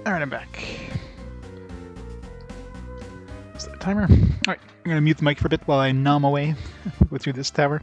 Alright, I'm back. Set a timer. Alright, I'm going to mute the mic for a bit while I nom away. Go through this tower.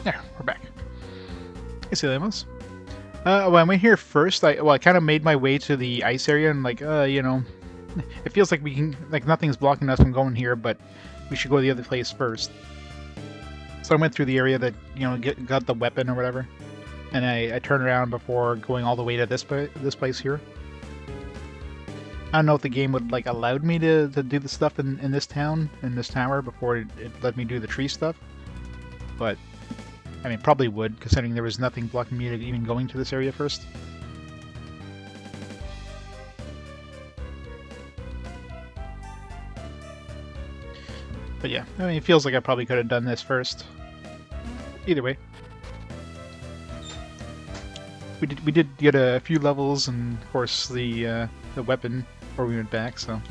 Yeah, we're back. Hey, Silemos. When I went here first, I kind of made my way to the ice area and like, you know, it feels like we can, like nothing's blocking us from going here, but we should go to the other place first. So I went through the area that, you know, got the weapon or whatever, and I turned around before going all the way to this place here. I don't know if the game would like allowed me to do the stuff in this town, in this tower, before it let me do the tree stuff, but I mean, probably would, considering there was nothing blocking me to even going to this area first. But yeah, I mean, it feels like I probably could have done this first. Either way. We did get a few levels, and of course the weapon before we went back, so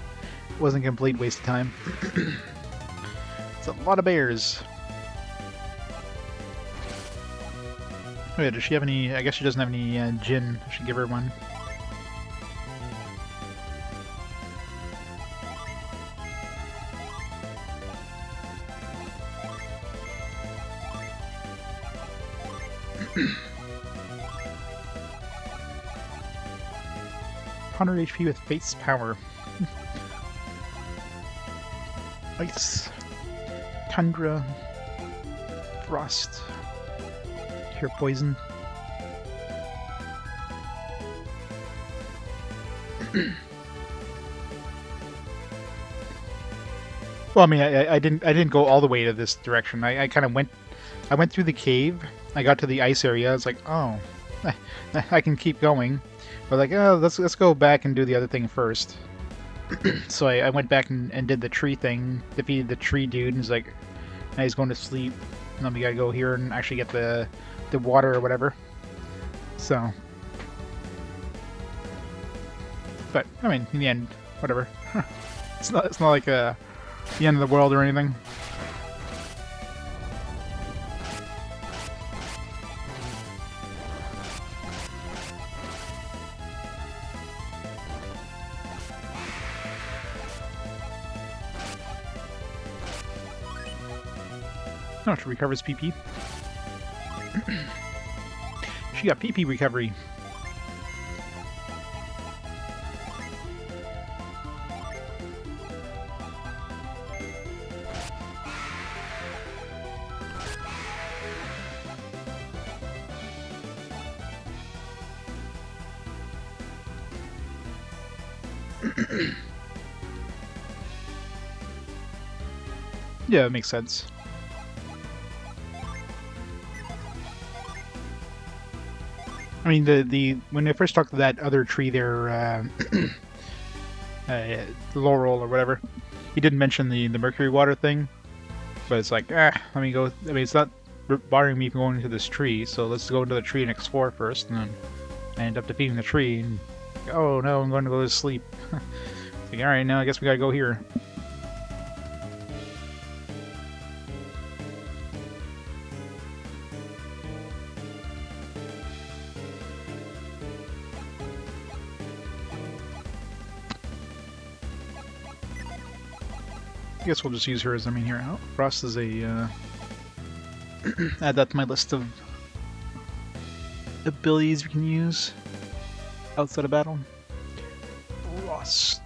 it wasn't a complete waste of time. It's a lot of bears. Oh yeah, does she have any... I guess she doesn't have any gin. I should give her one. $100 HP with Fate's Power. Ice. Tundra. Frost. Cure poison. Well, I mean, I didn't go all the way to this direction. I kind of went through the cave. I got to the ice area. It's like, oh, I can keep going. But like, oh, let's go back and do the other thing first. So I went back and did the tree thing, defeated the tree dude, and he's like, now he's going to sleep. And then we gotta go here and actually get the water or whatever. So, but I mean, in the end, whatever. It's not like the end of the world or anything. Oh, she recovers PP. She got PP recovery. Yeah, it makes sense. I mean, the when I first talked to that other tree there, Laurel or whatever, he didn't mention the Mercury water thing, but it's like, let me go. I mean, it's not barring me from going into this tree, so let's go into the tree and explore first, and then I end up defeating the tree, and oh no, I'm going to go to sleep. Like, all right, now I guess we gotta go here. I guess we'll just use her as, I mean, here. Oh, Frost is a, add that to my list of abilities we can use outside of battle. Frost.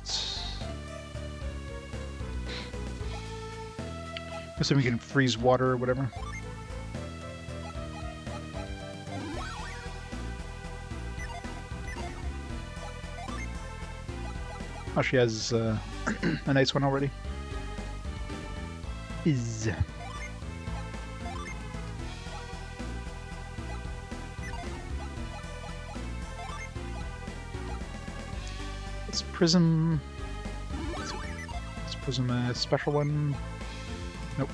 So we can freeze water or whatever. Oh, she has a nice one already. Is it's Prism. Is Prism a special one? Nope.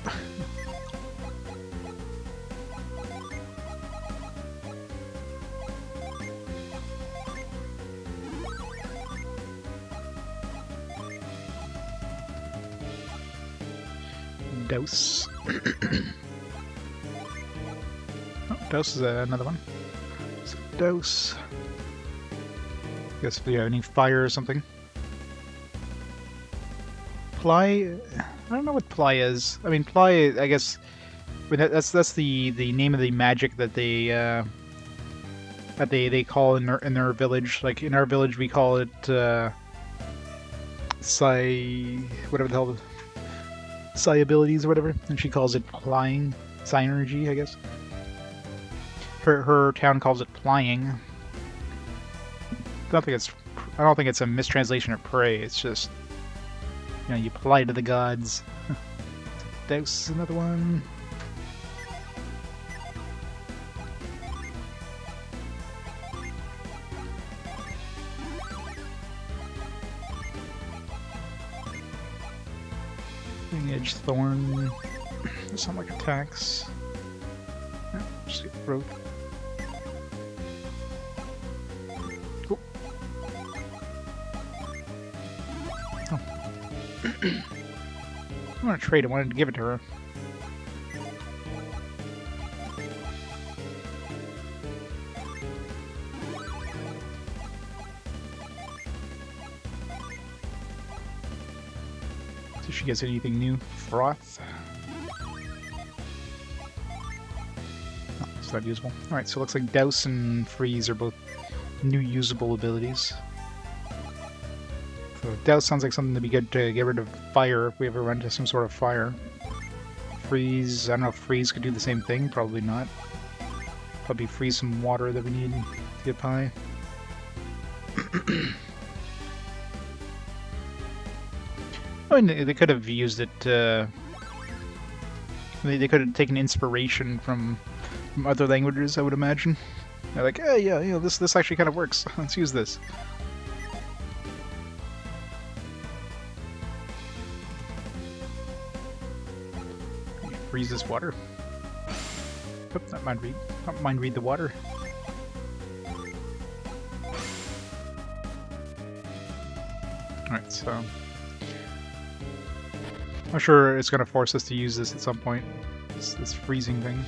Dose. Oh, Dose is another one. So Dose. Guess if you have any fire or something. Ply. I don't know what Ply is. I mean, Ply, I guess, But that's the name of the magic that they call in their village. Like in our village, we call it Psy, whatever the hell, Psy abilities or whatever, and she calls it flying. Psynergy, I guess. Her town calls it flying. I don't think it's a mistranslation of prey. It's just, you know, you fly to the gods. Douse another one. Edge thorn. Sound like attacks. Yeah, just get growth. Cool. Oh. I want to trade. I wanted to give it to her. See if she gets anything new. Froth. Oh, it's not usable. Alright, so it looks like Douse and Freeze are both new usable abilities. So Douse sounds like something that'd be good to get rid of fire if we ever run into some sort of fire. Freeze, I don't know if Freeze could do the same thing, probably not. Probably freeze some water that we need to get by. I mean, they could have used it, they could have taken inspiration from other languages, I would imagine. They're like, hey, yeah, you know, this actually kind of works. Let's use this. Freeze this water. Oh, not mind read the water. Alright, so I'm sure it's going to force us to use this at some point, this freezing thing.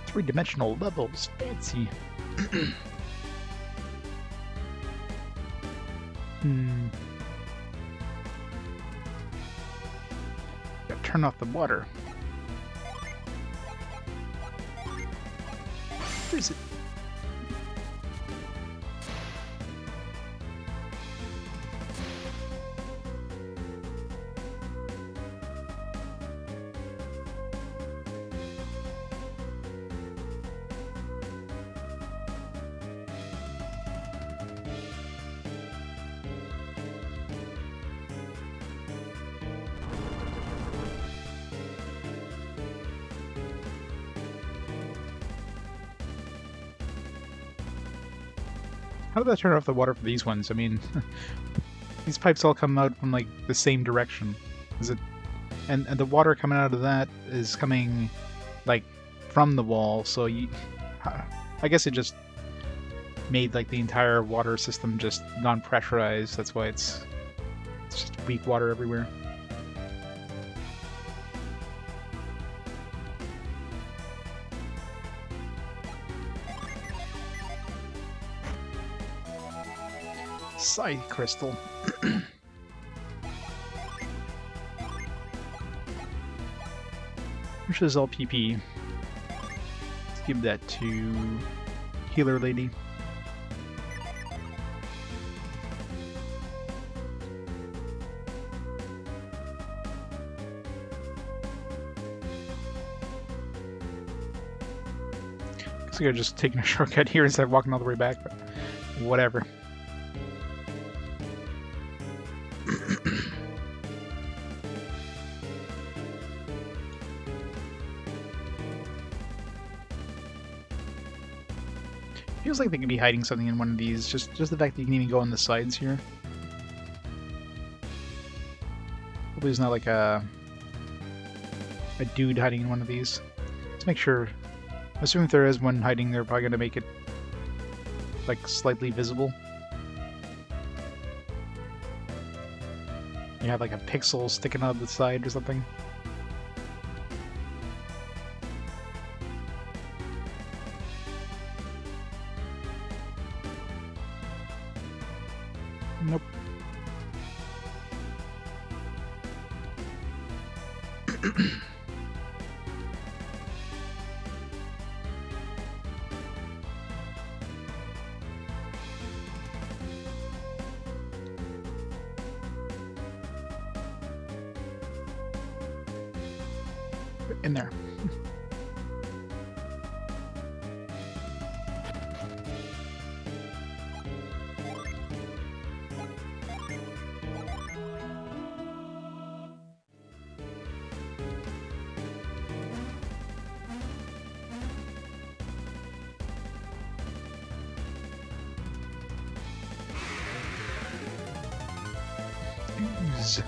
3-dimensional levels, fancy. Gotta turn off the water. Where is it? How did that turn off the water for these ones? I mean, these pipes all come out from like the same direction. Is it? And the water coming out of that is coming like from the wall. So I guess it just made like the entire water system just non-pressurized. That's why it's just weak water everywhere. Psy Crystal. Which is all PP. Let's give that to Healer Lady. Looks like I'm just taking a shortcut here instead of walking all the way back, but whatever. Feels like they could be hiding something in one of these. Just the fact that you can even go on the sides here. Hopefully there's not like a a dude hiding in one of these. Let's make sure. Assuming if there is one hiding, they're probably going to make it like slightly visible. You have like a pixel sticking out of the side or something. Nope. In there. Thieves.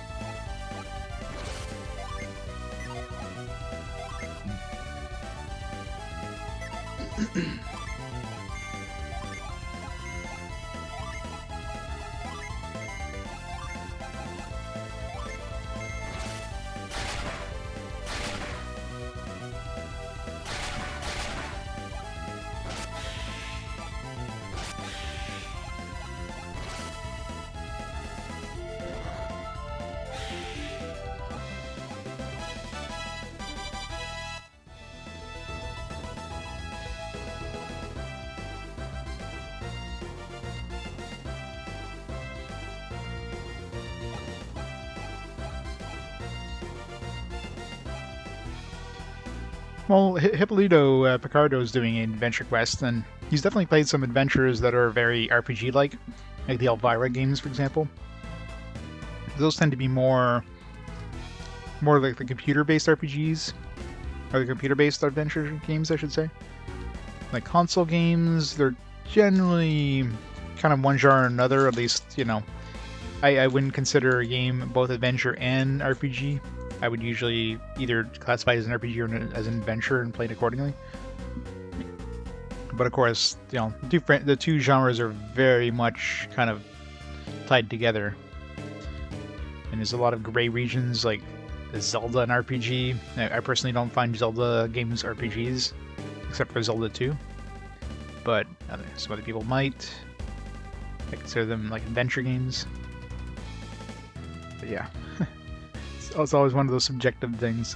Well, Hippolito Picardo is doing an adventure quest, and he's definitely played some adventures that are very RPG-like the Elvira games, for example. Those tend to be more like the computer-based RPGs, or the computer-based adventure games, I should say. Like console games, they're generally kind of one genre or another. At least, you know, I wouldn't consider a game both adventure and RPG. I would usually either classify it as an RPG or as an adventure and play it accordingly. But of course, you know, the two genres are very much kind of tied together. And there's a lot of gray regions, like Zelda and RPG. I personally don't find Zelda games RPGs, except for Zelda 2. But some other people might. I consider them like adventure games. But yeah. It's always one of those subjective things.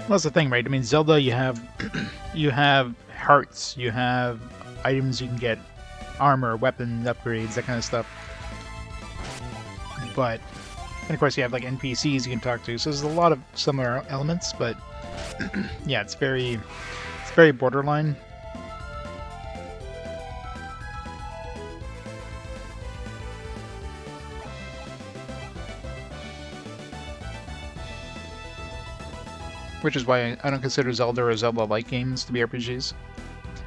Well, that's the thing, right? I mean, Zelda, you have hearts, you have items you can get, armor, weapon upgrades, that kind of stuff. But, and of course, you have like NPCs you can talk to. So there's a lot of similar elements, but yeah, it's very borderline. Which is why I don't consider Zelda or Zelda-like games to be RPGs.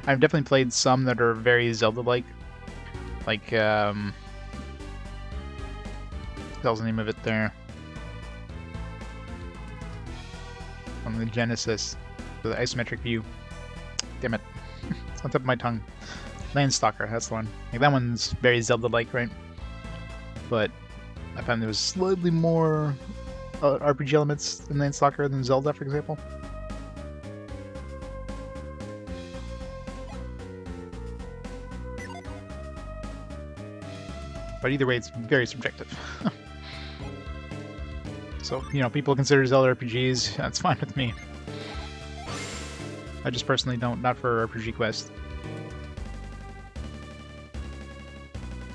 I've definitely played some that are very Zelda-like. Like, what was the name of it there? On the Genesis. The isometric view. Damn it. It's on top of my tongue. Landstalker, that's the one. Like, that one's very Zelda-like, right? But I found there was slightly more RPG elements in Landstalker than Zelda, for example. But either way, it's very subjective. So, you know, people consider Zelda RPGs, that's fine with me. I just personally don't, not for RPG Quest.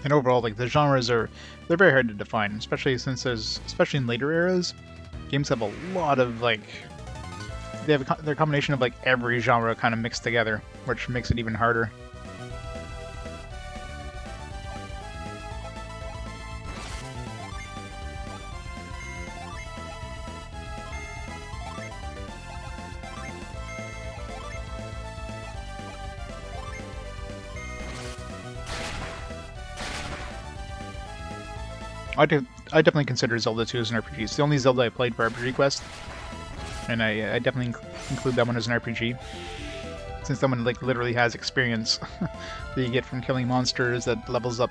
And overall, like the genres they're very hard to define, especially since especially in later eras, games have a lot of like they have their combination of like every genre kind of mixed together, which makes it even harder. I definitely consider Zelda 2 as an RPG. It's the only Zelda I played for RPG Quest, and I definitely include that one as an RPG, since that one like literally has experience that you get from killing monsters that levels up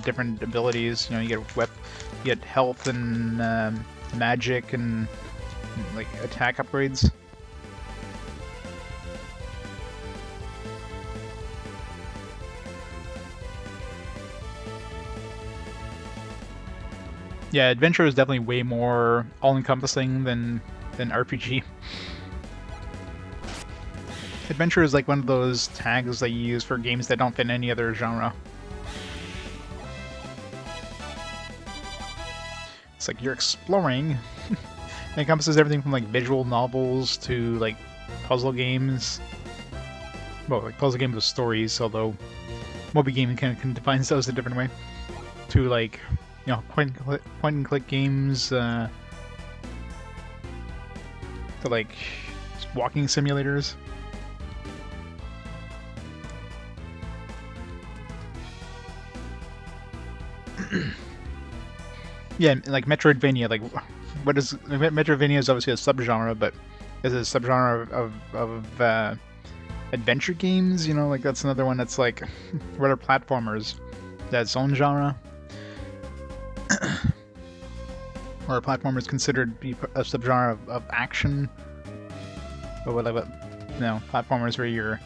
different abilities. You know, you get health and magic and like attack upgrades. Yeah, adventure is definitely way more all-encompassing than RPG. Adventure is like one of those tags that you use for games that don't fit in any other genre. It's like you're exploring. It encompasses everything from like visual novels to like puzzle games. Well, like puzzle games with stories, although Moby Gaming can define those a different way. To like, you know, point and click games, to like walking simulators. Yeah, like Metroidvania. Like, what is Metroidvania is obviously a subgenre, but is it a subgenre of adventure games? You know, like that's another one that's like what are platformers? That's its own genre. Or a platformer is considered to be a subgenre of action, or whatever. You know, platformers where you're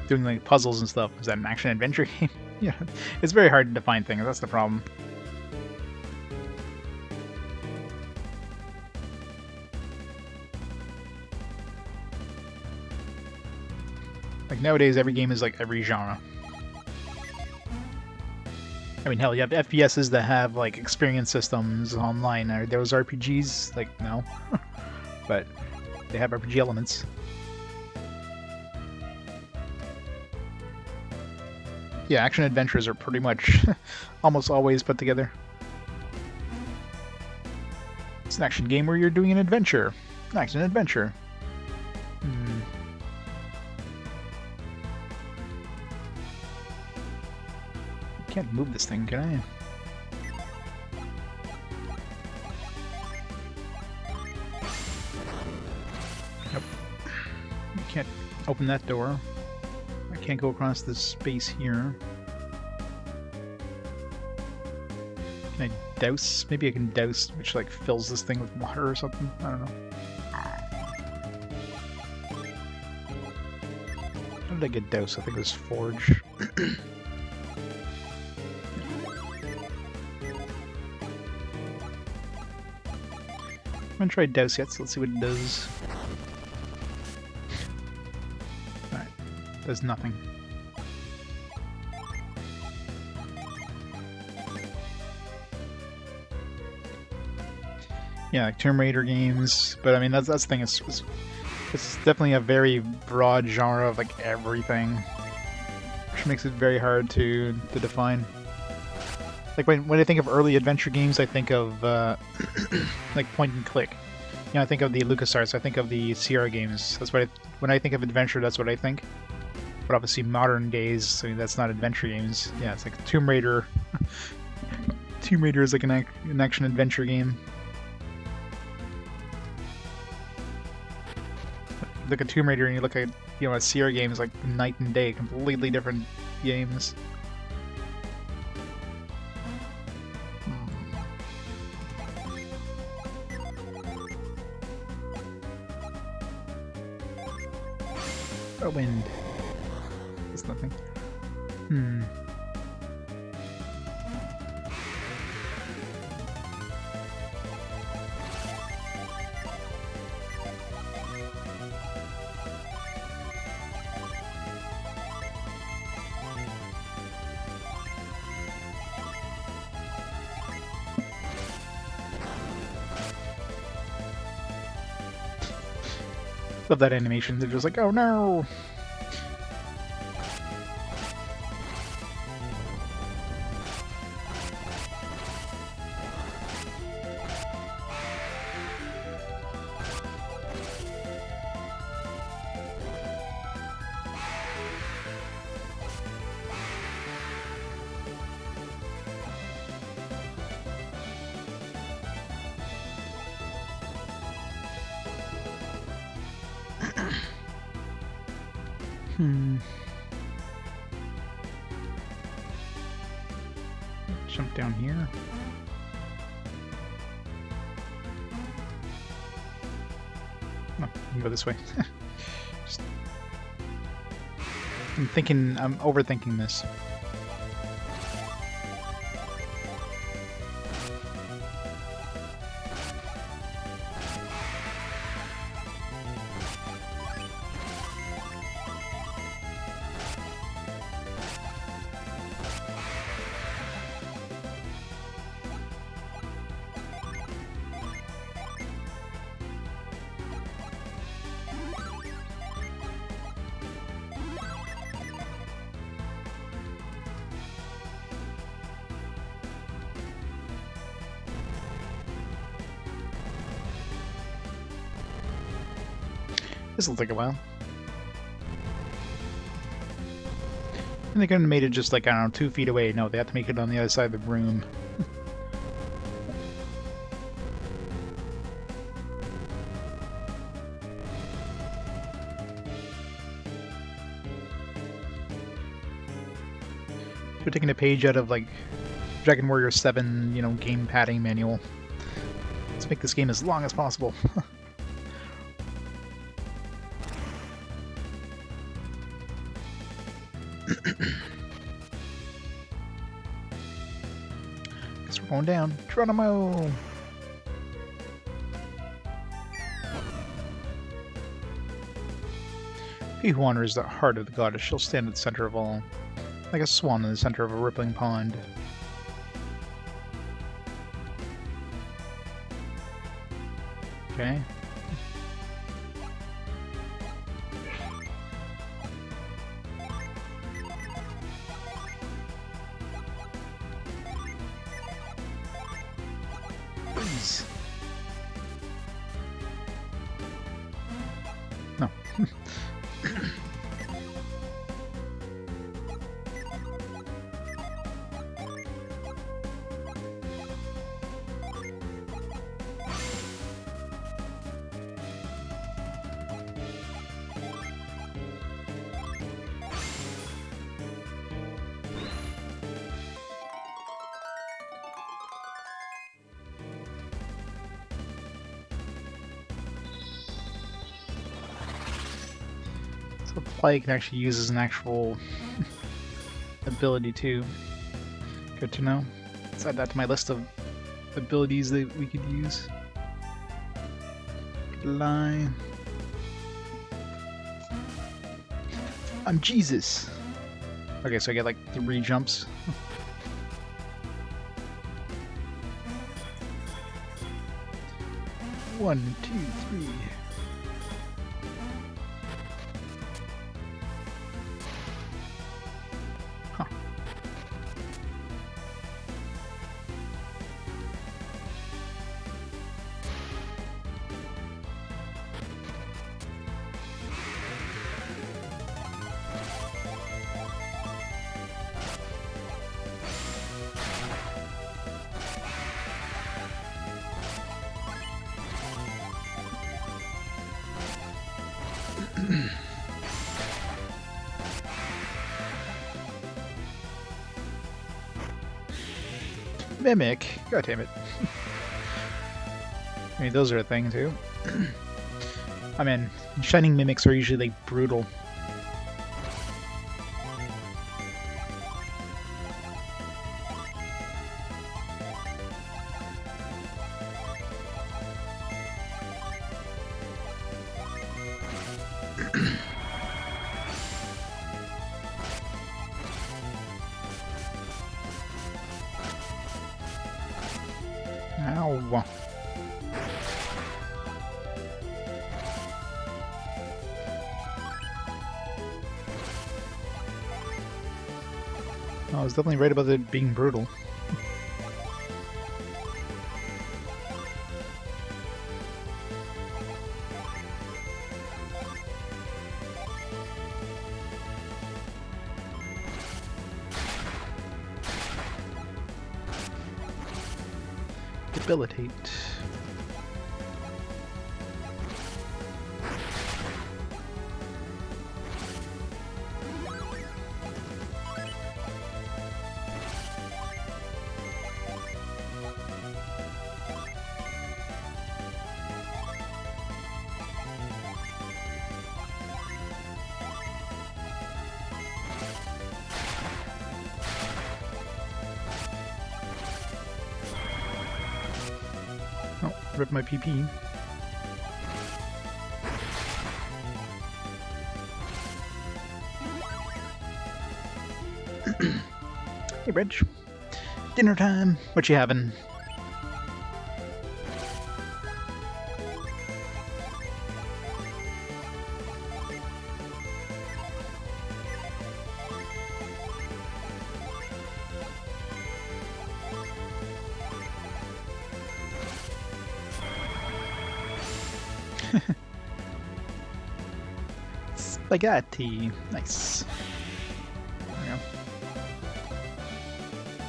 doing like puzzles and stuff. Is that an action adventure game? Yeah, it's very hard to define things. That's the problem. Like nowadays, every game is like every genre. I mean, hell, you have FPSs that have like experience systems online. Are those RPGs? Like, no. But they have RPG elements. Yeah, action adventures are pretty much almost always put together. It's an action game where you're doing an adventure. An action adventure. Can't move this thing, can I? Nope. I can't open that door. I can't go across this space here. Can I douse? Maybe I can douse, which like fills this thing with water or something. I don't know. How did I get douse? I think it was forge. I haven't tried douse yet, so let's see what it does. Alright, does nothing. Yeah, like Tomb Raider games, but I mean that's the thing. It's definitely a very broad genre of like everything, which makes it very hard to define. Like when I think of early adventure games, I think of like point and click. You know, I think of the LucasArts. I think of the Sierra games. That's what when I think of adventure, that's what I think. But obviously, modern days, I mean, that's not adventure games. Yeah, it's like Tomb Raider. Tomb Raider is like an action adventure game. Look at Tomb Raider and you look at, you know, a Sierra game is like night and day, completely different games. A wind. It's nothing. Love that animation. They're just like, oh no! Jump down here. No, I can go this way. I'm overthinking this. This will take a while. And they could have made it just like, I don't know, 2 feet away. No, they have to make it on the other side of the room. We're taking a page out of, like, Dragon Warrior 7, you know, game padding manual. Let's make this game as long as possible. Guess we're going down. Geronimo! He who honors the heart of the goddess shall stand at the center of all, like a swan in the center of a rippling pond. Okay. Please. No. So the plague can actually use as an actual ability too. Good to know. Let's add that to my list of abilities that we could use. Lie. I'm Jesus. Okay, so I get like 3 jumps. One, two, three. Huh. Mimic. God damn it. I mean, those are a thing too. I mean, shining mimics are usually like brutal. Ow. I was definitely right about it being brutal. Debilitate. Oh, rip my PP. Hey, Bridge. Dinner time. What you having? Spaghetti. Nice. There we go.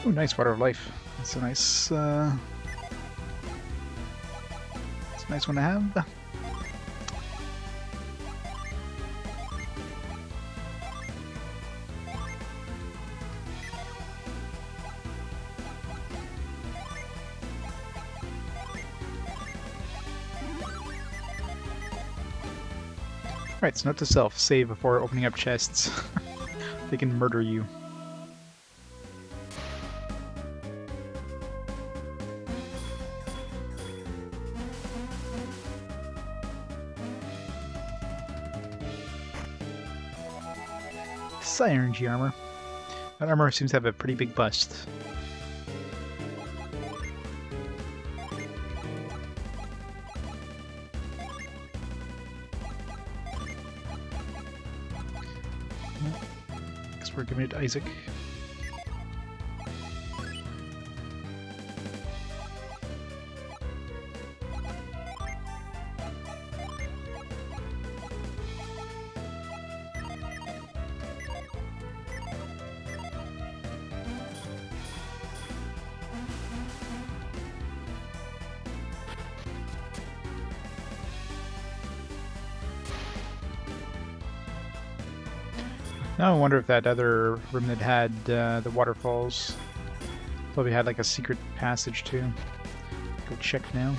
Oh, nice Water of Life. That's a nice, it's a nice one to have. Right, so note to self, save before opening up chests. They can murder you. Psynergy armor. That armor seems to have a pretty big bust. Guess we're giving it to Isaac. Now I wonder if that other room that had the waterfalls probably had like a secret passage too. Go check now.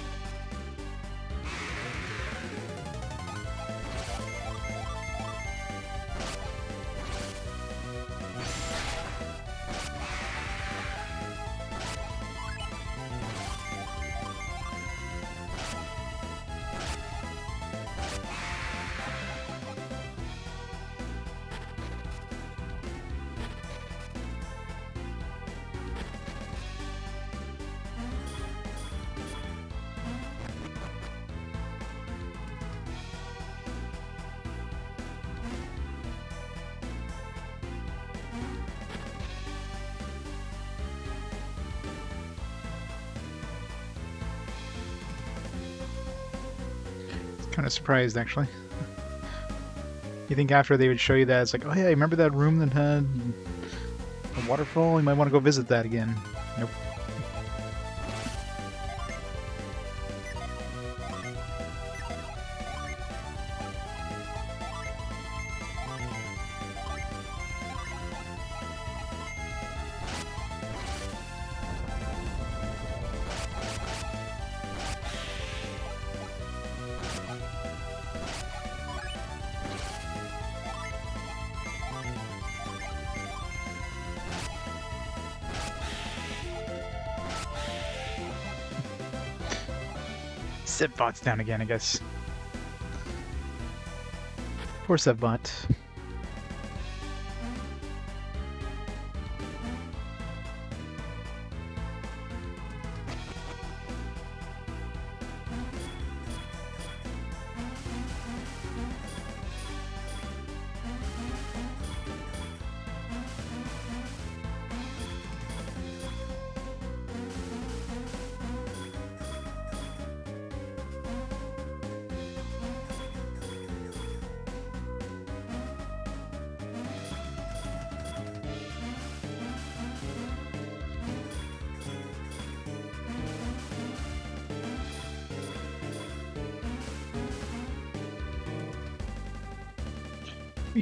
Kind of surprised, actually. You think after they would show you that, it's like, oh yeah, remember that room that had a waterfall? You might want to go visit that again. Nope. Sipbot's down again, I guess. Poor Sipbot.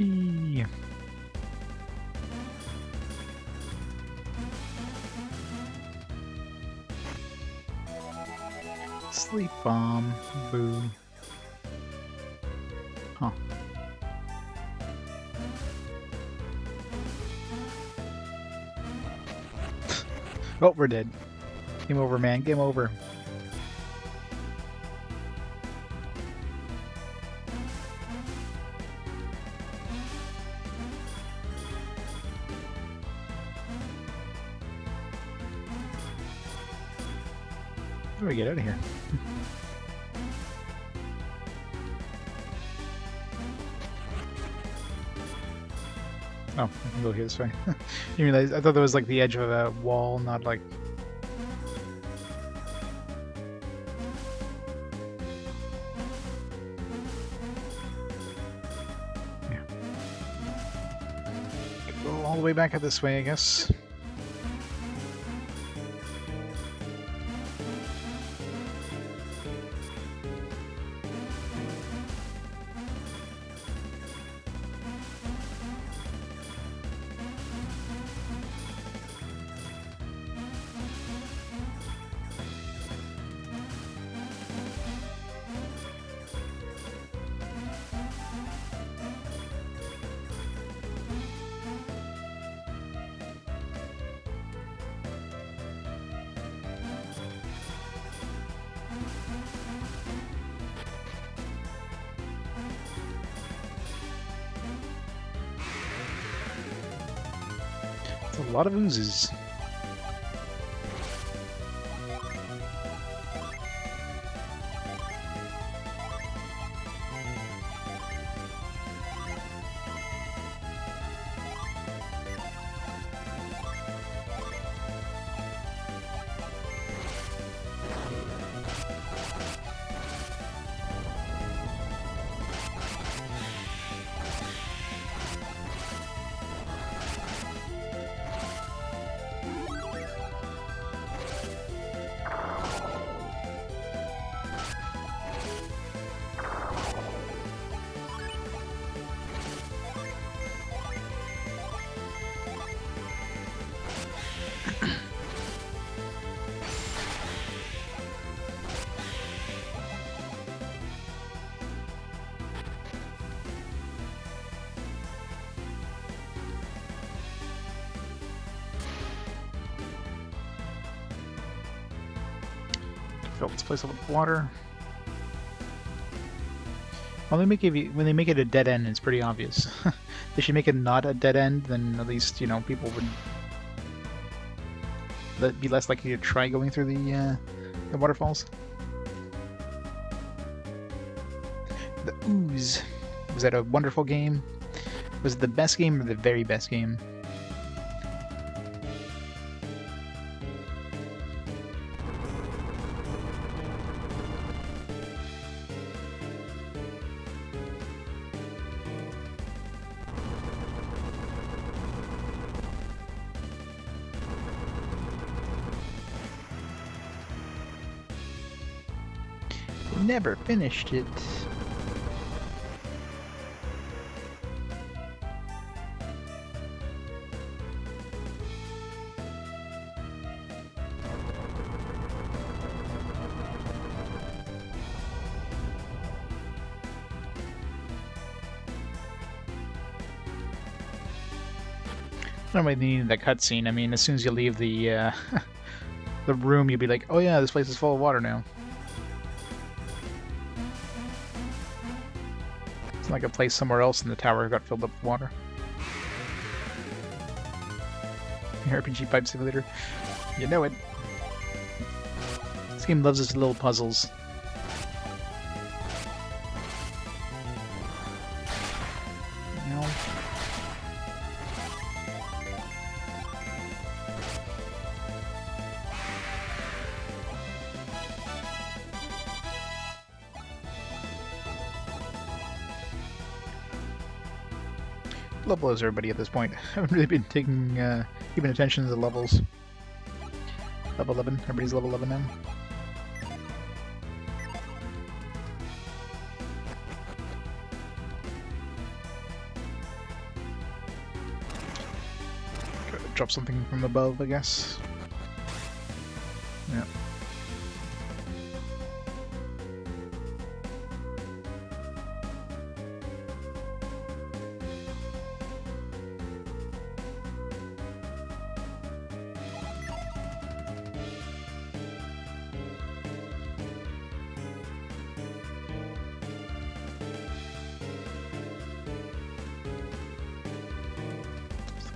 Whee! Sleep bomb. Boo. Huh. Oh, we're dead. Game over, man. Game over. How do we get out of here? Oh, I can go here this way. You realize I thought that was like the edge of a wall, not like. Yeah. Go all the way back out this way, I guess. A lot of oozes. Fill this place up with water. Well, when they make it a dead end, it's pretty obvious. They should make it not a dead end, then at least, you know, people would be less likely to try going through the waterfalls. The Ooze. Was that a wonderful game? Was it the best game or the very best game? Never finished it. I don't really need that cutscene. I mean, as soon as you leave the the room, you'll be like, "Oh yeah, this place is full of water now." Like a place somewhere else in the tower got filled up with water. RPG Pipe Simulator. You know it. This game loves its little puzzles. You know? Level is everybody at this point. I haven't really been taking keeping attention to the levels. Level 11. Everybody's level 11 now. drop something from above, I guess. Yeah.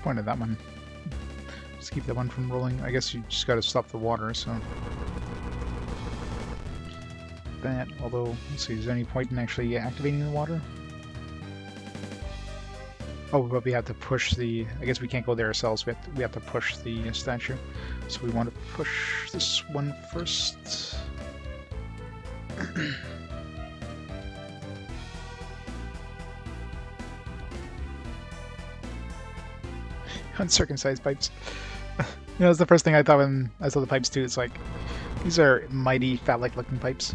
Point of that one. Just keep that one from rolling. I guess you just got to stop the water, so that. Although, let's see, is there any point in actually activating the water? Oh, but we have to push the. I guess we can't go there ourselves. We have to push the statue. So we want to push this one first. Uncircumcised pipes. That's the first thing I thought when I saw the pipes too. It's like, these are mighty phallic looking pipes.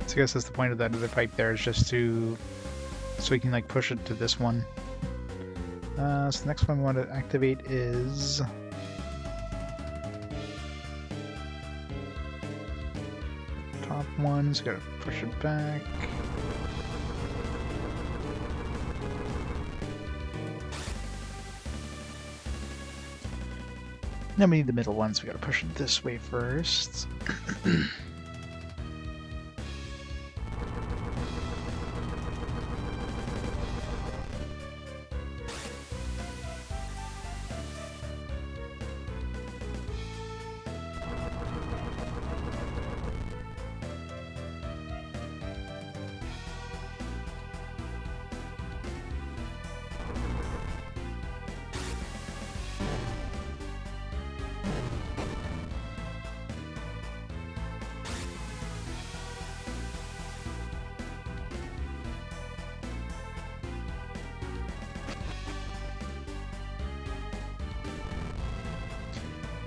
So I guess that's the point of that other pipe there, is just to, so we can like push it to this one. So the next one we want to activate is top one, so gotta push it back. Then we need the middle one, so we gotta push it this way first.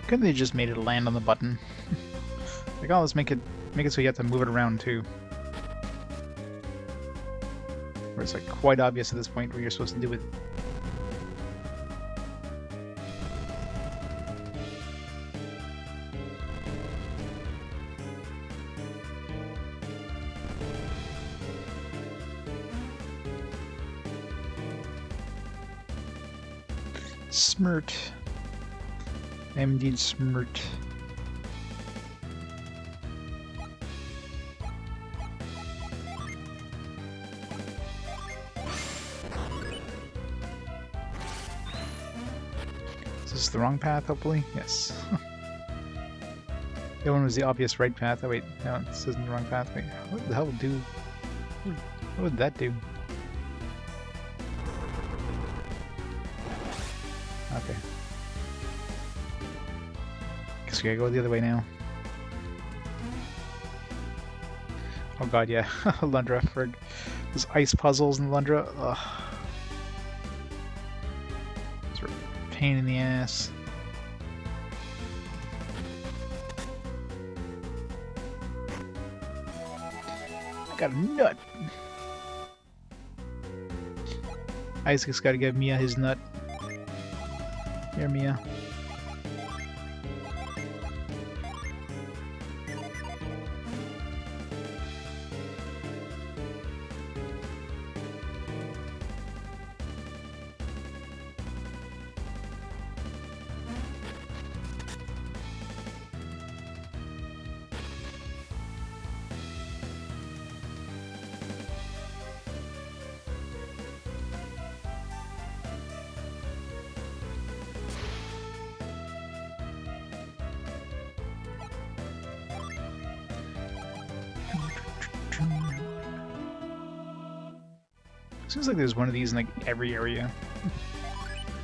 Couldn't they just made it land on the button? Like, oh, let's make it so you have to move it around too. Where it's like quite obvious at this point what you're supposed to do with it. Smirt. I am indeed smirt. Is this the wrong path, hopefully? Yes. The other one was the obvious right path. Oh wait, no, this isn't the wrong path. Wait, what the hell would do? What would that do? Okay. Guess we gotta go the other way now. Oh god, yeah. Lundra, for those ice puzzles in Lundra. Ugh. Sort of pain in the ass. I got a nut. Isaac's gotta give Mia his nut. Here, Mia. Seems like there's one of these in like every area.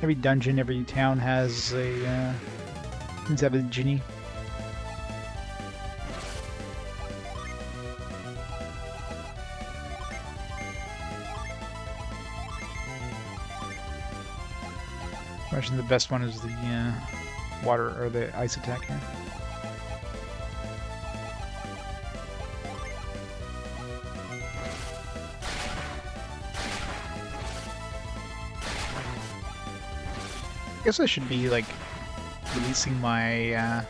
Every dungeon, every town has a needs to have a genie. I imagine the best one is the water or the ice attack here. I guess I should be like releasing my.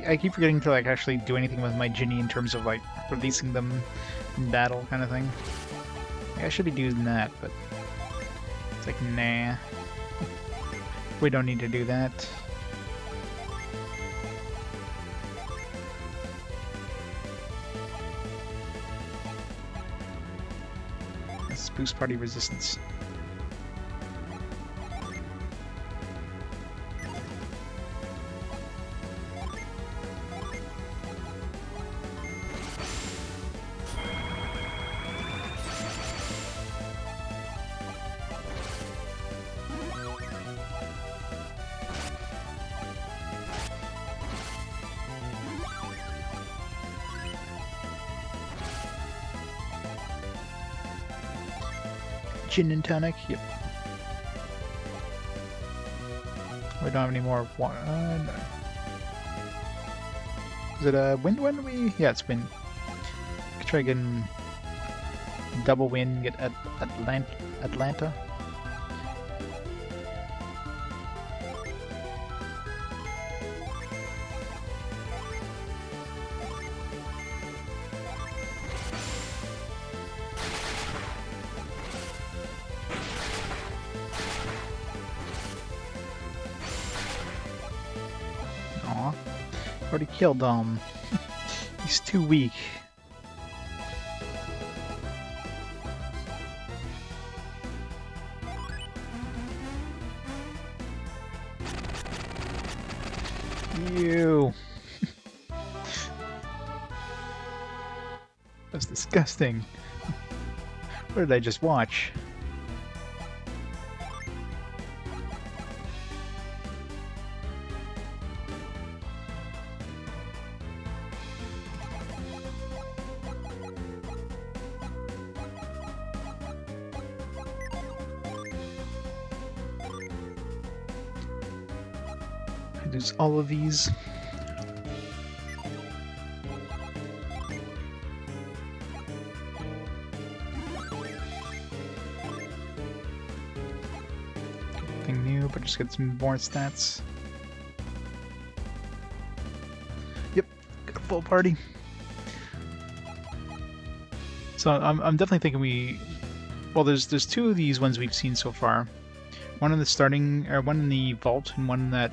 I keep forgetting to like actually do anything with my Ginny in terms of like releasing them in battle kind of thing. Like, I should be doing that, but it's like nah. We don't need to do that. Let's boost party resistance. Gin and tonic, yep. We don't have any more water. No. Is it a wind when we? Yeah, it's wind. Could try getting double wind, get Atlanta. Already killed him. He's too weak. Ew. That's disgusting. What did I just watch? There's all of these. Nothing new, but just get some more stats. Yep, got a full party. So I'm definitely thinking we. Well, there's two of these ones we've seen so far. One in the starting, or one in the vault, and one in that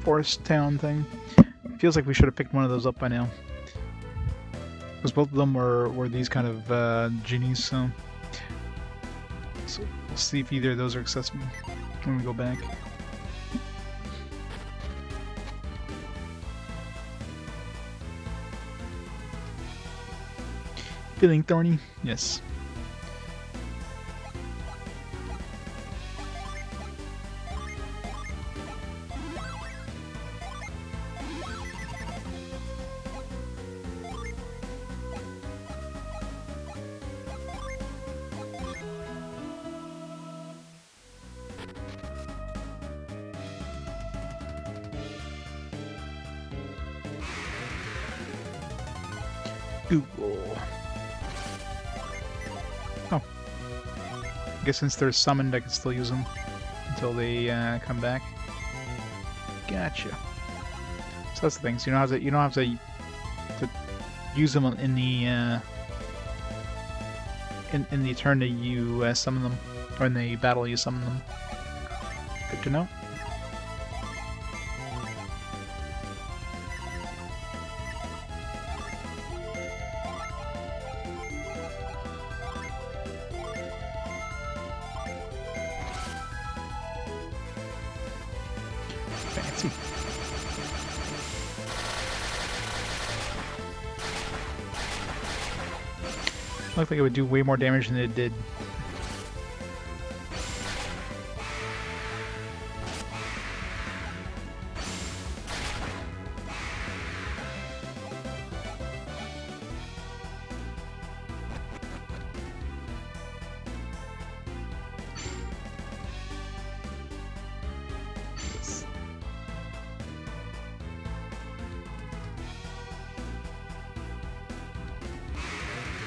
forest town thing. Feels like we should have picked one of those up by now, because both of them were these kind of genies. So we'll see if either of those are accessible when we go back. Feeling thorny? Yes. Google. Oh. I guess since they're summoned, I can still use them until they come back. Gotcha. So that's the thing. So you don't have to use them in the in the turn that you summon them, or in the battle you summon them. Good to know. Fancy. Looked like it would do way more damage than it did.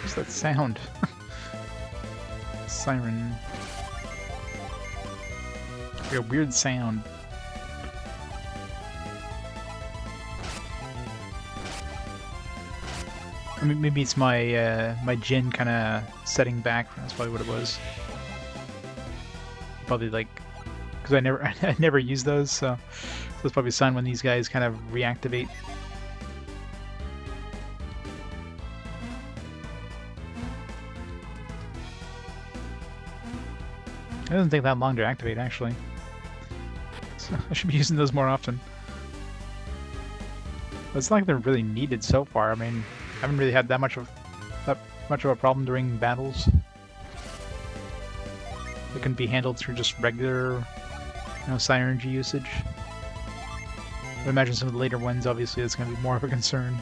What's that sound? Siren. Like a weird sound. I mean, maybe it's my my Jin kind of setting back. That's probably what it was. Probably like because I never use those, so it's probably a sign when these guys kind of reactivate. It doesn't take that long to activate, actually. So I should be using those more often. But it's not like they're really needed so far. I mean, I haven't really had that much of a problem during battles. It can be handled through just regular, Psynergy usage. I imagine some of the later ones, obviously, it's going to be more of a concern.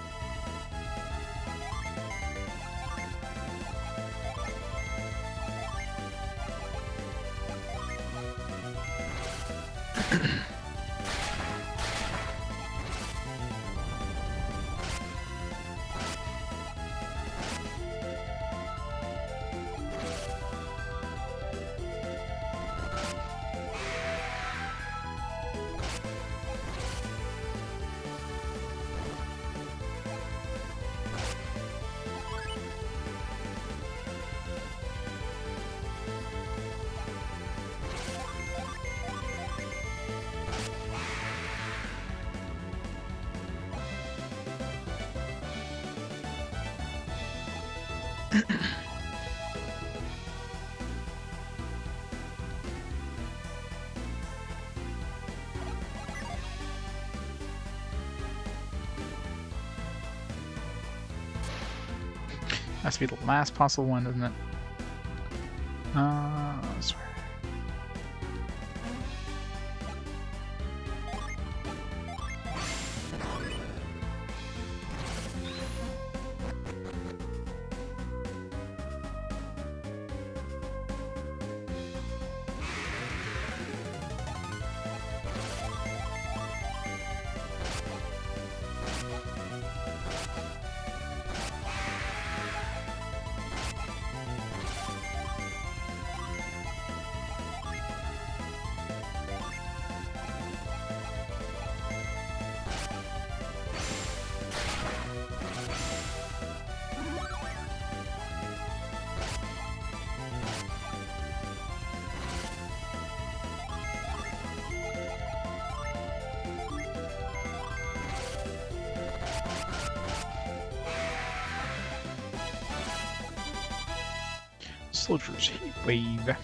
Has to be the last possible one, doesn't it? Sorry. Soldier's Heat Wave.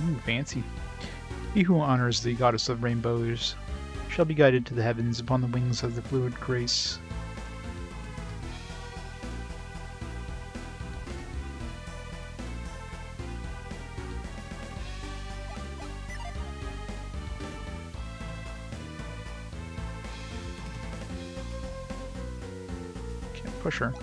Ooh, fancy. He who honors the goddess of rainbows shall be guided to the heavens upon the wings of the fluid grace. Push her.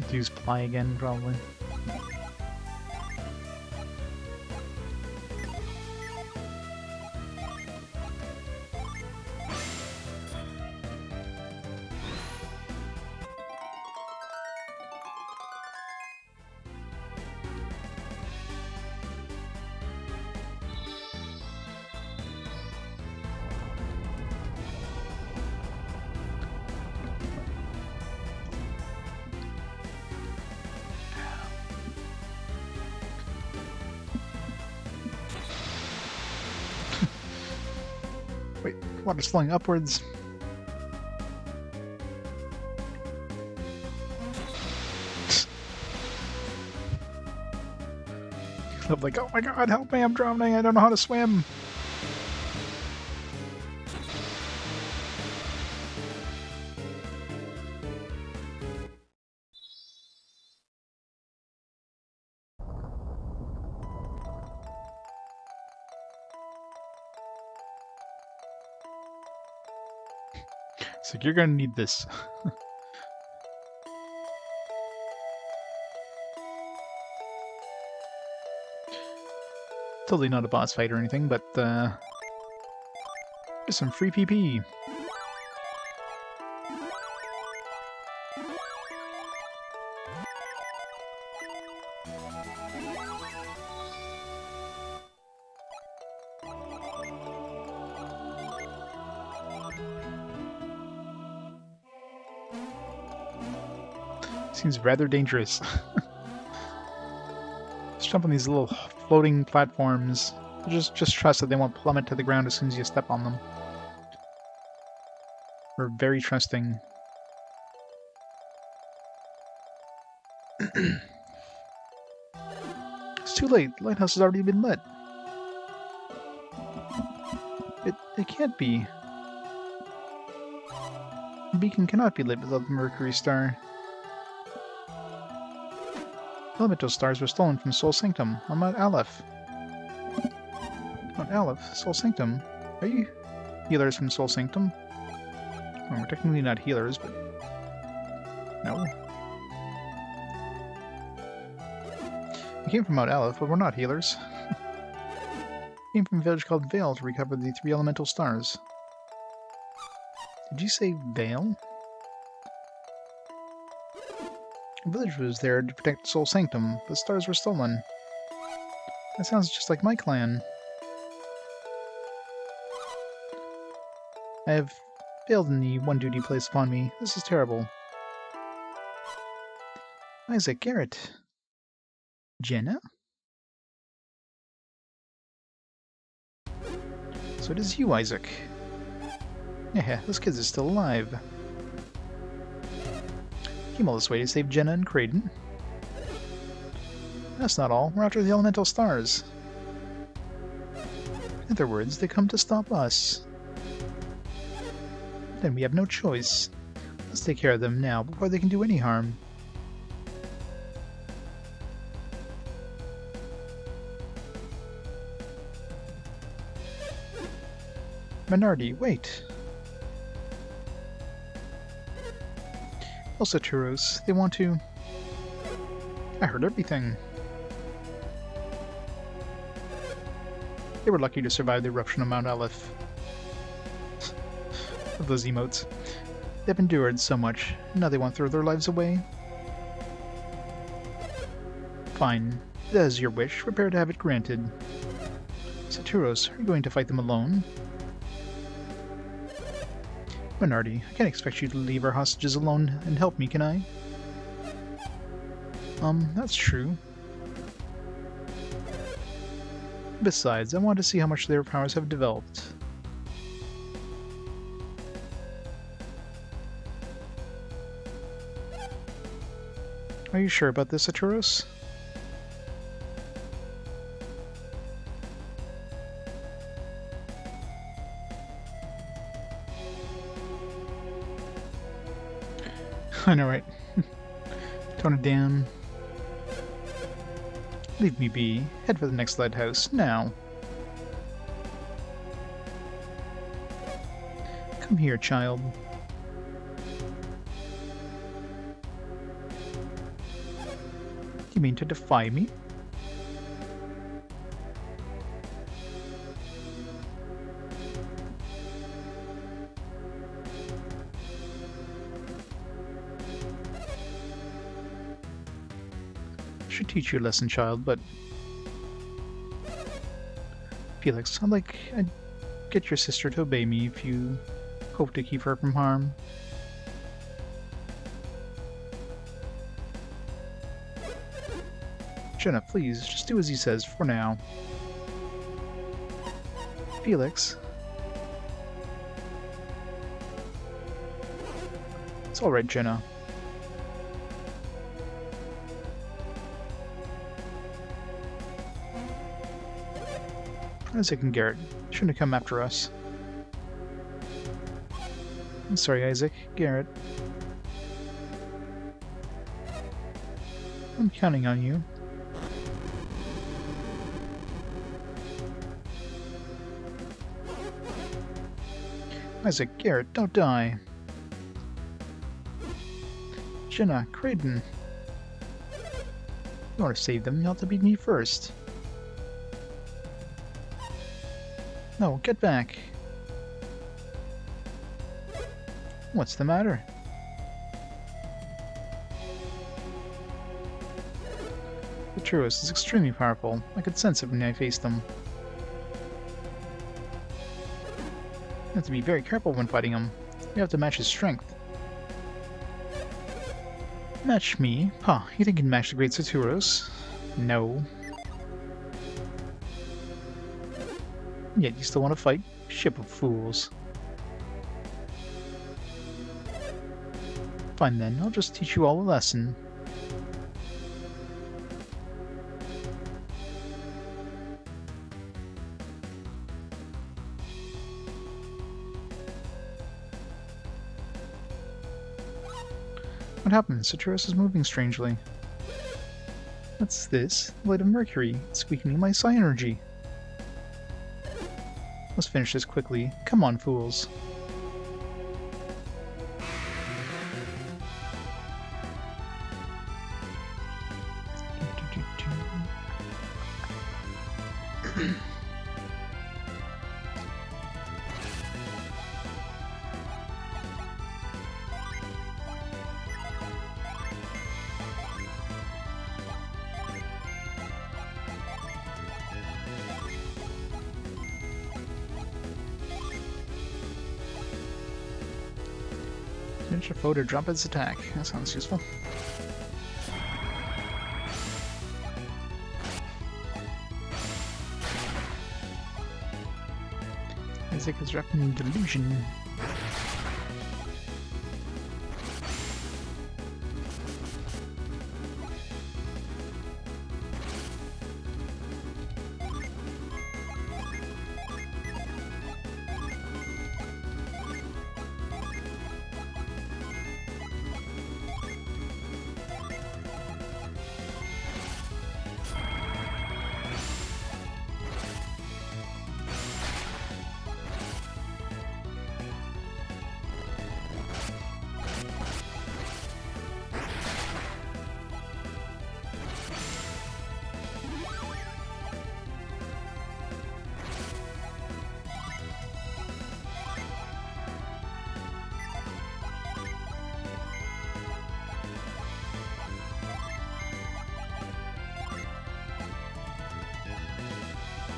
Use Ply again, probably. Wait, water's flowing upwards. I'm like, oh my god, help me, I'm drowning, I don't know how to swim. It's like, you're gonna need this. Totally not a boss fight or anything, but there's some free PP. Seems rather dangerous. Just jump on these little floating platforms. Just trust that they won't plummet to the ground as soon as you step on them. We're very trusting. It's too late. The lighthouse has already been lit. It can't be. The beacon cannot be lit without the Mercury star. Elemental stars were stolen from Sol Sanctum on Mount Aleph. Mount Aleph? Sol Sanctum? Are you healers from Sol Sanctum? Well, we're technically not healers, but... No. We came from Mount Aleph, but we're not healers. We came from a village called Vale to recover the 3 elemental stars. Did you say Vale? The village was there to protect Sol Sanctum, but stars were stolen. That sounds just like my clan. I have failed in the one duty placed upon me. This is terrible. Isaac, Garrett. Jenna? So it is you, Isaac. Yeah, those kids are still alive. Came all this way to save Jenna and Creighton. That's not all. We're after the elemental stars. In other words, they come to stop us. Then we have no choice. Let's take care of them now before they can do any harm. Minardi, wait. Also, Turos, they want to... I heard everything. They were lucky to survive the eruption of Mount Aleph. Of those emotes. They've endured so much, now they want to throw their lives away. Fine. If that is your wish, prepare to have it granted. Saturos, are you going to fight them alone? Minardi, I can't expect you to leave our hostages alone and help me, can I? That's true. Besides, I want to see how much their powers have developed. Are you sure about this, Saturos? I know, right? Tone it down. Leave me be. Head for the next lighthouse, now. Come here, child. You mean to defy me? Should teach you a lesson, child, but... Felix, I'd get your sister to obey me if you hope to keep her from harm. Jenna, please, just do as he says for now. Felix. It's alright, Jenna. Isaac and Garrett shouldn't have come after us. I'm sorry, Isaac. Garrett. I'm counting on you. Isaac, Garrett, don't die. Jenna, Creighton. You want to save them, you'll have to beat me first. No, get back. What's the matter? The truest is extremely powerful. I could sense it when I faced them. You have to be very careful when fighting him. You have to match his strength. Match me? Huh, you think you can match the great Saturos? No. Yet you still want to fight? Ship of fools. Fine then, I'll just teach you all a lesson. What happened? Saturos is moving strangely. What's this? The light of Mercury. It's weakening my Psynergy. Let's finish this quickly. Come on, fools. Finish a foe to drop its attack. That sounds useful. Isaac is wrapped in delusion.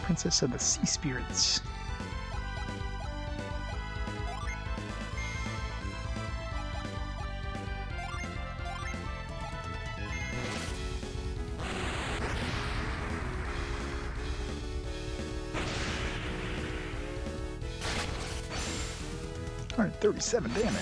Princess of the Sea Spirits. Alright, 37 damage.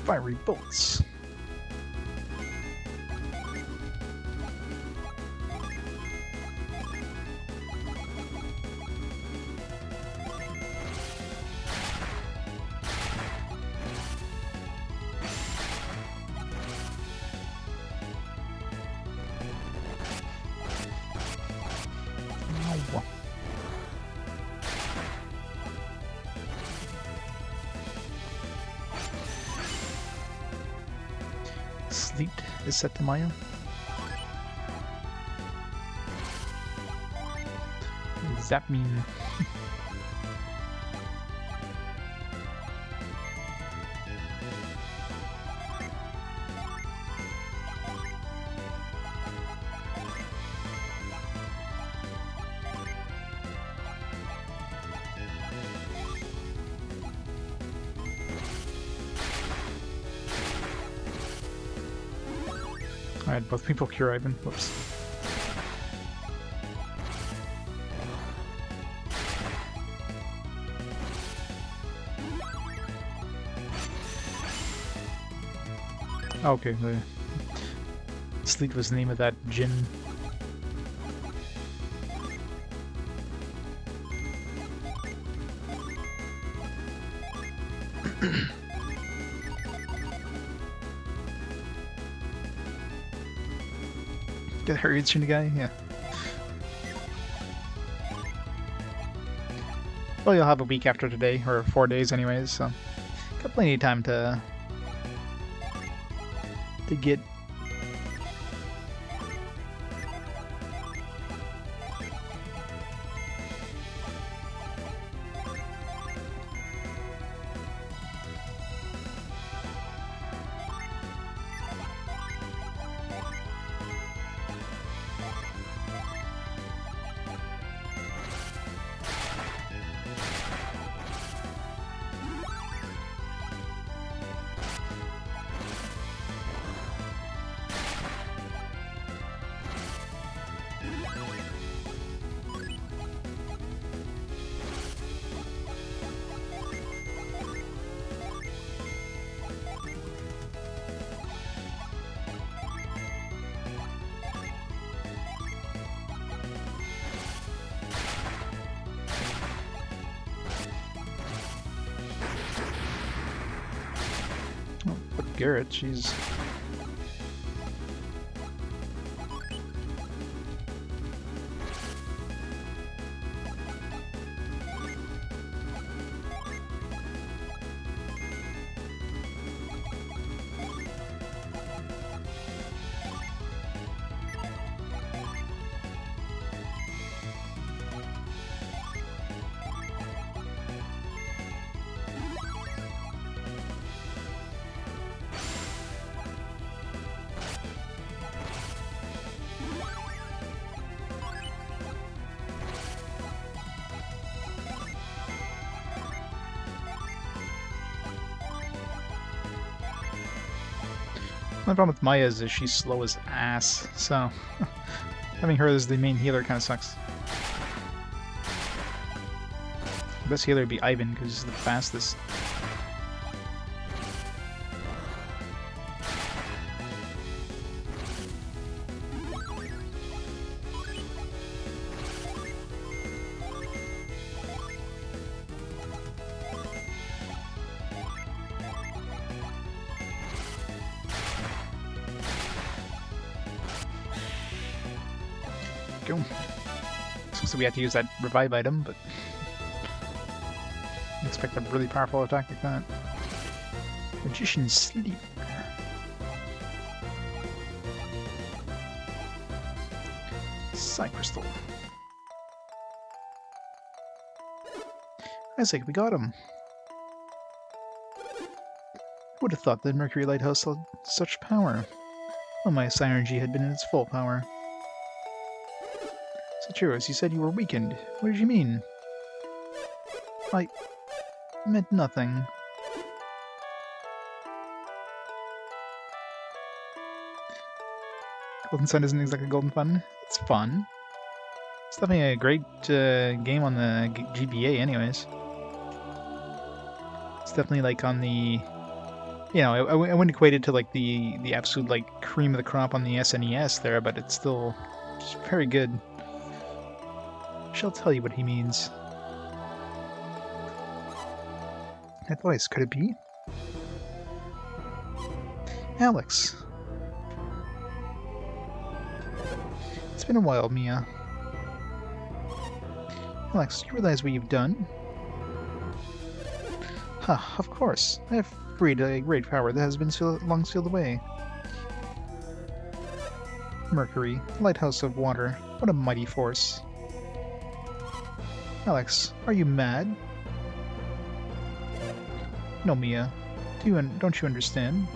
Fiery bolts. Ow. Sleep is set to Maya. What does that mean? Alright, both people cure Ivan. Whoops. Okay, the Sleet was the name of that djinn. Get hurried guy? Yeah. Well, you'll have a week after today, or 4 days anyways, so got plenty of time to get. Garrett, she's my problem with Maya is she's slow as ass, so having her as the main healer kind of sucks. The best healer would be Ivan, because he's the fastest. Go. So we have to use that revive item, but I expect a really powerful attack like that. Magician's Sleep. Psy Crystal. Isaac, we got him. Who would have thought that Mercury Lighthouse held such power? Oh, my Psynergy had been in its full power. Sachiros, you said you were weakened. What did you mean? I meant nothing. Golden Sun isn't exactly golden fun. It's fun. It's definitely a great game on the GBA anyways. It's definitely like on the... You know, I wouldn't equate it to like the absolute like cream of the crop on the SNES there, but it's still just very good. Shall tell you what he means. That voice, could it be? Alex. It's been a while, Mia. Alex, do you realize what you've done? Ha, of course. I have freed a great power that has been long sealed away. Mercury, lighthouse of water. What a mighty force. Alex, are you mad? No, Mia. Don't you understand?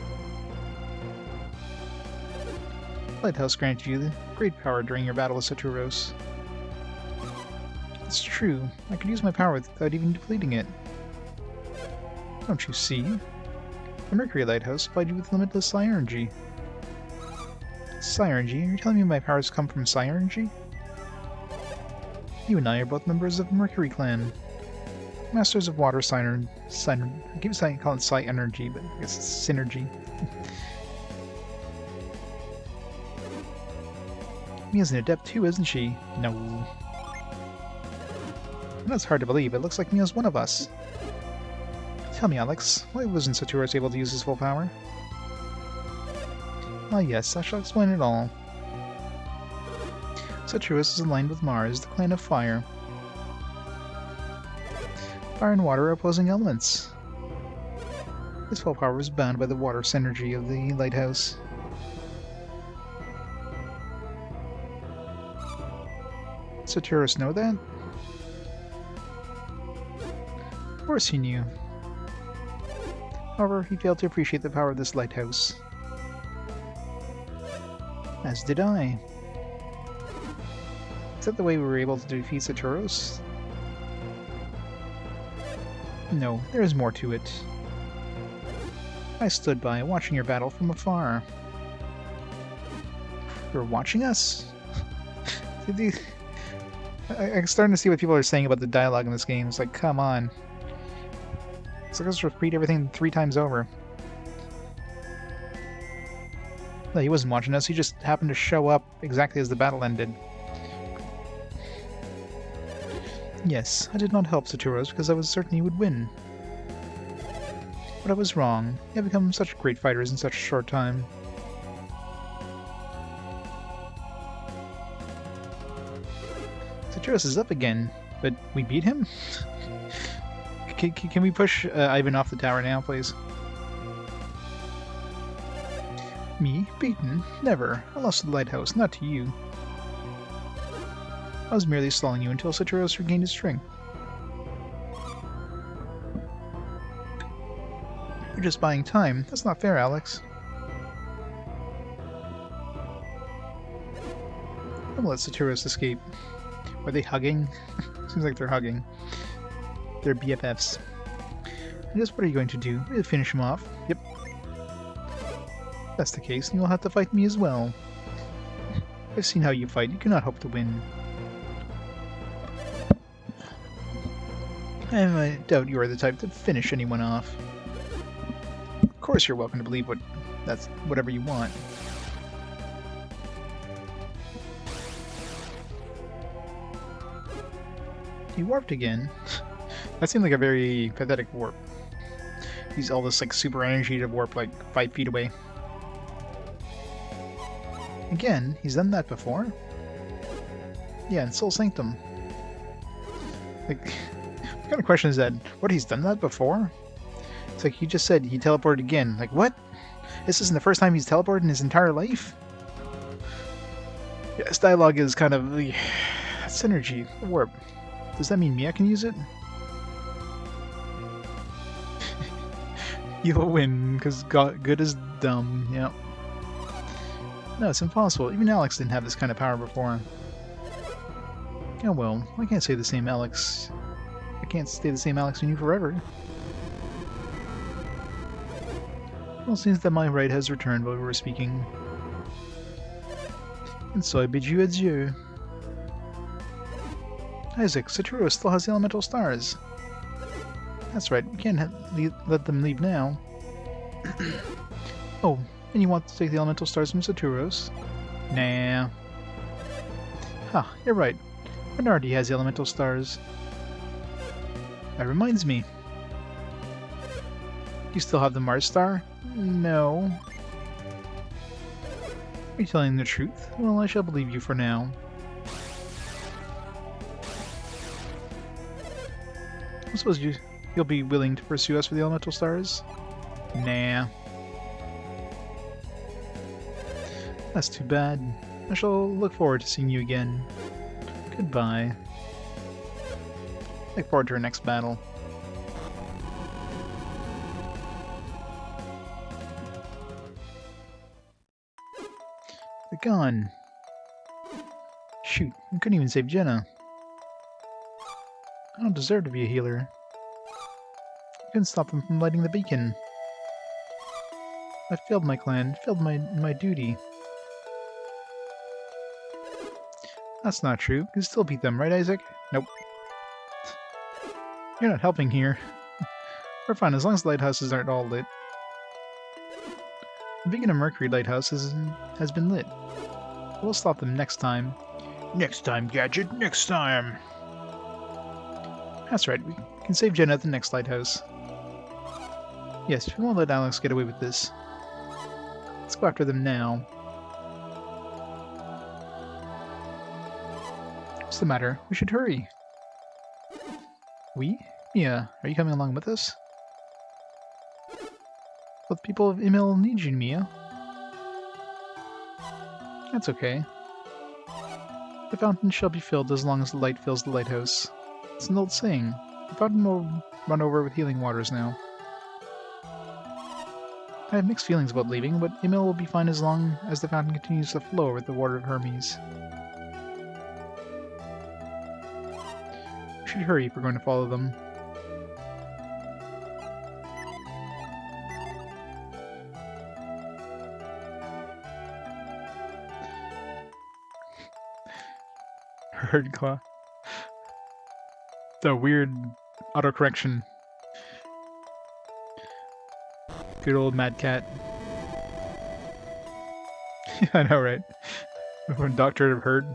Lighthouse granted you the great power during your battle with Saturos. It's true. I could use my power without even depleting it. Don't you see? The Mercury Lighthouse supplied you with limitless Psynergy. Psynergy? Are you telling me my powers come from Psynergy? You and I are both members of the Mercury clan. Masters of Water Psynergy. I keep saying call it Psynergy, but I guess it's Synergy. Mia's an adept too, isn't she? No. That's hard to believe. It looks like Mia's one of us. Tell me, Alex, why wasn't Saturos able to use his full power? Ah yes, I shall explain it all. Saturos is aligned with Mars, the clan of fire. Fire and water are opposing elements. His full power is bound by the water Psynergy of the lighthouse. Saturos know that? Of course he knew. However, he failed to appreciate the power of this lighthouse. As did I. Is that the way we were able to defeat Saturos? No, there is more to it. I stood by, watching your battle from afar. You were watching us? I'm starting to see what people are saying about the dialogue in this game. It's like, come on. It's like let's repeat everything 3 times over. No, he wasn't watching us. He just happened to show up exactly as the battle ended. Yes, I did not help Saturos because I was certain he would win. But I was wrong. You have become such great fighters in such a short time. Saturos is up again, but we beat him? Can we push Ivan off the tower now, please? Me? Beaten? Never. I lost to the lighthouse, not to you. I was merely stalling you until Saturos regained his strength. You're just buying time. That's not fair, Alex. Don't let Saturos escape. Are they hugging? Seems like they're hugging. They're BFFs. And just what are you going to do? We'll finish him off. Yep. If that's the case, then you'll have to fight me as well. I've seen how you fight. You cannot hope to win. And I doubt you are the type to finish anyone off. Of course you're welcome to believe that's whatever you want. He warped again. That seemed like a very pathetic warp. Use all this like super energy to warp like 5 feet away. Again, he's done that before? Yeah, in Soul Sanctum. Like, what kind of question is that? What, he's done that before? It's like, he just said he teleported again. Like, what? This isn't the first time he's teleported in his entire life? Yeah, this dialogue is kind of the Psynergy, the warp. Does that mean Mia can use it? You'll win, because good is dumb, yep. No, it's impossible. Even Alex didn't have this kind of power before. Oh well, I can't say the same Alex. I can't stay the same Alex we knew forever. Well, it seems that my right has returned while we were speaking. And so I bid you adieu. Isaac, Saturos still has the elemental stars. That's right, we can't let them leave now. Oh, and you want to take the elemental stars from Saturos? Nah. Ha, you're right. Bernardi has the elemental stars. That reminds me. You still have the Mars star? No. Are you telling the truth? Well, I shall believe you for now. I suppose you'll be willing to pursue us for the elemental stars? Nah. That's too bad. I shall look forward to seeing you again. Goodbye. Look forward to our next battle. They're gone. Shoot, I couldn't even save Jenna. I don't deserve to be a healer. I couldn't stop them from lighting the beacon. I failed my clan, failed my duty. That's not true. You can still beat them, right, Isaac? Nope. You're not helping here. We're fine as long as the lighthouses aren't all lit. The beacon of Mercury Lighthouse has been lit. We'll stop them next time. Next time, Gadget, next time! That's right, we can save Jenna at the next lighthouse. Yes, we won't let Alex get away with this. Let's go after them now. What's the matter? We should hurry. We? Mia, are you coming along with us? Well, the people of Emil need you, Mia. That's okay. The fountain shall be filled as long as the light fills the lighthouse. It's an old saying. The fountain will run over with healing waters now. I have mixed feelings about leaving, but Emil will be fine as long as the fountain continues to flow with the water of Hermes. We should hurry if we're going to follow them. Herd claw. The weird autocorrection. Good old Mad Cat. I know, right? Doctorate of Herd.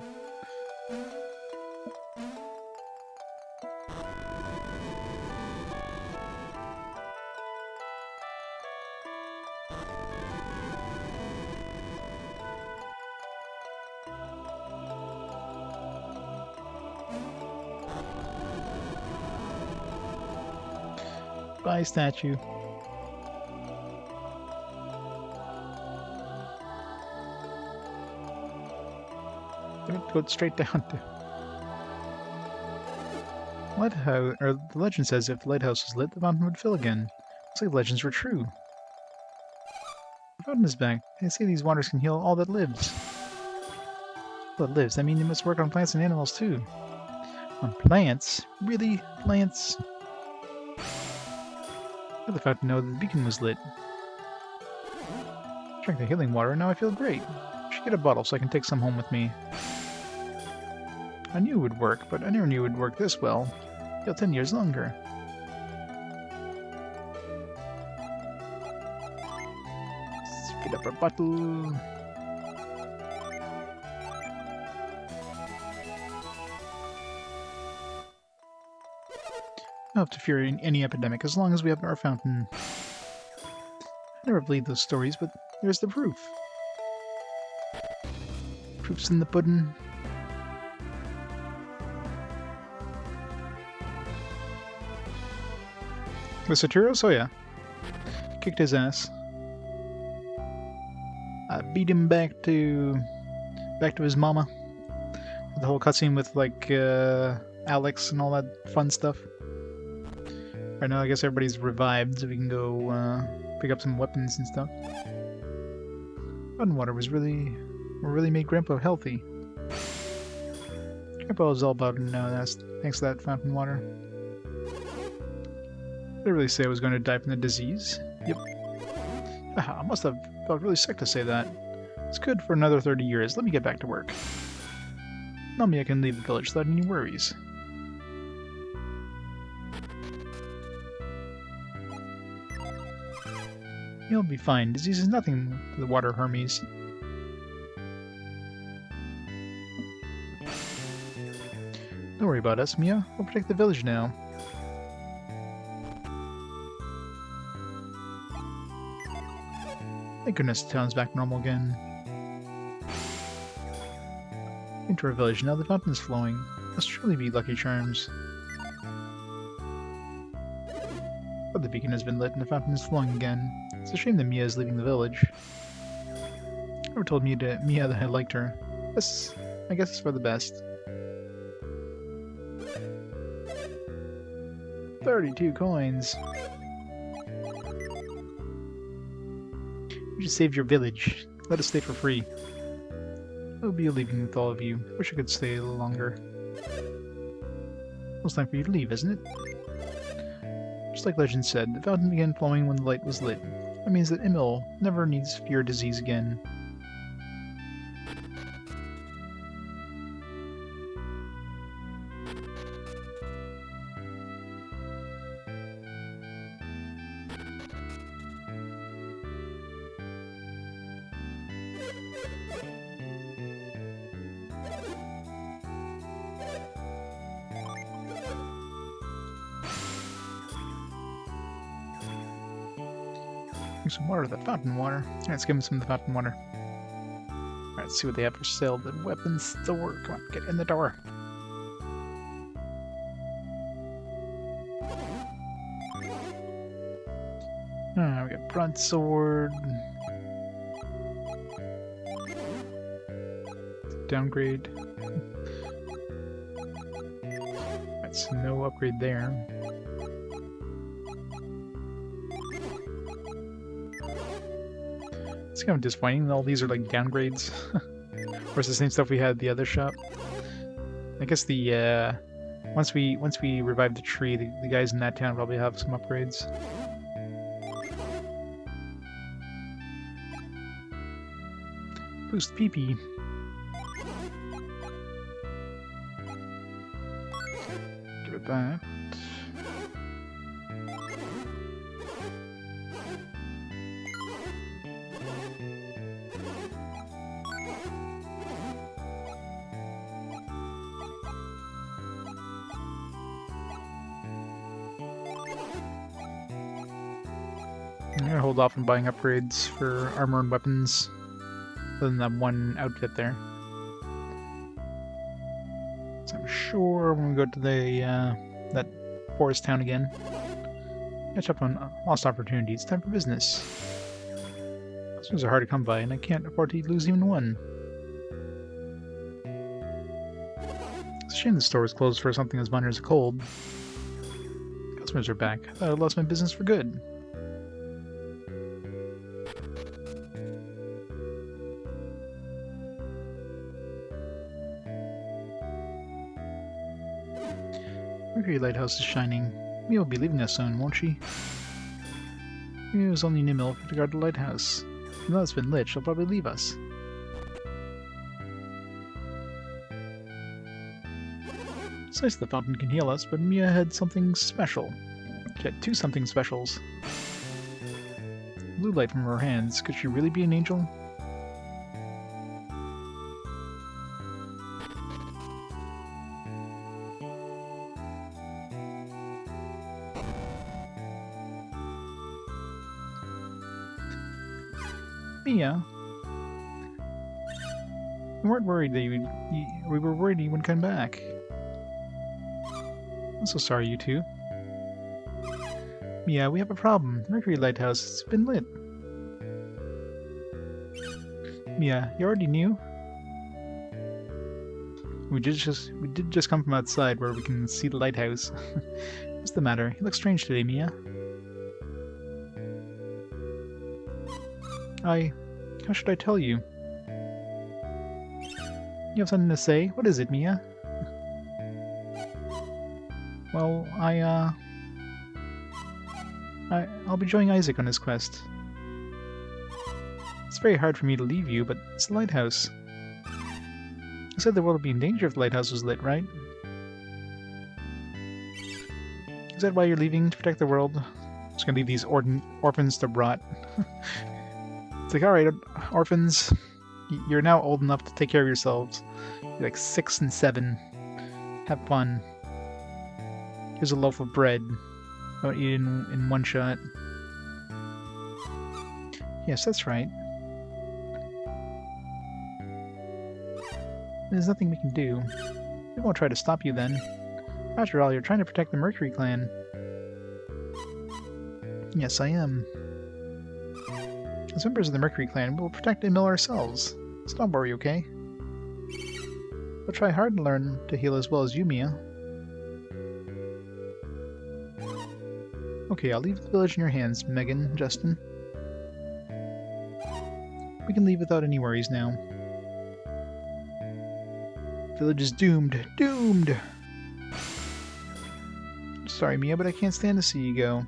Bye, statue. Go straight down to lighthouse. Or the legend says if the lighthouse was lit, the fountain would fill again. Looks like the legends were true. The fountain is back. They say these waters can heal all that lives. All that lives? I mean, they must work on plants and animals too. On plants? Really? Plants? How did the fountain know that the beacon was lit? Drank the healing water, and now I feel great. I should get a bottle so I can take some home with me. I knew it would work, but I never knew it would work this well. Feel 10 years longer. Let's get up a bottle. I don't have to fear any epidemic as long as we have our fountain. I never believed those stories, but there's the proof. Proof's in the pudding. The Saturos? Oh yeah. Kicked his ass. I beat him back to his mama. The whole cutscene with like Alex and all that fun stuff. Right now I guess everybody's revived so we can go pick up some weapons and stuff. Fountain water was really made Grandpa healthy. Grandpa was all about it now, thanks to that fountain water. Did I really say I was going to die from the disease? Yep. Ah, I must have felt really sick to say that. It's good for another 30 years. Let me get back to work. Now me I can leave the village without any worries. You'll be fine. Disease is nothing to the water Hermes. Don't worry about us, Mia. We'll protect the village now. Thank goodness the town's back normal again. Into our village now, the fountain is flowing. Must surely be Lucky Charms. But the beacon has been lit and the fountain is flowing again. It's a shame that Mia is leaving the village. I never told Mia that I liked her. This, I guess, is for the best. 32 coins. You just saved your village. Let us stay for free. I will be leaving with all of you. Wish I could stay a little longer. Well, it's time for you to leave, isn't it? Just like legend said, the fountain began flowing when the light was lit. That means that Emil never needs fear disease again. Drink some water, that fountain water. Let's give him some of the fountain water. Alright, let's see what they have for sale. The weapons store. Come on, get in the door. We got broadsword. Downgrade. That's no upgrade there. It's kind of disappointing. All these are like downgrades. Or it's the same stuff we had at the other shop. I guess the once we revive the tree, the guys in that town probably have some upgrades. Boost PP. Give it that. I'm gonna hold off on buying upgrades for armor and weapons, other than that one outfit there. So I'm sure when we go to the that forest town again, catch up on lost opportunities. Time for business. Those ones are hard to come by, and I can't afford to lose even one. It's a shame the store was closed for something as minor as a cold. Customers are back. I thought I lost my business for good. Mercury Lighthouse is shining. Mia will be leaving us soon, won't she? Mia was only Nimil to guard the lighthouse. Now it's been lit, she'll probably leave us. It's nice the fountain can heal us, but Mia had something special. She had two something specials. Blue light from her hands. Could she really be an angel? Mia, we weren't worried that we were worried you wouldn't come back. I'm so sorry, you two. Mia, we have a problem. Mercury Lighthouse has been lit. Mia, you already knew? We did just come from outside where we can see the lighthouse. What's the matter? You look strange today, Mia. How should I tell you? You have something to say? What is it, Mia? Well, I'll be joining Isaac on his quest. It's very hard for me to leave you, but it's the lighthouse. You said the world would be in danger if the lighthouse was lit, right? Is that why you're leaving, to protect the world? I'm just gonna leave these orphans to rot. It's like, alright, orphans, you're now old enough to take care of yourselves. You're like 6 and 7. Have fun. Here's a loaf of bread. Don't eat it in one shot. Yes, that's right. There's nothing we can do. We won't try to stop you then. After all, you're trying to protect the Mercury clan. Yes, I am. As members of the Mercury clan, we'll protect Emil ourselves. So don't worry, okay? We'll try hard to learn to heal as well as you, Mia. Okay, I'll leave the village in your hands, Megan, Justin. We can leave without any worries now. Village is doomed. Doomed! Sorry, Mia, but I can't stand to see you go.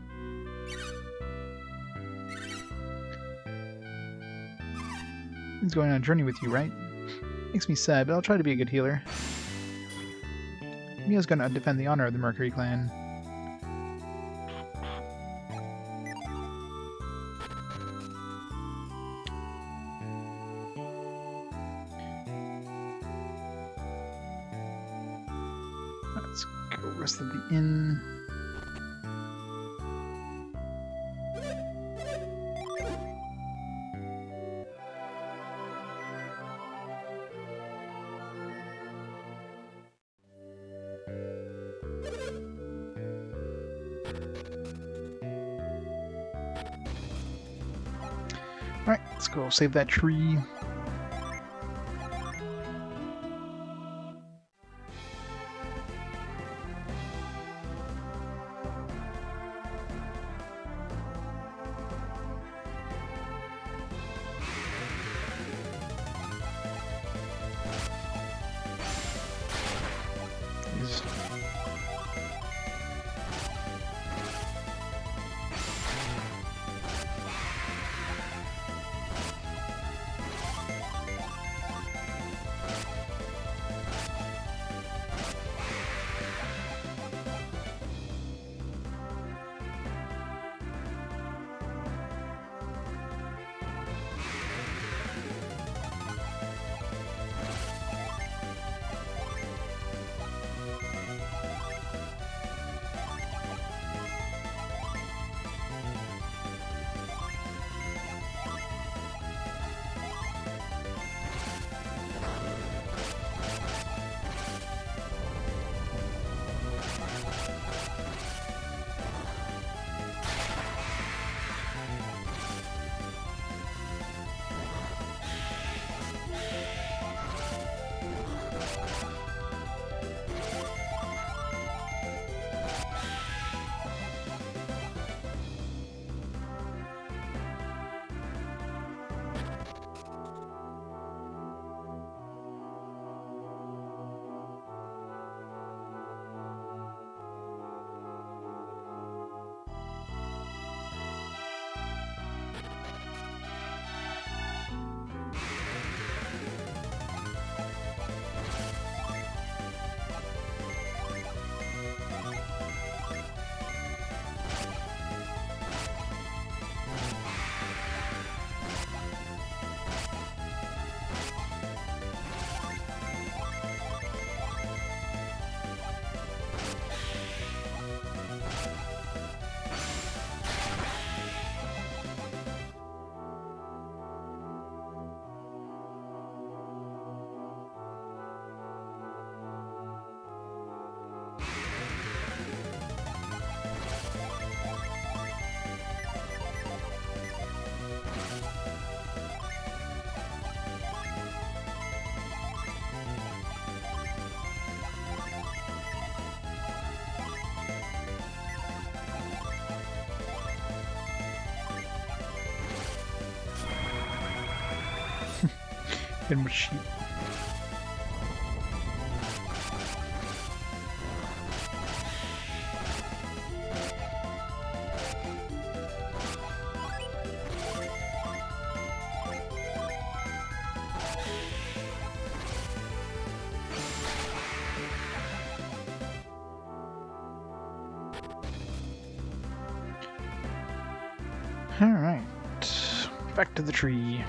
He's going on a journey with you, right? Makes me sad, but I'll try to be a good healer. Mia's gonna defend the honor of the Mercury clan. Let's go rest of the inn. Alright, let's go save that tree. And sheep. All right, back to the tree.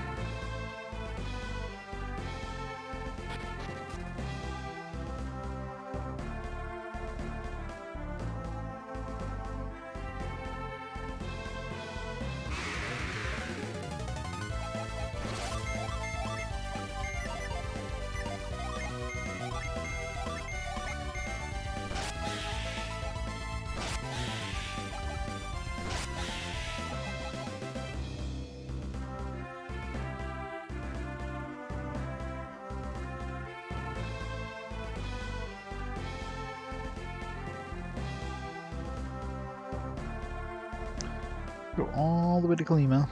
Go all the way to Kalima.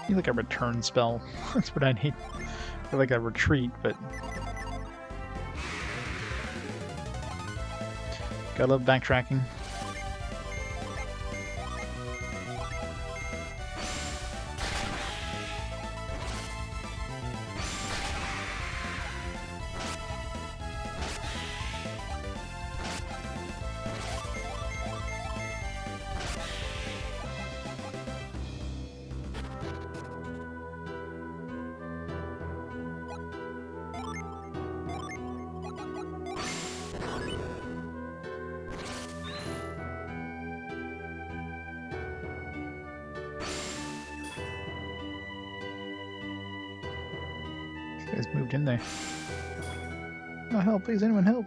need like a return spell. That's what I need. Or like a retreat, but gotta love backtracking. Guys moved in there. Oh, help, please, anyone help!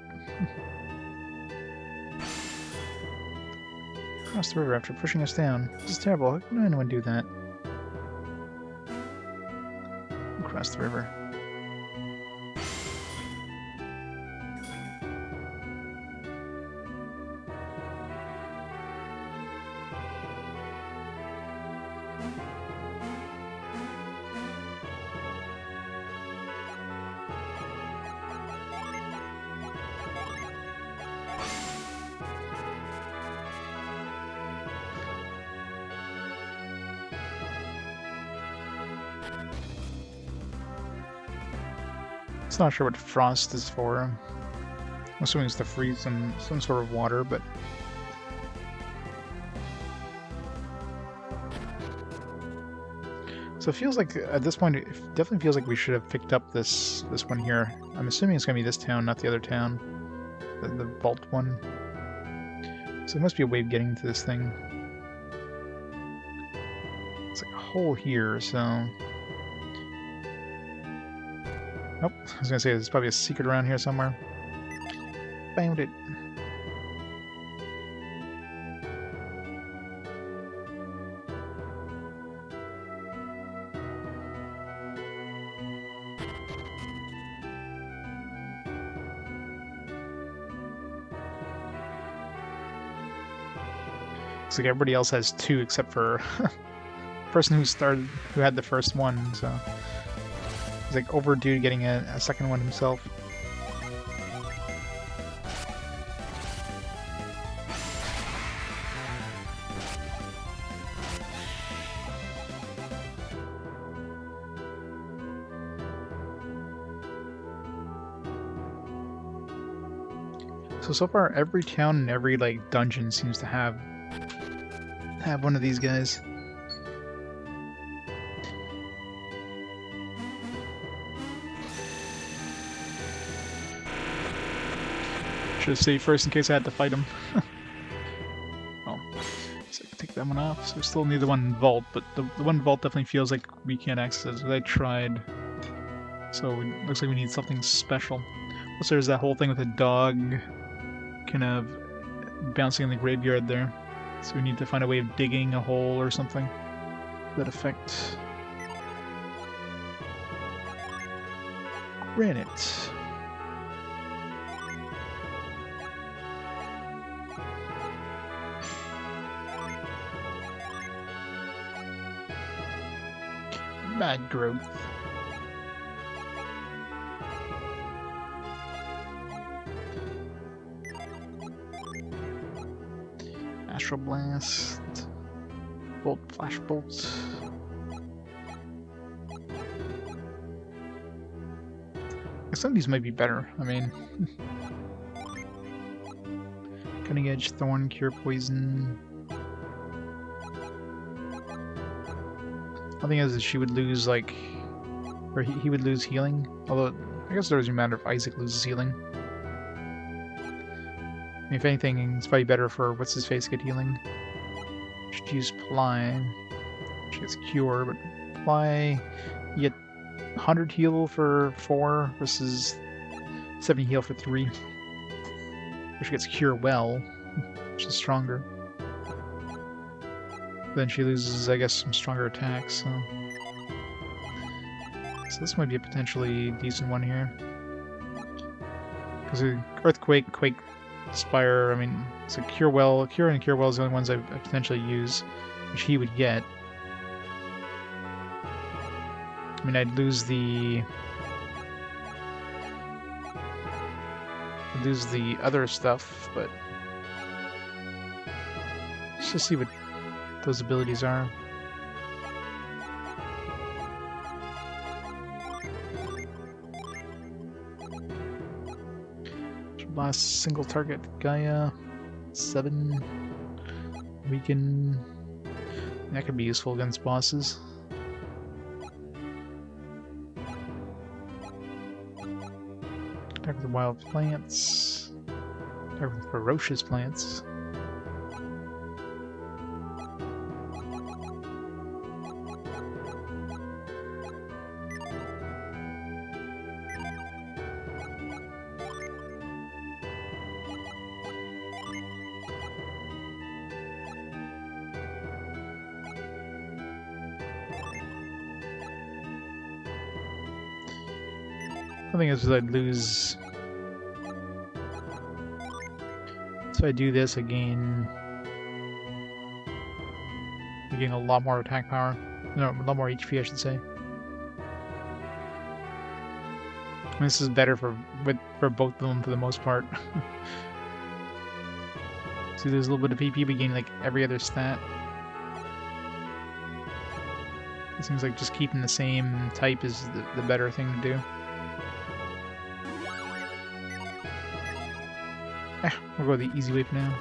Cross the river after pushing us down. This is terrible. How can anyone do that? Cross the river. It's not sure what frost is for. I'm assuming it's to freeze some sort of water, but so it feels like at this point it definitely feels like we should have picked up this one here. I'm assuming it's gonna be this town, not the other town, the vault one. So there must be a way of getting to this thing. It's like a hole here, so. Nope, I was gonna say there's probably a secret around here somewhere. Found it. Looks like everybody else has 2 except for the person who had the first one, so he's like overdue getting a second one himself. So far every town and every like dungeon seems to have one of these guys. Should have saved first in case I had to fight him. Oh, so I can take that one off. So we still need the one in vault, but the one in vault definitely feels like we can't access it. I tried. So it looks like we need something special. Plus there's that whole thing with a dog kind of bouncing in the graveyard there. So we need to find a way of digging a hole or something to that effect. Granite. Bad growth. Astral Blast. Bolt, Flash Bolt. Some of these might be better. I mean, Cutting Edge, Thorn, Cure Poison. The thing is she would lose, like, or he would lose healing. Although, I guess it doesn't matter if Isaac loses healing. I mean, if anything, it's probably better for what's-his-face get healing. Should use Ply. She gets Cure, but Ply, you get 100 heal for 4 versus 70 heal for 3. She gets Cure well, which is stronger. Then she loses, I guess, some stronger attacks, so this might be a potentially decent one here. Because Earthquake, Quake Spire, I mean, it's a Cure and Cure Well is the only ones I potentially use, which he would get. I mean, I'd lose the other stuff, but let's just see what those abilities are. Last single target, Gaia, 7. Weaken. That could be useful against bosses. Attack with wild plants. Attack with ferocious plants. I think it's I'd lose. So I do this again. I gain a lot more attack power. No, a lot more HP, I should say. And this is better for both of them for the most part. See, there's a little bit of PP, but gain like every other stat. It seems like just keeping the same type is the better thing to do. We'll go the easy way for now.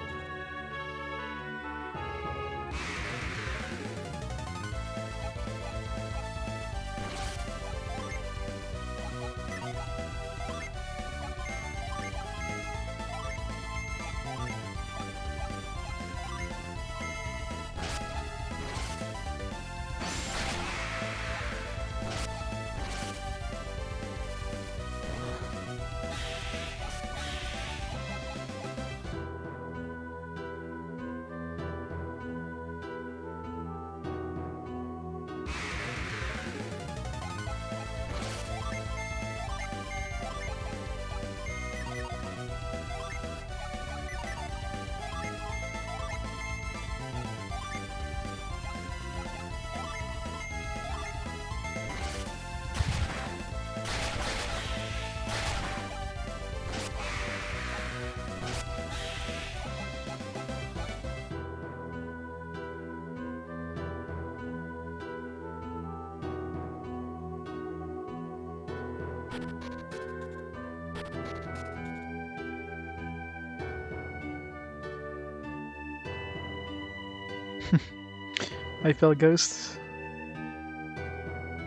I fell ghosts.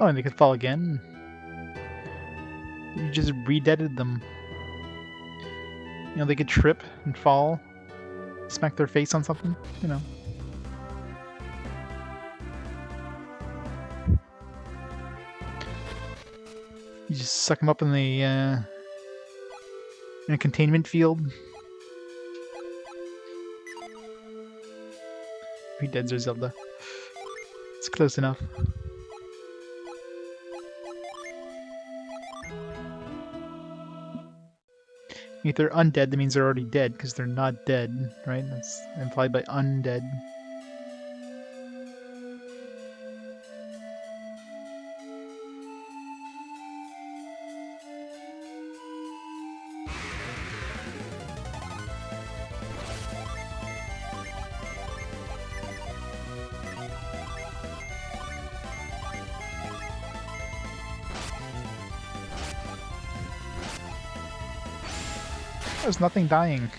Oh, and they could fall again. You just re-deaded them. You know, they could trip and fall, smack their face on something, you know. You just suck them up in the in a containment field. Re-deads or Zelda. It's close enough. If they're undead, that means they're already dead, because they're not dead, right? That's implied by undead. There's nothing dying.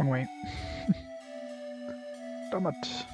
Wrong way. Damn it.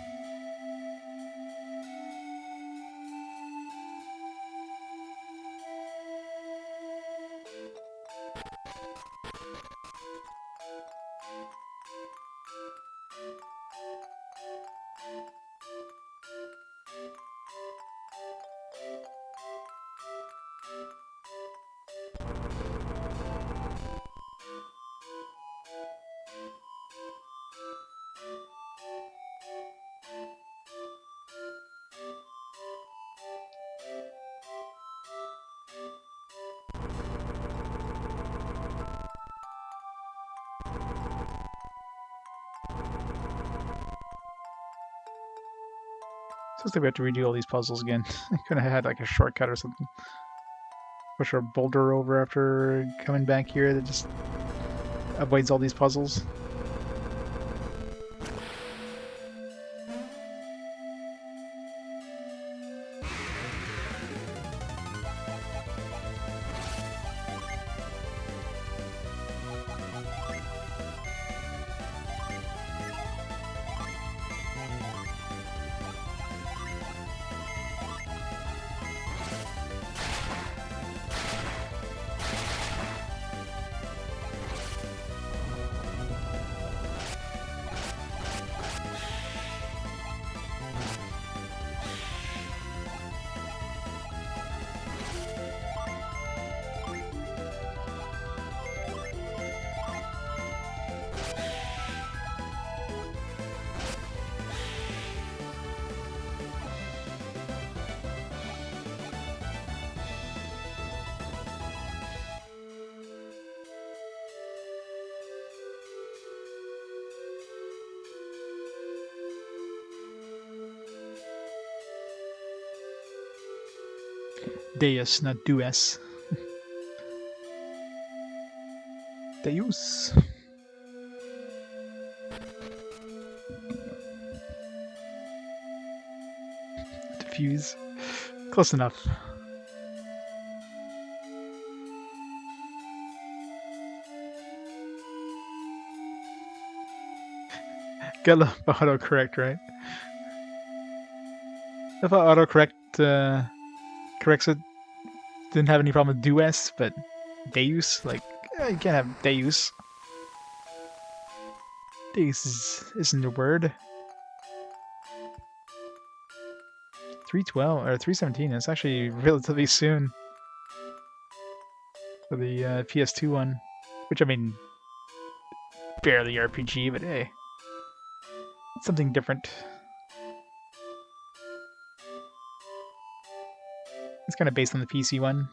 Seems like we have to redo all these puzzles again. I could have had like a shortcut or something. Push our boulder over after coming back here that just avoids all these puzzles. Deus, not Deus. Deus. Diffuse. Close enough. Gotta love autocorrect, right? If autocorrect corrects it, didn't have any problem with Deus, but Deus, like, you can't have Deus. Deus isn't a word. 312 or 317. It's actually relatively soon for the PS2 one, which I mean, barely RPG, but hey, it's something different. It's kind of based on the PC one,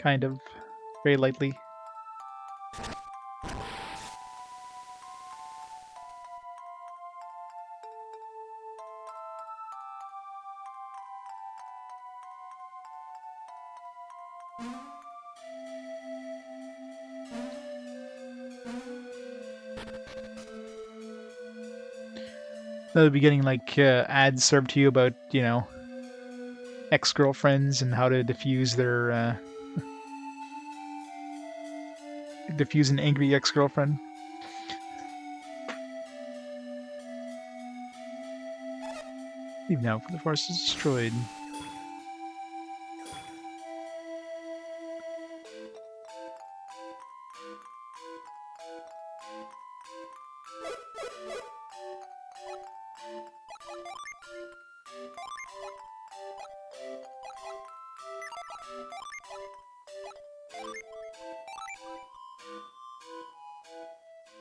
kind of, very lightly. They'll be getting like ads served to you about, you know, ex-girlfriends and how to diffuse their diffuse an angry ex-girlfriend. Leave now, for the forest is destroyed.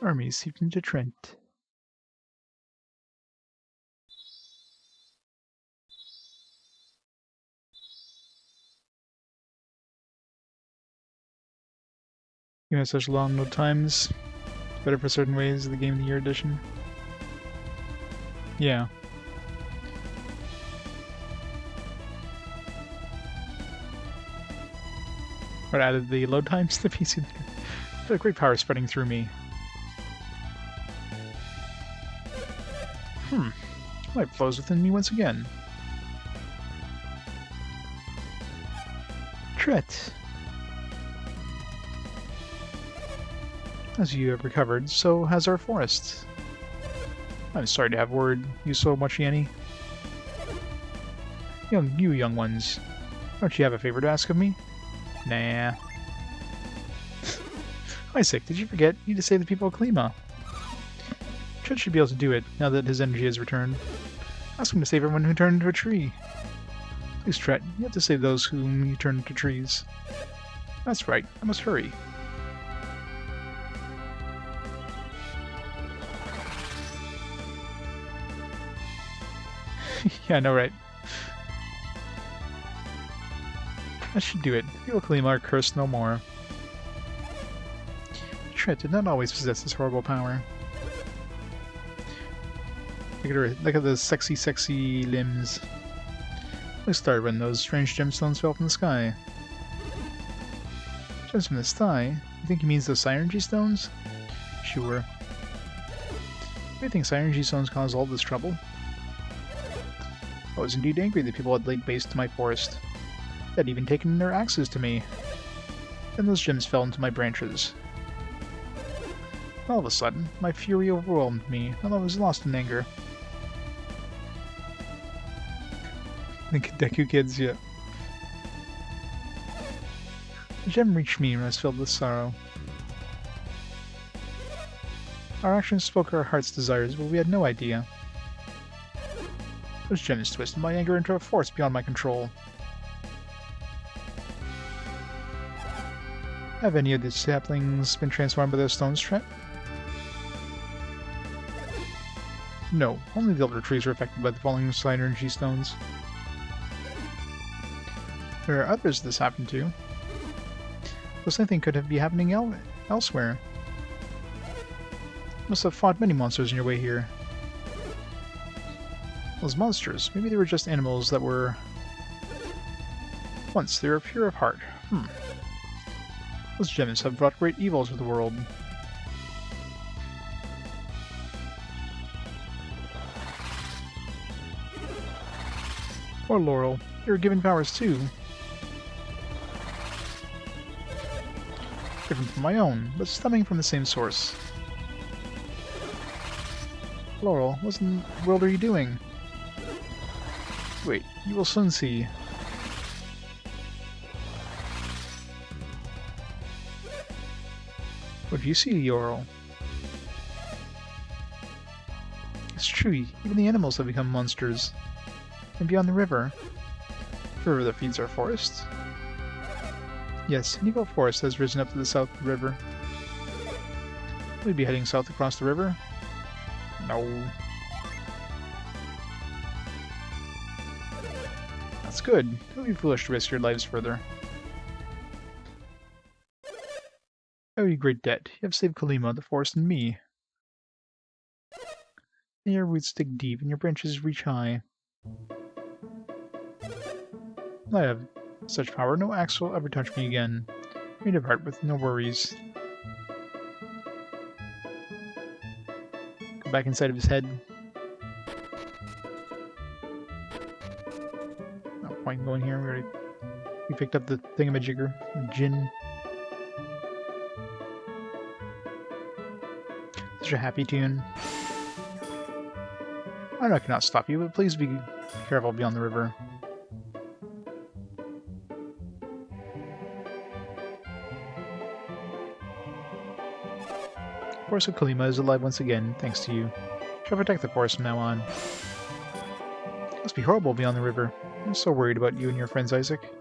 Armies seeped into Trent. You have such long load times. It's better for certain ways of the Game of the Year edition. Yeah. What added the load times to the PC? There's great power spreading through me. Light flows within me once again. Tret. As you have recovered, so has our forest. I'm sorry to have worried you so much, Yanni. You young ones. Don't you have a favor to ask of me? Nah. Isaac, did you forget? You need to save the people of Klima. Chet should be able to do it, now that his energy has returned. Ask him to save everyone who turned into a tree. Please, Tret, you have to save those whom you turned into trees. That's right, I must hurry. Yeah, I know, right? That should do it. People of Klima are cursed no more. Tret did not always possess this horrible power. Look at those sexy, sexy limbs. They started when those strange gemstones fell from the sky. Gems from the sky? You think he means those Psynergy stones? Sure. Do you think Psynergy stones caused all this trouble? I was indeed angry that people had laid waste to my forest. They had even taken their axes to me. Then those gems fell into my branches. All of a sudden, my fury overwhelmed me, and I was lost in anger. The Deku kids, yeah. The gem reached me and I was filled with sorrow. Our actions spoke our heart's desires, but we had no idea. Those gems twisted my anger into a force beyond my control. Have any of the saplings been transformed by those stones, Trent? No, only the older trees were affected by the falling Psynergy stones. There are others this happened to. The same thing could be happening elsewhere. You must have fought many monsters on your way here. Those monsters, maybe they were just animals that were... Once they were pure of heart. Those gems have brought great evil to the world. Or Laurel, you were given powers too. Different from my own, but stemming from the same source. Laurel, what in the world are you doing? Wait, you will soon see. What do you see, Laurel? It's true, even the animals have become monsters. And beyond the river. The river that feeds our forest? Yes, an evil forest has risen up to the south of the river. We'd be heading south across the river? No. That's good. It would be foolish to risk your lives further. I owe you great debt. You have saved Kalima, the forest, and me. And your roots dig deep and your branches reach high. I have such power, no axe will ever touch me again. We depart with no worries. Go back inside of his head. No point in going here. We picked up the thingamajigger, the Jin. Such a happy tune. I know I cannot stop you, but please be careful beyond the river. The forest of Kalima is alive once again, thanks to you. Shall protect the forest from now on. It must be horrible beyond the river. I'm so worried about you and your friends, Isaac.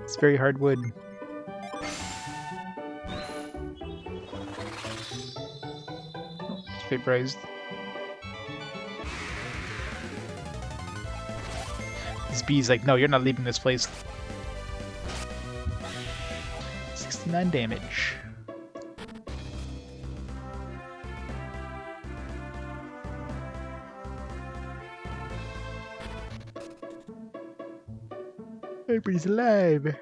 It's very hard wood. Oh, it's vaporized. This bee's like, no, you're not leaving this place. 69 damage. Everybody's alive.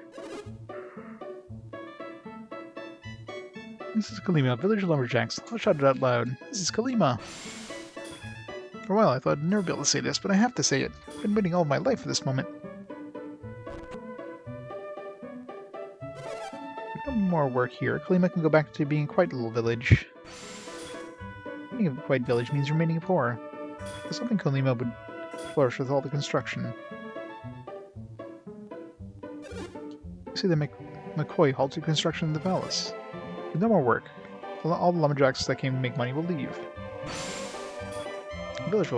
This is Kalima, village of lumberjacks. I'll shout it out loud. This is Kalima. For a while I thought I'd never be able to say this, but I have to say it. I've been waiting all my life for this moment. more work here. Kalima can go back to being quite a little village. Being a quite village means remaining poor. But something Kalima would flourish with all the construction. You see the McCoy halted construction in the palace. With no more work, all the lumberjacks that came to make money will leave. The village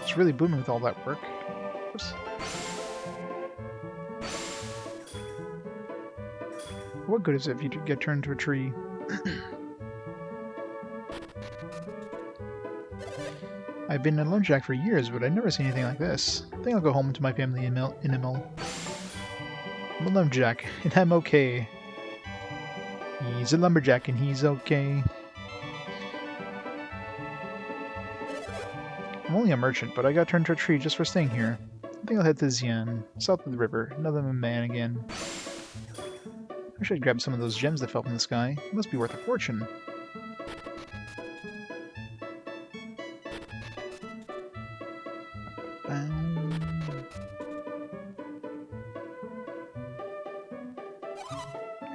is really booming with all that work. Oops. What good is it if you get turned into a tree? I've been a lumberjack for years, but I've never seen anything like this. I think I'll go home to my family in a mill. I'm a lumberjack, and I'm okay. He's a lumberjack, and he's okay. I'm only a merchant, but I got turned into a tree just for staying here. I think I'll head to Xian, south of the river, another man again. I should grab some of those gems that fell from the sky. It must be worth a fortune.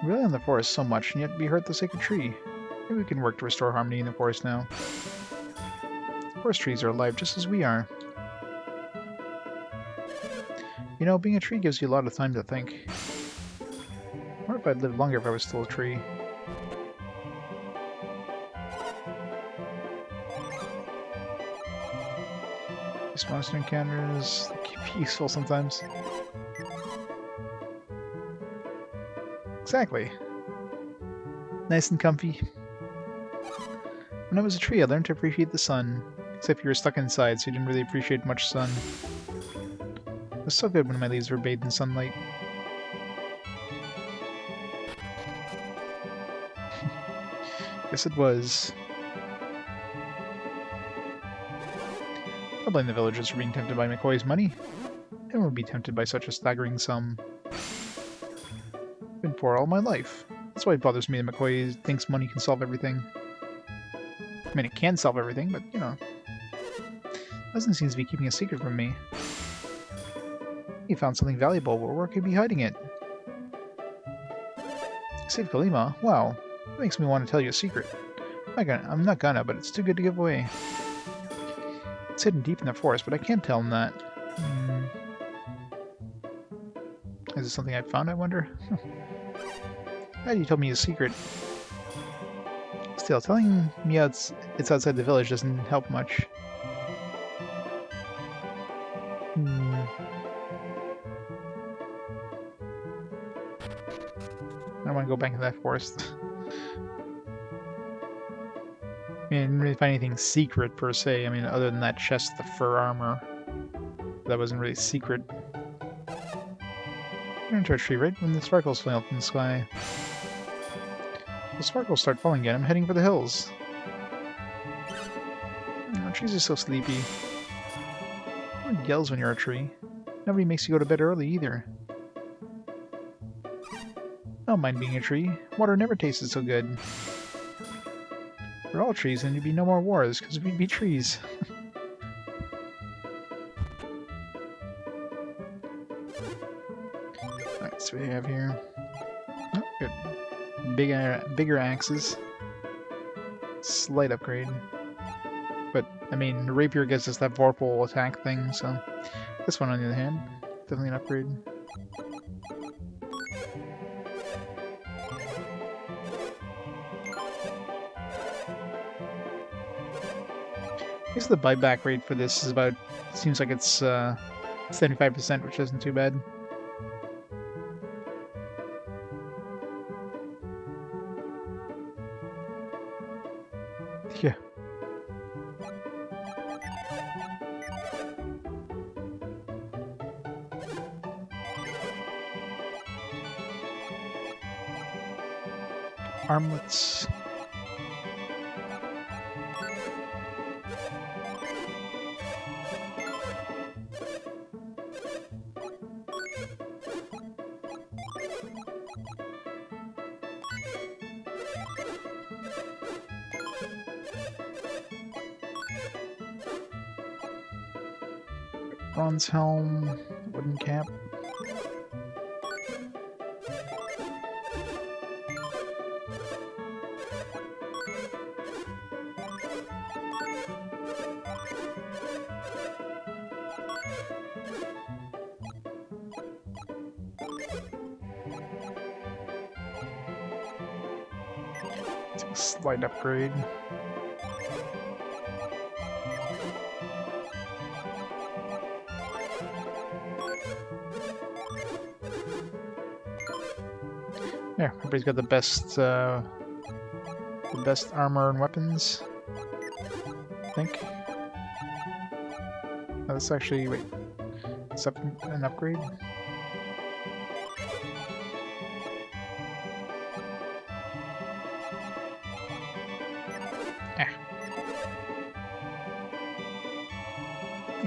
We rely on the forest so much, and yet we hurt the sacred tree. Maybe we can work to restore harmony in the forest now. Forest trees are alive just as we are. You know, being a tree gives you a lot of time to think. I wonder if I'd live longer if I was still a tree. These monster encounters can be useful sometimes. Exactly. Nice and comfy. When I was a tree, I learned to appreciate the sun. Except you were stuck inside, so you didn't really appreciate much sun. It was so good when my leaves were bathed in sunlight. Yes, it was. I blame the villagers for being tempted by McCoy's money. Anyone would be tempted by such a staggering sum. I've been poor all my life. That's why it bothers me that McCoy thinks money can solve everything. I mean, it can solve everything, but, you know. Doesn't seem to be keeping a secret from me. He found something valuable, but where could he be hiding it? Save Kalima? Wow. That makes me want to tell you a secret. I'm not gonna, but it's too good to give away. It's hidden deep in the forest, but I can't tell him that. Is it something I found, I wonder? Glad you told me a secret. Still, telling me it's outside the village doesn't help much. I don't want to go back into that forest. I mean, I didn't really find anything secret, per se. I mean, other than that chest, the fur armor. That wasn't really secret. You're into a tree right when the sparkles fly up in the sky. The sparkles start falling again. I'm heading for the hills. Oh, trees are so sleepy. No one yells when you're a tree. Nobody makes you go to bed early either. I don't mind being a tree. Water never tasted so good. If we're all trees, then there'd be no more wars, because we'd be trees. Alright, so we have here... Oh, good. Bigger axes. Slight upgrade. But, I mean, the rapier gives us that vorpal attack thing, so... This one, on the other hand, definitely an upgrade. I guess the buyback rate for this is about... Seems like it's 75%, which isn't too bad. Yeah. Armlets. Bronze helm, wooden cap. Take a slight upgrade. There, everybody's got the best armor and weapons. I think. Oh, this actually, wait, it's up an upgrade.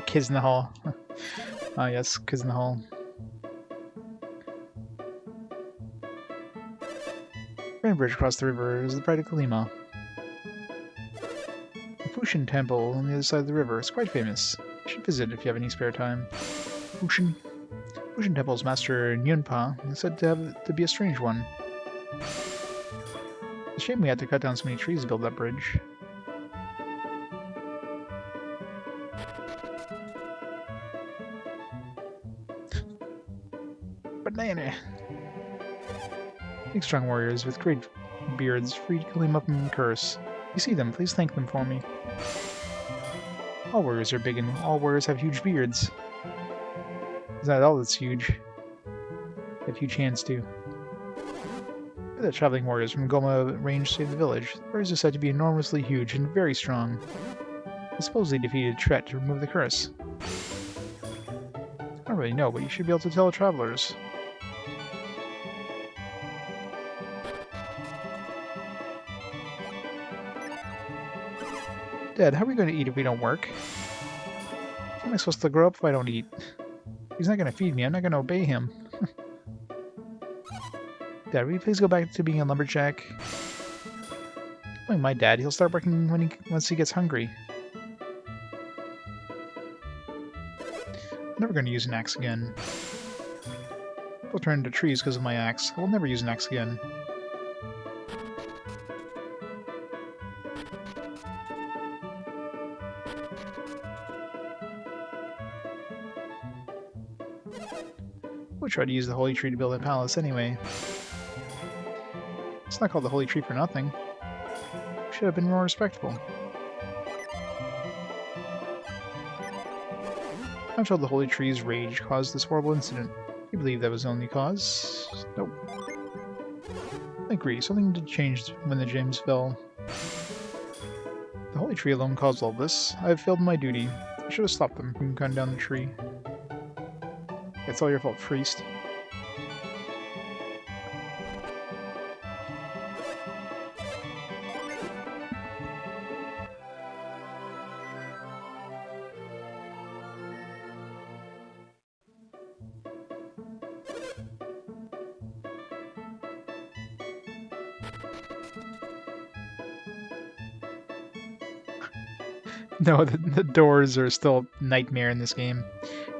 Kids in the hall. Ah, yes, kids in the hall. Grand bridge across the river is the Pride of Kalima. The Fujin Temple on the other side of the river is quite famous. You should visit if you have any spare time. Fujin Temple's master Nyunpa is said to be a strange one. It's a shame we had to cut down so many trees to build that bridge. Banana! Big strong warriors with great beards freed Kalima from the curse. If you see them, please thank them for me. All warriors are big and all warriors have huge beards. Is that all that's huge? They have huge hands too. The traveling warriors from Goma range saved the village. The warriors are said to be enormously huge and very strong. They supposedly defeated Tret to remove the curse. I don't really know, but you should be able to tell the travelers. Dad, how are we going to eat if we don't work? How am I supposed to grow up if I don't eat? He's not going to feed me. I'm not going to obey him. Dad, will you please go back to being a lumberjack? Like my dad, he'll start working once he gets hungry. I'm never going to use an axe again. People turn into trees because of my axe. I will never use an axe again. We'll try to use the holy tree to build a palace anyway. It's not called the holy tree for nothing. We should have been more respectful. I'm told the holy tree's rage caused this horrible incident. You believe that was the only cause? Nope. I agree, something did change when the gems fell. The holy tree alone caused all this. I have failed my duty. I should have stopped them from cutting down the tree. It's all your fault, priest. No, the doors are still a nightmare in this game.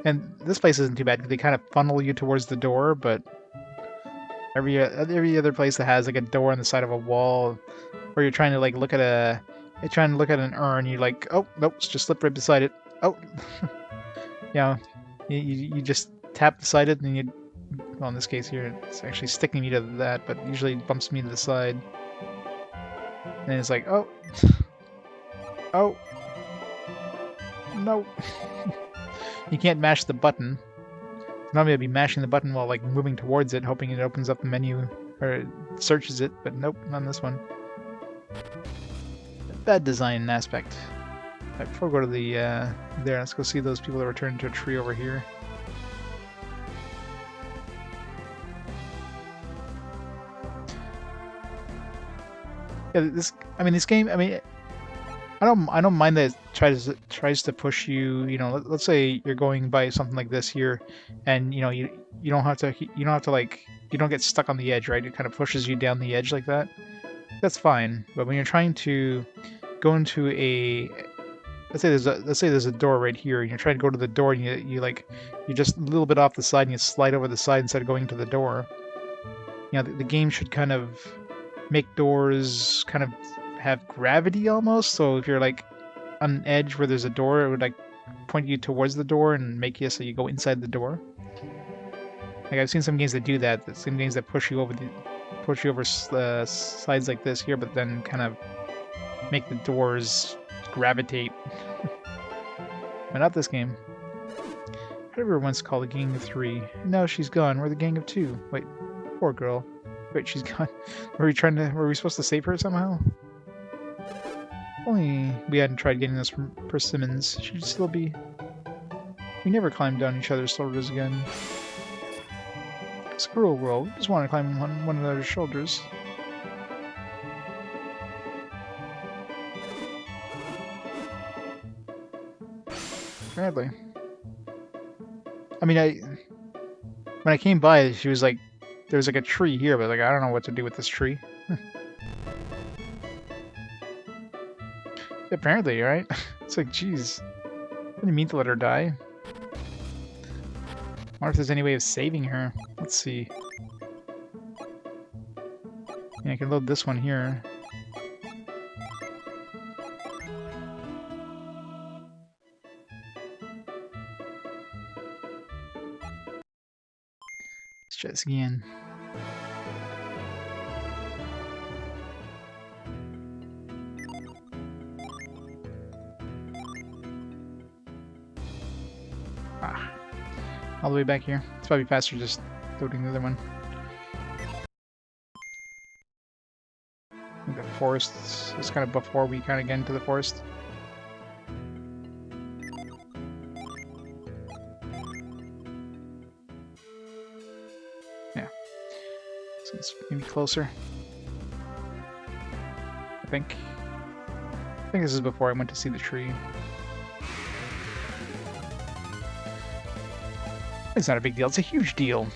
And this place isn't too bad because they kind of funnel you towards the door, but every other place that has like a door on the side of a wall, or you're trying to like look at an urn, you're like, oh nope, it's just slip right beside it. Oh, yeah, you just tap beside it, and you. Well, in this case here, it's actually sticking me to that, but usually it bumps me to the side. And it's like, oh, oh, no. You can't mash the button. Normally I'd be mashing the button while like moving towards it, hoping it opens up the menu or it searches it, but nope, not on this one. Bad design aspect. Right, before we go to the there, let's go see those people that were turned into a tree over here. Yeah, this game. I don't mind that it tries to push you. You know, let's say you're going by something like this here, and you know you don't have to like you don't get stuck on the edge, right? It kind of pushes you down the edge like that. That's fine. But when you're trying to go into a let's say there's a door right here, and you're trying to go to the door, and you're just a little bit off the side, and you slide over the side instead of going to the door. You know, the game should kind of make doors kind of have gravity almost, so if you're like on an edge where there's a door, it would like point you towards the door and make you so you go inside the door. Like I've seen some games that do that, some games that push you over push you over sides like this here, but then kind of make the doors gravitate. But not this game. I remember once called a gang of 3. No, she's gone. We're the gang of 2. Wait, poor girl. Wait, she's gone. Were we supposed to save her somehow? Only we hadn't tried getting this from persimmons. She'd still be... We never climbed down each other's shoulders again. Squirrel world. We just want to climb one another's shoulders. Apparently. I mean, when I came by, she was like, there was like a tree here, but like I don't know what to do with this tree. Apparently, right? It's like, jeez, I didn't mean to let her die. I wonder if there's any way of saving her. Let's see. Yeah, I can load this one here. Let's try this again. All the way back here. It's probably faster just loading the other one. I think the forest is kind of before we kind of get into the forest. Yeah. So it's maybe closer. I think this is before I went to see the tree. It's not a big deal, it's a huge deal.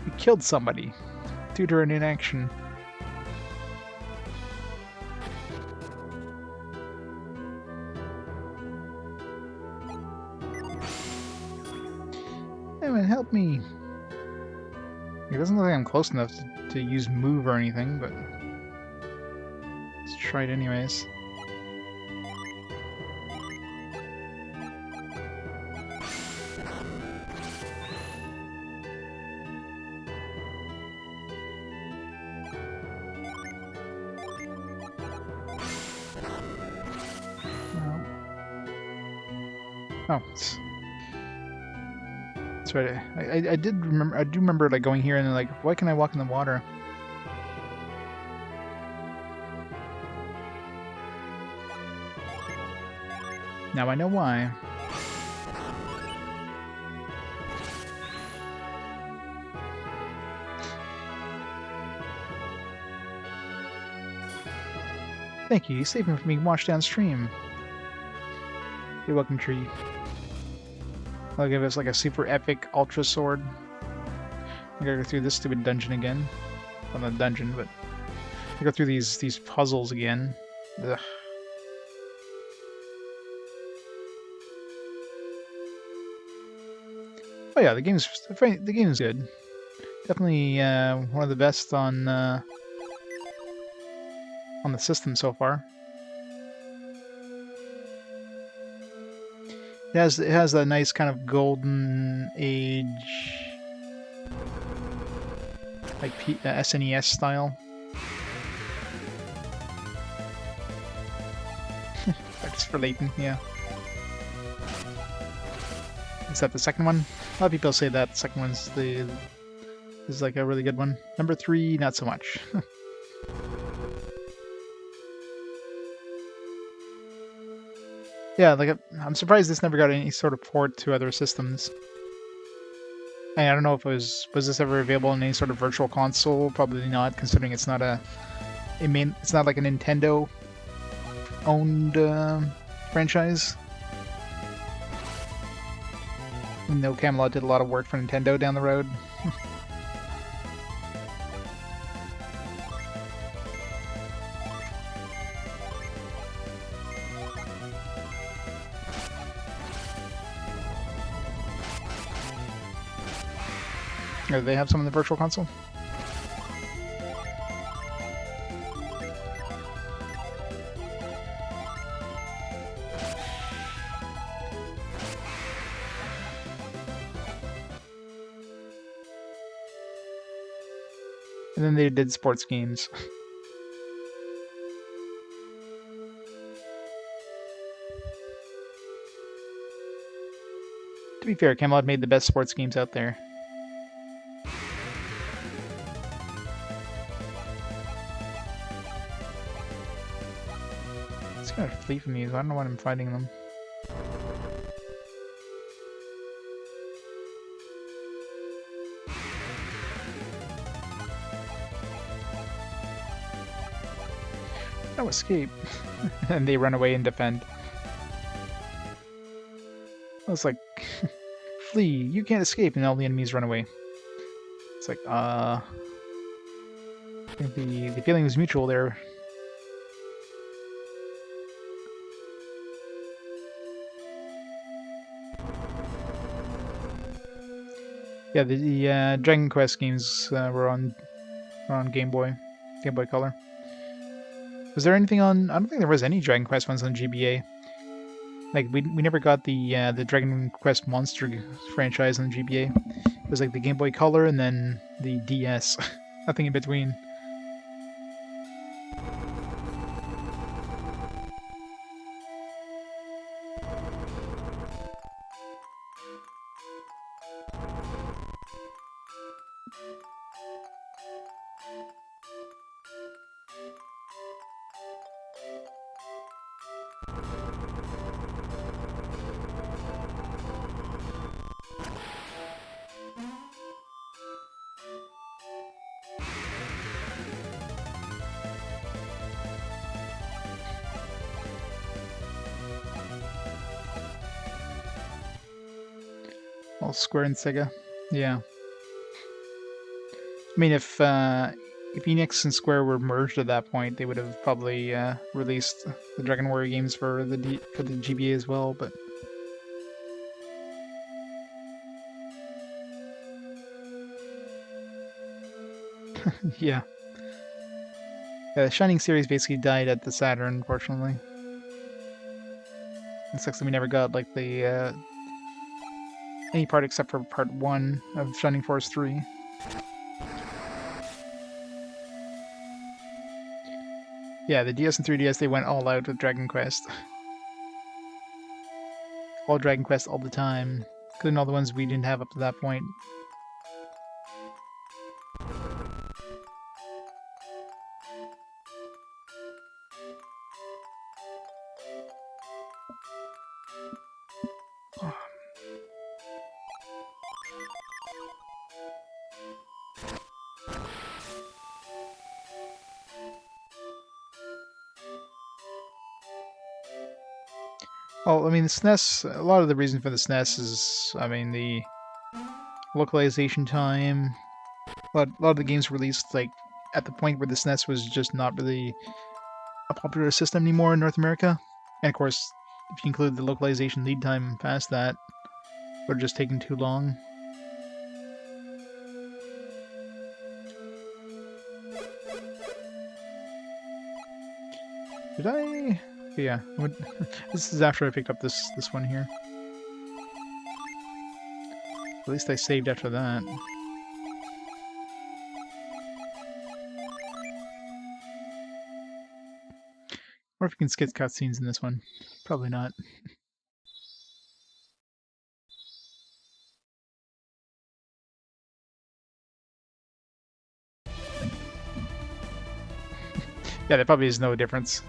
We killed somebody due to an inaction. Hey man, help me. It doesn't look like I'm close enough to use move or anything, but let's try it anyways. Oh, that's right. I did remember. I do remember like going here and like, why can I walk in the water? Now I know why. Thank you. You saved me from being washed downstream. You're welcome, tree. I'll give us like a super epic ultra sword. I gotta go through this stupid dungeon again. Well, not dungeon, but I go through these puzzles again. Ugh. Oh yeah, the game's good. Definitely one of the best on the system so far. It has that nice kind of golden age, like SNES style. That's for Leighton, yeah. Is that the second one? A lot of people say that the second one's is like a really good one. Number 3, not so much. Yeah, like I'm surprised this never got any sort of port to other systems. And I don't know if it was this ever available in any sort of virtual console? Probably not, considering it's not it's not like a Nintendo owned franchise. I know Camelot did a lot of work for Nintendo down the road. Do they have some in the virtual console? And then they did sports games. To be fair, Camelot made the best sports games out there. It's gonna flee from these. I don't know why I'm fighting them. No escape. And they run away and defend. I was like, flee, you can't escape, and all the enemies run away. It's like, I think the feeling was mutual there. Yeah, the Dragon Quest games were on Game Boy Color. Was there anything on? I don't think there was any Dragon Quest ones on GBA. Like we never got the Dragon Quest Monster franchise on GBA. It was like the Game Boy Color and then the DS. Nothing in between. All Square and Sega. Yeah. I mean, if Enix and Square were merged at that point, they would have probably released the Dragon Warrior games for the GBA as well. But yeah, the Shining series basically died at the Saturn, unfortunately. It sucks that we never got like the any part except for part 1 of Shining Force 3. Yeah, the DS and 3DS, they went all out with Dragon Quest. All Dragon Quest all the time, including all the ones we didn't have up to that point. Well, I mean, the SNES, a lot of the reason for the SNES is, I mean, the localization time. A lot of the games released, like, at the point where the SNES was just not really a popular system anymore in North America. And of course, if you include the localization lead time past that, it would have just taken too long. Did I? Yeah. This is after I picked up this one here. At least I saved after that. Or if you can skip cutscenes in this one. Probably not. Yeah, there probably is no difference.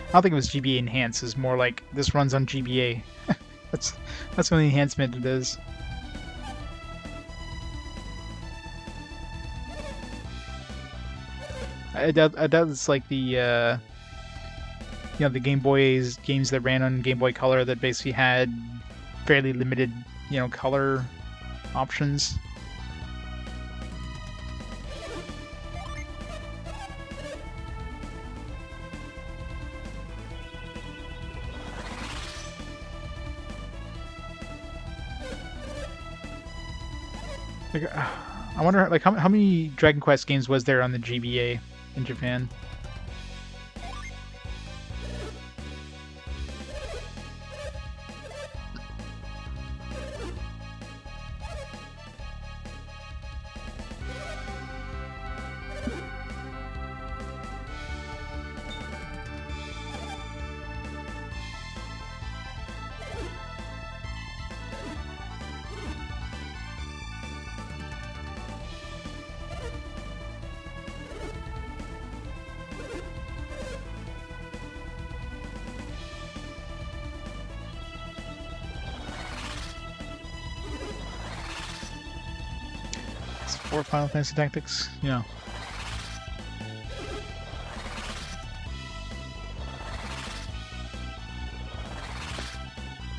I don't think it was GBA Enhanced. It's more like this runs on GBA. that's the only enhancement it is. I doubt it's like the the Game Boy's games that ran on Game Boy Color that basically had fairly limited color options. Like, I wonder, like, how many Dragon Quest games was there on the GBA in Japan? for Final Fantasy Tactics. Yeah.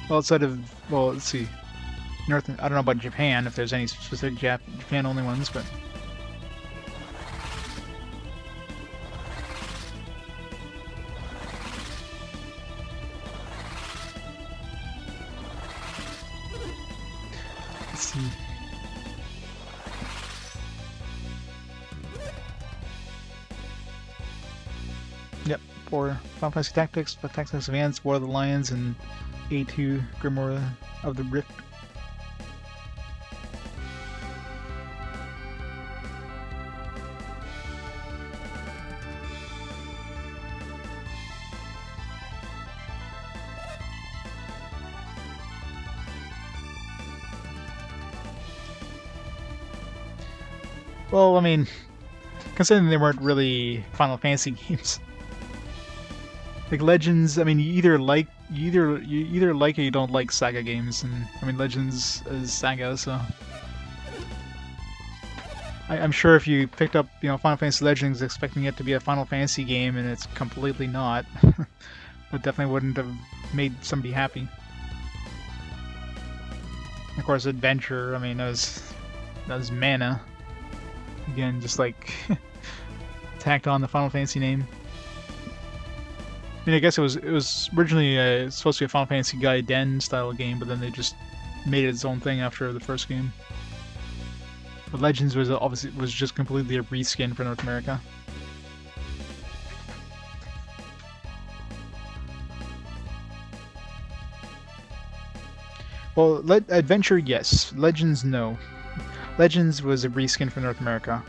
Well, outside of, well, let's see. I don't know about Japan, if there's any specific Japan-only ones, but... Let's see. Yep, for Final Fantasy Tactics, Tactics Advance, War of the Lions, and A2 Grimoire of the Rift. Well, I mean, considering they weren't really Final Fantasy games, like Legends. I mean, you either like or you don't like Saga games, and I mean Legends is Saga, so I'm sure if you picked up Final Fantasy Legends expecting it to be a Final Fantasy game and it's completely not, that definitely wouldn't have made somebody happy. Of course, Adventure. I mean, that was Mana. Again, just like tacked on the Final Fantasy name. I mean, I guess it was originally supposed to be a Final Fantasy Gaiden style game, but then they just made it its own thing after the first game. But Legends was just completely a reskin for North America. Well, Adventure, yes. Legends, no. Legends was a reskin for North America.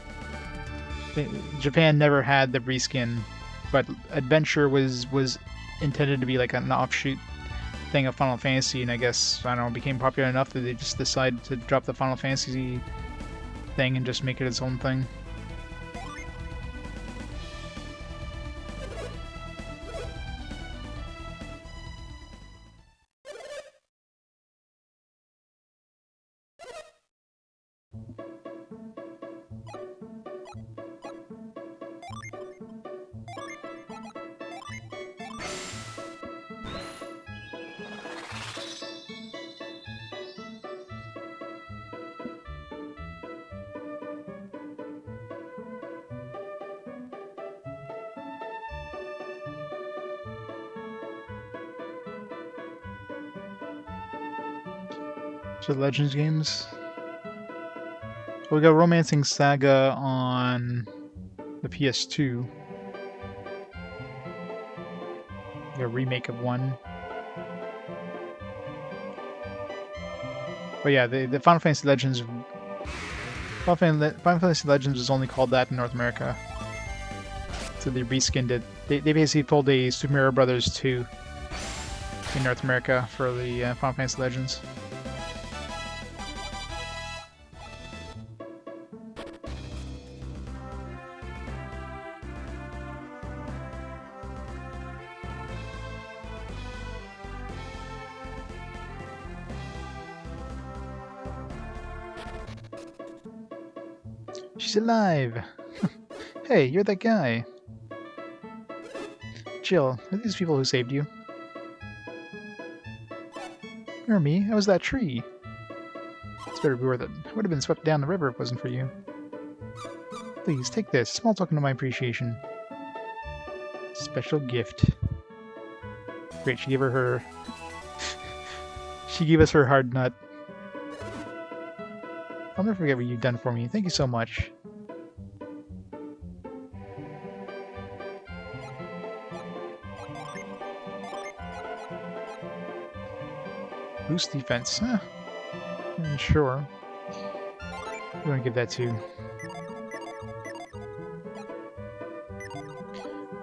Japan never had the reskin, but Adventure was intended to be like an offshoot thing of Final Fantasy, and I guess, I don't know, became popular enough that they just decided to drop the Final Fantasy thing and just make it its own thing. So Legends games. We got Romancing Saga on the PS2. A remake of one. But yeah, the Final Fantasy Legends. Final Fantasy Legends was only called that in North America. So they reskinned it. They basically pulled a Super Mario Brothers 2 in North America for the Final Fantasy Legends. She's alive! Hey, you're that guy. Jill, are these people who saved you? You're me. I was that tree. It's better be worth it. I would have been swept down the river if it wasn't for you. Please, take this. Small token of my appreciation. Special gift. Great, she gave her... she gave us her hard nut. I'll never forget what you've done for me. Thank you so much. Boost defense. Huh. Sure. I'm gonna give that to...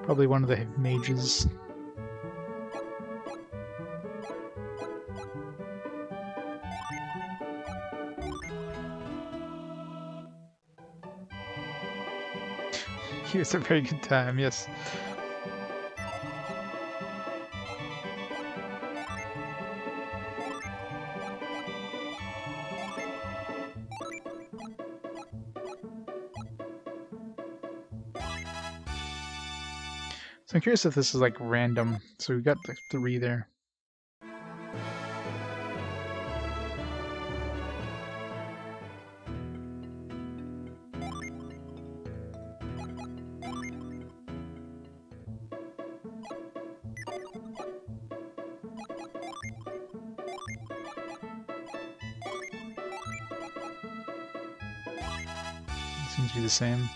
probably one of the mages. It's a very good time, yes. So I'm curious if this is like random. So we got like 3 there. Seems to be the same.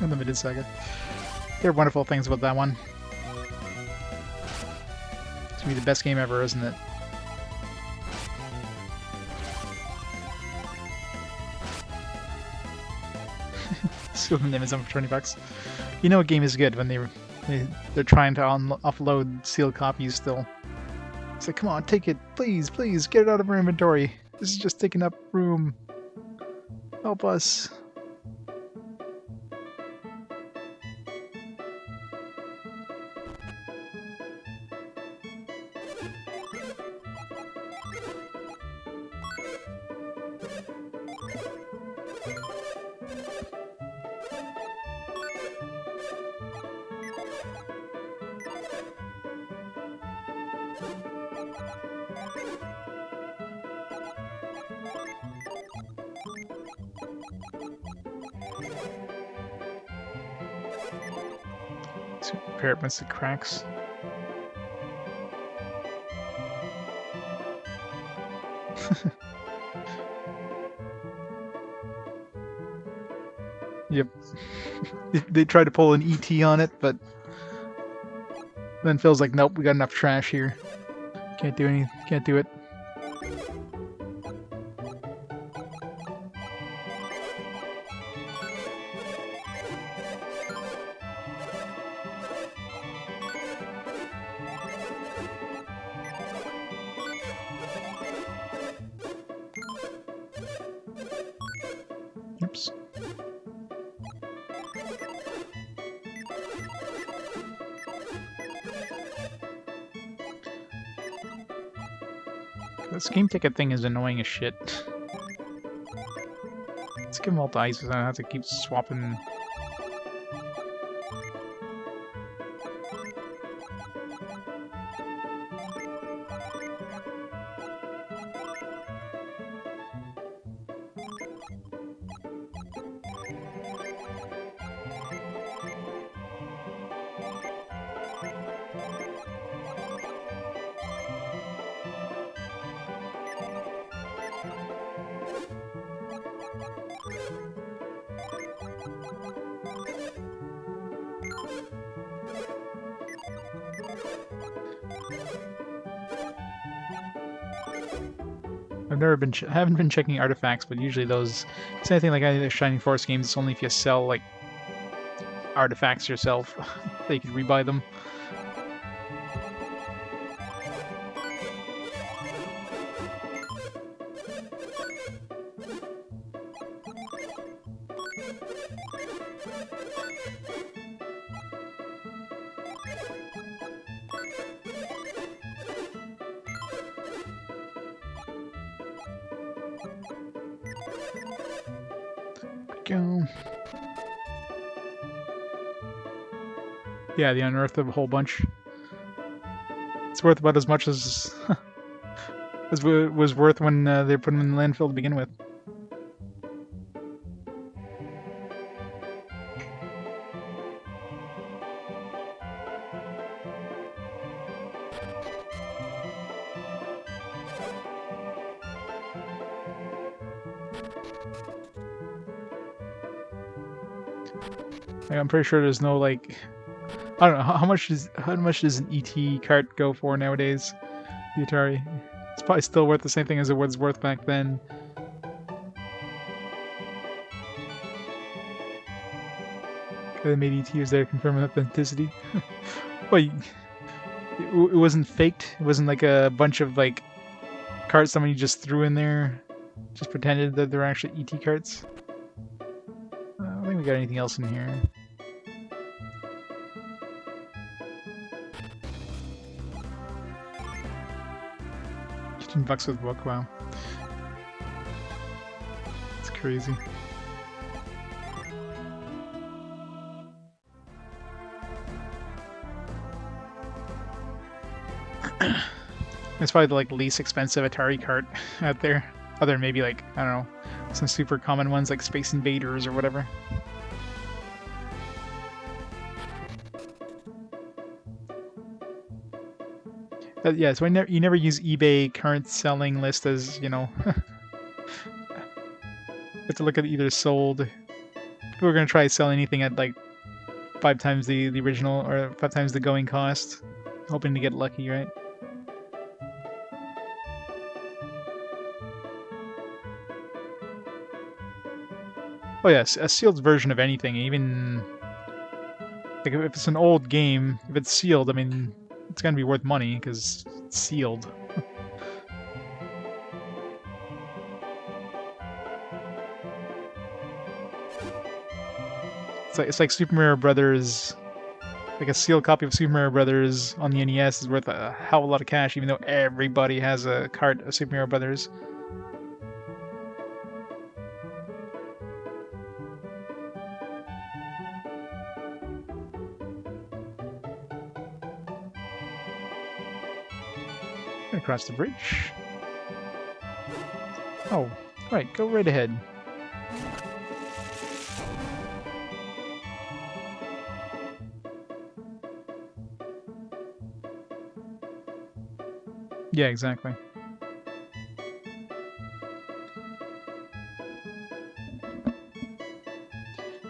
Unlimited Saga. There are wonderful things about that one. It's gonna be the best game ever, isn't it? Still the name is on for $20. You know a game is good when they're trying to offload sealed copies still. It's like, come on, take it, please, please, get it out of our inventory. This is just taking up room. Help us. Repair it once it cracks. Yep. They tried to pull an ET on it, but then Phil's like, nope, we got enough trash here. Can't do it. Oops. This game ticket thing is annoying as shit. Let's give him all the ice, I don't have to keep swapping. Haven't been checking artifacts, but usually those, same thing like any of the Shining Force games, it's only if you sell like artifacts yourself that you can rebuy them. Go. Yeah, they unearthed a whole bunch. It's worth about as much as was worth when they put them in the landfill to begin with. I'm pretty sure there's no like, I don't know how much does an ET cart go for nowadays? The Atari, it's probably still worth the same thing as it was worth back then. They made ET was there confirming authenticity. Well, it wasn't faked. It wasn't like a bunch of like carts somebody just threw in there Just pretended that they're actually ET carts. I don't think we got anything else in here. $15 with book, wow. It's crazy. It's probably the like least expensive Atari cart out there. Other than maybe like, I don't know, some super common ones like Space Invaders or whatever. Yeah, so you never use eBay current selling list as, you know, you have to look at either sold. If we're gonna try sell anything at like 5 times the original or 5 times the going cost, hoping to get lucky, right? Oh yes, a sealed version of anything, even like if it's an old game, if it's sealed, I mean, it's gonna be worth money because it's sealed. It's like Super Mario Brothers. Like a sealed copy of Super Mario Brothers on the NES is worth a hell of a lot of cash, even though everybody has a cart of Super Mario Brothers. Across the bridge. Oh, right, go right ahead. Yeah, exactly.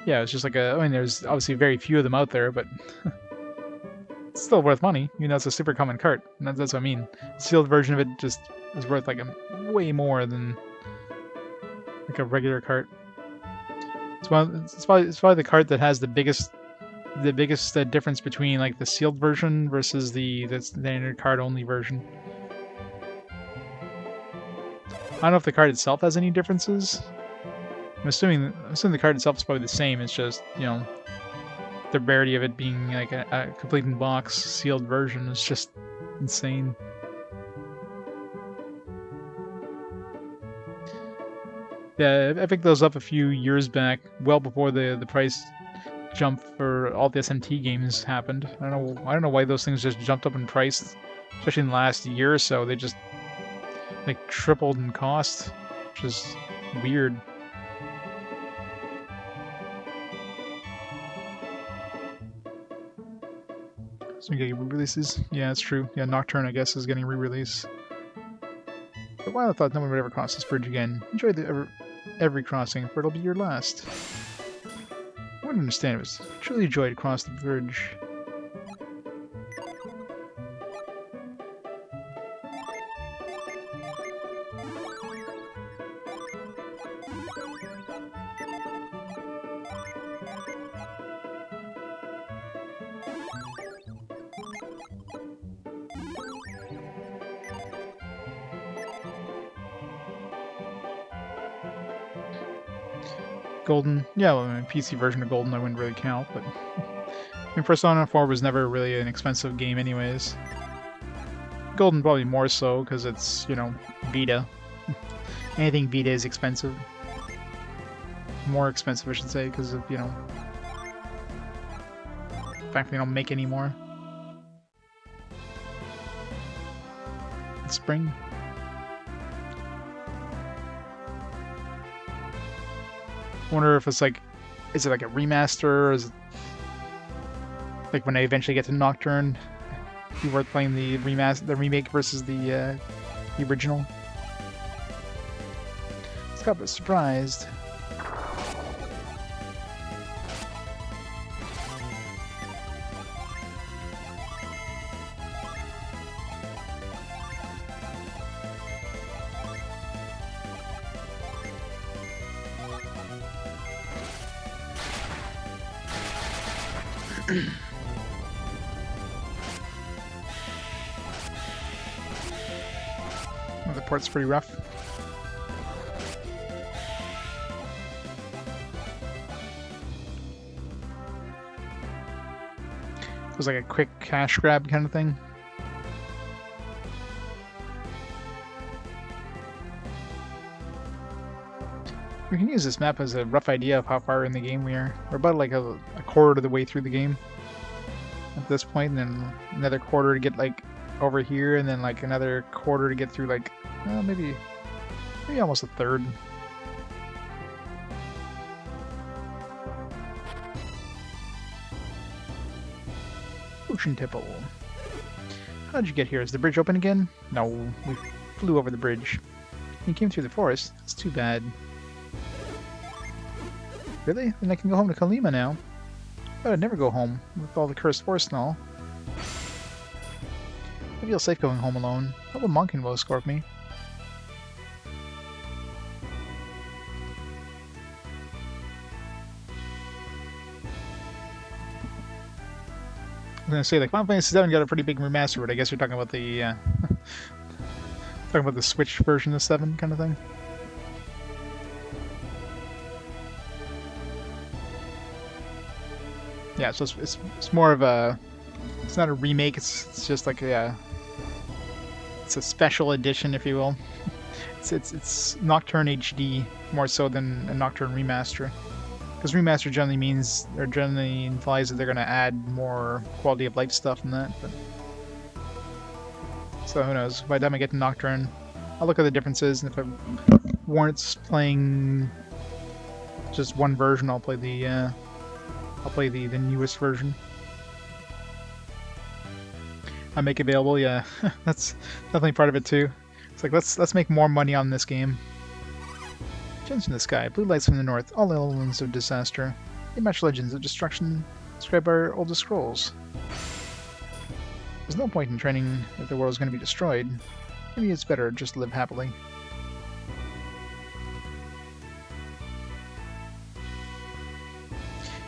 Yeah, it's just like I mean, there's obviously very few of them out there, but it's still worth money. You know, it's a super common cart. And that's what I mean. Sealed version of it just is worth like way more than like a regular cart. It's probably the cart that has the biggest difference between like the sealed version versus the standard card only version. I don't know if the card itself has any differences. I'm assuming the card itself is probably the same. It's just, you know, the rarity of it being like a complete in box sealed version is just insane. Yeah, I picked those up a few years back, well before the price jump for all the SMT games happened. I don't know why those things just jumped up in price, especially in the last year or so. They just like tripled in cost, which is weird. So we get re-releases. Yeah, that's true. Yeah, Nocturne I guess is getting a re-release. For a while I thought no one would ever cross this bridge again. Enjoy every crossing, for it'll be your last. I wouldn't understand. It was truly a joy to cross the bridge. Golden, yeah, well, I mean, PC version of Golden I wouldn't really count, but I mean, Persona 4 was never really an expensive game anyways. Golden probably more so, because it's, you know, Vita. Anything Vita is expensive. More expensive, I should say, because of, you know, the fact they don't make any more. Spring. Wonder if it's like, is it like a remaster, or is it like when I eventually get to Nocturne, be worth playing the remake versus the original? Scott was surprised. The port's pretty rough. It was like a quick cash grab kind of thing. We can use this map as a rough idea of how far in the game we are. We're about like a quarter of the way through the game at this point, and then another quarter to get like over here, and then like another quarter to get through like maybe almost a third. Fujin Temple. How'd you get here? Is the bridge open again? No, we flew over the bridge. You came through the forest. That's too bad. Really? Then I can go home to Kalima now. But I'd never go home with all the cursed forest and all. I feel safe going home alone. Probably Monkin will escort me. I was gonna say, like, Final Fantasy 7 got a pretty big remaster, but I guess you're talking about the talking about the Switch version of 7 kind of thing. Yeah, so it's more of a, it's not a remake. It's just like it's a special edition, if you will. It's Nocturne HD more so than a Nocturne remaster. Because remaster generally means, or generally implies that they're going to add more quality of life stuff than that. But so who knows? By the time I get to Nocturne, I'll look at the differences, and if it warrants playing just one version, I'll play the newest version. I make available, yeah. That's definitely part of it too. It's like let's make more money on this game. Gems in the sky, blue lights from the north, all elements of disaster. They match legends of destruction described by our oldest scrolls. There's no point in training if the world is going to be destroyed. Maybe it's better just to live happily.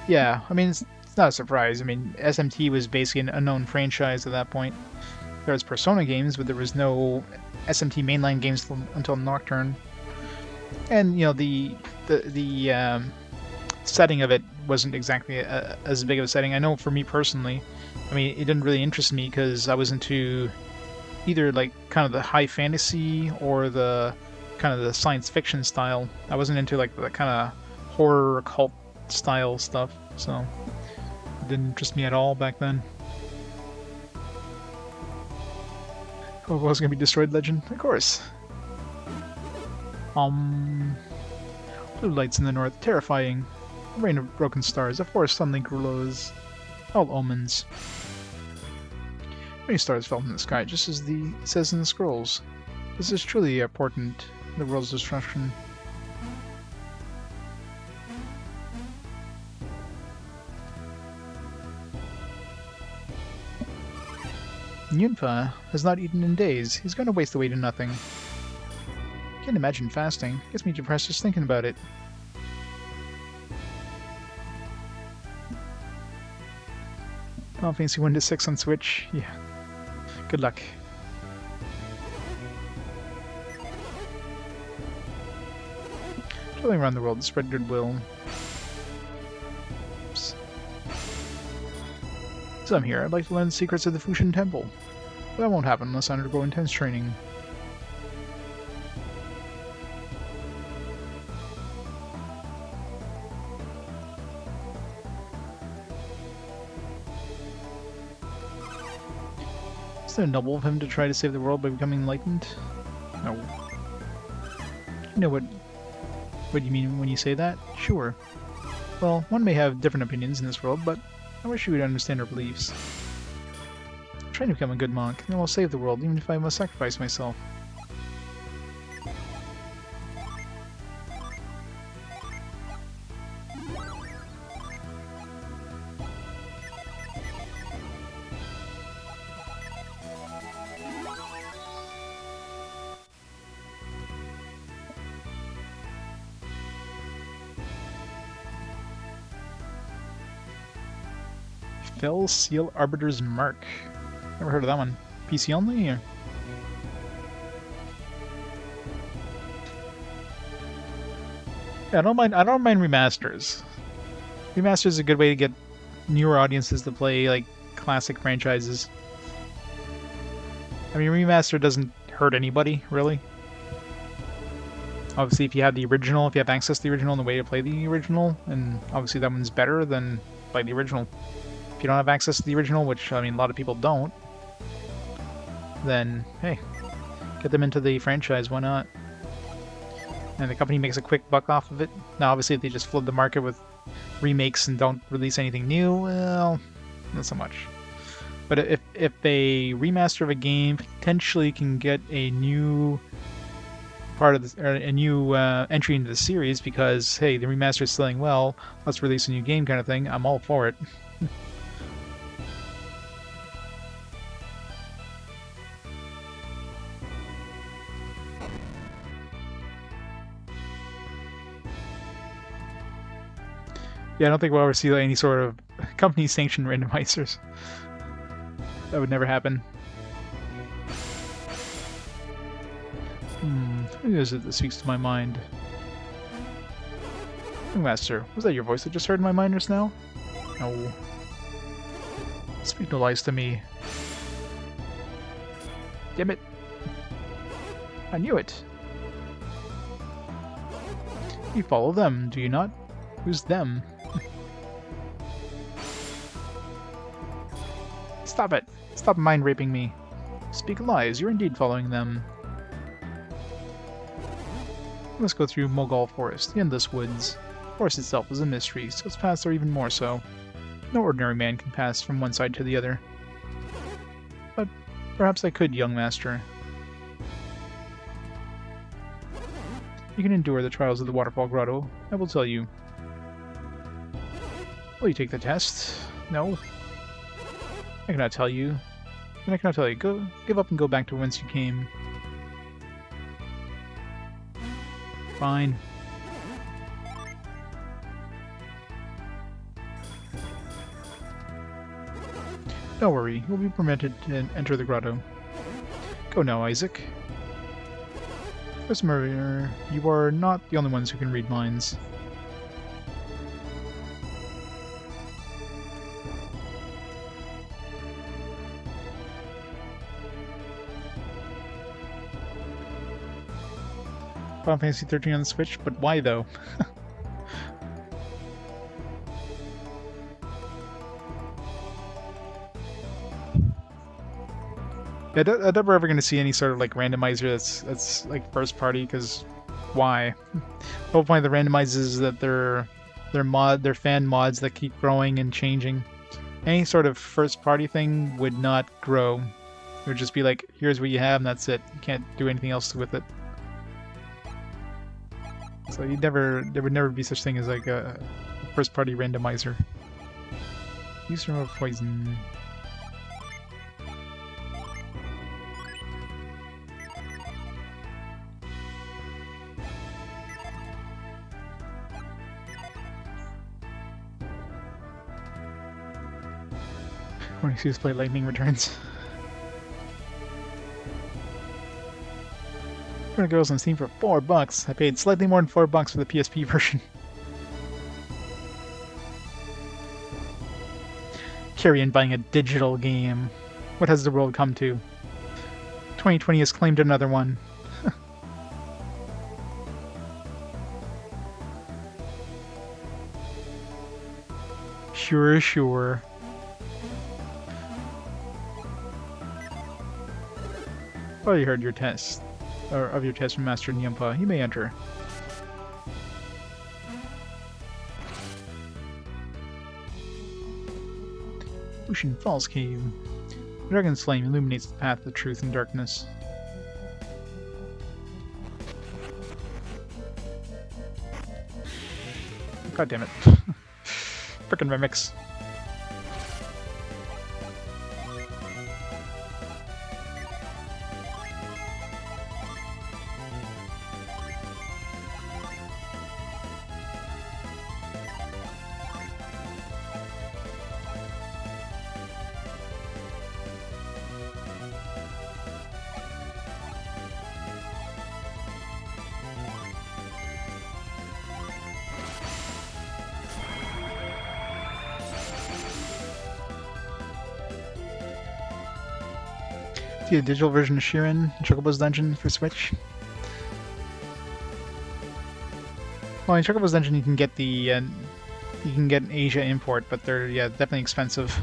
Yeah, I mean, it's not a surprise. I mean, SMT was basically an unknown franchise at that point. There was Persona games, but there was no SMT mainline games until Nocturne. And, you know, the setting of it wasn't exactly as big of a setting. I know for me personally, I mean, it didn't really interest me because I was into either, like, kind of the high fantasy or the kind of the science fiction style. I wasn't into, like, the kind of horror occult style stuff, so it didn't interest me at all back then. Oh, it was going to be Destroyed Legend? Of course. Blue lights in the north, terrifying. A rain of broken stars, a forest suddenly glows. All omens. Many stars fell from the sky, just as it says in the scrolls. This is truly a portent of the world's destruction. Yunfa has not eaten in days. He's going to waste away to nothing. Can't imagine fasting. Gets me depressed just thinking about it. Final Fantasy 1 to 6 on Switch. Yeah. Good luck. Traveling around the world to spread goodwill. Oops. So I'm here. I'd like to learn the secrets of the Fujin Temple. But that won't happen unless I undergo intense training. Is it noble of him to try to save the world by becoming enlightened? No. You know what you mean when you say that? Sure. Well, one may have different opinions in this world, but I wish you would understand our beliefs. I'm trying to become a good monk, and I will save the world even if I must sacrifice myself. Fell Seal Arbiter's Mark. Never heard of that one. PC only? Or? Yeah, I don't mind remasters. Remasters is a good way to get newer audiences to play like classic franchises. I mean, remaster doesn't hurt anybody, really. Obviously, if you have the original, if you have access to the original and the way to play the original, and obviously that one's better, then play the original. If you don't have access to the original, which, I mean, a lot of people don't, then, hey, get them into the franchise, why not? And the company makes a quick buck off of it. Now, obviously, if they just flood the market with remakes and don't release anything new, well, not so much. But if a remaster of a game potentially can get a new part of this, or a new entry into the series because, hey, the remaster is selling well, let's release a new game kind of thing, I'm all for it. Yeah, I don't think we'll ever see any sort of company-sanctioned randomizers. That would never happen. Who is it that speaks to my mind? Master, was that your voice that just heard in my mind just now? No. Speak no lies to me. Damn it. I knew it. You follow them, do you not? Who's them? Stop it! Stop mind raping me. Speak lies, you're indeed following them. Let's go through Mogul Forest, the endless woods. The forest itself is a mystery, so its paths are even more so. No ordinary man can pass from one side to the other. But perhaps I could, young master. You can endure the trials of the Waterfall Grotto, I will tell you. Will you take the test? No. I cannot tell you. And I cannot tell you. Give up and go back to whence you came. Fine. Don't worry, you'll be permitted to enter the grotto. Go now, Isaac. First Murray, you are not the only ones who can read minds. Final Fantasy 13 on the Switch, but why though? I'm never ever going to see any sort of like randomizer that's like first party, because why? The whole point of the randomizers is that they're fan mods that keep growing and changing. Any sort of first party thing would not grow. It would just be like, here's what you have and that's it. You can't do anything else with it. So there would never be such thing as like a first party randomizer. Use from a poison. When you see us play Lightning Returns. It goes on Steam for $4. I paid slightly more than $4 for the PSP version. Carrion buying a digital game. What has the world come to? 2020 has claimed another one. Sure. Well, you heard your test. Or of your test from Master Nyampa. You may enter. Fujin Falls Cave. The dragon's flame illuminates the path of truth and darkness. God damn it. Frickin' remix. See a digital version of Shiren, Chocobo's Dungeon for Switch. Well, in Chocobo's Dungeon you can get the you can get an Asia import, but they're definitely expensive.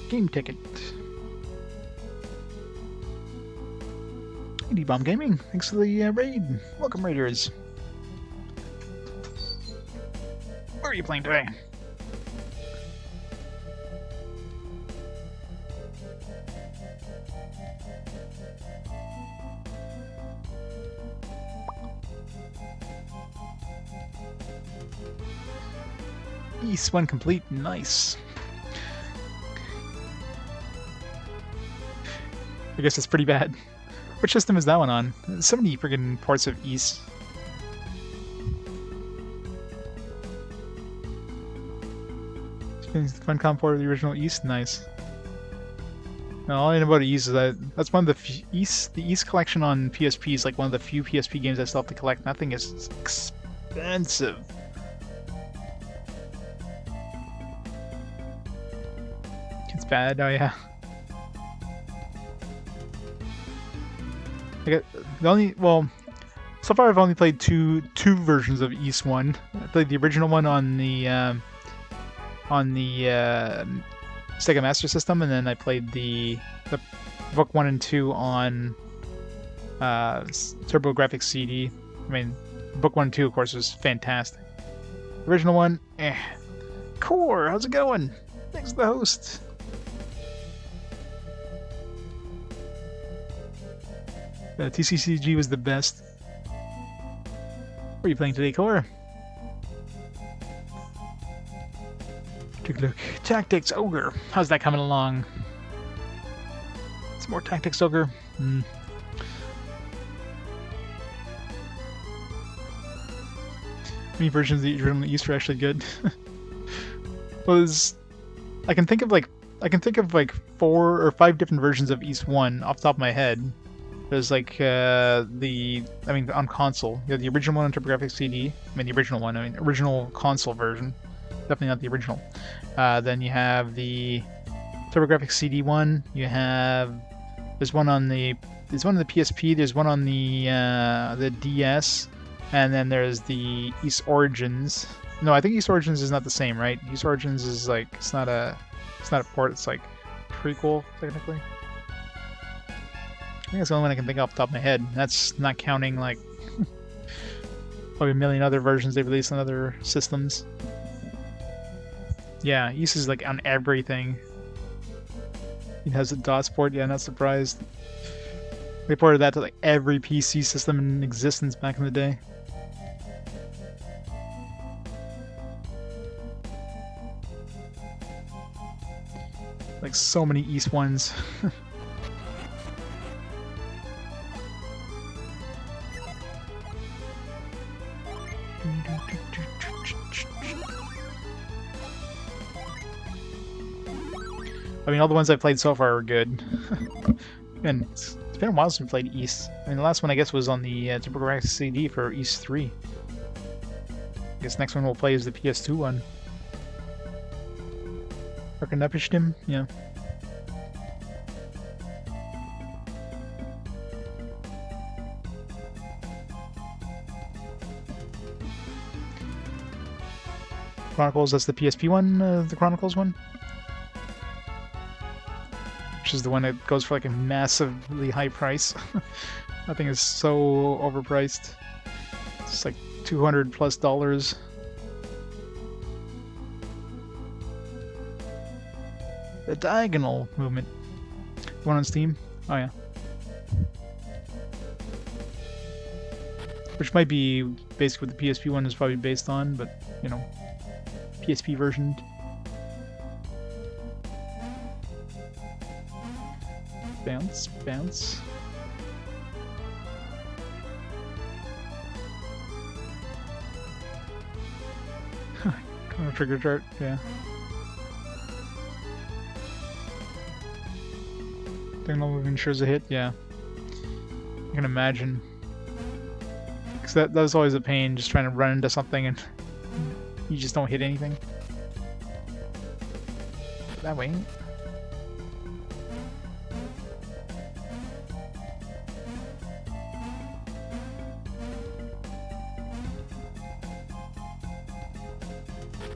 Game ticket. D-Bomb Gaming, thanks for the raid. Welcome, Raiders. What are you playing today? East 1 complete, nice. I guess it's pretty bad. Which system is that one on? So many friggin' ports of East. Funcom port of the original East, nice. Now, all I know about East is that that's one of the East collection on PSP is like one of the few PSP games I still have to collect. That thing is expensive. It's bad, oh yeah. So far I've only played two versions of East 1. I played the original one on the Sega Master System, and then I played the Book 1 and 2 on TurboGrafx CD. I mean, Book 1 and 2, of course, was fantastic. Original one, Core, how's it going? Thanks to the host. TCCG was the best. What are you playing today, Core? Take a look. Tactics Ogre. How's that coming along? Some more Tactics Ogre. How many versions of the original East are actually good? Well, I can think of like 4 or 5 different versions of East 1 off the top of my head. There's like on console. You have the original one on TurboGrafx CD. Original console version. Definitely not the original. Then you have the TurboGrafx CD one. There's one on the PSP. There's one on the DS, and then there's the East Origins. No, I think East Origins is not the same, right? East Origins is like it's not a port. It's like prequel technically. I think that's the only one I can think off the top of my head. That's not counting, like, probably a million other versions they released on other systems. Yeah, East is, like, on everything. It has a DOS port, yeah, not surprised. They ported that to, like, every PC system in existence back in the day. Like, so many East ones. I mean, all the ones I've played so far are good. And it's been a while since we played East. I mean, the last one I guess was on the TurboGrafx CD for East 3. I guess next one we'll play is the PS2 one. Arkanepished him? Yeah. Chronicles, that's the PSP one, the Chronicles one? Which is the one that goes for like a massively high price. That thing is so overpriced. It's like $200+. The diagonal movement. The one on Steam? Oh yeah. Which might be basically what the PSP one is probably based on, but, you know, PSP version. Bounce, bounce. Chrono Trigger chart, yeah. Diagonal movement ensures a hit, yeah. I can imagine. Because that was always a pain, just trying to run into something and you just don't hit anything. That way.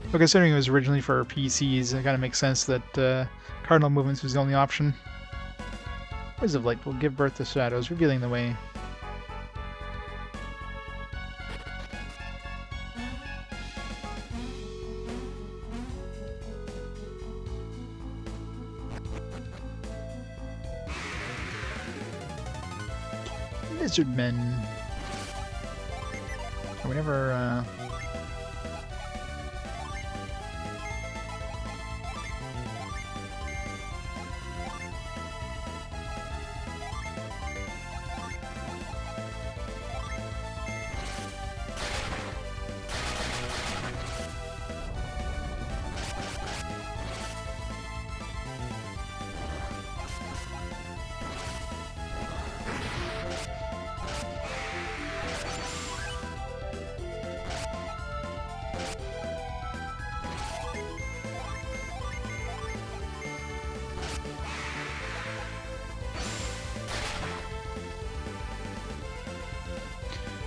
Well, considering it was originally for PCs, it kind of makes sense that cardinal movements was the only option. Rays of light will give birth to shadows, revealing the way. Lizard men. Whenever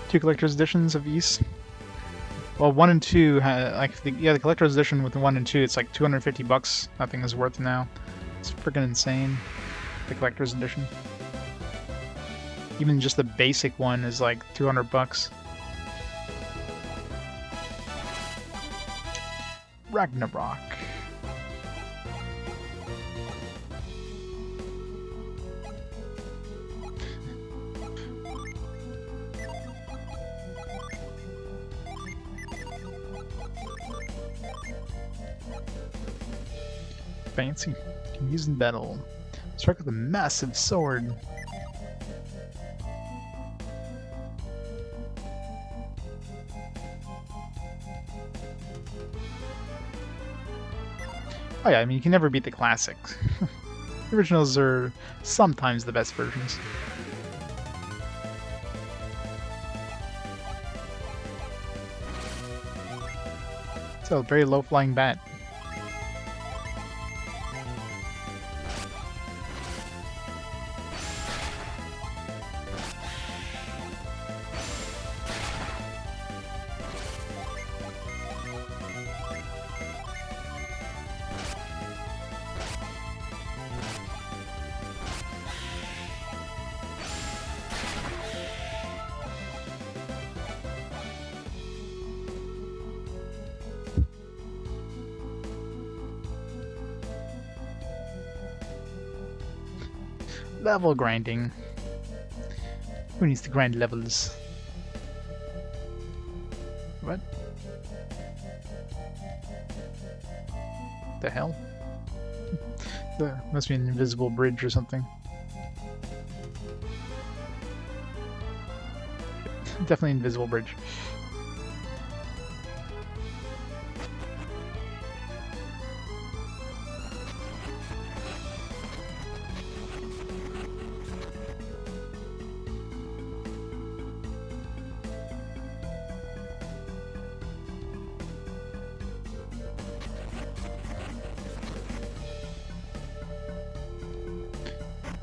two collector's editions of these. Well, 1 and 2, the collector's edition with the 1 and 2, it's like $250. That thing is worth now. It's freaking insane. The collector's edition. Even just the basic one is like $200. Ragnarok. Fancy. Can use in battle. Strike with a massive sword. Oh yeah, I mean, you can never beat the classics. The originals are sometimes the best versions. So, very low-flying bat. Level grinding. Who needs to grind levels? What? The hell? There must be an invisible bridge or something. Definitely invisible bridge.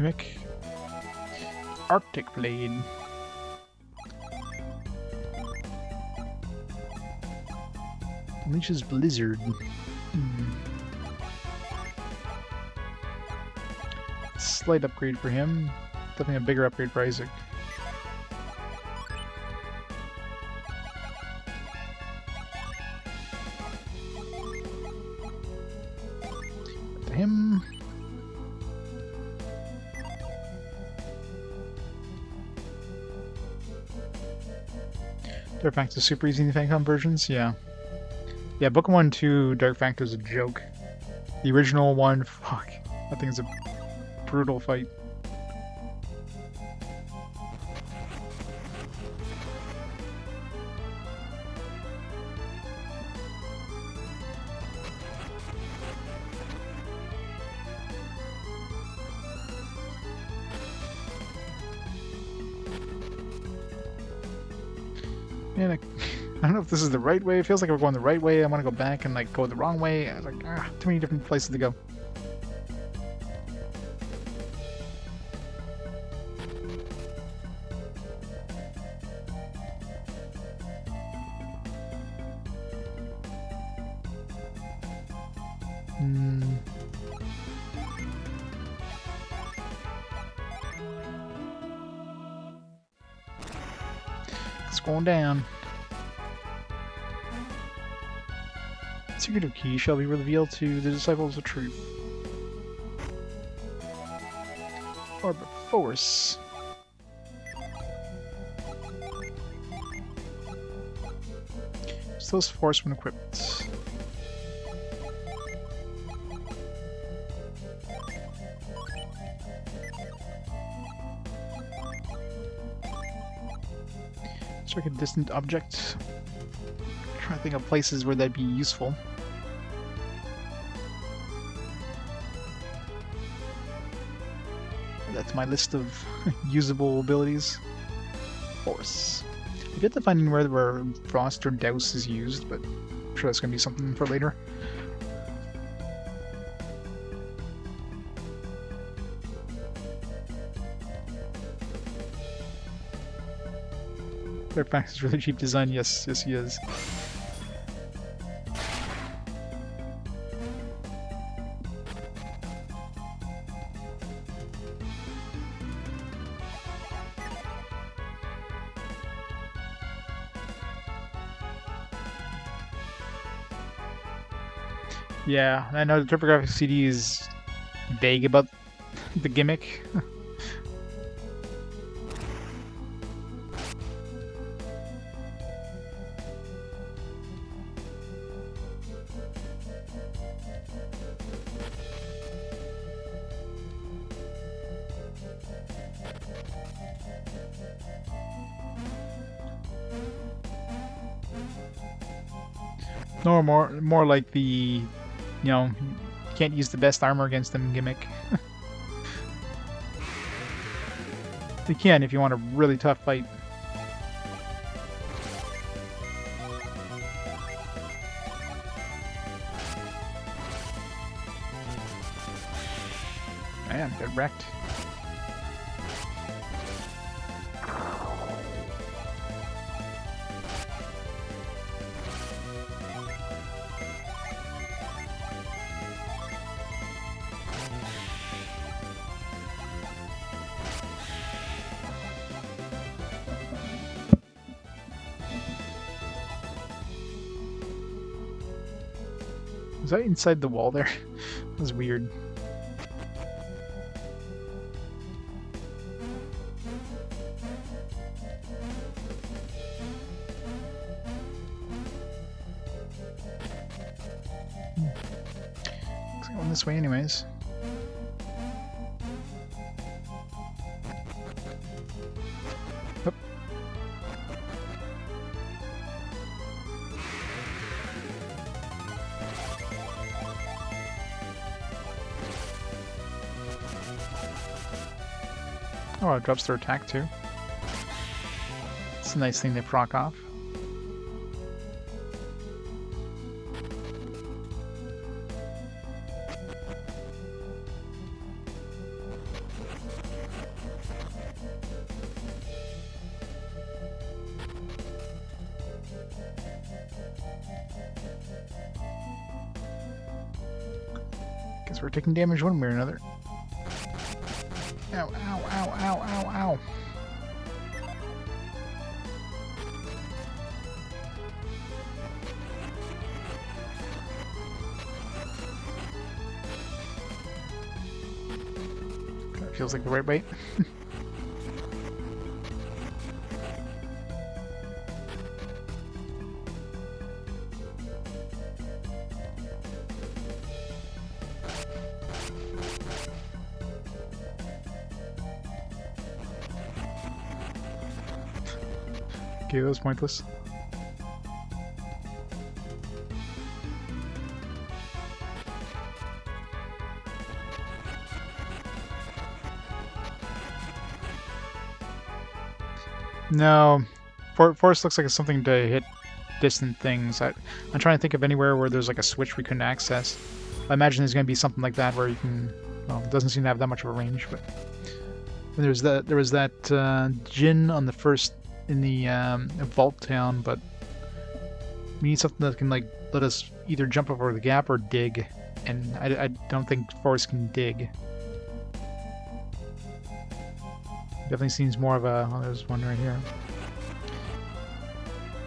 Mimic. Arctic Blade. Unleashes Blizzard. Slight upgrade for him. Definitely a bigger upgrade for Isaac. To him. Dark Factor is super easy in the Famicom versions, yeah. Yeah, Book 1 2 Dark Factor is a joke. The original one, fuck. That thing's a brutal fight. Man, I don't know if this is the right way. It feels like we're going the right way. I want to go back and like go the wrong way. I was like, too many different places to go. It's going down. Secretive key shall be revealed to the disciples of truth. Orb of Force. Stills Force when equipped. Strike a distant object. Trying to think of places where that'd be useful. That's my list of usable abilities. Force. I've yet to find anywhere where Frost or Douse is used, but I'm sure that's going to be something for later. Fairfax is really cheap design. Yes, yes, he is. Yeah, I know the TurboGrafx CD is vague about the gimmick. No, more like the, you know, can't use the best armor against them gimmick. You can if you want a really tough fight. Man, get wrecked. Was that inside the wall there? That was weird. Looks like going this way anyways. Oop. Oh, it drops their attack too. It's a nice thing to proc off. Guess we're taking damage one way or another. Ow, ow, ow, ow, ow, ow. That feels like the right way. Okay, that was pointless. No, forest looks like it's something to hit distant things. I'm trying to think of anywhere where there's like a switch we couldn't access. I imagine there's going to be something like that where you can. Well, it doesn't seem to have that much of a range, but there was that Jinn on the first in the vault town, but we need something that can like let us either jump over the gap or dig, and I don't think forest can dig. Definitely seems more of a. Oh, there's one right here.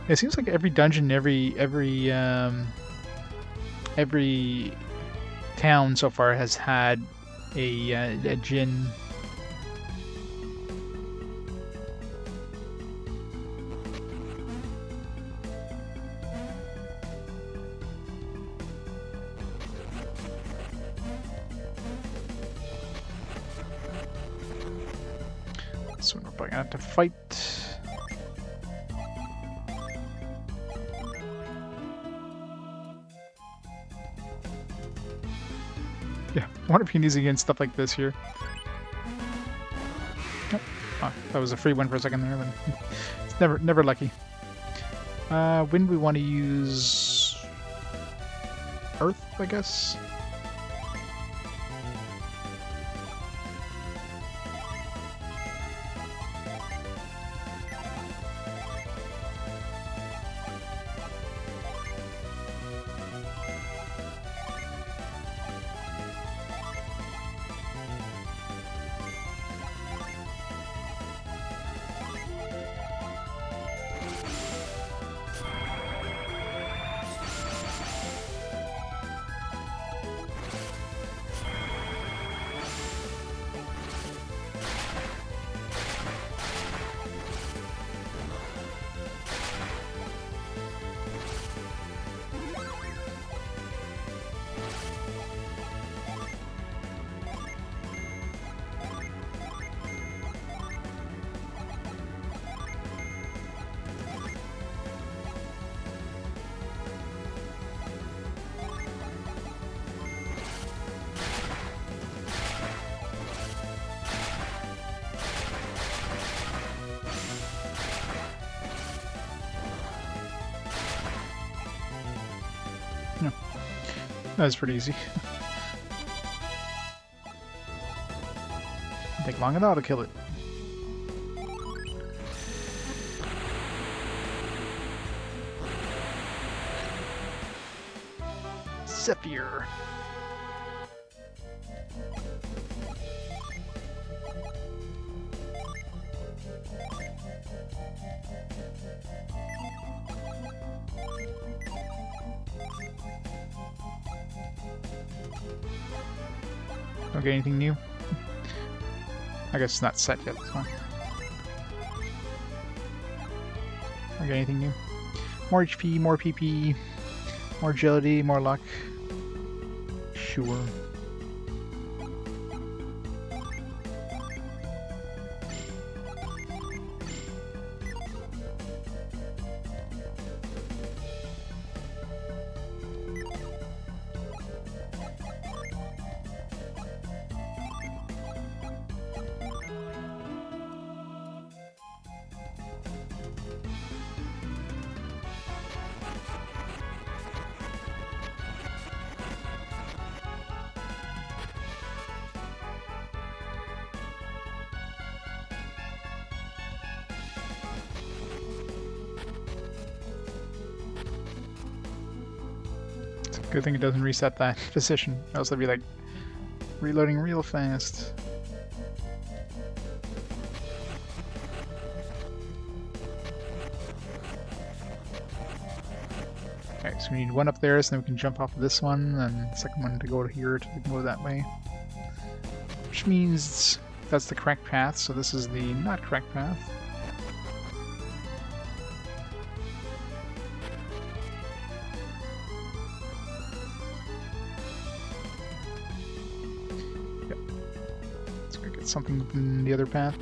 It seems like every dungeon, every town so far has had a Jinn. This one we're probably gonna have to fight. Yeah, I wonder if you can use it against stuff like this here. Yep. Oh, that was a free one for a second there, but it's never lucky. When we want to use Earth, I guess. No. That was pretty easy. Take long at all to kill it. Zephyr. Don't get anything new. I guess it's not set yet, that's fine. Don't get anything new. More HP, more PP, more agility, more luck. Sure. Good thing it doesn't reset that position. Else I'd be like Reloading real fast. Alright, so we need one up there so then we can jump off of this one, and the second one to go to here so we can go that way. Which means that's the correct path, so this is the not correct path. Yep. Let's go get something in the other path.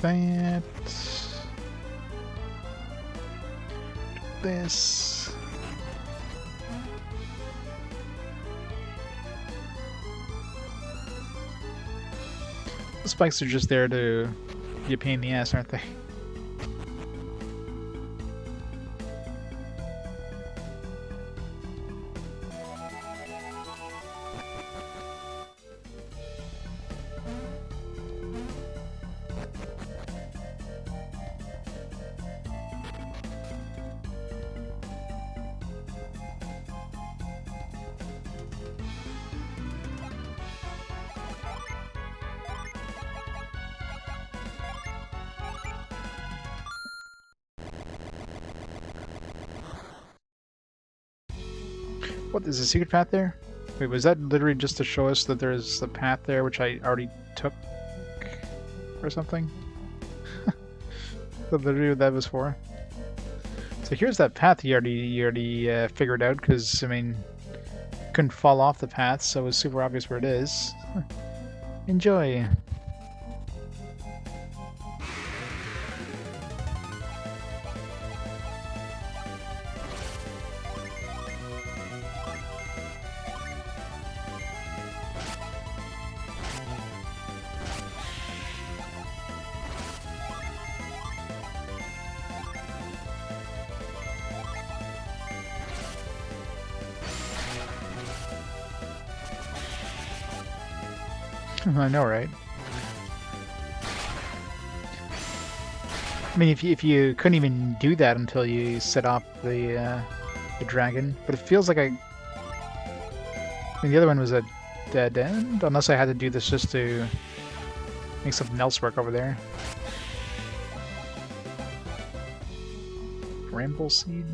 That. This. The spikes are just there to be a pain in the ass, aren't they? What, there's a secret path there? Wait, was that literally just to show us that there's a path there which I already took? Or something? That's literally what that was for. So here's that path you already figured out, because, I mean, couldn't fall off the path, so it was super obvious where it is. Enjoy! I know, right? I mean, if you couldn't even do that until you set off the dragon, but it feels like I mean, the other one was a dead end, unless I had to do this just to make something else work over there. Bramble seed.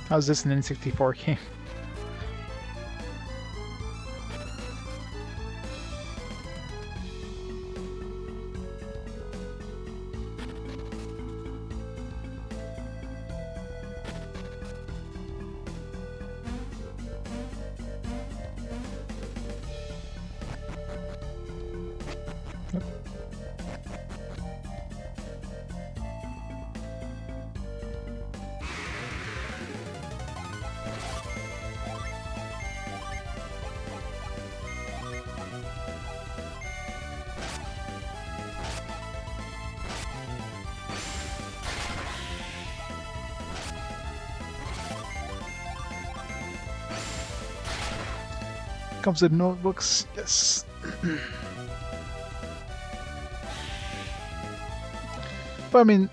How's this an N64 game? comes the notebooks. Yes. But I mean,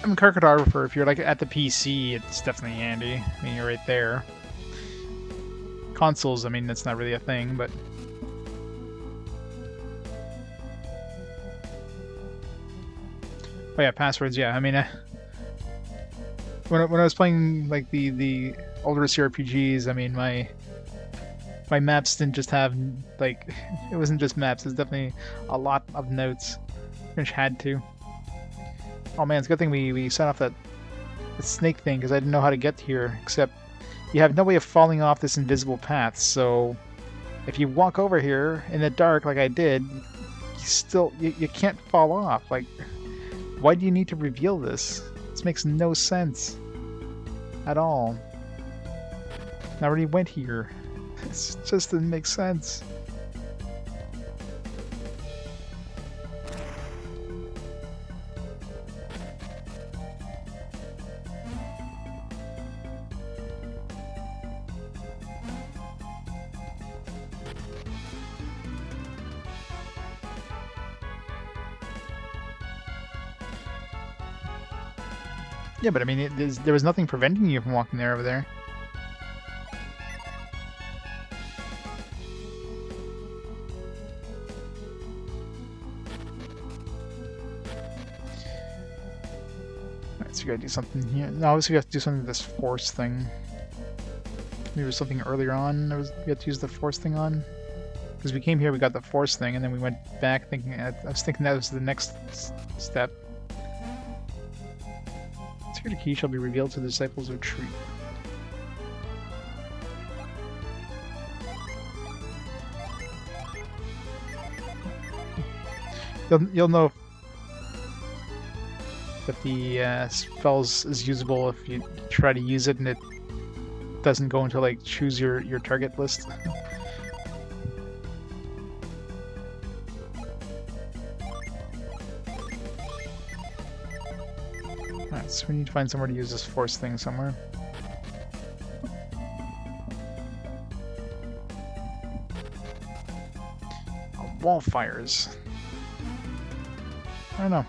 I'm a cartographer. If you're like at the PC, it's definitely handy. I mean, you're right there. Consoles, I mean, that's not really a thing, but. Oh yeah, passwords. Yeah, I mean, when I was playing like the older JRPGs, I mean, my maps didn't just have like it wasn't just maps. It's definitely a lot of notes. Which had to. Oh man, it's a good thing we set off that snake thing because I didn't know how to get here. Except you have no way of falling off this invisible path. So if you walk over here in the dark like I did, you can't fall off. Like, why do you need to reveal this? This makes no sense at all. I already went here. It just didn't make sense. Yeah, but I mean, there was nothing preventing you from walking there over there. Alright, so we gotta do something here. No, obviously we have to do something with this force thing. Maybe there was something earlier on we had to use the force thing on? Because we came here, we got the force thing, and then we went back thinking... I was thinking that was the next step. Secret key shall be revealed to the disciples of Tree. You'll know that the spell is usable if you try to use it and it doesn't go into like choose your target list. Alright, so we need to find somewhere to use this force thing somewhere. Wall fires. I don't know.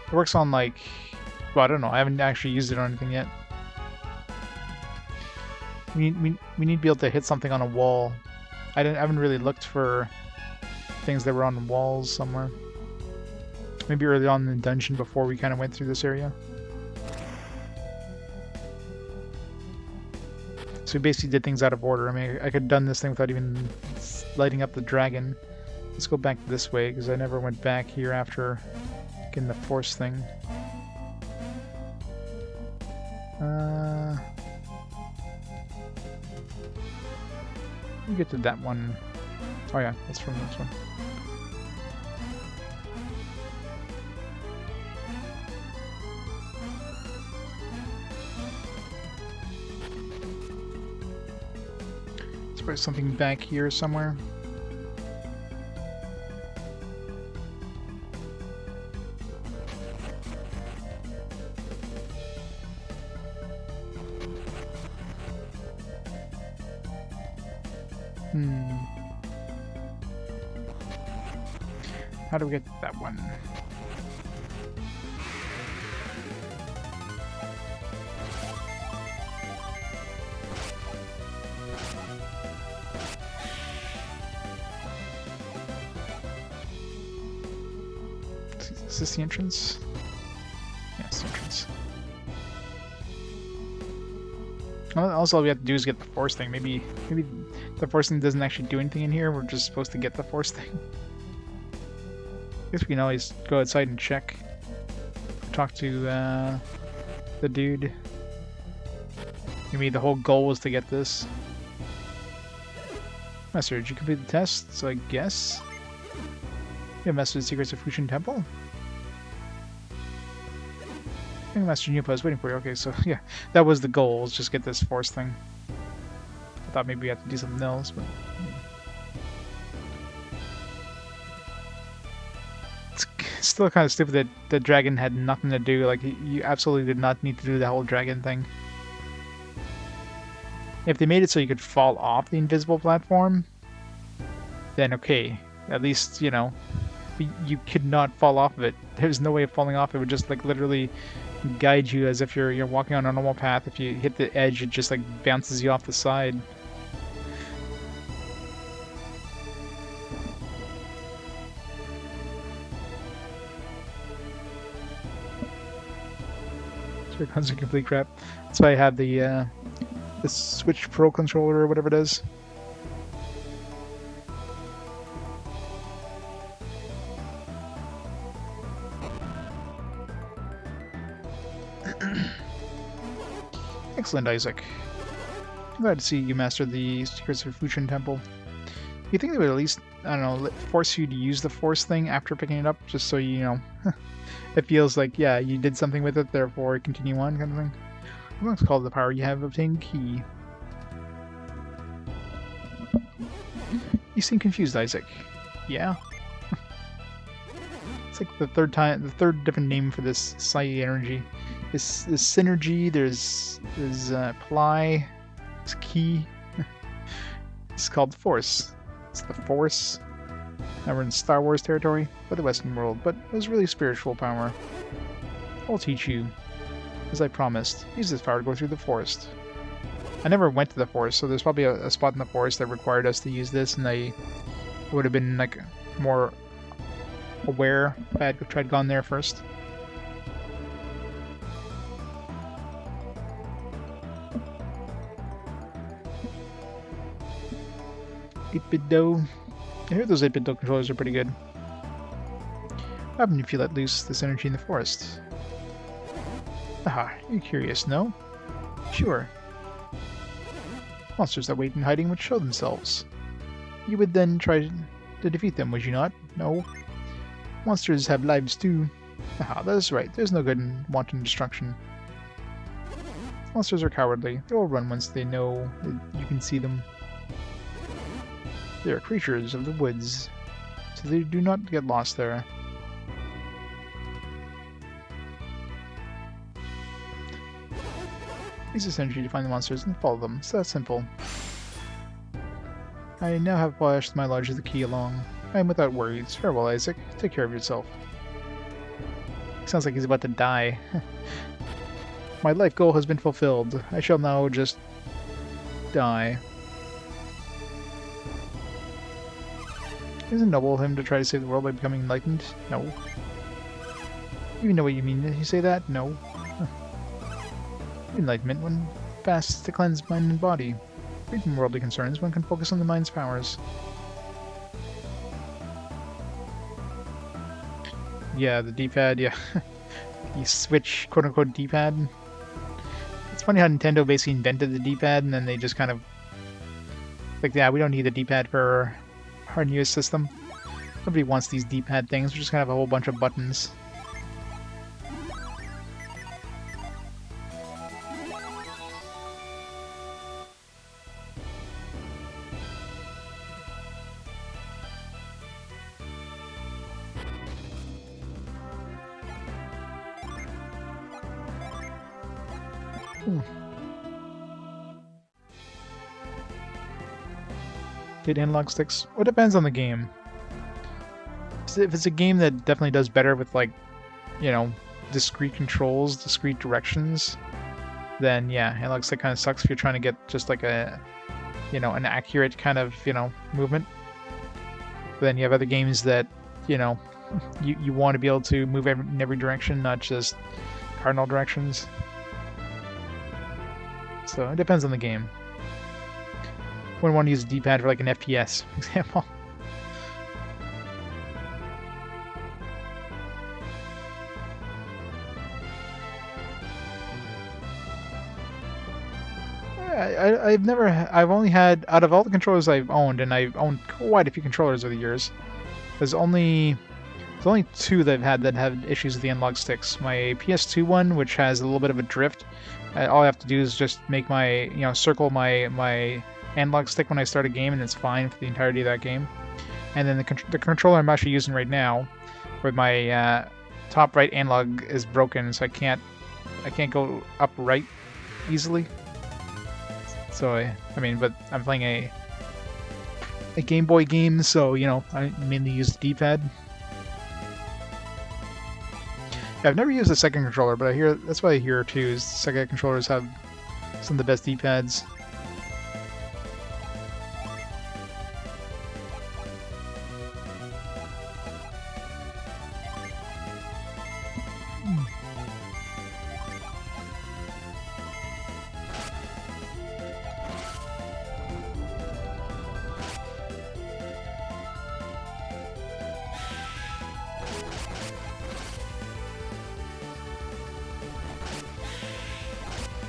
It works on like... Well, I don't know. I haven't actually used it on anything yet. We need to be able to hit something on a wall. I haven't really looked for things that were on walls somewhere. Maybe early on in the dungeon before we kind of went through this area. So we basically did things out of order. I mean, I could have done this thing without even lighting up the dragon. Let's go back this way, because I never went back here after getting the force thing. Let me get to that one. Oh yeah, that's from this one. Let's put something back here somewhere. How do we get that one? Is this the entrance? Yeah, it's the entrance. Also, all we have to do is get the force thing. Maybe the force thing doesn't actually do anything in here. We're just supposed to get the force thing. I guess we can always go outside and check. Talk to the dude. Maybe the whole goal was to get this. Master, did you complete the test? So I guess. You have mastered the secrets of Fujin Temple? I think Master Nupa is waiting for you. Okay, so yeah, that was the goal. Was just get this force thing. I thought maybe we had to do something else, but. Still kind of stupid that the dragon had nothing to do. Like, you absolutely did not need to do the whole dragon thing. If they made it so you could fall off the invisible platform, then okay, at least, you know, you could not fall off of it. There's no way of falling off. It would just like literally guide you as if you're walking on a normal path. If you hit the edge, it just like bounces you off the side. Sure, constant complete crap. That's why I have the Switch Pro controller or whatever it is. Excellent, Isaac. I'm glad to see you mastered the secrets of Fujin Temple. You think they would at least, I don't know, force you to use the Force thing after picking it up, just so you know, it feels like, yeah, you did something with it, therefore continue on, kind of thing. It's called the power you have obtained key. You seem confused, Isaac. Yeah? It's like the third different name for this Psy energy. There's Psynergy, there's Ply, there's Key. It's called Force. It's the Force. Now we're in Star Wars territory, but the Western world, but it was really spiritual power. I'll teach you. As I promised, use this power to go through the forest. I never went to the forest, so there's probably a spot in the forest that required us to use this, and I would have been like more aware if I had tried gone there first. Ipido. I hear those Ipido controllers are pretty good. What happens if you let loose this energy in the forest? Aha, you're curious, no? Sure. Monsters that wait in hiding would show themselves. You would then try to defeat them, would you not? No. Monsters have lives too. Aha, that is right. There's no good in wanton destruction. Monsters are cowardly. They will run once they know that you can see them. They are creatures of the woods, so they do not get lost there. Use this energy to find the monsters and follow them. It's that simple. I now have passed my lodge of the key along. I am without worries. Farewell, Isaac. Take care of yourself. Sounds like he's about to die. My life goal has been fulfilled. I shall now just die. Isn't it noble of him to try to save the world by becoming enlightened? No. You know what you mean when you say that? No. Enlightenment, when fast to cleanse mind and body. Free from worldly concerns, one can focus on the mind's powers. Yeah, the D-pad, yeah. You switch, quote-unquote, D-pad. It's funny how Nintendo basically invented the D-pad, and then they just kind of... like, yeah, we don't need the D-pad for our newest system. Nobody wants these D-pad things, we just kind of have a whole bunch of buttons. Did analog sticks? Well, it depends on the game. If it's a game that definitely does better with, like, you know, discrete controls, discrete directions, then yeah, analog stick kind of sucks if you're trying to get just like a, you know, an accurate kind of, you know, movement. But then you have other games that, you know, you want to be able to move in every direction, not just cardinal directions. So it depends on the game. Wouldn't want to use a D-pad for like an FPS, for example. I've only had, out of all the controllers I've owned, and I've owned quite a few controllers over the years, there's only two that I've had that have issues with the analog sticks. My PS2 one, which has a little bit of a drift, all I have to do is just make my, you know, circle my analog stick when I start a game, and it's fine for the entirety of that game. And then the controller I'm actually using right now, where my top right analog is broken, so I can't go up right easily. So I mean, but I'm playing a a Game Boy game, so you know I mainly use the D-pad. Yeah, I've never used the second controller, but I hear that's what I hear too. Is second controllers have some of the best D-pads.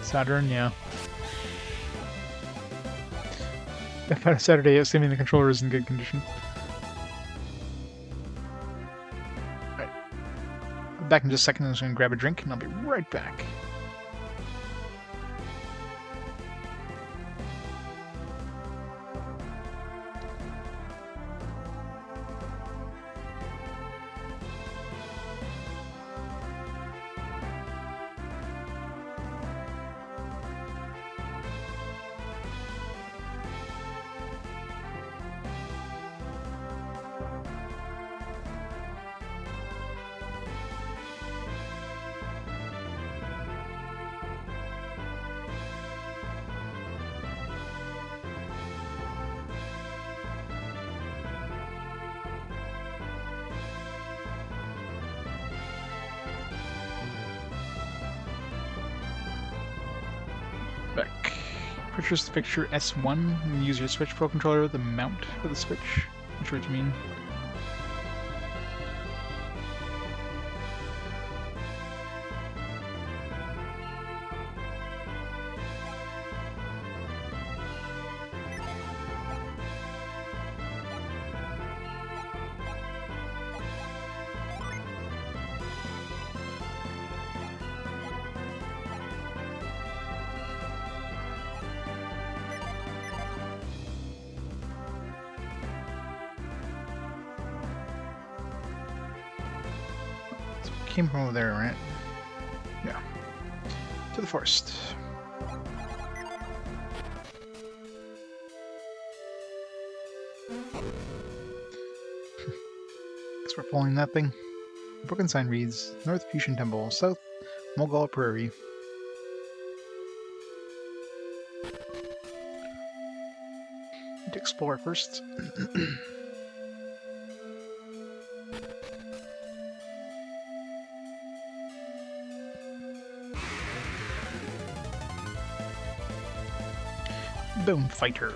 Saturn, yeah. I found a Saturday, assuming the controller is in good condition. Alright. Back in just a second, I'm just going to grab a drink, and I'll be right back. Back. Purchase the fixture S1 and use your Switch Pro controller with the mount for the Switch. Not sure what you mean. Came from over there, right? Yeah. To the forest. Guess we're following that thing. Broken sign reads, North Fujin Temple, South Mogul Prairie. Need to explore first. Bone Fighter.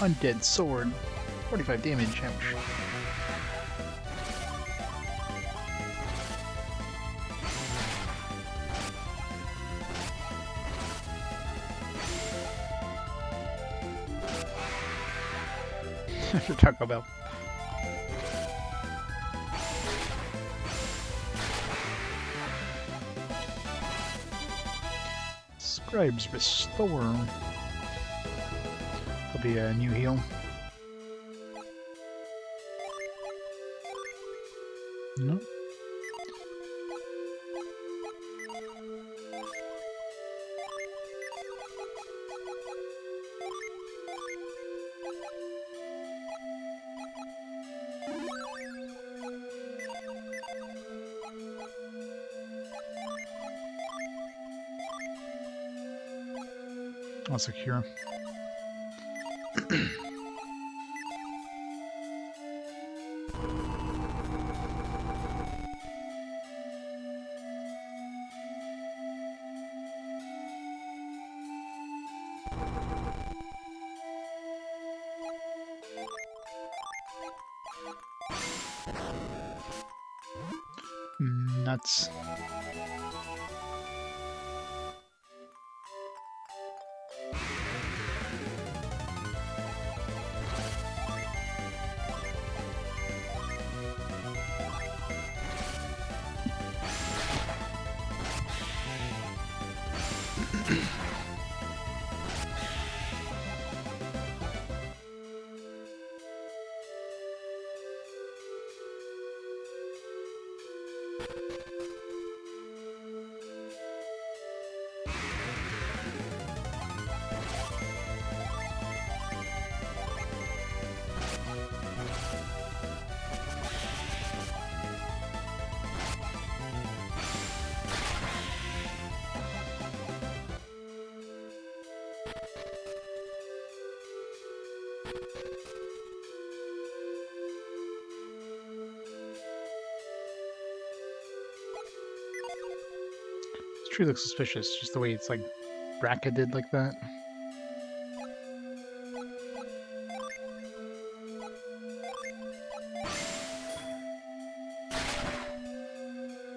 Undead Sword. 45 damage, ouch. To Taco Bell. Scribes Restore. There'll be a new heal. No. I'll secure. Nuts. Tree looks suspicious, just the way it's like bracketed like that.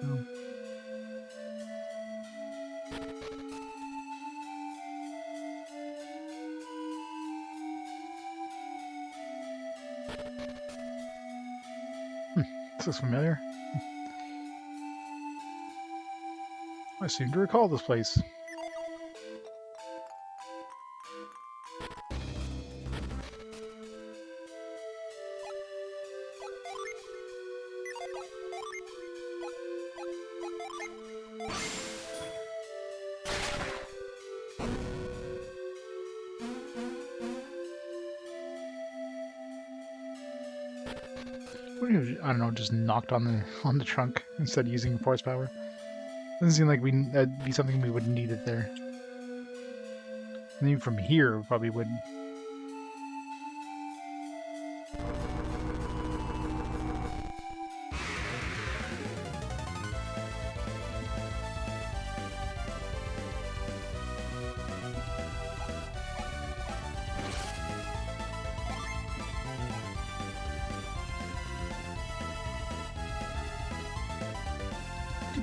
Oh. This looks familiar. I seem to recall this place. I don't know, just knocked on the trunk instead of using force power. Doesn't seem like that'd be something we would need it there. And even from here, we probably would.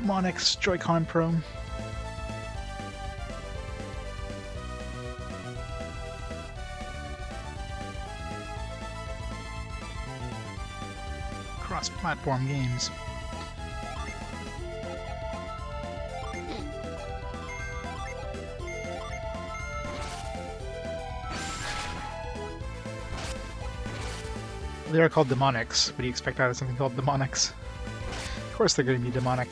Demonix Joy-Con Pro. Cross-platform games. They are called Demonix. What do you expect out of something called Demonix? Of course they're going to be demonic.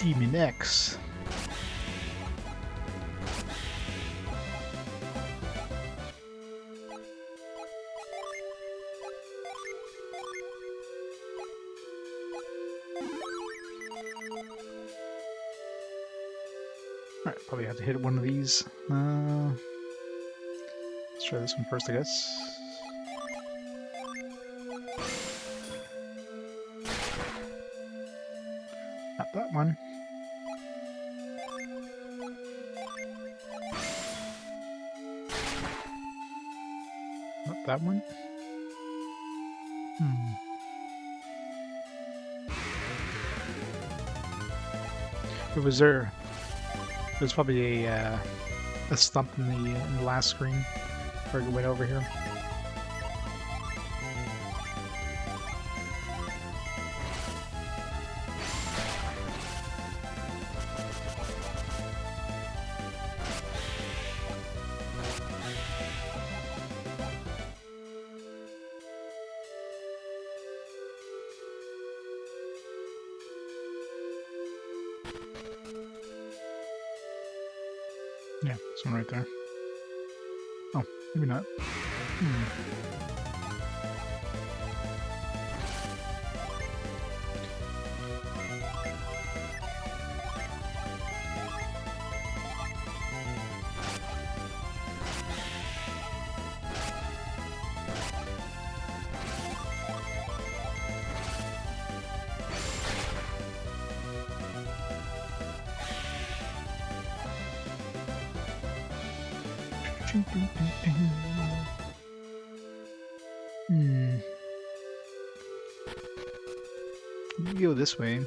Demon X. Alright, probably have to hit one of these. Let's try this one first, I guess. Not that one. Not that one. It was there. There's probably a stump in the last screen where it went over here. Yeah, this one right there. Oh, maybe not. You go this way.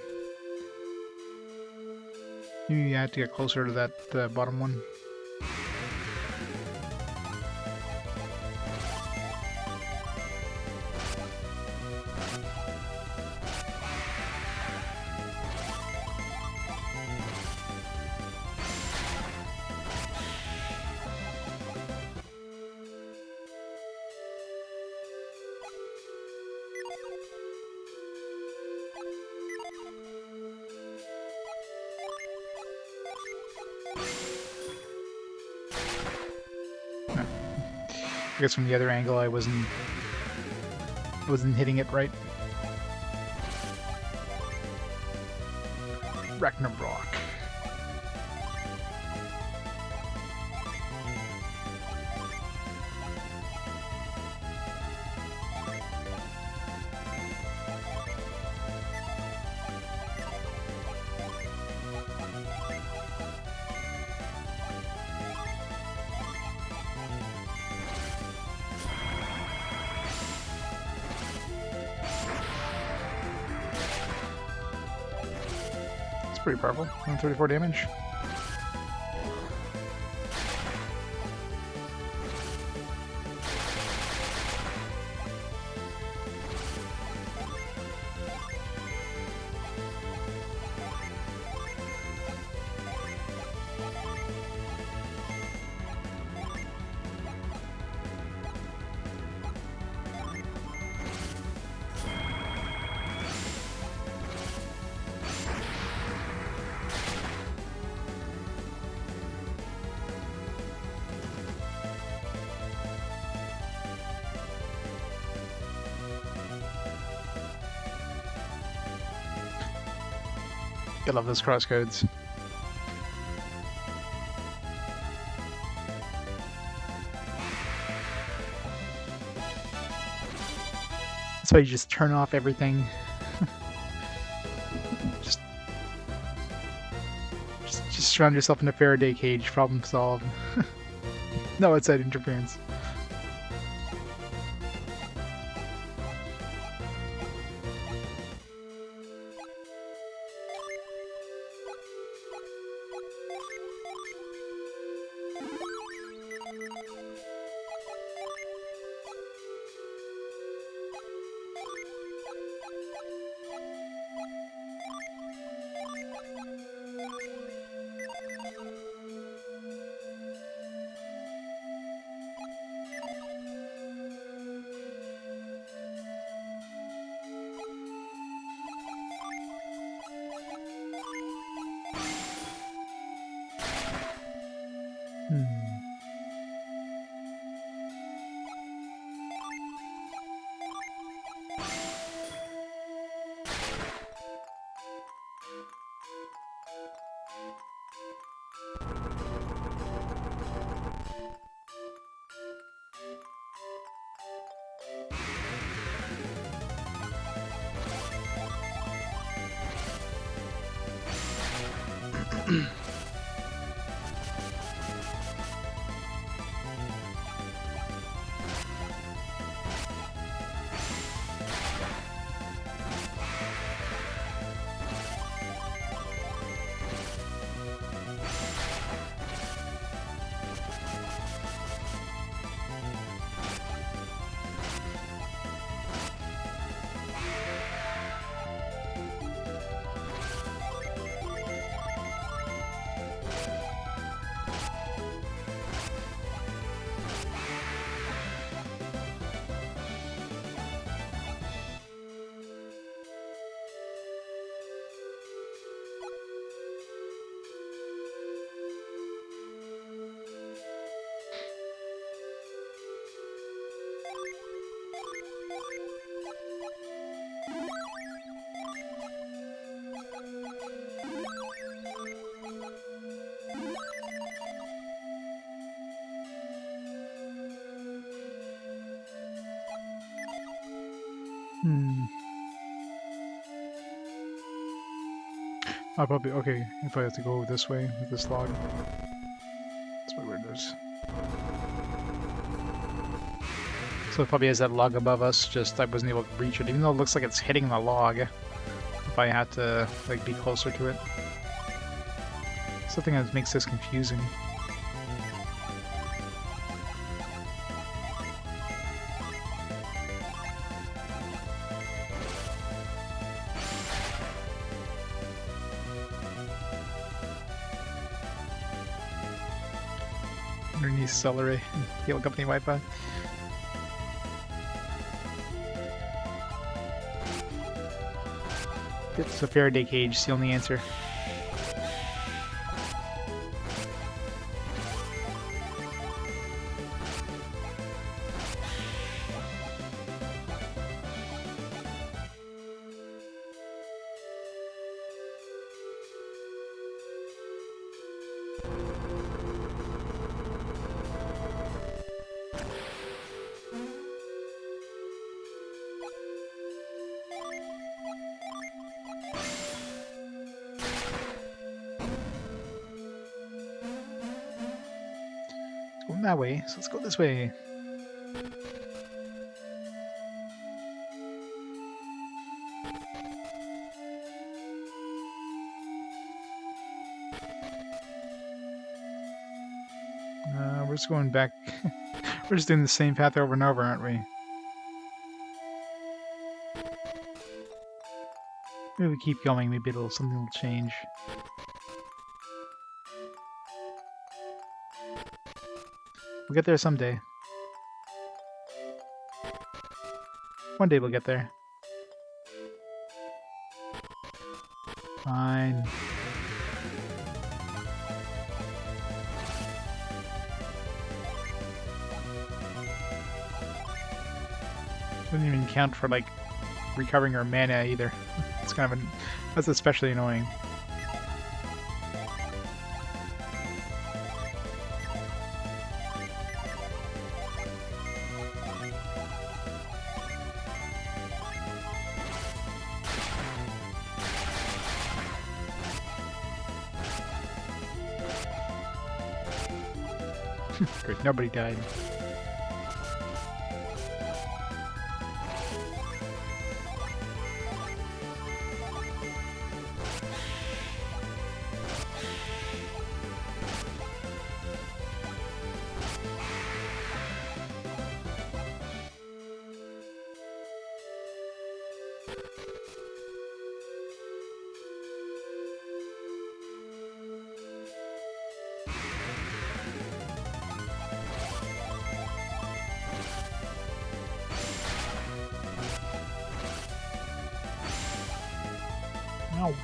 Maybe you have to get closer to that bottom one. I guess from the other angle I wasn't hitting it right. Ragnarok. pretty powerful. 134 damage. I love those crosscodes. That's why you just turn off everything. just surround yourself in a Faraday cage. Problem solved. No outside interference. I'll probably, okay, if I have to go this way with this log. That's what it is. So it probably has that log above us, just I wasn't able to reach it, even though it looks like it's hitting the log. If I had to, like, be closer to it. Something that makes this confusing. Underneath celery and Halo Company Wi-Fi. It's a Faraday cage, it's the only answer. Going that way, so let's go this way. just going back. We're just doing the same path over and over, aren't we? Maybe we keep going, maybe something will change. We'll get there someday. One day we'll get there. Fine. Doesn't even count for, like, recovering our mana either. It's kind of that's especially annoying. Great, nobody died. Ow.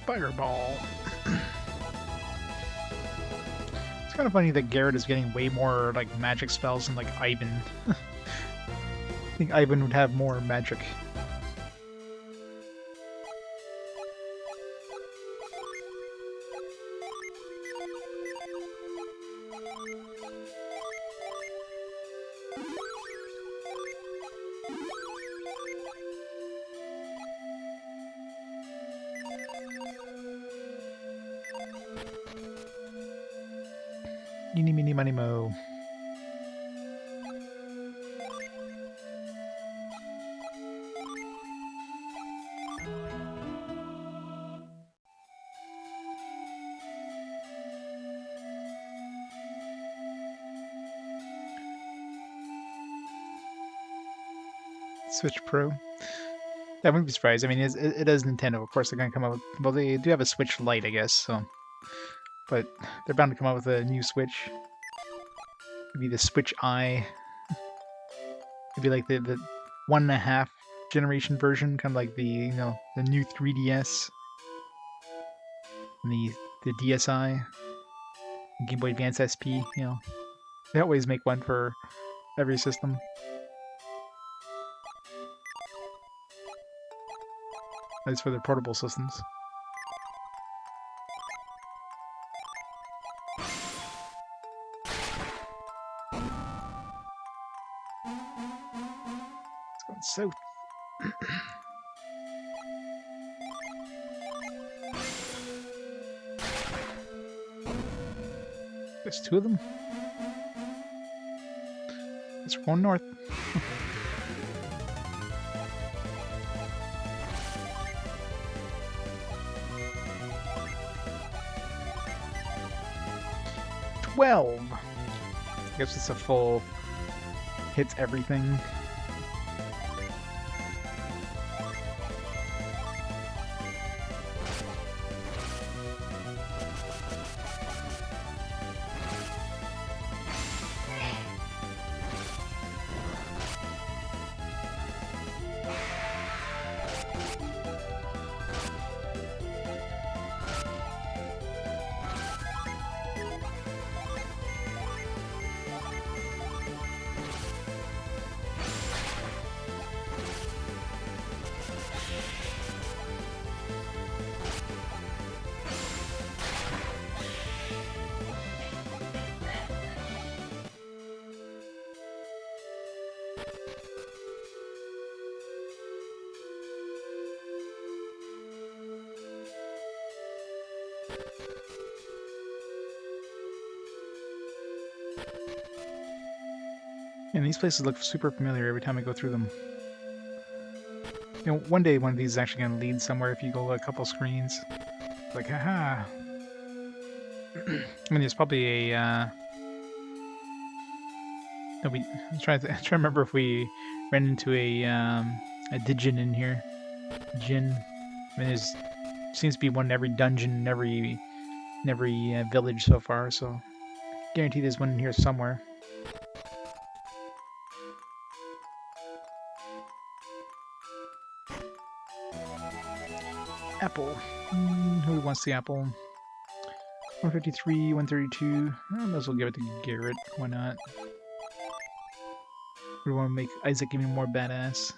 Fireball. It's kind of funny that Garrett is getting way more like magic spells than like Ivan. I think Ivan would have more magic. Eeny, meeny, miny, mo. Switch Pro. That wouldn't be surprised. I mean, it is Nintendo. Of course, they're going to come out with... Well, they do have a Switch Lite, I guess, so... But they're bound to come out with a new Switch. Maybe the Switch Eye. Maybe like the 1.5 generation version, kind of like the the new 3DS, and the DSi, Game Boy Advance SP. They always make one for every system. At least for their portable systems. South. There's two of them. It's going north. $12. I guess it's a full hits everything. And these places look super familiar every time I go through them. You know, one day one of these is actually going to lead somewhere if you go a couple screens. Like, haha. I mean, there's probably a, no, I'm trying to remember if we ran into a Digin in here. Jin. I mean, there's seems to be one in every dungeon, in every village so far, so guarantee there's one in here somewhere. Apple. Who wants the apple? 153, 132. I might as well give it to Garrett. Why not? We want to make Isaac even more badass.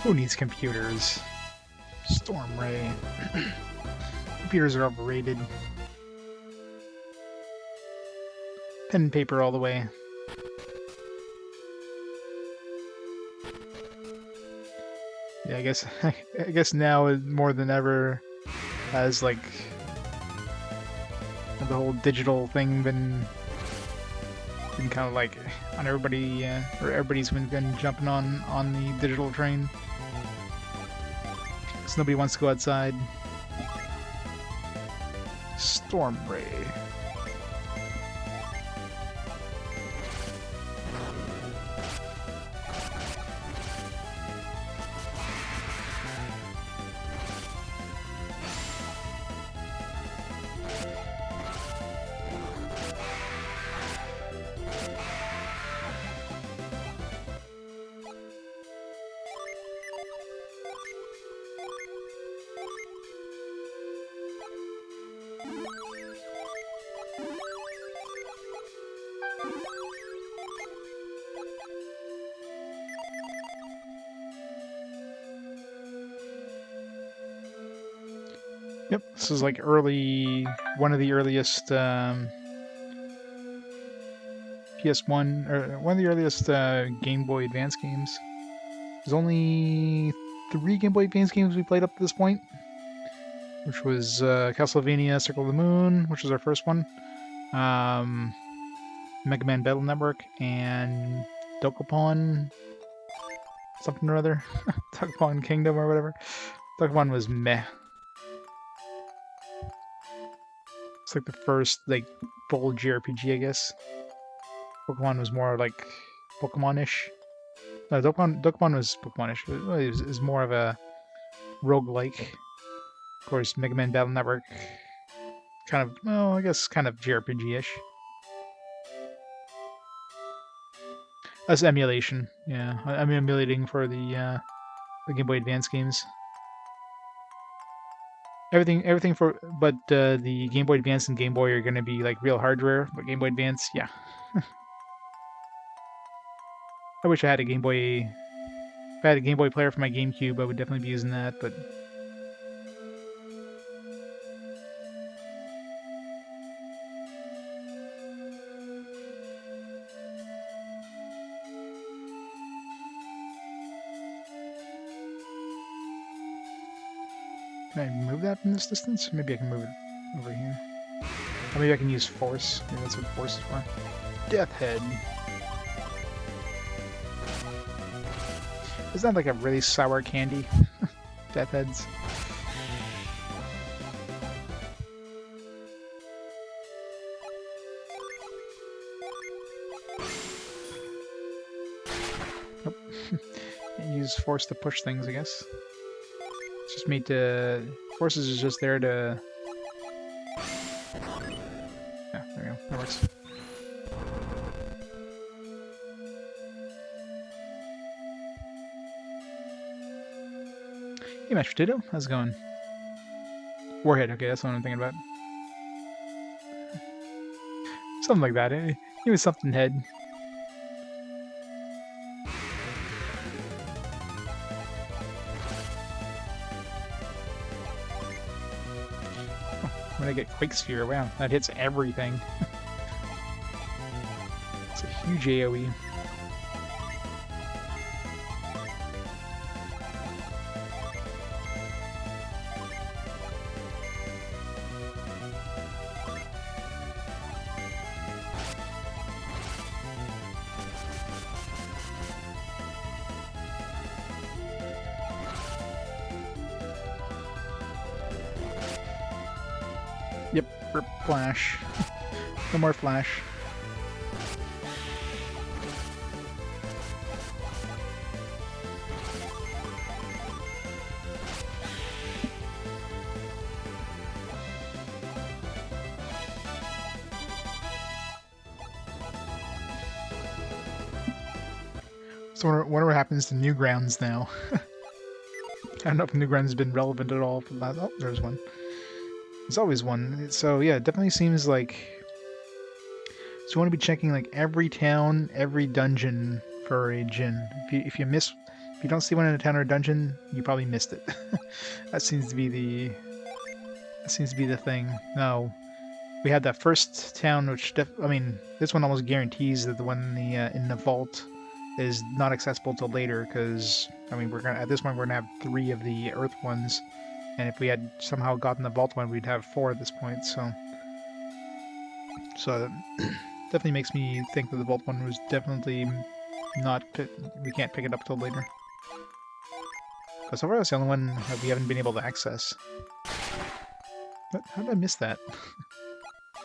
Who needs computers? Storm Ray. Computers are overrated. Pen and paper all the way. Yeah, I guess now more than ever has like the whole digital thing been kind of like on everybody, or everybody's been jumping on the digital train. Because nobody wants to go outside. Storm Ray. Yep, this is like one of the earliest PS1, or one of the earliest Game Boy Advance games. There's only 3 Game Boy Advance games we played up to this point, which was Castlevania Circle of the Moon, which was our first one, Mega Man Battle Network, and Dokapon something or other. Dokapon Kingdom or whatever. Dokapon was meh. It's like the first like full JRPG, I guess. Pokemon was more like Pokemon-ish. No, Dokapon was Pokemon-ish. It was more of a roguelike. Of course, Mega Man Battle Network, kind of, well, I guess kind of JRPG-ish. That's emulation, yeah. I'm emulating for the Game Boy Advance games. Everything for, but the Game Boy Advance and Game Boy are gonna be like real hardware, but Game Boy Advance, yeah. I wish I had a Game Boy. If I had a Game Boy player for my GameCube, I would definitely be using that, but can I move that from this distance? Maybe I can move it over here. Or maybe I can use Force. Maybe that's what Force is for. Death Head. Isn't that like a really sour candy? Death Heads. Nope. Use Force to push things, I guess. It's just made to... Forces is just there to... Yeah, there we go. That works. Hey, Mashed Potato, how's it going? Warhead, okay, that's what I'm thinking about. Something like that. It was something head. When I get Quake Sphere, wow, that hits everything. It's a huge AoE. Yep, for flash. No more flash. So I wonder what happens to Newgrounds now. I don't know if Newgrounds has been relevant at all for the last... Oh, there's one. There's always one. So yeah, it definitely seems like... So you want to be checking like every town, every dungeon for a djinn. If you don't see one in a town or a dungeon, you probably missed it. That seems to be the thing. No, we had that first town, which I mean, this one almost guarantees that the one in the vault is not accessible till later, because I mean, at this point we're gonna have 3 of the Earth ones, and if we had somehow gotten the vault one, we'd have 4 at this point. So definitely makes me think that the vault one was definitely not. We can't pick it up till later. Because so far that's the only one that we haven't been able to access. But how did I miss that?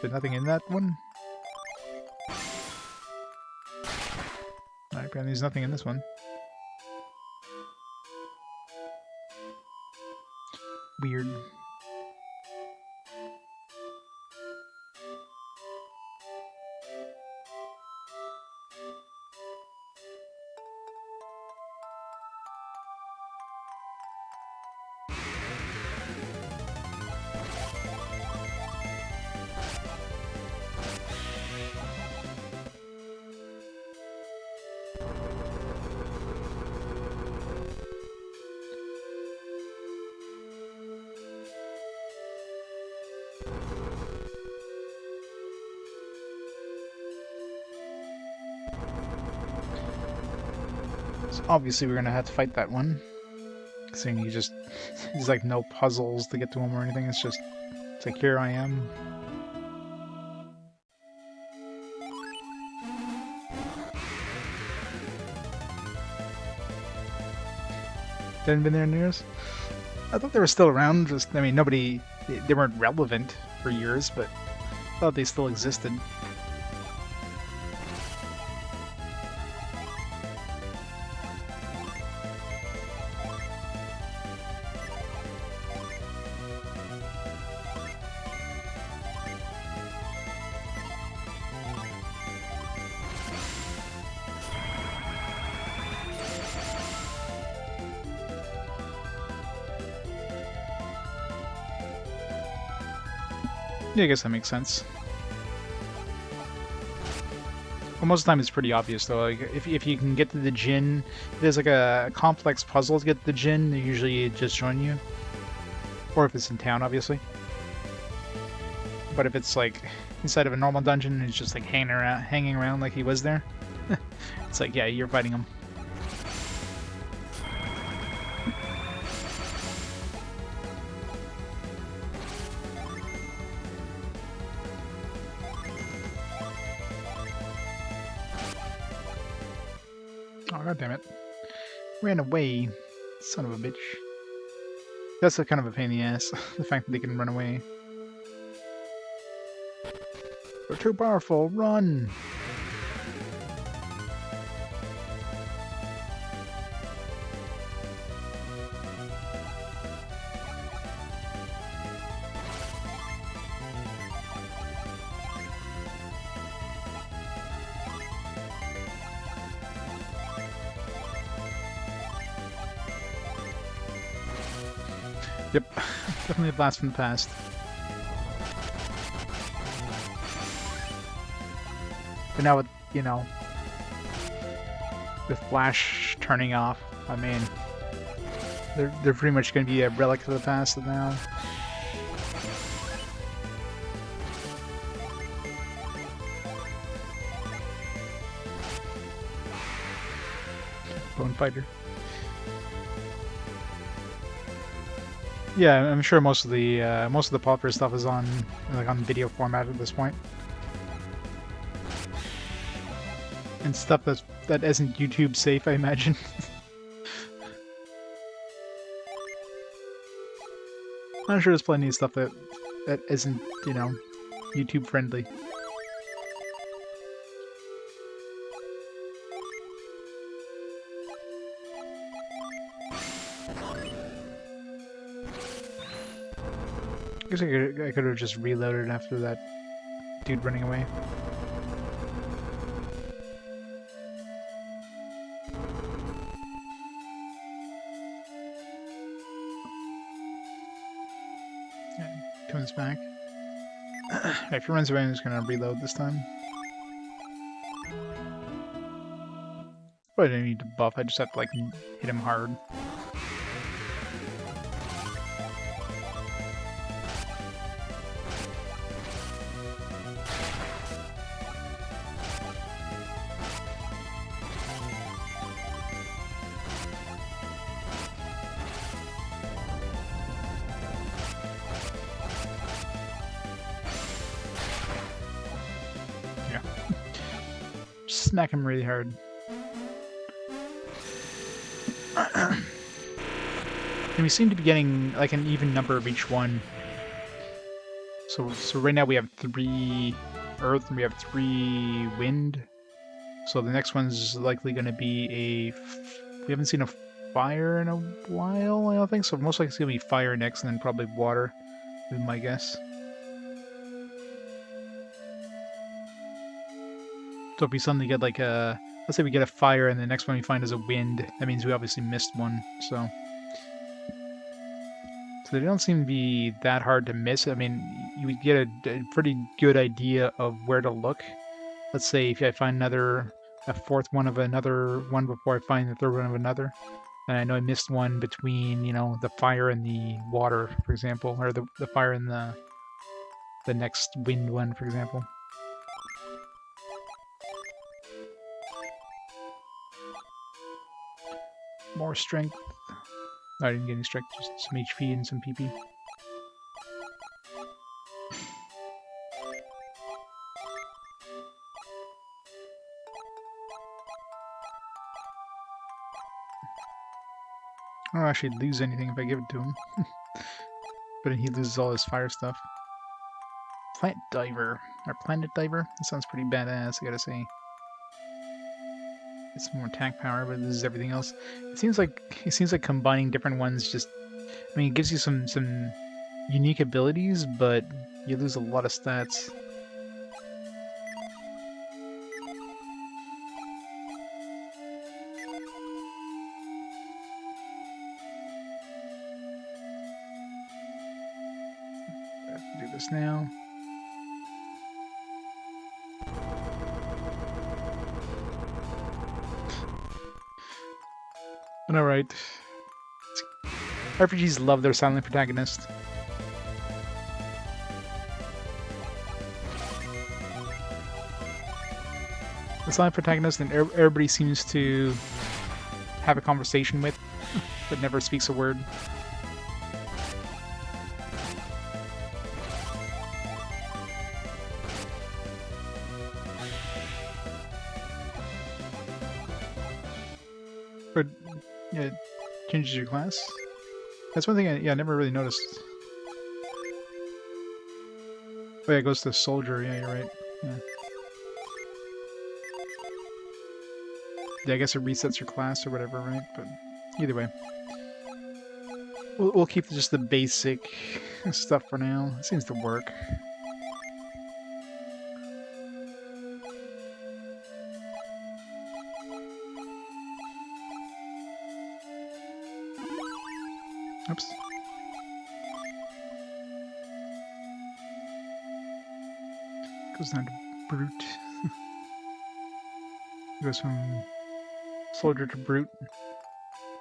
There's nothing in that one? Alright, apparently there's nothing in this one. Weird. So obviously we're gonna have to fight that one. Seeing there's like no puzzles to get to him or anything, it's like here I am. They hadn't been there in years? I thought they were still around, I mean they weren't relevant for years, but I thought they still existed. Yeah, I guess that makes sense. Well, most of the time it's pretty obvious though. Like if you can get to the djinn, if there's like a complex puzzle to get to the djinn, they usually just join you. Or if it's in town, obviously. But if it's like inside of a normal dungeon, and he's just like hanging around like he was there. It's like, yeah, you're fighting him. Oh, god damn it. Ran away. Son of a bitch. That's a kind of a pain in the ass, the fact that they can run away. They're too powerful, run! Yep, definitely a blast from the past. But now with, you know, with Flash turning off, I mean, they're pretty much going to be a relic of the past now. Bone fighter. Yeah, I'm sure most of the popular stuff is on on video format at this point, and stuff that isn't YouTube safe, I imagine. I'm sure there's plenty of stuff that isn't, you know, YouTube friendly. I guess I could have just reloaded after that dude running away. Yeah, comes back. If he runs away, I'm just gonna reload this time. But I don't need to buff, I just have to like hit him hard. Smack him really hard. And we seem to be getting like an even number of each one. So right now we have 3 earth and we have 3 wind. So the next one's likely going to be we haven't seen a fire in a while, I don't think. So most likely it's going to be fire next and then probably water, is my guess. So if we suddenly get like let's say we get a fire and the next one we find is a wind, that means we obviously missed one, so they don't seem to be that hard to miss. I mean, you would get a pretty good idea of where to look. Let's say if I find a fourth one of another one before I find the third one of another, and I know I missed one between, you know, the fire and the water, for example, or the fire and the next wind one, for example. More strength. No, I didn't get any strength, just some HP and some PP. I don't actually lose anything if I give it to him. But then he loses all his fire stuff. Plant Diver. Or Planet Diver? That sounds pretty badass, I gotta say. It's more attack power, but this is everything else. It seems like combining different ones just, I mean, it gives you some unique abilities, but you lose a lot of stats. I have to do this now. But alright. RPGs love their silent protagonist. The silent protagonist and everybody seems to have a conversation with, but never speaks a word. But yeah, it changes your class. That's one thing I never really noticed. Oh yeah, it goes to soldier. Yeah, you're right. Yeah. Yeah, I guess it resets your class or whatever, right? But either way, we'll keep just the basic stuff for now. It seems to work. Oops. Goes down to brute. Goes from soldier to brute.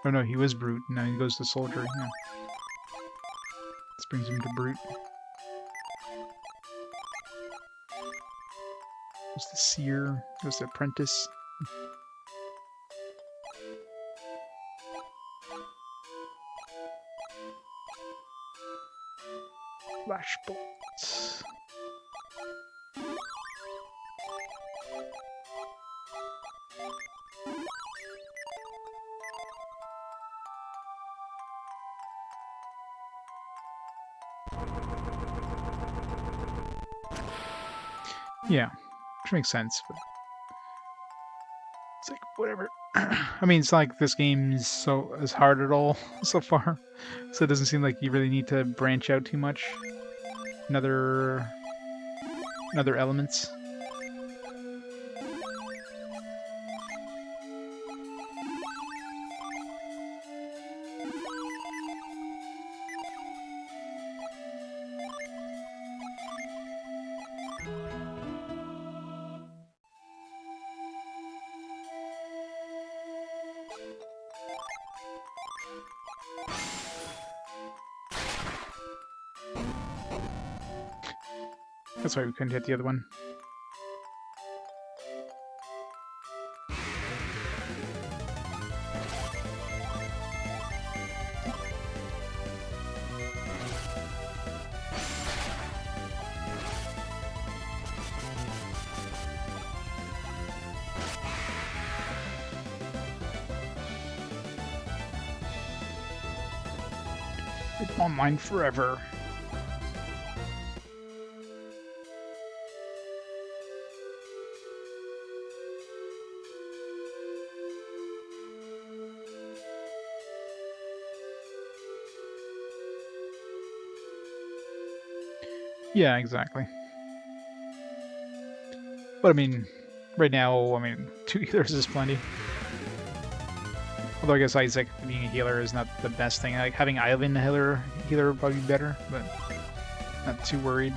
Oh no, he was brute. Now he goes to soldier. Yeah. This brings him to brute. Goes to seer. Goes to apprentice. Flash bolts. Yeah, which makes sense, but it's like whatever. I mean, it's not like this game is hard at all so far, so it doesn't seem like you really need to branch out too much. Another elements. That's why we couldn't hit the other one. It won't mind forever. Yeah, exactly. But I mean, right now, 2 healers is plenty. Although I guess Isaac being a healer is not the best thing. Like having Ivan a healer would probably be better, but not too worried.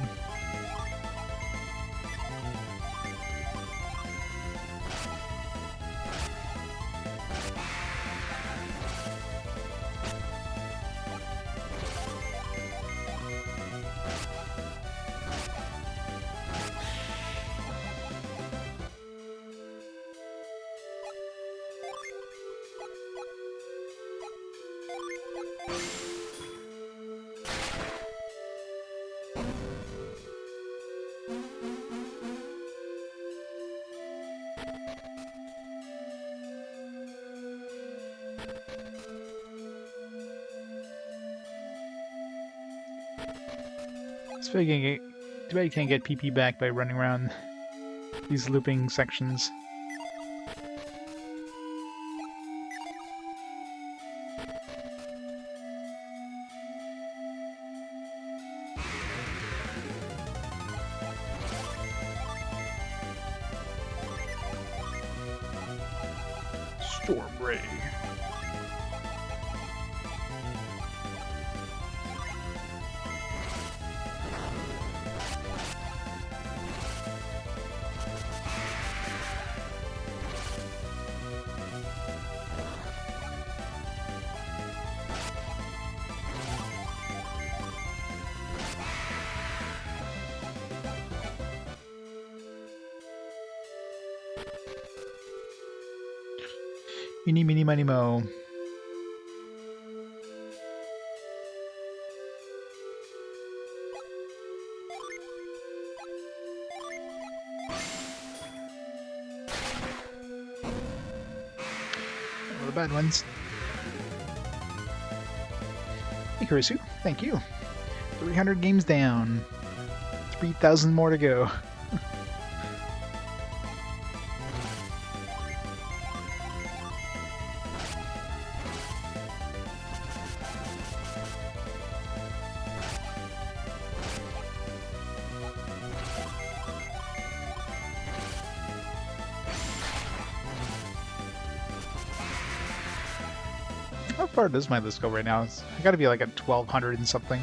Too bad you can't get PP back by running around these looping sections. Storm Ray. Eeny, meeny, miny, mo. All the bad ones. Hey, Kurisu, thank you. 300 games down. 3,000 more to go. How far does my list go right now? I gotta be like at 1,200 and something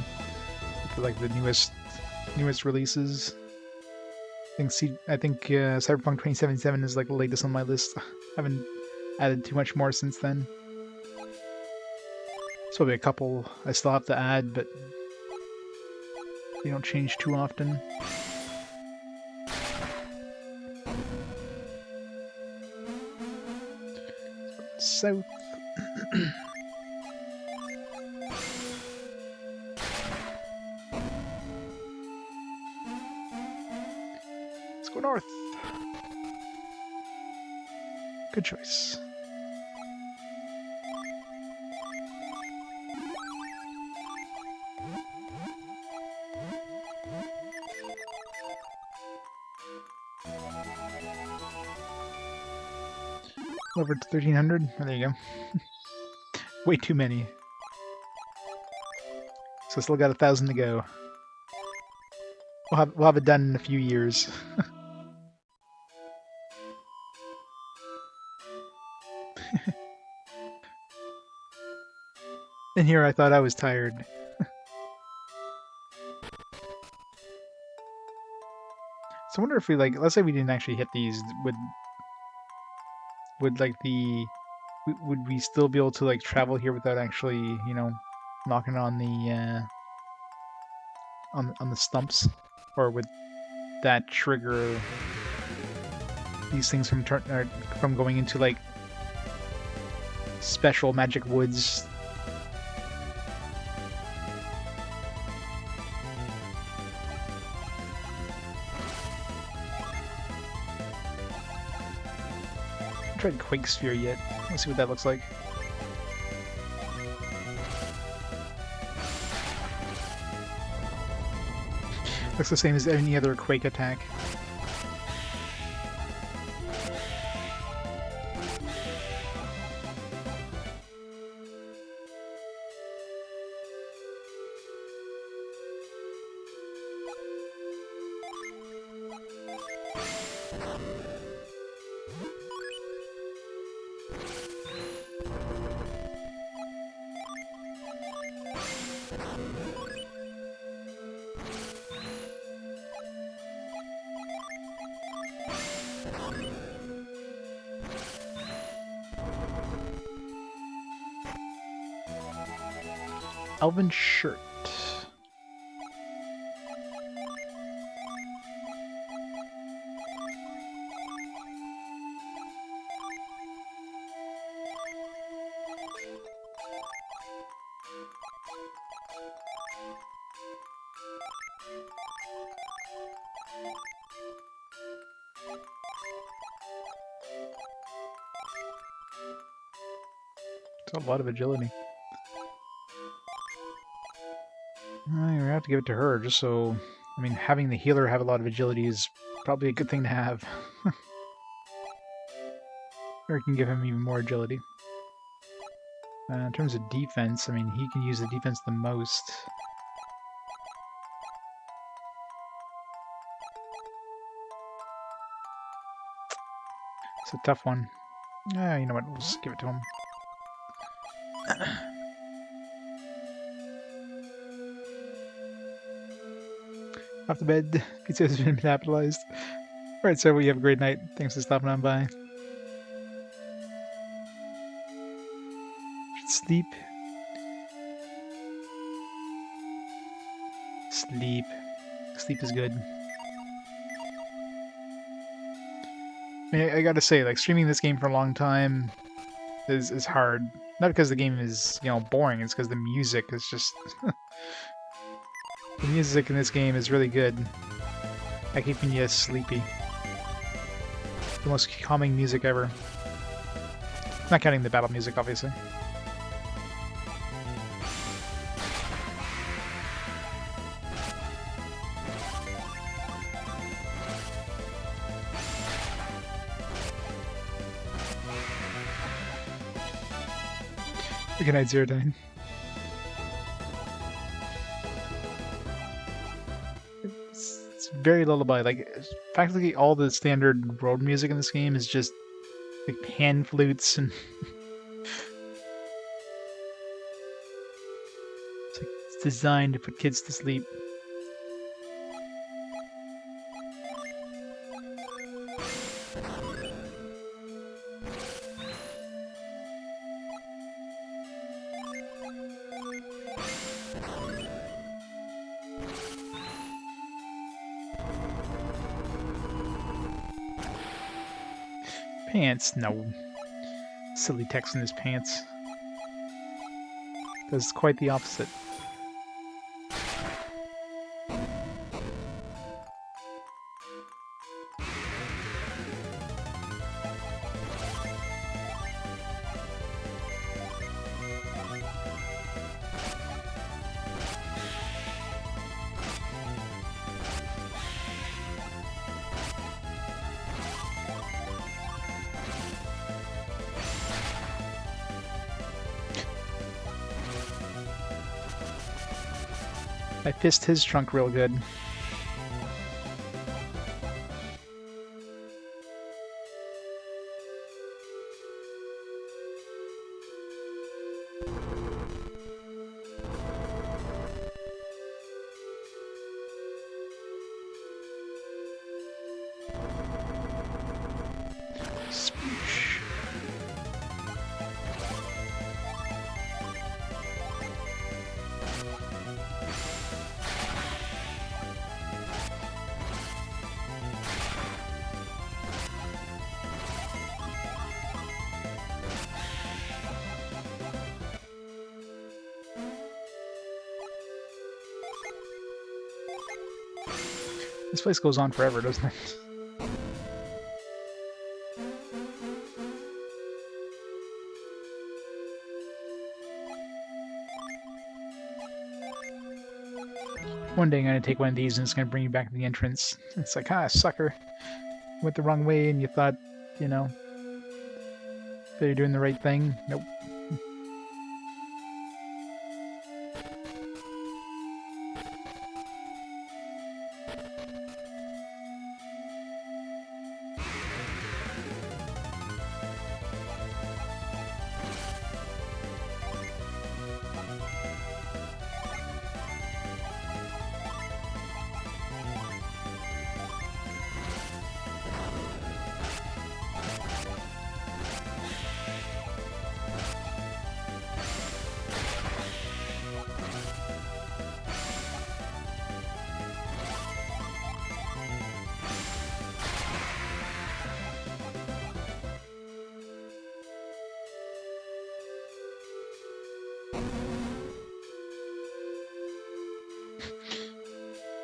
for like the newest releases. I think Cyberpunk 2077 is like the latest on my list. I haven't added too much more since then. There's probably a couple I still have to add, but they don't change too often. South. Let's go north. Good choice. Over to 1300. Oh, there you go. Way too many. So still got 1,000 to go. We'll have it done in a few years. And here I thought I was tired. So I wonder if we let's say we didn't actually hit these, would would we still be able to travel here without actually, knocking on the on the stumps, or would that trigger these things from going into special magic woods? I haven't tried Quake Sphere yet. Let's see what that looks like. Looks the same as any other Quake attack. Elven shirt. It's a lot of agility. You're gonna have to give it to her, just so... I mean, having the healer have a lot of agility is probably a good thing to have. Or it can give him even more agility. In terms of defense, I mean, he can use the defense the most. It's a tough one. You know what, we'll just give it to him. Off to bed. Pizza has been metabolized. Alright, so you have a great night. Thanks for stopping on by. Sleep. Sleep. Sleep is good. I mean, I gotta say, streaming this game for a long time is hard. Not because the game is, boring, it's because the music is just... The music in this game is really good at keeping you sleepy. The most calming music ever. Not counting the battle music, obviously. Good night, Zero Dine. It's very lullaby. Practically all the standard world music in this game is just pan flutes and it's designed to put kids to sleep. Pants? No. Silly text in his pants. Does quite the opposite. I pissed his trunk real good. Spoosh. This place goes on forever, doesn't it? One day I'm gonna take one of these and it's gonna bring you back to the entrance. It's like, ah, sucker. Went the wrong way and you thought, you know, that you're doing the right thing. Nope.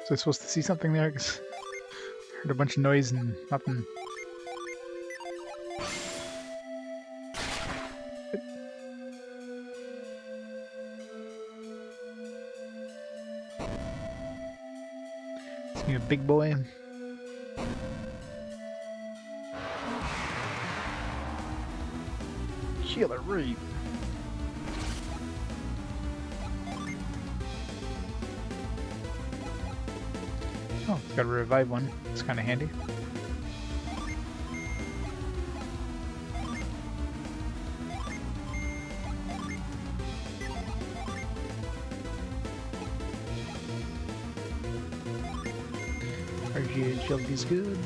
Was I supposed to see something there? 'Cause I heard a bunch of noise and nothing. Is he a big boy? Killer Reap. Oh, it's got a revive one. It's kind of handy. RGA agility's good.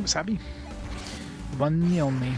Wasabi. One and the only.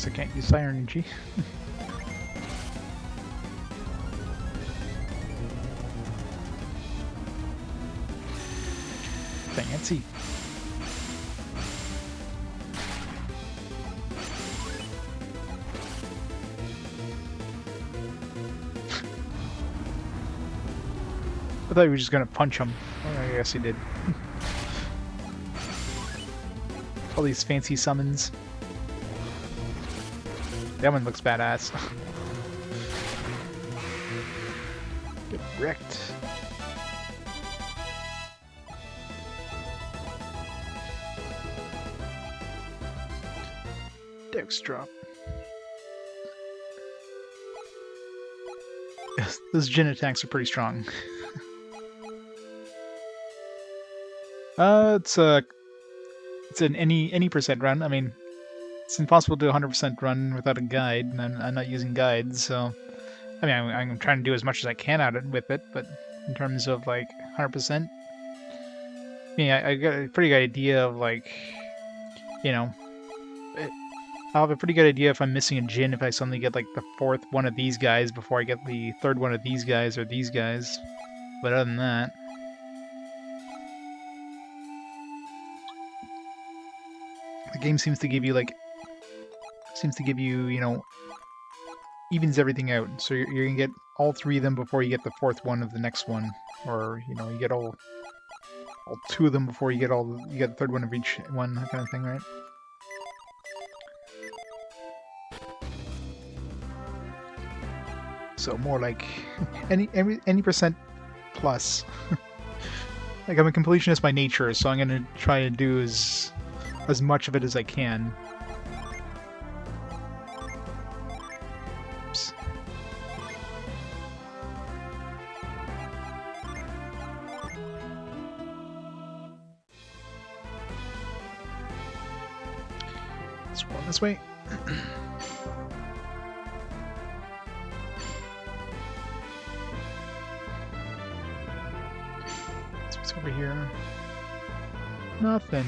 I can't use Psynergy. Fancy. I thought you were just gonna punch him. Oh, I guess he did. All these fancy summons. That one looks badass. Get wrecked. Dex drop. Those Jin attacks are pretty strong. It's an any percent run. I mean, it's impossible to do a 100% run without a guide, and I'm not using guides, so... I mean, I'm trying to do as much as I can out of with it, but in terms of, like, 100%... I mean, I got a pretty good idea of, like... You know... I'll have a pretty good idea if I'm missing a Jin if I suddenly get, like, the 4th one of these guys before I get the 3rd one of these guys or these guys. But other than that... The game seems to give you, like... you know, evens everything out. So you're gonna get all 3 of them before you get the 4th one of the next one, or you know, you get all 2 of them before you get you get the 3rd one of each one, that kind of thing, right? So more like any percent plus. Like I'm a completionist by nature, so I'm gonna try to do as much of it as I can. This way. What's over here? Nothing.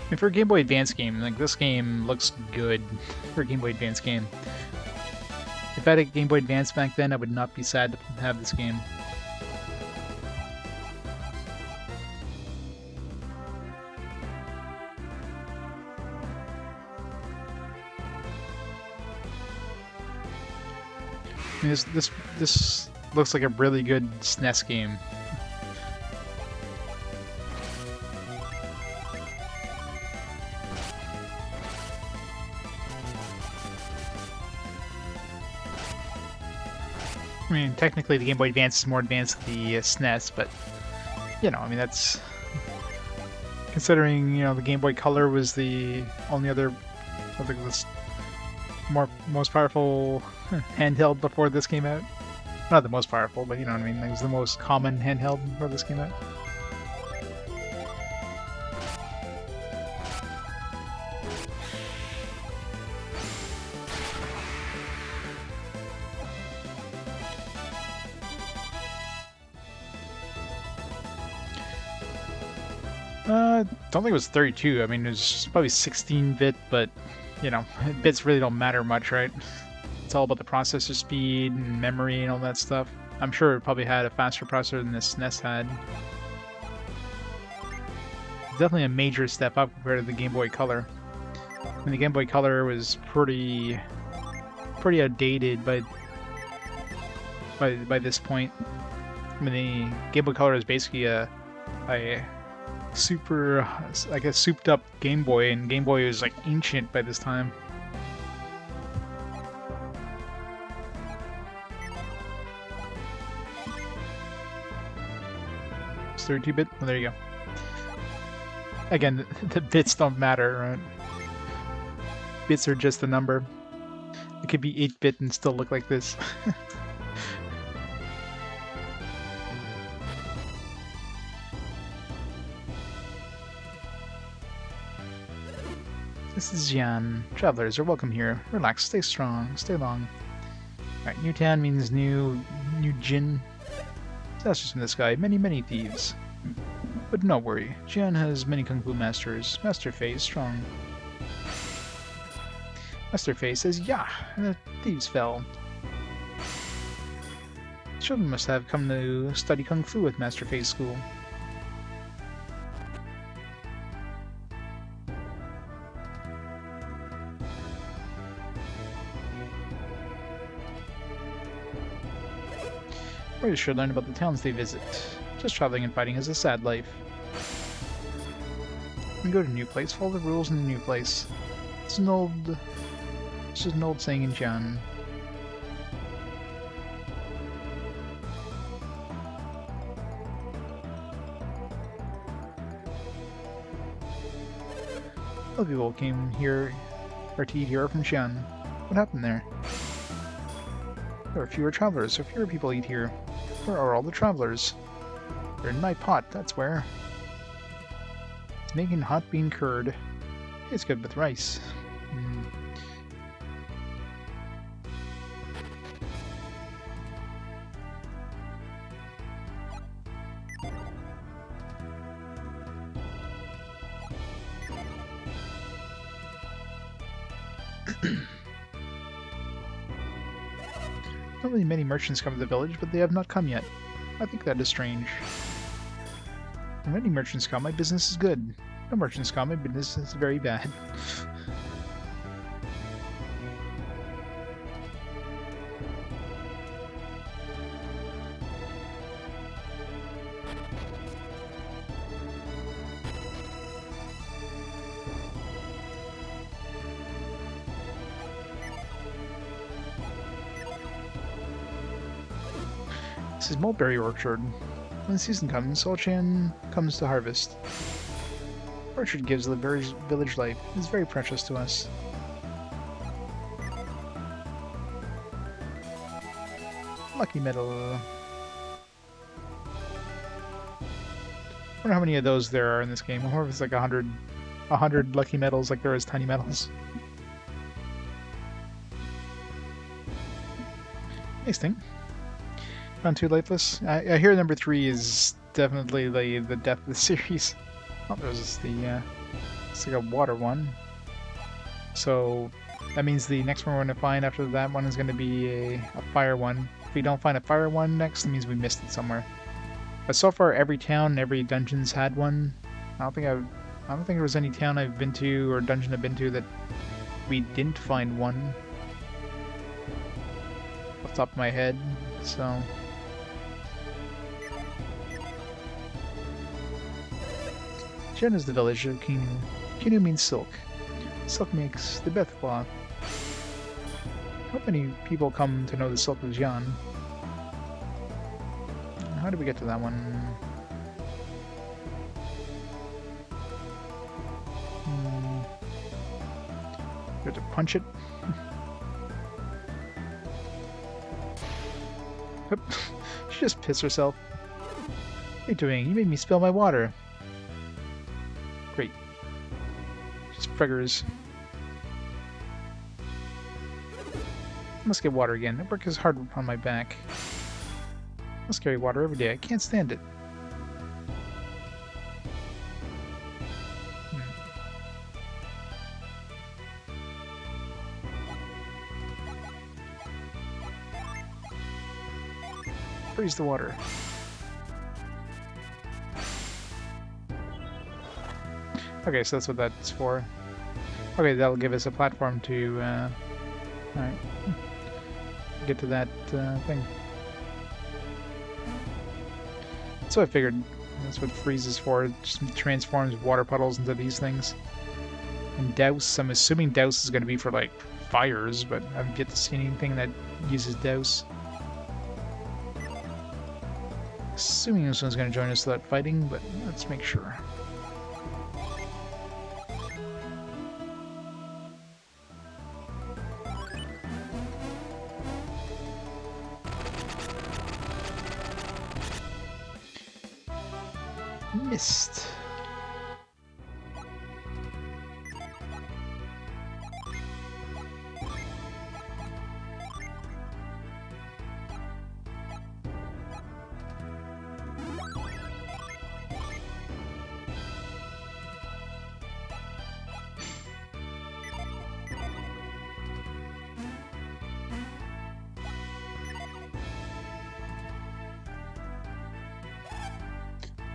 I mean, for a Game Boy Advance game, like this game looks good for a Game Boy Advance game. If I had a Game Boy Advance back then, I would not be sad to have this game. I mean, this looks like a really good SNES game. I mean, technically the Game Boy Advance is more advanced than the SNES, but, you know, I mean, that's... Considering, you know, the Game Boy Color was the only other, I think, this most powerful handheld before this came out. Not the most powerful, but you know what I mean, it was the most common handheld before this came out. Don't think it was 32. I mean, it was probably 16-bit, but, you know, bits really don't matter much, right? It's all about the processor speed and memory and all that stuff. I'm sure it probably had a faster processor than this SNES had. Definitely a major step up compared to the Game Boy Color. And the Game Boy Color was pretty outdated by this point. I mean, the Game Boy Color is basically a super, like a souped up Game Boy, and Game Boy was like ancient by this time. It's 32-bit? Well, there you go. Again, the bits don't matter, right? Bits are just a number. It could be 8-bit and still look like this. This is Jan. Travelers are welcome here. Relax, stay strong, stay long. Alright, new town means new Jin. Disasters in the sky, many thieves. But don't worry, Jian has many kung fu masters. Master Fei is strong. Master Fei says, "Yah!" and the thieves fell. Children must have come to study kung fu at Master Fei's school. Boys should learn about the towns they visit. Just traveling and fighting is a sad life. When you go to a new place, follow the rules in the new place. It's an old saying in Jian. All people came here, or to eat here, from Xi'an. What happened there? There are fewer travelers, so fewer people eat here. Where are all the travelers? They're in my pot, that's where. It's making hot bean curd. It's good with rice. Not really many merchants come to the village, but they have not come yet. I think that is strange. When many merchants come, my business is good. No merchants come, my business is very bad. This is Mulberry Orchard. When the season comes, Solchan comes to harvest. Orchard gives the village life. It's very precious to us. Lucky medal. I wonder how many of those there are in this game. I wonder if it's like 100 lucky medals like there is tiny medals. Nice thing. Round 2 lifeless. I hear number 3 is definitely the death of the series. Oh, there's the it's like a water one. So that means the next one we're going to find after that one is going to be a fire one. If we don't find a fire one next, it means we missed it somewhere. But so far, every town, every dungeon's had one. I don't think there was any town I've been to or dungeon I've been to that we didn't find one. Off the top of my head, so. Jen is the village of Kinu. Kinu means silk. Silk makes the best cloth. How many people come to know the silk of Jian? How did we get to that one? We have to punch it. She just pissed herself. What are you doing? You made me spill my water. Great. Just friggers. I must get water again. That work is hard on my back. I must carry water every day. I can't stand it. freeze the water. Okay, so that's what that's for. Okay, that'll give us a platform to, alright, get to that thing. So I figured that's what freeze is for. It just transforms water puddles into these things. And douse, I'm assuming douse is going to be for, like, fires, but I haven't yet to see anything that uses douse. Assuming this one's going to join us without fighting, but let's make sure. Missed.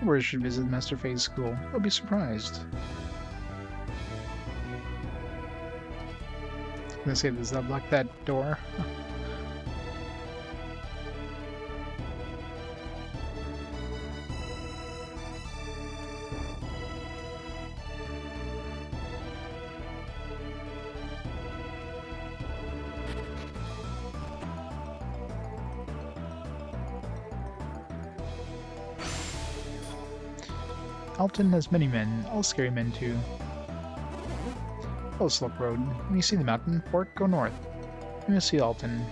Where should visit Master Phase School. I'll be surprised. I'm gonna say, does that block that door? Alton has many men, all scary men too. Oh, Slope Road. When you see the mountain fort, go north. You will see Alton.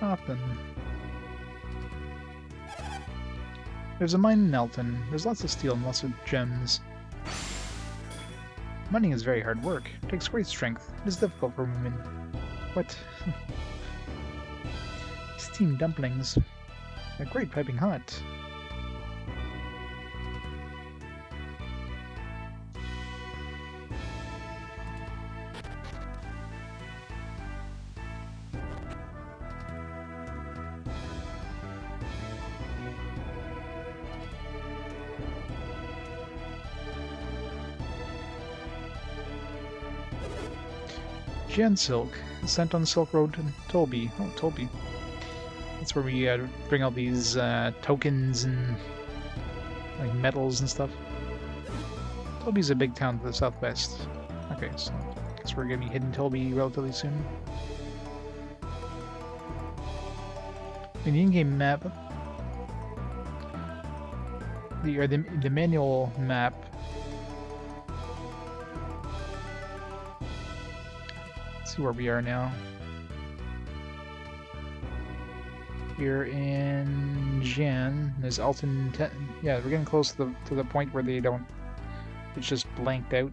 Often. There's a mine in Alton. There's lots of steel and lots of gems. Mining is very hard work. It takes great strength. It is difficult for women. What? Steamed dumplings. They're great piping hot. Jan Silk, sent on the Silk Road to Tolby. Oh, Tolby. That's where we bring all these tokens and like metals and stuff. Tolby's a big town to the southwest. Okay, so I guess we're gonna be hitting Tolby relatively soon. In the in-game map, the manual map. Let's see where we are now. We're in Jan. There's Alton. Yeah, we're getting close to the point where they don't. It's just blanked out.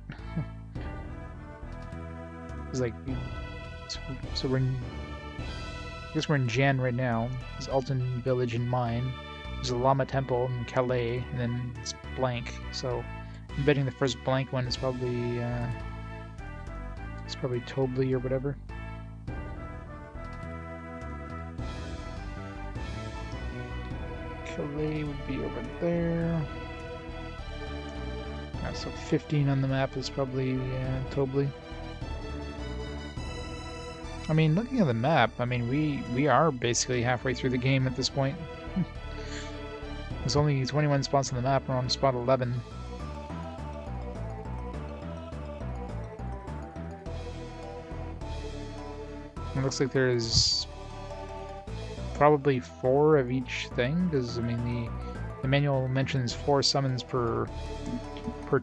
It's like so we're in. I guess we're in Jan right now. There's Alton Village and Mine. There's a Llama Temple in Calais, and then it's blank. So I'm betting the first blank one is probably Tobley or whatever. Calais would be over there. So 15 on the map is probably Tobley. I mean, looking at the map, I mean, we are basically halfway through the game at this point. There's only 21 spots on the map. We're on spot 11. It looks like there's probably 4 of each thing, because I mean the manual mentions 4 summons per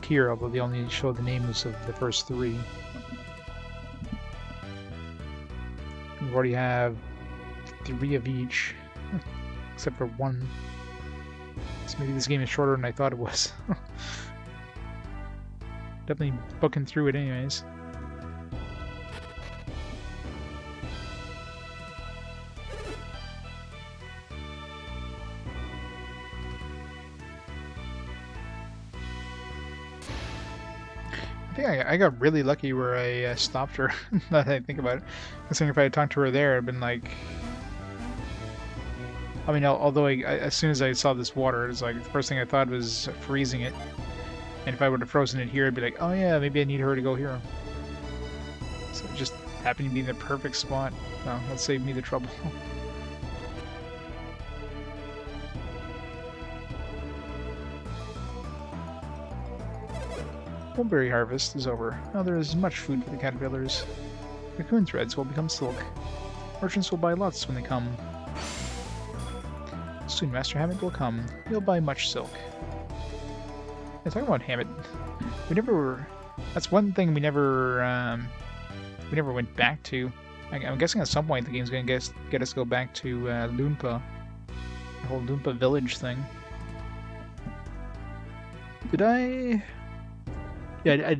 tier, although they only show the names of the first 3. We already have 3 of each, except for 1. So maybe this game is shorter than I thought it was. Definitely booking through it anyways. I think I got really lucky where I stopped her, now that I think about it. Considering if I had talked to her there, I'd been like... I mean, although as soon as I saw this water, it's like the first thing I thought was freezing it. And if I would have frozen it here, I'd be like, oh yeah, maybe I need her to go here. So it just happened to be in the perfect spot. Well, that saved me the trouble. Mulberry harvest is over. Now there is much food for the caterpillars. Cocoon threads will become silk. Merchants will buy lots when they come. Soon Master Hammett will come. He'll buy much silk. Yeah, talking about Hammett, we never... That's one thing we never went back to. I'm guessing at some point the game's going to get us to go back to Loompa. The whole Loompa village thing. Did I... Yeah,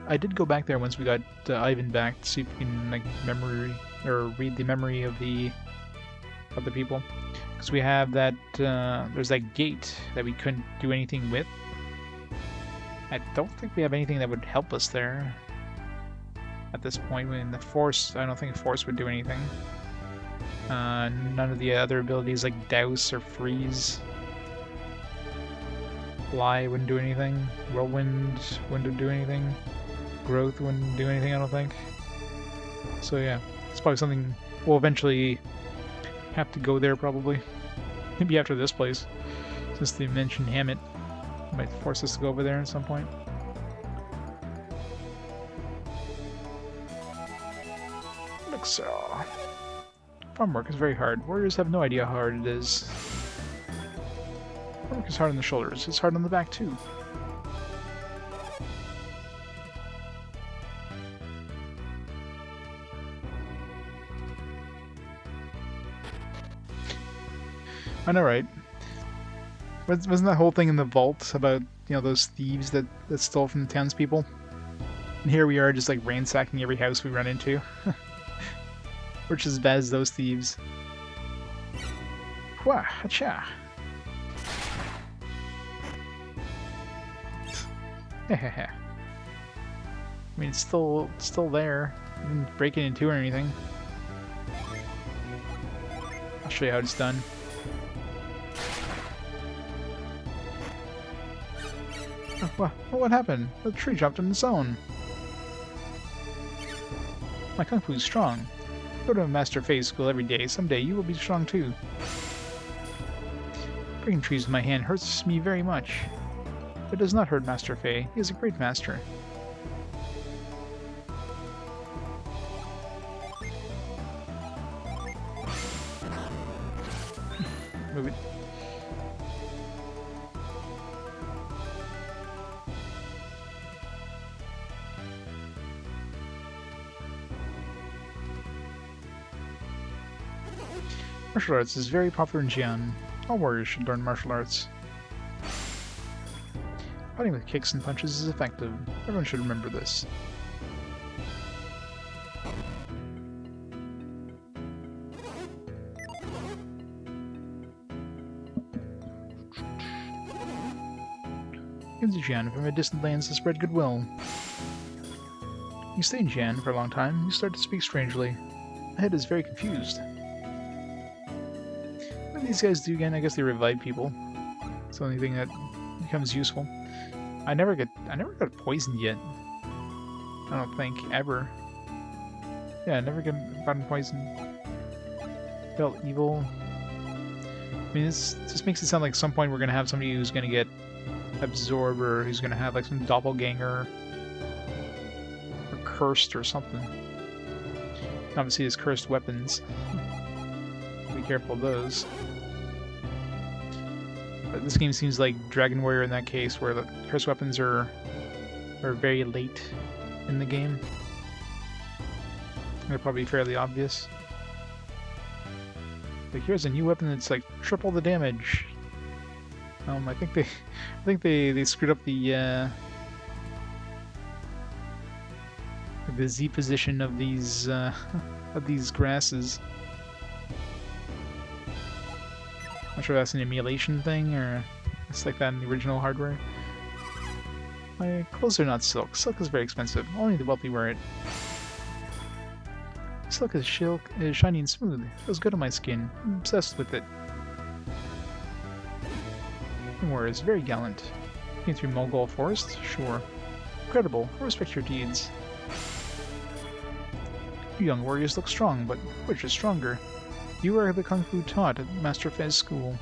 I did go back there once we got Ivan back to see if we can like read the memory of the people, because we have that there's that gate that we couldn't do anything with. I don't think we have anything that would help us there at this point. In the force, I don't think force would do anything. None of the other abilities like douse or freeze. Fly wouldn't do anything. Whirlwind wouldn't do anything. Growth wouldn't do anything, I don't think. So yeah, it's probably something we'll eventually have to go there, probably. Maybe after this place, since they mentioned Hammett. Might force us to go over there at some point. Look so. Farm work is very hard. Warriors have no idea how hard it is. Farm work is hard on the shoulders. It's hard on the back too. I know, right? Wasn't that whole thing in the vault about, you know, those thieves that stole from the townspeople? And here we are just like ransacking every house we run into. We're just as bad as those thieves. Wah, hacha. I mean, it's still there. I didn't break it into or anything. I'll show you how it's done. Oh, what happened? The tree jumped on its own. My kung fu is strong. Go to Master Fei's school every day. Someday you will be strong too. Breaking trees with my hand hurts me very much. It does not hurt Master Fei. He is a great master. Move it. Martial arts is very popular in Xi'an. All warriors should learn martial arts. Fighting with kicks and punches is effective. Everyone should remember this. Come to Xi'an from a distant lands to spread goodwill. You stay in Xi'an for a long time, you start to speak strangely. My head is very confused. What do these guys do again? I guess they revive people. It's the only thing that becomes useful. I never got poisoned yet. I don't think, ever. Yeah, I never gotten poisoned. Felt evil. I mean, this just makes it sound like at some point we're gonna have somebody who's gonna get absorbed, or who's gonna have like some doppelganger, or cursed or something. Obviously, there's cursed weapons. Be careful of those. But this game seems like Dragon Warrior in that case, where the cursed weapons are very late in the game. They're probably fairly obvious. Like, here's a new weapon that's like triple the damage. I think they screwed up the Z position of these grasses. Not sure if that's an emulation thing or it's like that in the original hardware. My clothes are not silk. Silk is very expensive. Only the wealthy wear it. Silk is shiny and smooth. It feels good on my skin. I'm obsessed with it. Your warrior is very gallant. Came through Mogul Forest? Sure. Incredible. I respect your deeds. You young warriors look strong, but which is stronger? You are the kung fu taught at Master Fez school.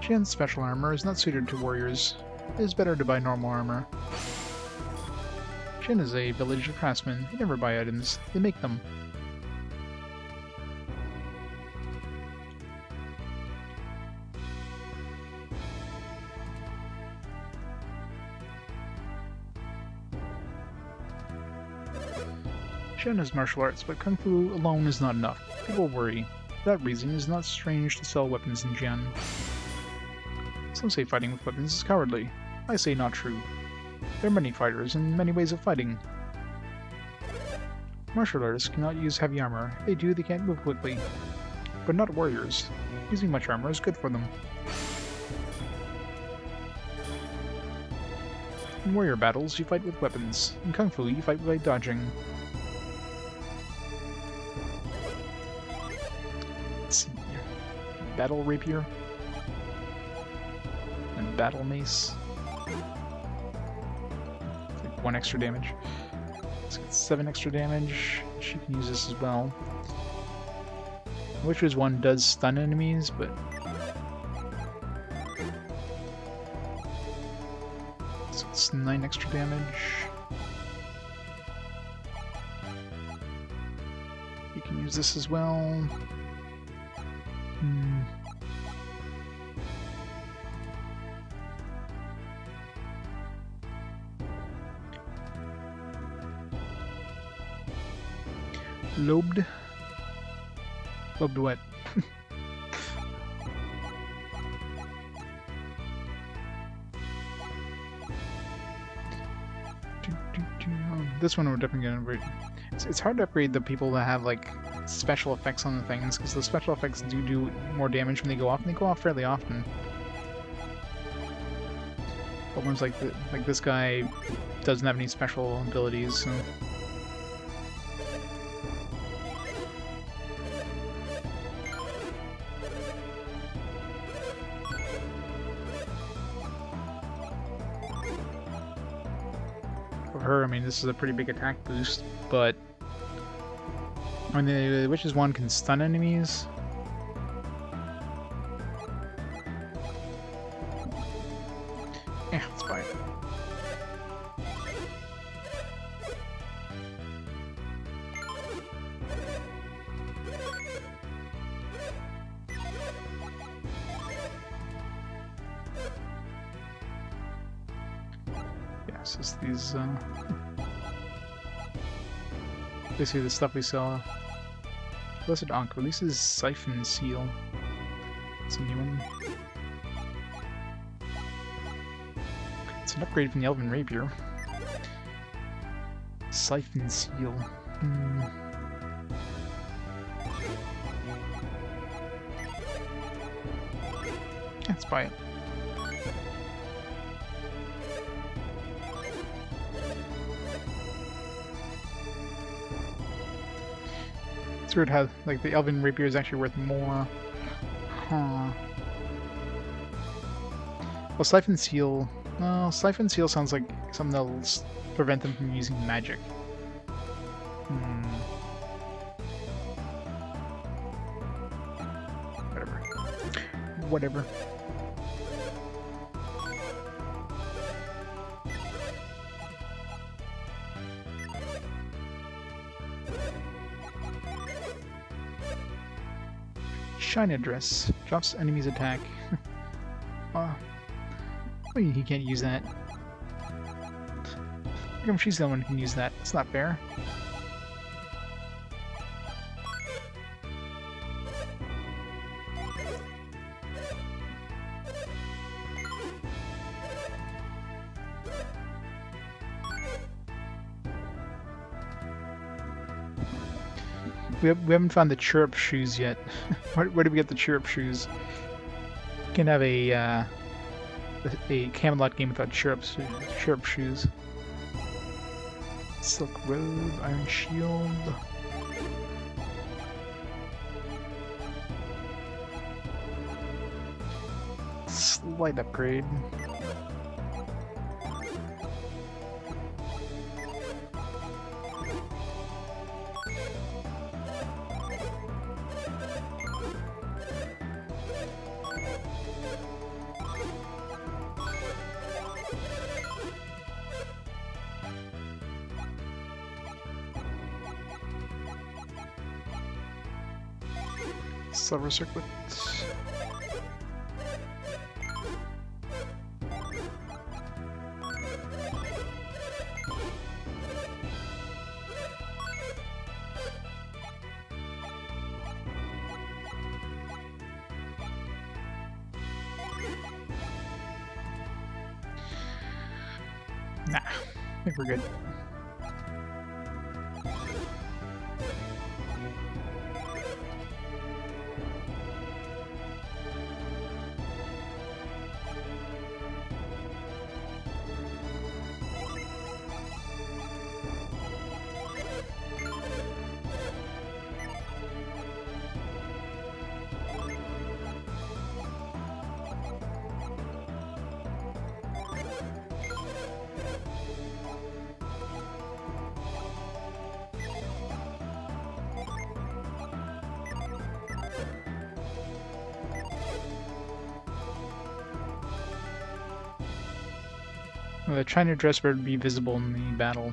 Jian's special armor is not suited to warriors. It is better to buy normal armor. Jian is a village craftsman. They never buy items. They make them. Jian has martial arts, but kung fu alone is not enough. People worry. For that reason, it is not strange to sell weapons in Jian. Some say fighting with weapons is cowardly. I say not true. There are many fighters and many ways of fighting. Martial artists cannot use heavy armor. If they do, they can't move quickly. But not warriors. Using much armor is good for them. In warrior battles, you fight with weapons. In kung fu, you fight by dodging. Let's see. Battle rapier. And battle mace. Like 1 extra damage. Let's get 7 extra damage. She can use this as well. Witcher's one does stun enemies, but so it's 9 extra damage. You can use this as well. Lobed? Lobed what? This one we're definitely gonna upgrade. It's hard to upgrade the people that have like special effects on the things, because the special effects do more damage when they go off, and they go off fairly often. But ones like this guy doesn't have any special abilities, so. Her, I mean, this is a pretty big attack boost, but I mean, the Witch's Wand can stun enemies. Yeah, let's buy it. Yes, it's these, basically the stuff we saw. Blessed Ankh releases Siphon Seal. It's a new one. It's an upgrade from the Elven Rapier. Siphon Seal. Let's buy it. It's weird how, like, the Elven Rapier is actually worth more. Huh. Well, Siphon Seal... No, Siphon Seal sounds like something that'll prevent them from using magic. Whatever. Shine Address. Drops enemy's attack. Oh, he can't use that. How come she's the one who can use that? That's not fair. We haven't found the chirrup shoes yet. Where did we get the chirrup shoes? Can have a Camelot game without chirrup shoes. Silk robe, iron shield. Slight upgrade. Silver circlets. Nah, I think we're good. The China dress bird would be visible in the battle.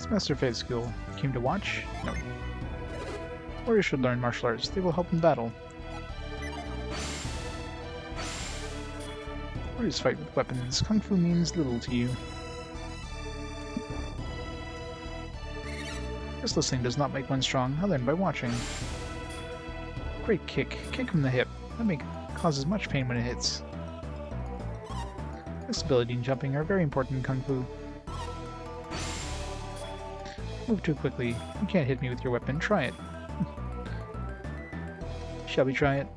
Master Fate School. Came to watch? No. Warriors should learn martial arts. They will help in battle. Warriors fight with weapons. Kung Fu means little to you. Just listening does not make one strong. I learn by watching. Great kick. Kick from the hip. That causes much pain when it hits. Flexibility and jumping are very important in Kung Fu. Move too quickly. You can't hit me with your weapon. Try it. Shall we try it?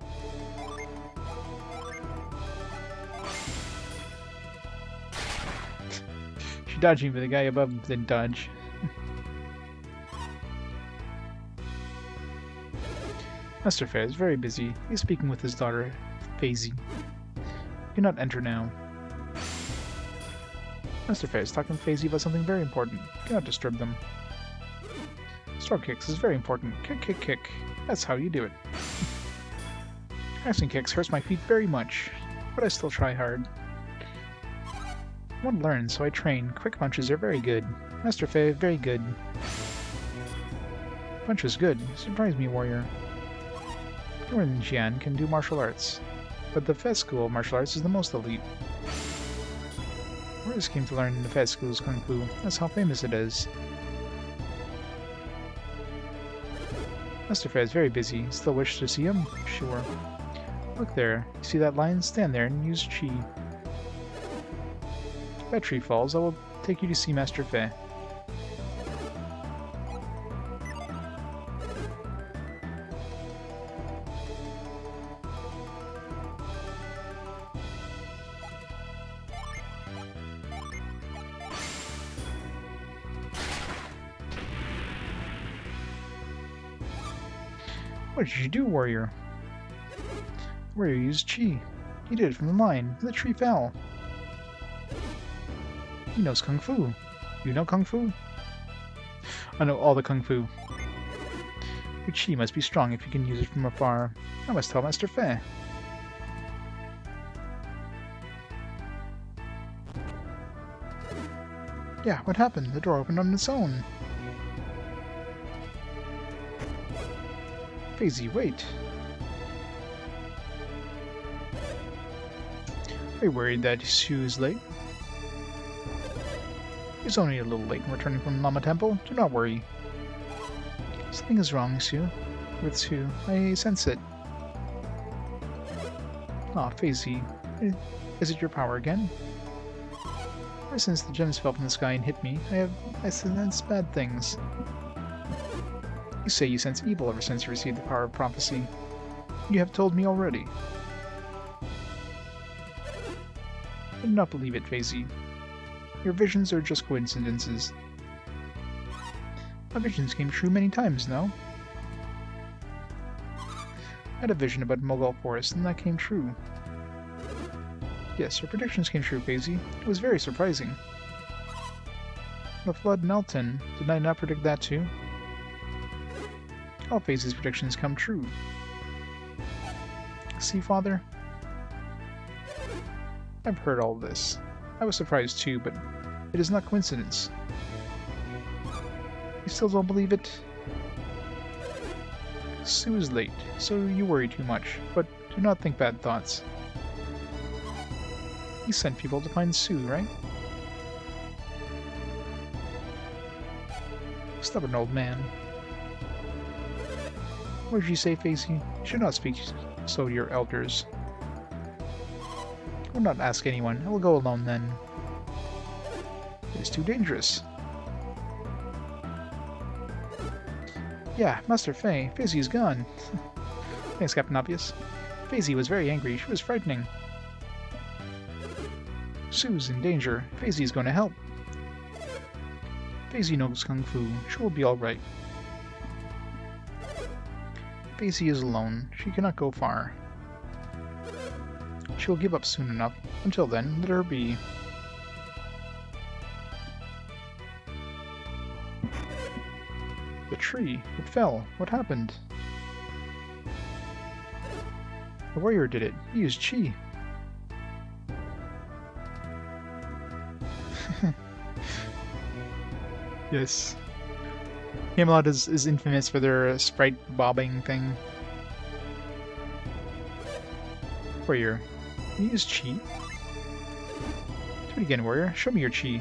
She dodged me, but the guy above didn't dodge. Master Fair is very busy. He's speaking with his daughter, Faisy. You cannot enter now. Master Fair is talking to Faisy about something very important. You cannot disturb them. Storm kicks is very important. Kick, kick, kick. That's how you do it. Passing kicks hurts my feet very much, but I still try hard. I want to learn, so I train. Quick punches are very good. Master Faye, very good. Punch is good. Surprise me, warrior. Everyone in Xi'an can do martial arts, but the Fez School of martial arts is the most elite. Warriors came to learn in the Fez School's Kung Fu. That's how famous it is. Master Faye is very busy. Still wish to see him? Sure. Look there. You see that line? Stand there and use Chi. If that tree falls, I will take you to see Master Faye. What did you do, warrior? Warrior used Chi. He did it from the line. The tree fell. He knows Kung Fu. You know Kung Fu? I know all the Kung Fu. Your Chi must be strong if you can use it from afar. I must tell Master Faye. Yeah, what happened? The door opened on its own. Fazy, wait. Are you worried that Sue is late? He's only a little late in returning from Lama Temple. Do not worry. Something is wrong, Sue. With Sue. I sense it. Ah, Fazy. Is it your power again? Ever since the gems fell from the sky and hit me, I sense bad things. You say you sense evil ever since you received the power of prophecy. You have told me already. I do not believe it, Fazy. Your visions are just coincidences. My visions came true many times, no? I had a vision about Mogul Forest, and that came true. Yes, your predictions came true, Fazy. It was very surprising. The flood in Elton, did I not predict that too? All Fazy's predictions come true. See, Father? I've heard all this. I was surprised too, but it is not coincidence. You still don't believe it? Sue is late, so you worry too much, but do not think bad thoughts. You sent people to find Sue, right? Stubborn old man. What did you say, Fazy? You should not speak so to your elders. I will not ask anyone. I will go alone then. It is too dangerous. Yeah, Master Faye, Fazy is gone. Thanks, Captain Obvious. Fazy was very angry. She was frightening. Sue's in danger. Fazy is going to help. Fazy knows Kung Fu. She will be alright. Fazy is alone. She cannot go far. She will give up soon enough. Until then, let her be. The tree. It fell. What happened? The warrior did it. He used chi. Yes. Camelot is infamous for their sprite bobbing thing. Warrior. You use chi? Do it again, warrior. Show me your chi.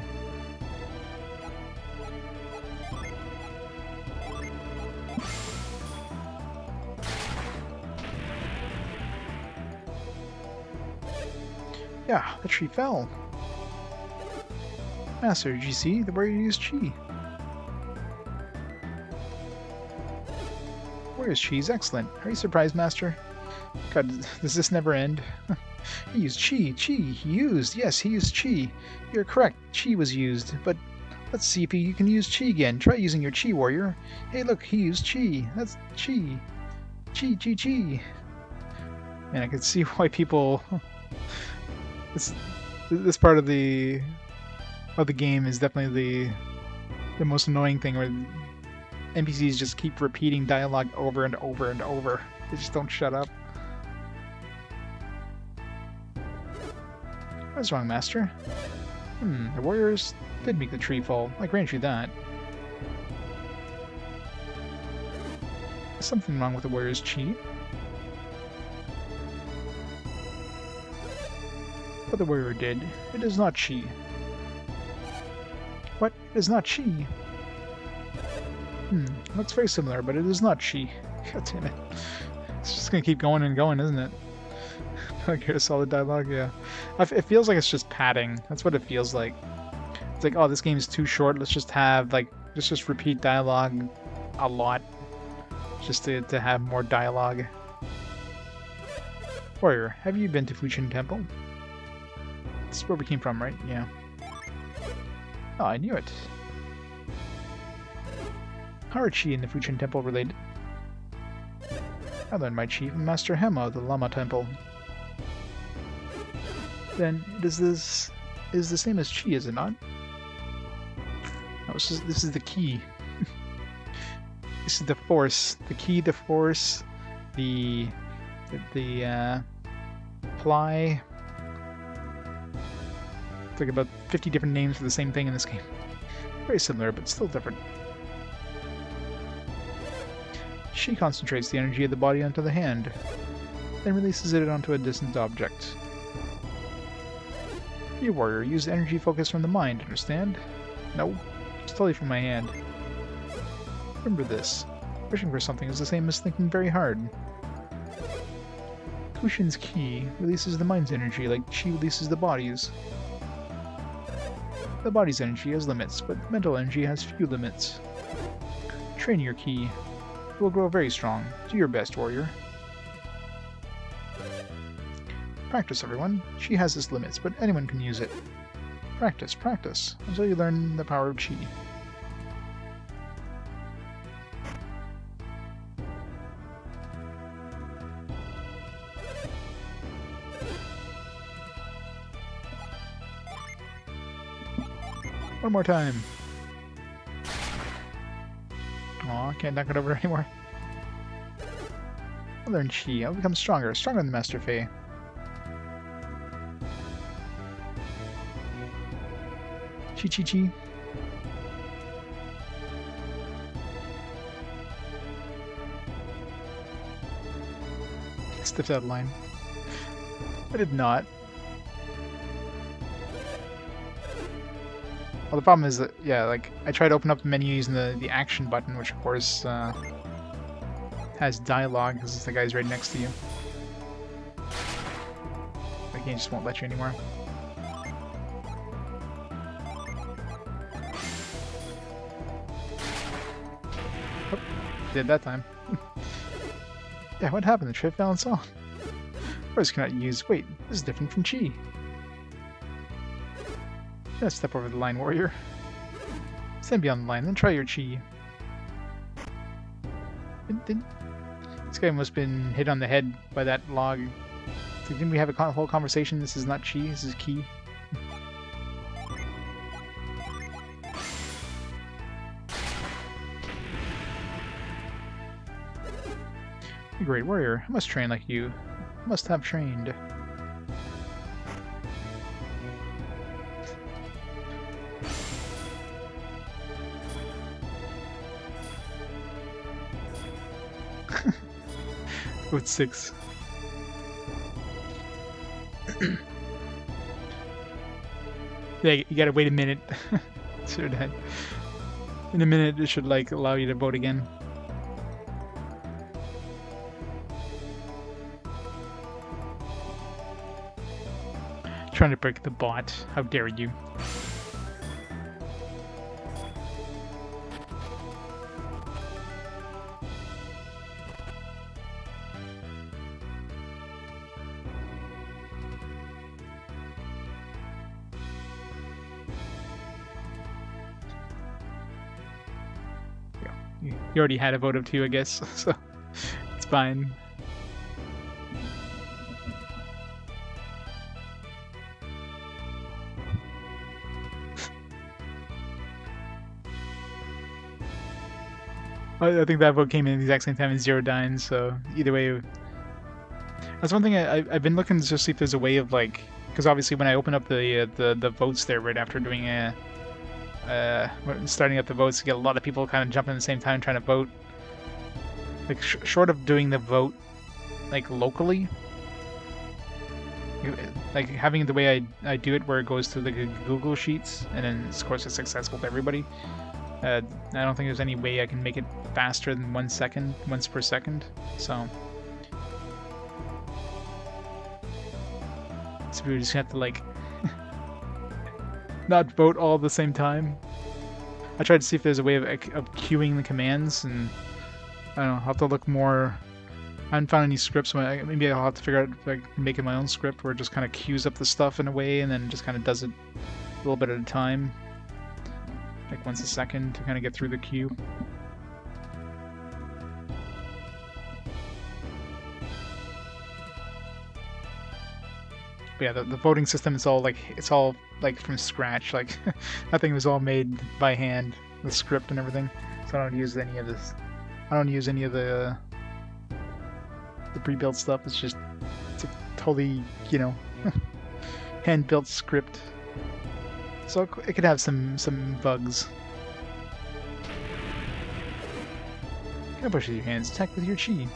Yeah, the tree fell. Master, did you see? The warrior used chi. Warrior's chi is excellent. Are you surprised, Master? God, does this never end? He used chi. Chi. He used. Yes, he used chi. You're correct. Chi was used. But let's see if you can use chi again. Try using your chi, warrior. Hey, look, he used chi. That's chi. Chi, chi, chi. Man, I can see why people... This part of the game is definitely the most annoying thing, where NPCs just keep repeating dialogue over and over and over. They just don't shut up. What's wrong, Master? The warriors did make the tree fall. I grant you that. Is something wrong with the warrior's chi? What the warrior did, it is not chi. What? It is not chi? Looks very similar, but it is not chi. God damn it. It's just gonna keep going and going, isn't it? Like, here's solid dialogue, yeah. It feels like it's just padding. That's what it feels like. It's like, oh, this game's too short. Let's just have, like, let's just repeat dialogue a lot. Just to have more dialogue. Warrior, have you been to Fujin Temple? This is where we came from, right? Yeah. Oh, I knew it. How are chi in the Fujin Temple related? I learned my chi from Master Hema of the Lama Temple. Then, this is the same as chi, is it not? No, this is the key. This is the force. The key, the force, the ply. It's like about 50 different names for the same thing in this game. Very similar, but still different. She concentrates the energy of the body onto the hand, then releases it onto a distant object. You warrior, use the energy focus from the mind, understand? No, it's totally from my hand. Remember this. Wishing for something is the same as thinking very hard. Kushin's ki releases the mind's energy like chi releases the body's. The body's energy has limits, but mental energy has few limits. Train your ki. It will grow very strong. Do your best, warrior. Practice, everyone. Chi has its limits, but anyone can use it. Practice, practice, until you learn the power of chi. One more time. Aw, can't knock it over anymore. I'll learn Chi. I'll become stronger than the Master Fae. Chi Chi Chi. Stiffed out line. I did not. Well, the problem is that, yeah, like, I tried to open up the menu using the action button, which of course has dialogue, because the guy's right next to you. The game just won't let you anymore. Oh, did that time. Yeah, what happened? The tray fell and saw. Words cannot use. Wait, this is different from Chi. Let's step over the line, warrior. Stand beyond the line, then try your Chi. This guy must have been hit on the head by that log. Didn't we have a whole conversation? This is not Chi, this is Ki. A great warrior. I must train like you. I must have trained. With 6. Yeah, you gotta wait a minute. In a minute, it should like allow you to vote again. Trying to break the bot. How dare you? You already had a vote of 2, I guess, so it's fine. I think that vote came in at the exact same time as 0 Dines, so either way. That's one thing I've been looking to see if there's a way of, like, because obviously when I open up the votes there right after doing starting up the votes, you get a lot of people kind of jumping at the same time trying to vote. Like, short of doing the vote, like, locally, like, having it the way I do it where it goes to the Google Sheets, and then, of course, it's accessible to everybody. I don't think there's any way I can make it faster than 1 second, once per second, so we just have to, like, not vote all at the same time. I tried to see if there's a way of queuing the commands, and I don't know, I'll have to look more. I haven't found any scripts. Maybe I'll have to figure out if I can make it my own script where it just kind of queues up the stuff in a way and then just kind of does it a little bit at a time. Like once a second to kind of get through the queue. But yeah, the voting system is all like from scratch. Like that thing was all made by hand, the script and everything. So I don't use any of this. I don't use any of the pre-built stuff. It's a totally, you know, hand-built script. So it could have some bugs. Don't push with your hands. Attack with your chi.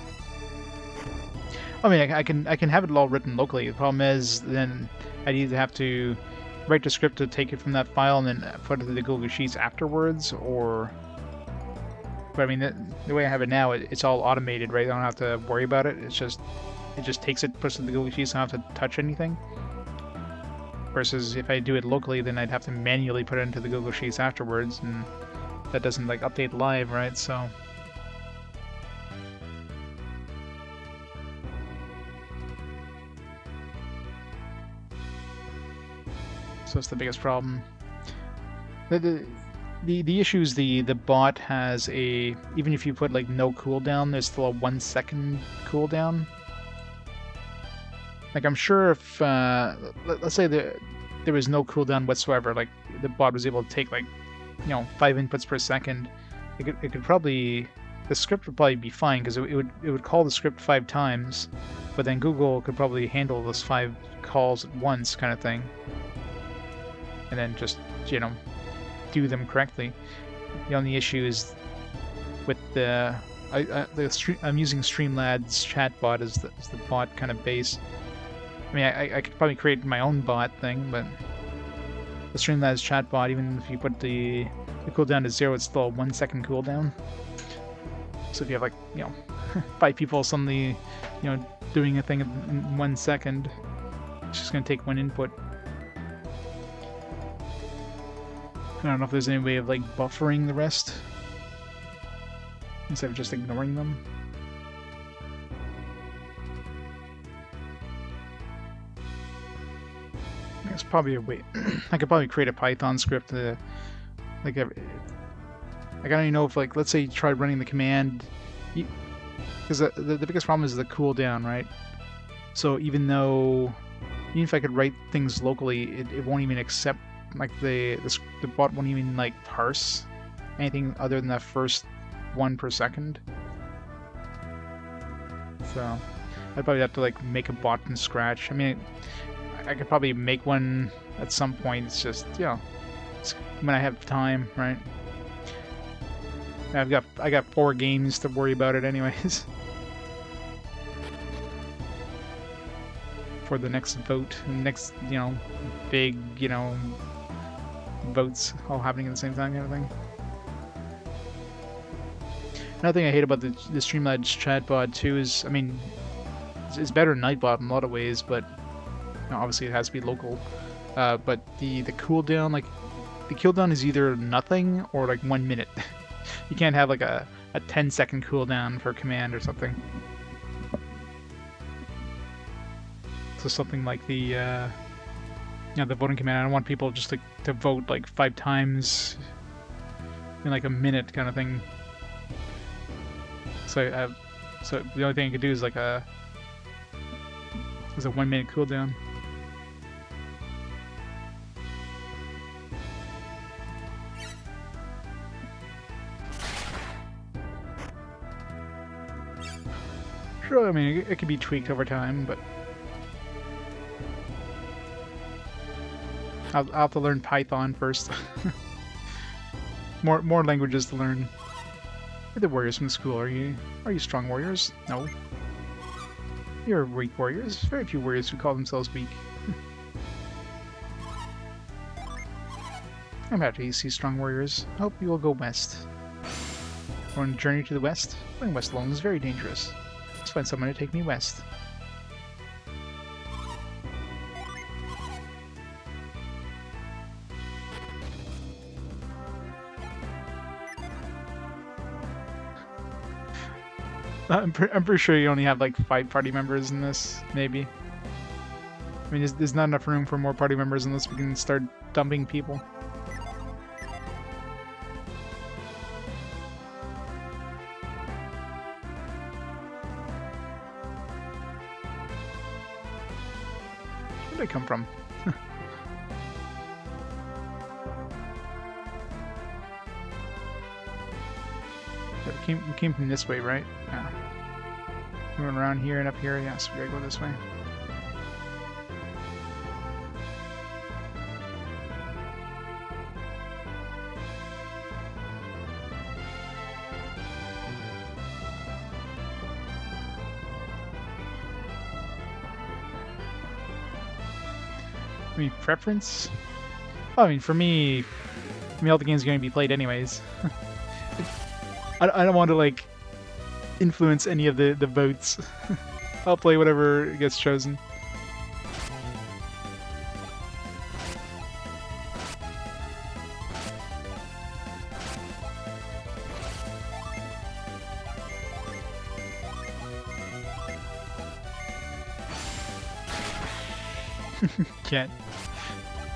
I mean, I can have it all written locally. The problem is, then I'd either have to write the script to take it from that file and then put it to the Google Sheets afterwards, or... But I mean, the way I have it now, it's all automated, right? I don't have to worry about it. It just takes it, puts it to the Google Sheets, I don't have to touch anything. Versus if I do it locally, then I'd have to manually put it into the Google Sheets afterwards, and that doesn't like update live, right? So that's the biggest problem. The issue is the bot has a, even if you put like no cooldown, there's still a 1 second cooldown. Like I'm sure if let's say there was no cooldown whatsoever, like the bot was able to take like 5 inputs per second, it could probably, the script would probably be fine because it would call the script 5 times, but then Google could probably handle those 5 calls at once, kind of thing, and then just do them correctly. The only issue is with I'm using Streamlad's chatbot as the bot kind of base. I mean, I could probably create my own bot thing, but the Streamlad's chatbot, even if you put the cooldown to 0, it's still a 1 second cooldown. So if you have like 5 people suddenly doing a thing in 1 second, it's just gonna take 1 input. I don't know if there's any way of like buffering the rest instead of just ignoring them. There's probably a way. I could probably create a Python script to like I don't even know if, like, let's say you try running the command, because the biggest problem is the cooldown, right? So even if I could write things locally, it won't even accept, like the bot won't even like parse anything other than that first 1 per second. So I'd probably have to like make a bot from scratch. I mean, I could probably make one at some point. It's just it's when I have time, right? I got 4 games to worry about it anyways. For the next vote, the next big votes all happening at the same time, kind of thing. Another thing I hate about the Streamlad's chatbot too is, I mean, it's better than Nightbot in a lot of ways, but obviously it has to be local. But the cooldown, like the cooldown is either nothing or like 1 minute. You can't have like a 10-second cooldown for a command or something. So something like the the voting command, I don't want people just to vote like 5 times in like a minute, kind of thing. So the only thing I could do is like a 1 minute cooldown. Sure, I mean it could be tweaked over time, but I'll have to learn Python first. more languages to learn. You're the warriors from school, are you strong warriors? No. You're weak warriors. Very few warriors who call themselves weak. I'm happy to see strong warriors. I hope you will go west. On a journey to the west? Going west alone is very dangerous. Let's find someone to take me west. I'm pretty sure you only have like 5 party members in this, maybe. I mean, there's not enough room for more party members unless we can start dumping people. Where did I come from? We came from this way, right? Yeah. We went around here and up here. Yeah, so we gotta go this way. I mean, preference? Well, I mean, for me, all the games are going to be played anyways. I don't want to, like, influence any of the votes. I'll play whatever gets chosen. Cat.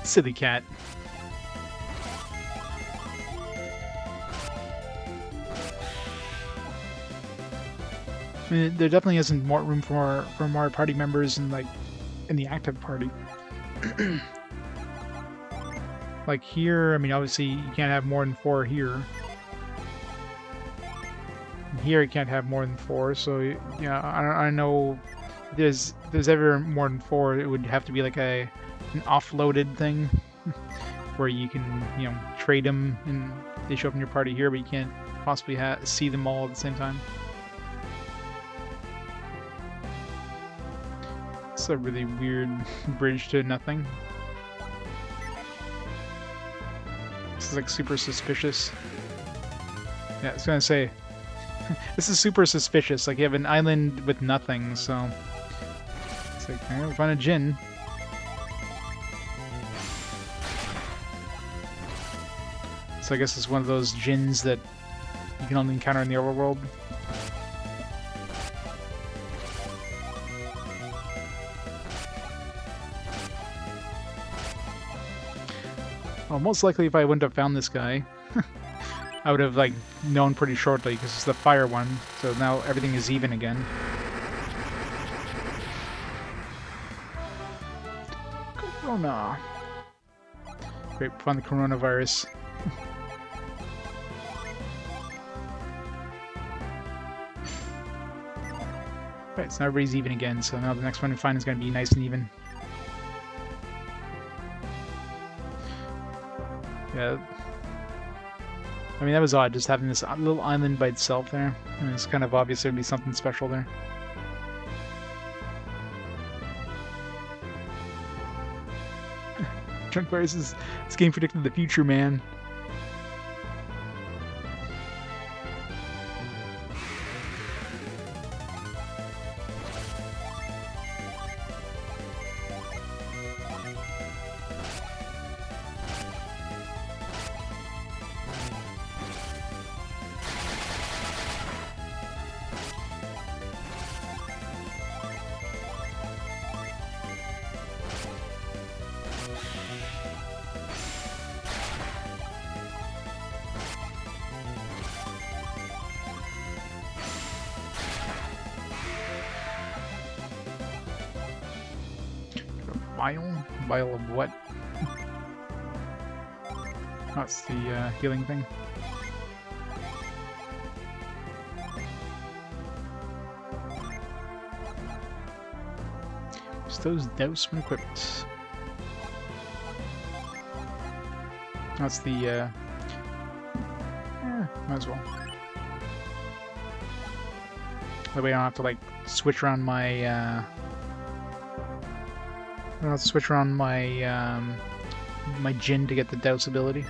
Silly cat. I mean, there definitely isn't more room for more party members in the active party. Like here, I mean, obviously you can't have more than 4 here. Here you can't have more than 4, so yeah, I don't know. If there's ever more than 4, it would have to be like an offloaded thing where you can, you know, trade them and they show up in your party here, but you can't possibly see them all at the same time. It's a really weird bridge to nothing. This is like super suspicious. Yeah, I was gonna say, this is super suspicious. Like you have an island with nothing, so it's like, I'm gonna find a djinn. So I guess it's one of those djinns that you can only encounter in the overworld. Well, most likely if I wouldn't have found this guy, I would have, like, known pretty shortly, because it's the fire one, so now everything is even again. Corona. Great, find the coronavirus. Right, so now everybody's even again, so now the next one we find is going to be nice and even. Yeah. I mean, that was odd, just having this little island by itself there. I mean, it's kind of obvious there'd be something special there. Drunk Virus this game predicted the future, man. Vial of what? That's the healing thing. Bestows douse when equipped. That's the yeah, might as well. That way I don't have to like switch around my I'll switch around my my djinn to get the douse ability.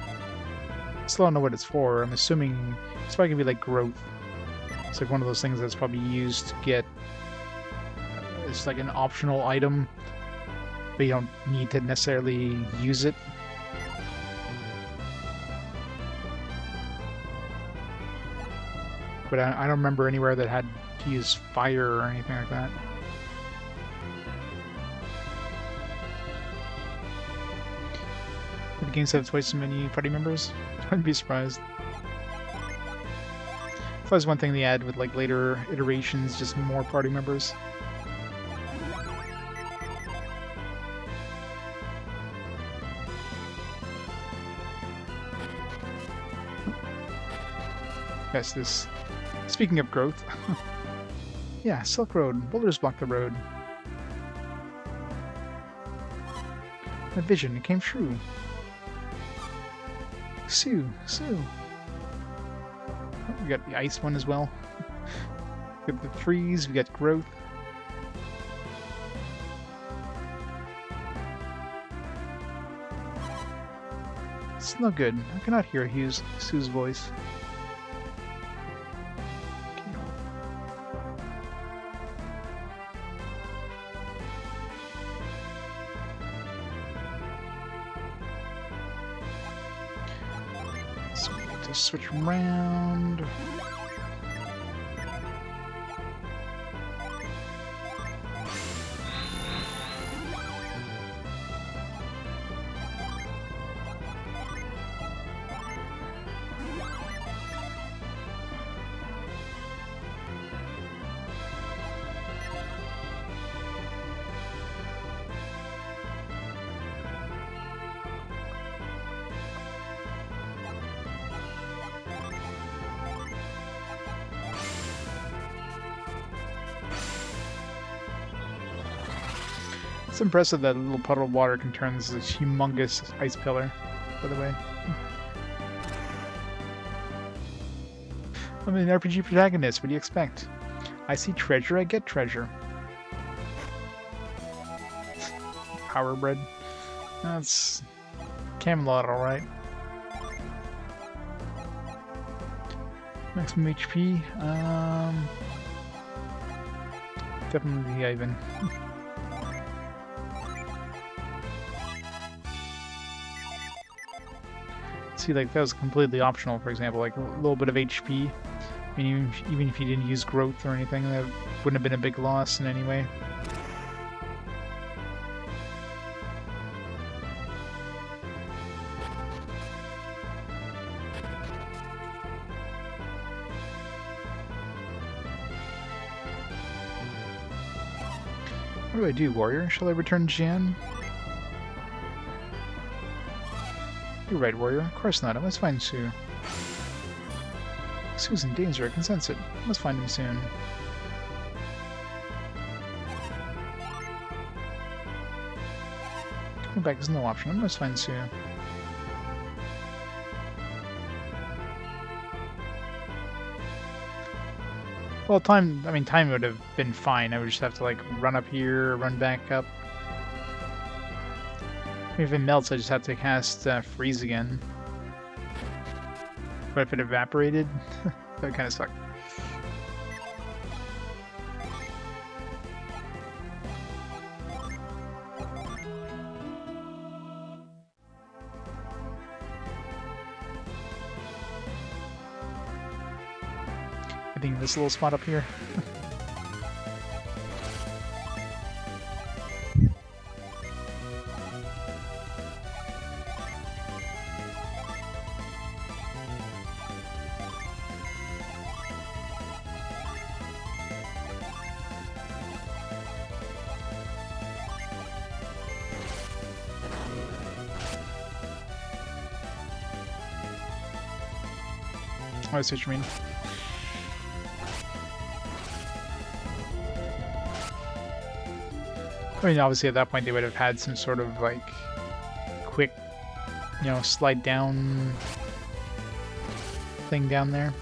Still don't know what it's for. I'm assuming it's probably gonna be like growth. It's like one of those things that's probably used to get. It's like an optional item, but you don't need to necessarily use it. But I don't remember anywhere that had to use fire or anything like that. The games have twice as many party members. I wouldn't be surprised. If that was one thing they add with like later iterations, just more party members. Yes, this. Speaking of growth. Yeah, Silk Road. Boulders block the road. My vision, it came true. Sue. Oh, we got the ice one as well. We got the freeze, we got growth. It's no good. I cannot hear Sue's voice. So we need to switch around. It's impressive that a little puddle of water can turn this humongous ice pillar, by the way. I'm an RPG protagonist, what do you expect? I see treasure, I get treasure. Power bread. That's Camelot, alright. Maximum HP. Definitely Ivan. See, like, that was completely optional, for example, like a little bit of HP. I mean, even if you didn't use growth or anything, that wouldn't have been a big loss in any way. What do I do, warrior? Shall I return Jan? You're right, warrior. Of course not. I must find Sue. Sue's in danger. I can sense it. I must find him soon. Coming back is no option. I must find Sue. Well, time would have been fine. I would just have to, like, run up here, run back up. If it melts, I just have to cast freeze again. But if it evaporated, that would kind of suck. I think this little spot up here. I see what you mean. I mean, obviously at that point they would have had some sort of, like, quick, you know, slide down thing down there.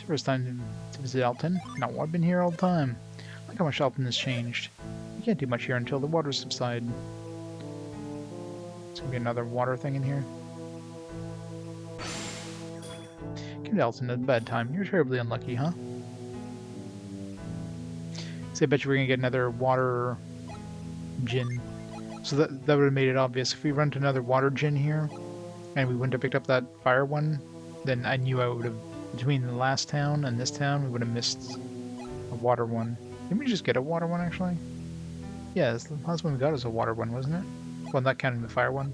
First time to visit Elton. No, I've been here all the time. Look how much Elton has changed. You can't do much here until the waters subside. There's gonna be another water thing in here. Give Elton a bad time. You're terribly unlucky, huh? So I bet you we're gonna get another water djinn. So that would have made it obvious. If we run to another water djinn here, and we wouldn't have picked up that fire one, then I knew I would have. Between the last town and this town, we would have missed a water one. Didn't we just get a water one, actually? Yeah, the last one we got is a water one, wasn't it? Well, not counting the fire one.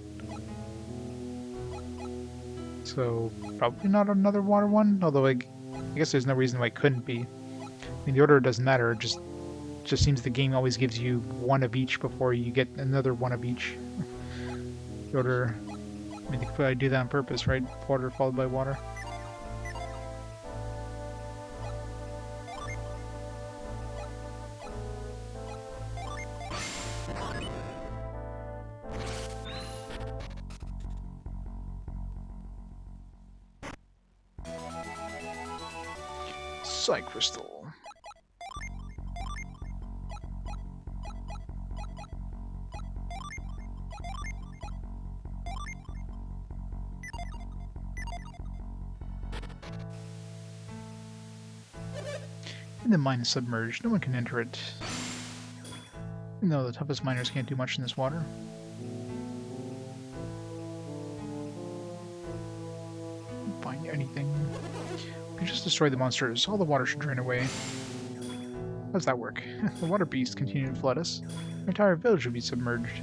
So, probably not another water one, although I guess there's no reason why it couldn't be. I mean, the order doesn't matter, it just seems the game always gives you one of each before you get another one of each. The order I mean, they could probably do that on purpose, right? Water followed by water. Psy Crystal. And the mine is submerged. No one can enter it. Even though the toughest miners can't do much in this water. Can't find anything. We can just destroy the monsters. All the water should drain away. How does that work? The water beasts continue to flood us. Our entire village would be submerged.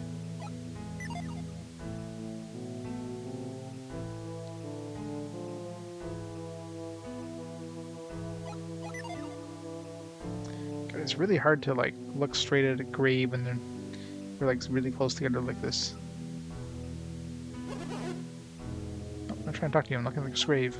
God, it's really hard to like look straight at a grave and then we're like really close together like this. Oh, I'm not trying to talk to you. I'm looking at this grave.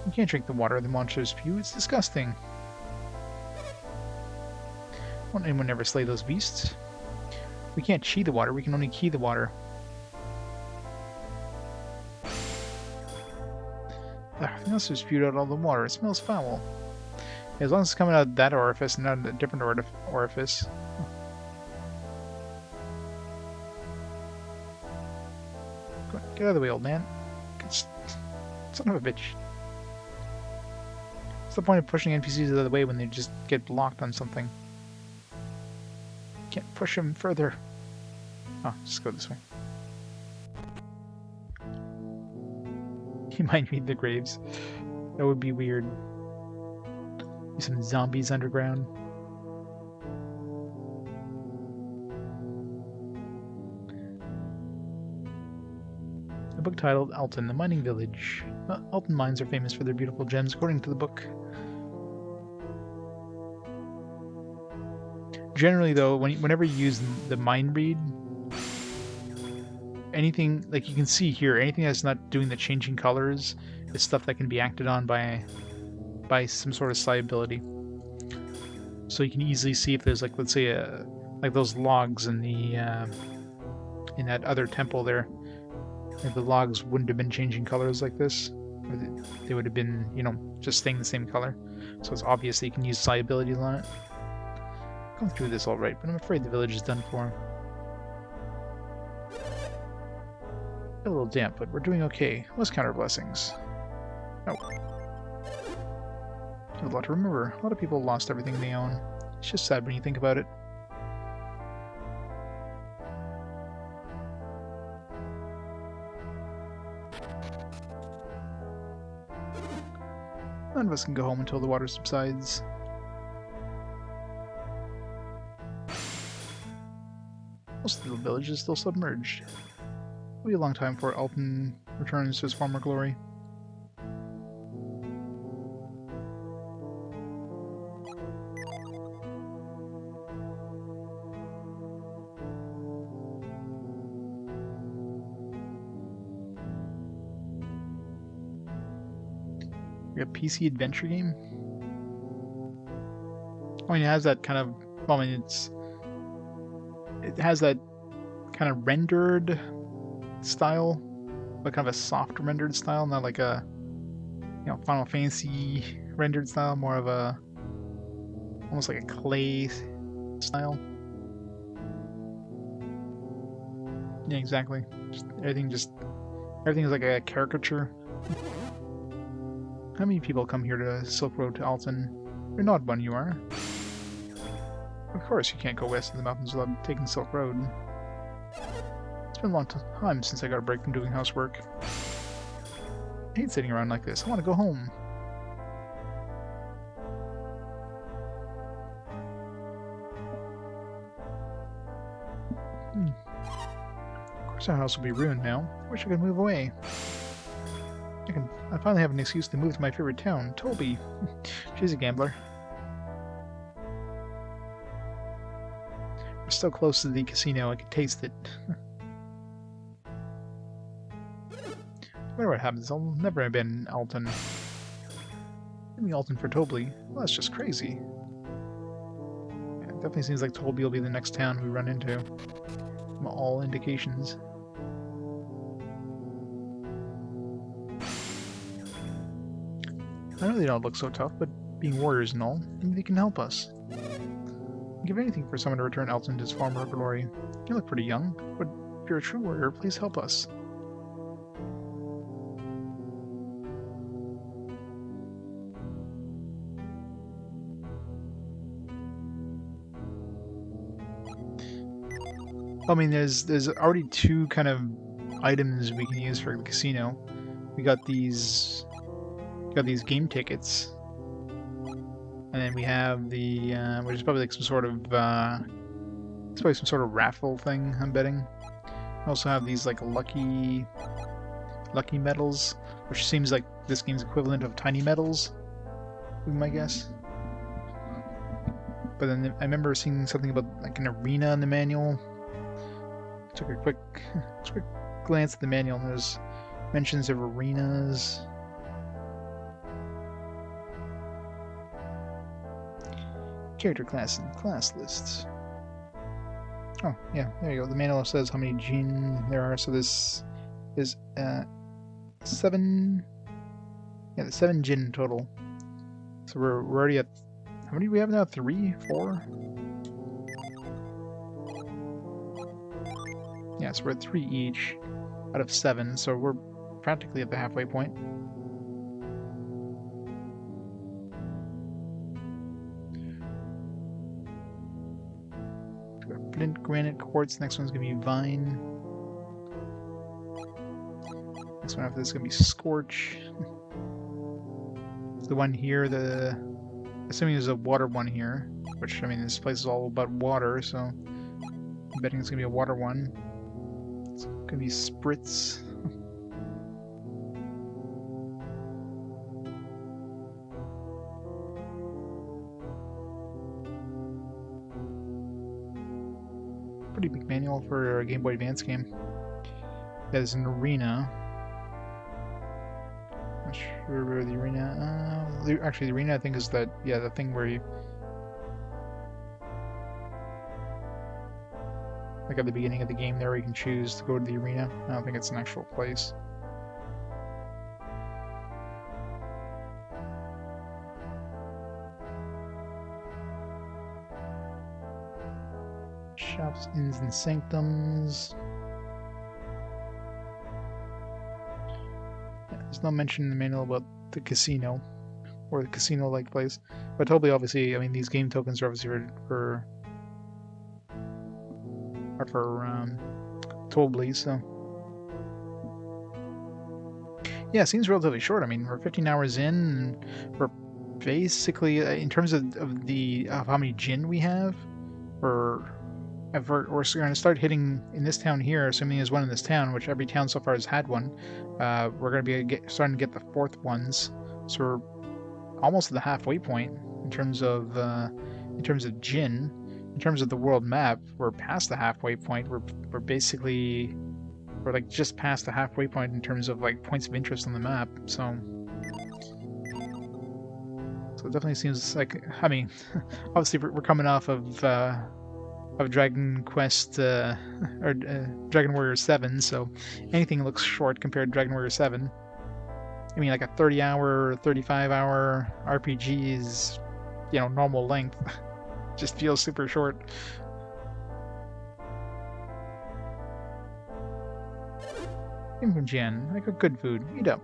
You can't drink the water the monsters spew. It's disgusting. Won't anyone ever slay those beasts? We can't chi the water. We can only key the water. They also spewed out all the water. It smells foul. As long as it's coming out that orifice and not a different orifice. Get out of the way, old man. Son of a bitch. What's the point of pushing NPCs out of the way when they just get blocked on something? Can't push them further. Oh, just go this way. He might meet the graves. That would be weird. Some zombies underground. A book titled Alton, the Mining Village. Alton mines are famous for their beautiful gems, according to the book. Generally, though, whenever you use the mind read, anything, like you can see here, anything that's not doing the changing colors is stuff that can be acted on by some sort of Psy ability. So you can easily see if there's, like, let's say, like those logs in the in that other temple there. If the logs wouldn't have been changing colors like this, or they would have been, you know, just staying the same color. So it's obvious that you can use Psy abilities on it. Gone through this all right, but I'm afraid the village is done for. A little damp, but we're doing okay. Let's count our blessings. Oh. A lot to remember. A lot of people lost everything they own. It's just sad when you think about it. None of us can go home until the water subsides. Most of the village is still submerged. It'll be a long time before Alton returns to his former glory. A PC adventure game? I mean, it has that kind of, well, I mean, it has that kind of rendered style, but kind of a soft rendered style, not like a, you know, Final Fantasy rendered style, more of a, almost like a clay style. Yeah, exactly. Everything is like a caricature. How many people come here to Silk Road to Alton? You're an odd one, you are. Of course you can't go west of the mountains without taking Silk Road. It's been a long time since I got a break from doing housework. I hate sitting around like this. I want to go home. Of course our house will be ruined now. I wish I could move away. I finally have an excuse to move to my favorite town, Toby. She's a gambler. We're so close to the casino, I can taste it. I wonder what happens. I'll never abandon Alton. Leaving Alton for Toby? Well, that's just crazy. Yeah, it definitely seems like Toby will be the next town we run into. From all indications. I know they don't look so tough, but being warriors and all, maybe they can help us. I'd give anything for someone to return Alton to his former glory. You look pretty young, but if you're a true warrior, please help us. I mean, there's already two kind of items we can use for the casino. We got these game tickets, and then we have the which is probably like some sort of it's probably some sort of raffle thing, I'm betting. We also have these like lucky medals, which seems like this game's equivalent of tiny medals, would be my guess. But then I remember seeing something about like an arena in the manual. Took a quick glance at the manual, and there's mentions of arenas. Character class and class lists. Oh, yeah, there you go. The manual says how many Jin there are, so this is 7. Yeah, 7 Jin total. So we're already at. How many do we have now? 3? 4? Yeah, so we're at 3 each out of 7, so we're practically at the halfway point. Flint, granite, quartz. Next one's gonna be vine. Next one after this is gonna be scorch. The one here, assuming there's a water one here, which I mean this place is all about water, so I'm betting it's gonna be a water one. It's gonna be spritz. Pretty big manual for a Game Boy Advance game. There's an arena. Not sure where the arena. Actually, the arena I think is that the thing where you like at the beginning of the game there, where you can choose to go to the arena. I don't think it's an actual place. Shops, inns, and sanctums. Yeah, there's no mention in the manual about the casino or the casino-like place, but totally, obviously, I mean these game tokens are obviously for Tobley, so yeah, it seems relatively short. I mean, we're 15 hours in, and we're basically in terms of how many Jin we have, we're going to start hitting in this town here, assuming there's one in this town, which every town so far has had one. We're going to be starting to get the 4th ones, so we're almost at the halfway point in terms of Jin. In terms of the world map, we're past the halfway point. We're like just past the halfway point in terms of like points of interest on the map. So it definitely seems like, I mean, obviously we're coming off of Dragon Quest or Dragon Warrior 7, so anything looks short compared to Dragon Warrior 7. I mean, like a 30-hour, 35-hour RPG is, normal length. Just feels super short. Came from Jan. I got good food. Eat up.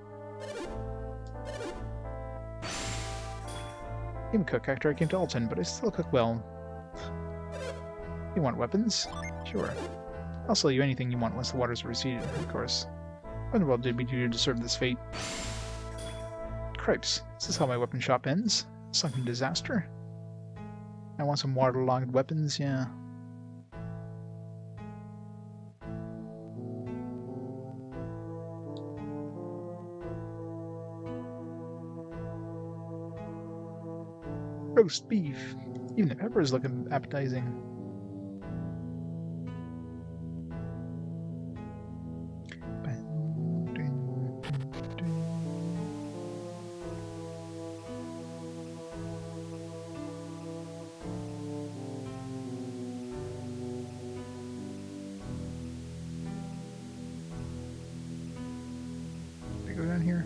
Didn't cook after I came to Alton, but I still cook well. You want weapons? Sure. I'll sell you anything you want once the waters are receded, of course. What in the world did we do to deserve this fate? Cripes. Is this how my weapon shop ends? Sunken disaster? I want some waterlogged weapons, yeah. Roast beef. Even the pepper is looking appetizing. Go down here.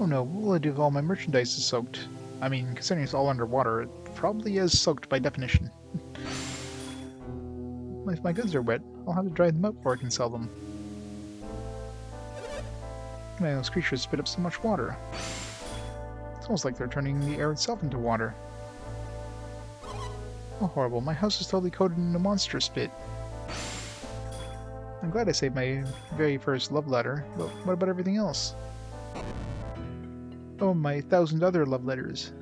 Oh no, what will I do if all my merchandise is soaked? I mean, considering it's all underwater, it probably is soaked by definition. If my goods are wet, I'll have to dry them up before I can sell them. Man, those creatures spit up so much water. It's almost like they're turning the air itself into water. Oh, horrible. My house is totally coated in a monster spit. I'm glad I saved my very first love letter, but what about everything else? Oh, my 1,000 other love letters.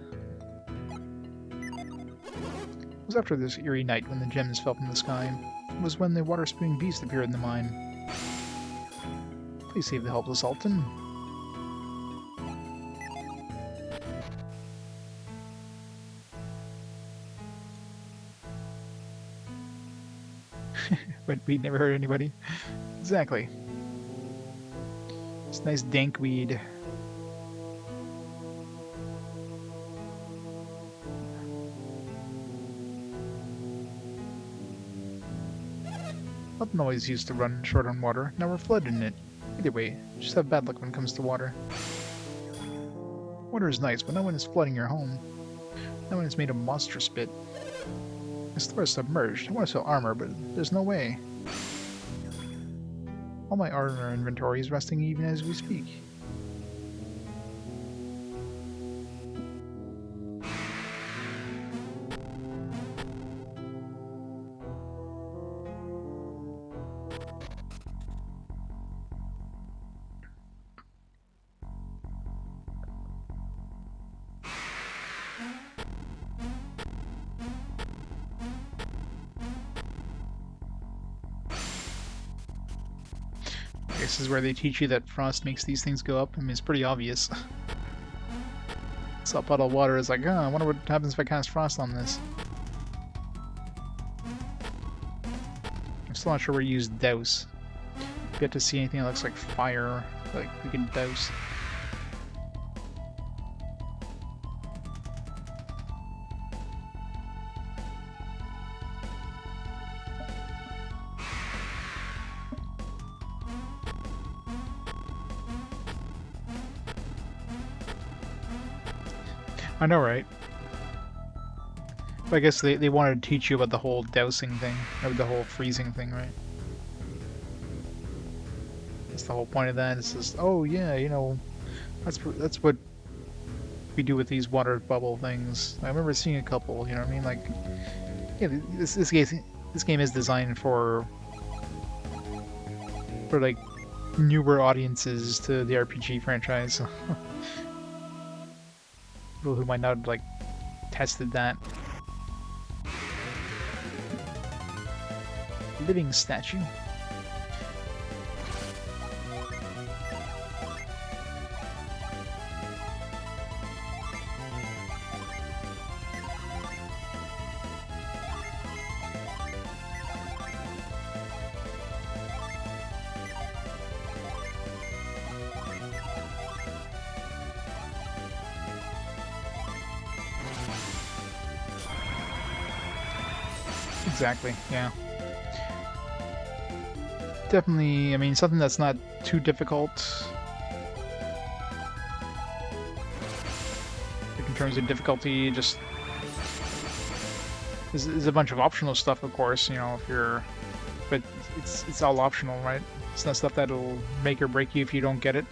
It was after this eerie night when the gems fell from the sky. It was when the water-spewing beast appeared in the mine. Please save the helpless Alton. But we never hurt anybody. Exactly. It's nice dank weed. Up always used to run short on water, now we're flooded in it. Either way, just have bad luck when it comes to water. Water is nice, but no one is flooding your home. No one is made of monster spit. My store is submerged. I want to sell armor, but there's no way. All my armor inventory is resting even as we speak. This is where they teach you that frost makes these things go up. I mean, it's pretty obvious. Saw a puddle of water, is like, oh, I wonder what happens if I cast frost on this. I'm still not sure where to use douse. Get to see anything that looks like fire, like we can douse. I know, right? But I guess they wanted to teach you about the whole dousing thing, or the whole freezing thing, right? That's the whole point of that. It's just, oh yeah, you know, that's what we do with these water bubble things. I remember seeing a couple, you know what I mean? Like, yeah, this game is designed for like newer audiences to the RPG franchise. People who might not have, like, tested that. Living statue. Exactly, yeah. Definitely, I mean, something that's not too difficult. Like in terms of difficulty, just... There's a bunch of optional stuff, of course, you know, if you're... But it's all optional, right? It's not stuff that'll make or break you if you don't get it.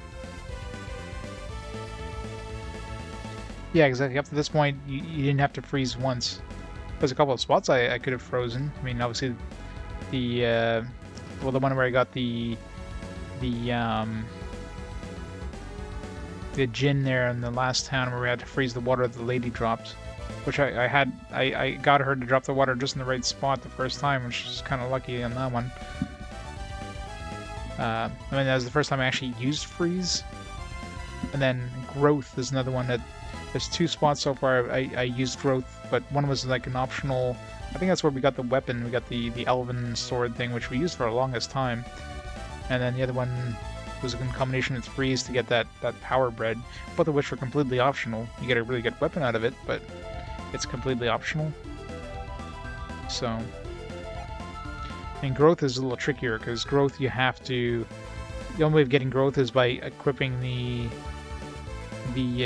Yeah, exactly. Up to this point, you didn't have to freeze once. There's a couple of spots I could have frozen. I mean, obviously, the well, the one where I got the gin there in the last town where we had to freeze the water that the lady dropped, which I got her to drop the water just in the right spot the first time, which is kind of lucky on that one. I mean, that was the first time I actually used freeze. And then growth is another one that there's 2 spots so far I used growth, but one was like an optional. I think that's where we got the weapon. We got the elven sword thing, which we used for the longest time. And then the other one was a combination with freeze to get that power bread, both of which were completely optional. You get a really good weapon out of it, but it's completely optional. So, and growth is a little trickier because growth you have to. The only way of getting growth is by equipping the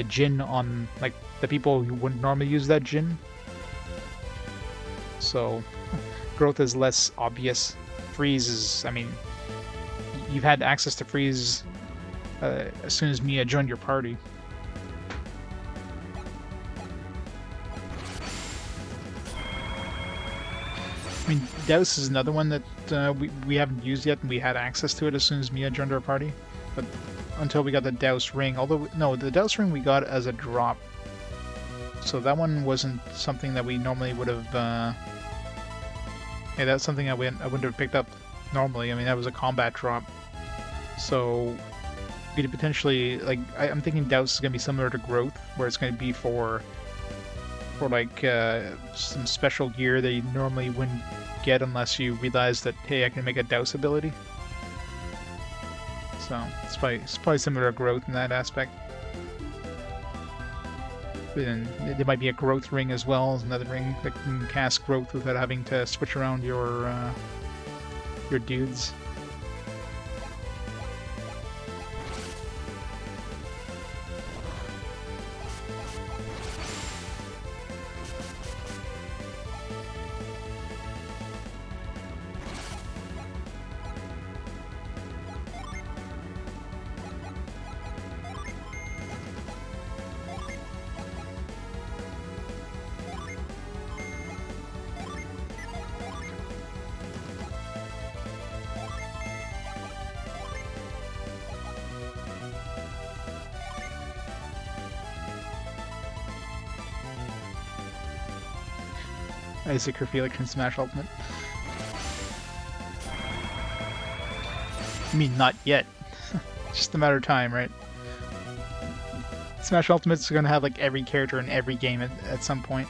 djinn on like the people who wouldn't normally use that djinn. So, growth is less obvious. Freeze is, I mean, you've had access to freeze as soon as Mia joined your party. I mean, Douse is another one that we haven't used yet, and we had access to it as soon as Mia joined our party. But until we got the Douse ring, although no, the Douse ring we got as a drop, so that one wasn't something that we normally would have. Yeah, that's something I wouldn't have picked up normally. I mean, that was a combat drop, so we could potentially like I'm thinking Douse is gonna be similar to Growth, where it's gonna be for like some special gear that you normally wouldn't get unless you realize that, hey, I can make a Douse ability. So it's probably similar to Growth in that aspect. And there might be a Growth ring as well, another ring that can cast Growth without having to switch around your dudes. Isaac Felix can Smash Ultimate. I mean, not yet. It's just a matter of time, right? Smash Ultimate's gonna have like every character in every game at some point.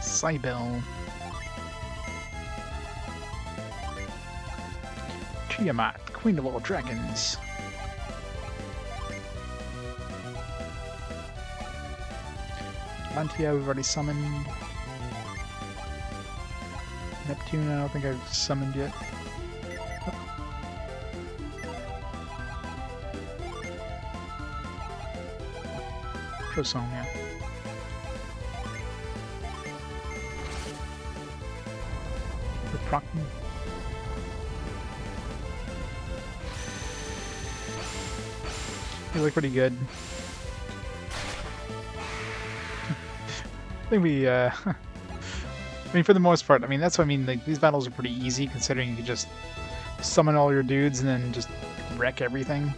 Cybele. Tiamat, Queen of all Dragons. Atlantia, we've already summoned. Neptune, I don't think I've summoned yet. Trosonia. Procton. They look pretty good. I think we, I mean, for the most part, I mean, that's what I mean, like, these battles are pretty easy, considering you can just summon all your dudes and then just wreck everything.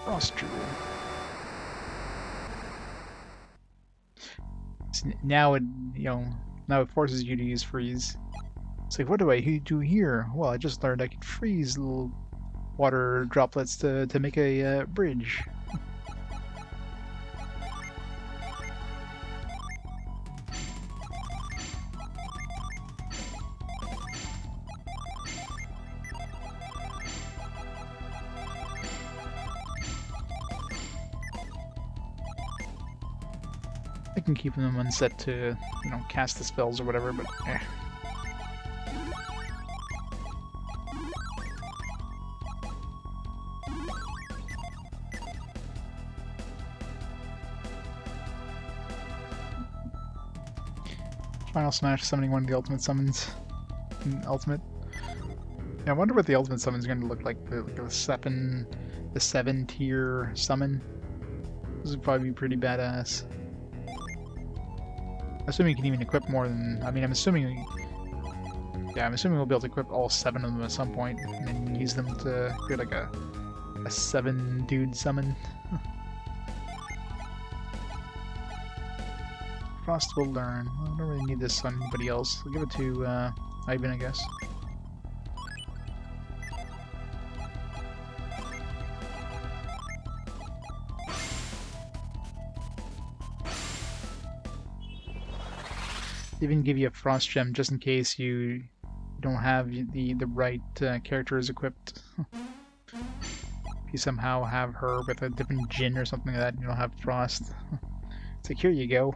Frost Druid. Now it, now it forces you to use freeze. It's like, what do I do here? Well, I just learned I could freeze little water droplets to make a bridge. I can keep them unset to, you know, cast the spells or whatever, but eh. Final Smash summoning one of the ultimate summons. Ultimate. Yeah, I wonder what the ultimate summon is going to look like. The 7-tier summon. This would probably be pretty badass. Assuming you can even equip more than... I mean, I'm assuming... Yeah, I'm assuming we'll be able to equip all 7 of them at some point, and then use them to create like a 7-dude summon. Frost will learn. Well, I don't really need this on anybody else. I'll give it to Ivan, I guess. Even give you a frost gem just in case you don't have the right characters equipped. If you somehow have her with a different djinn or something like that, and you don't have frost. It's like, here you go.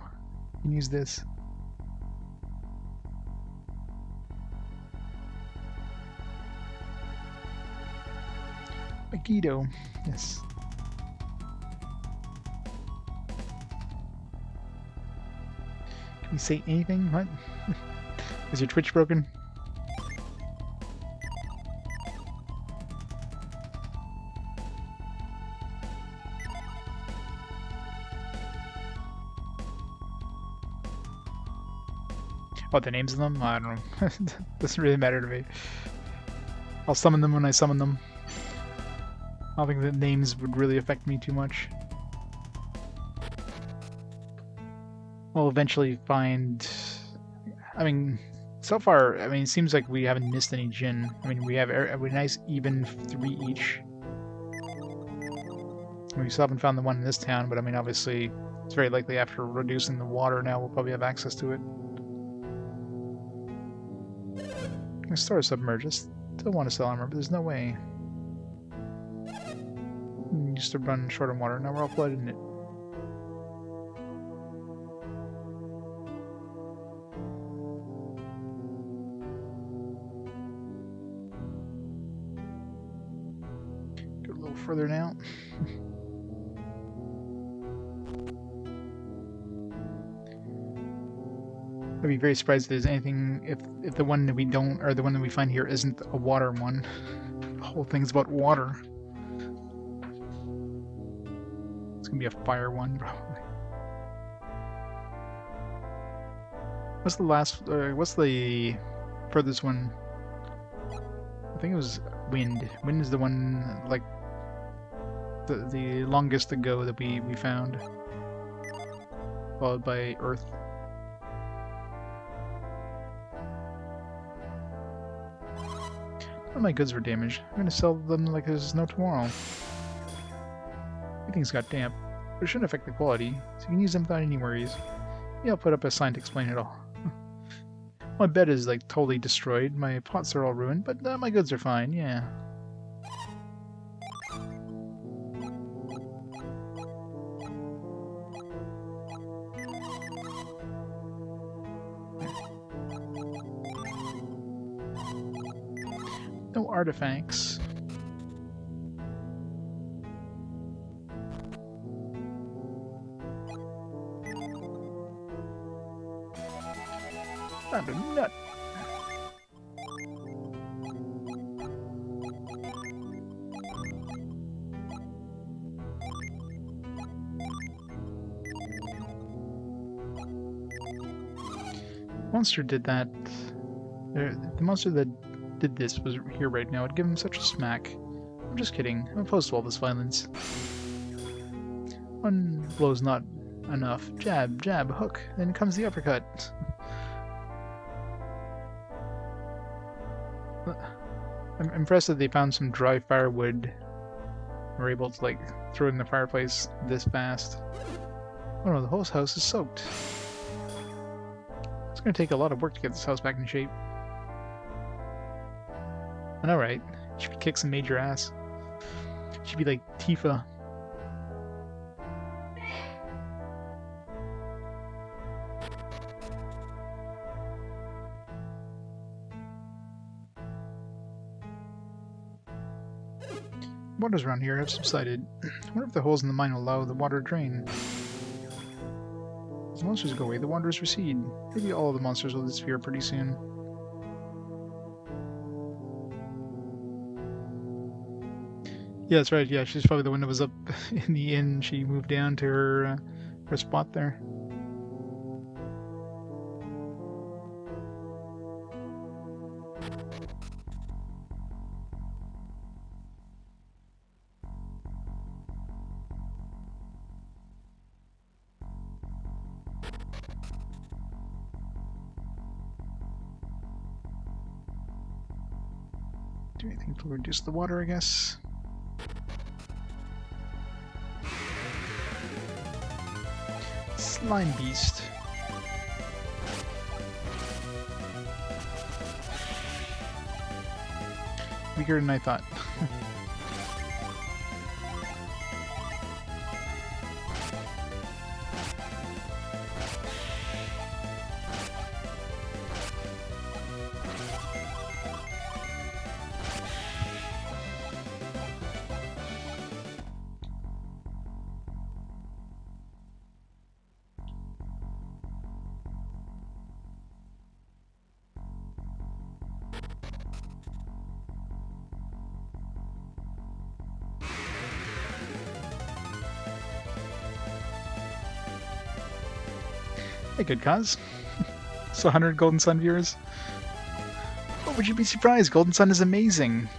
You can use this. Megiddo, yes. Can you say anything? What? Is your Twitch broken? Oh, the names of them? I don't know. Doesn't really matter to me. I'll summon them when I summon them. I don't think the names would really affect me too much. We'll eventually find... I mean, so far, I mean, it seems like we haven't missed any djinn. I mean, we have a nice even 3 each. We still haven't found the one in this town, but I mean, obviously, it's very likely after reducing the water now, we'll probably have access to it. Store submerged. I still want to sell armor, but there's no way. Used to run short on water, now we're all flooded in it. Go a little further now. I'd be very surprised if there's anything, if the one that we don't, or the one that we find here isn't a water one. The whole thing's about water. It's gonna be a fire one, probably. What's the last, what's the furthest one? I think it was wind. Wind is the one, like, the longest to go that we found. Followed by earth. All my goods were damaged. I'm gonna sell them like there's no tomorrow. Everything's got damp, but it shouldn't affect the quality, so you can use them without any worries. Yeah, I'll put up a sign to explain it all. My bed is like totally destroyed, my pots are all ruined, but my goods are fine, yeah. No artifacts. Found a nut. Monster did that. The monster that did this was here right now. I'd give him such a smack. I'm just kidding. I'm opposed to all this violence. One blow's not enough. Jab, jab, hook. Then comes the uppercut. I'm impressed that they found some dry firewood. We're able to, like, throw it in the fireplace this fast. Oh no, the whole house is soaked. It's gonna take a lot of work to get this house back in shape. I know, right? She could kick some major ass. She'd be like Tifa. Waters around here have subsided. I wonder if the holes in the mine will allow the water to drain. As monsters go away, the waters recede. Maybe all of the monsters will disappear pretty soon. Yeah, that's right. Yeah, she's probably the one that was up in the inn. She moved down to her spot there. Do anything to reduce the water, I guess. Slime beast. Weaker than I thought. A good cause. So 100 Golden Sun viewers. What would you be surprised? Golden Sun is amazing.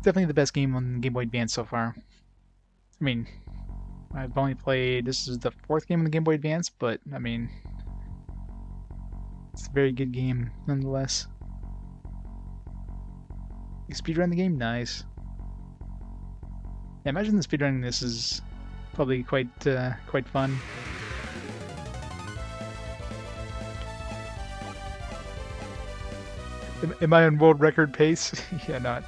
Definitely the best game on Game Boy Advance so far. I mean, I've only played, this is the 4th game on the Game Boy Advance, but I mean, it's a very good game nonetheless. You speedrun the game? Nice. Yeah, imagine the speedrunning this is probably quite fun. Am I on world record pace? Yeah, not.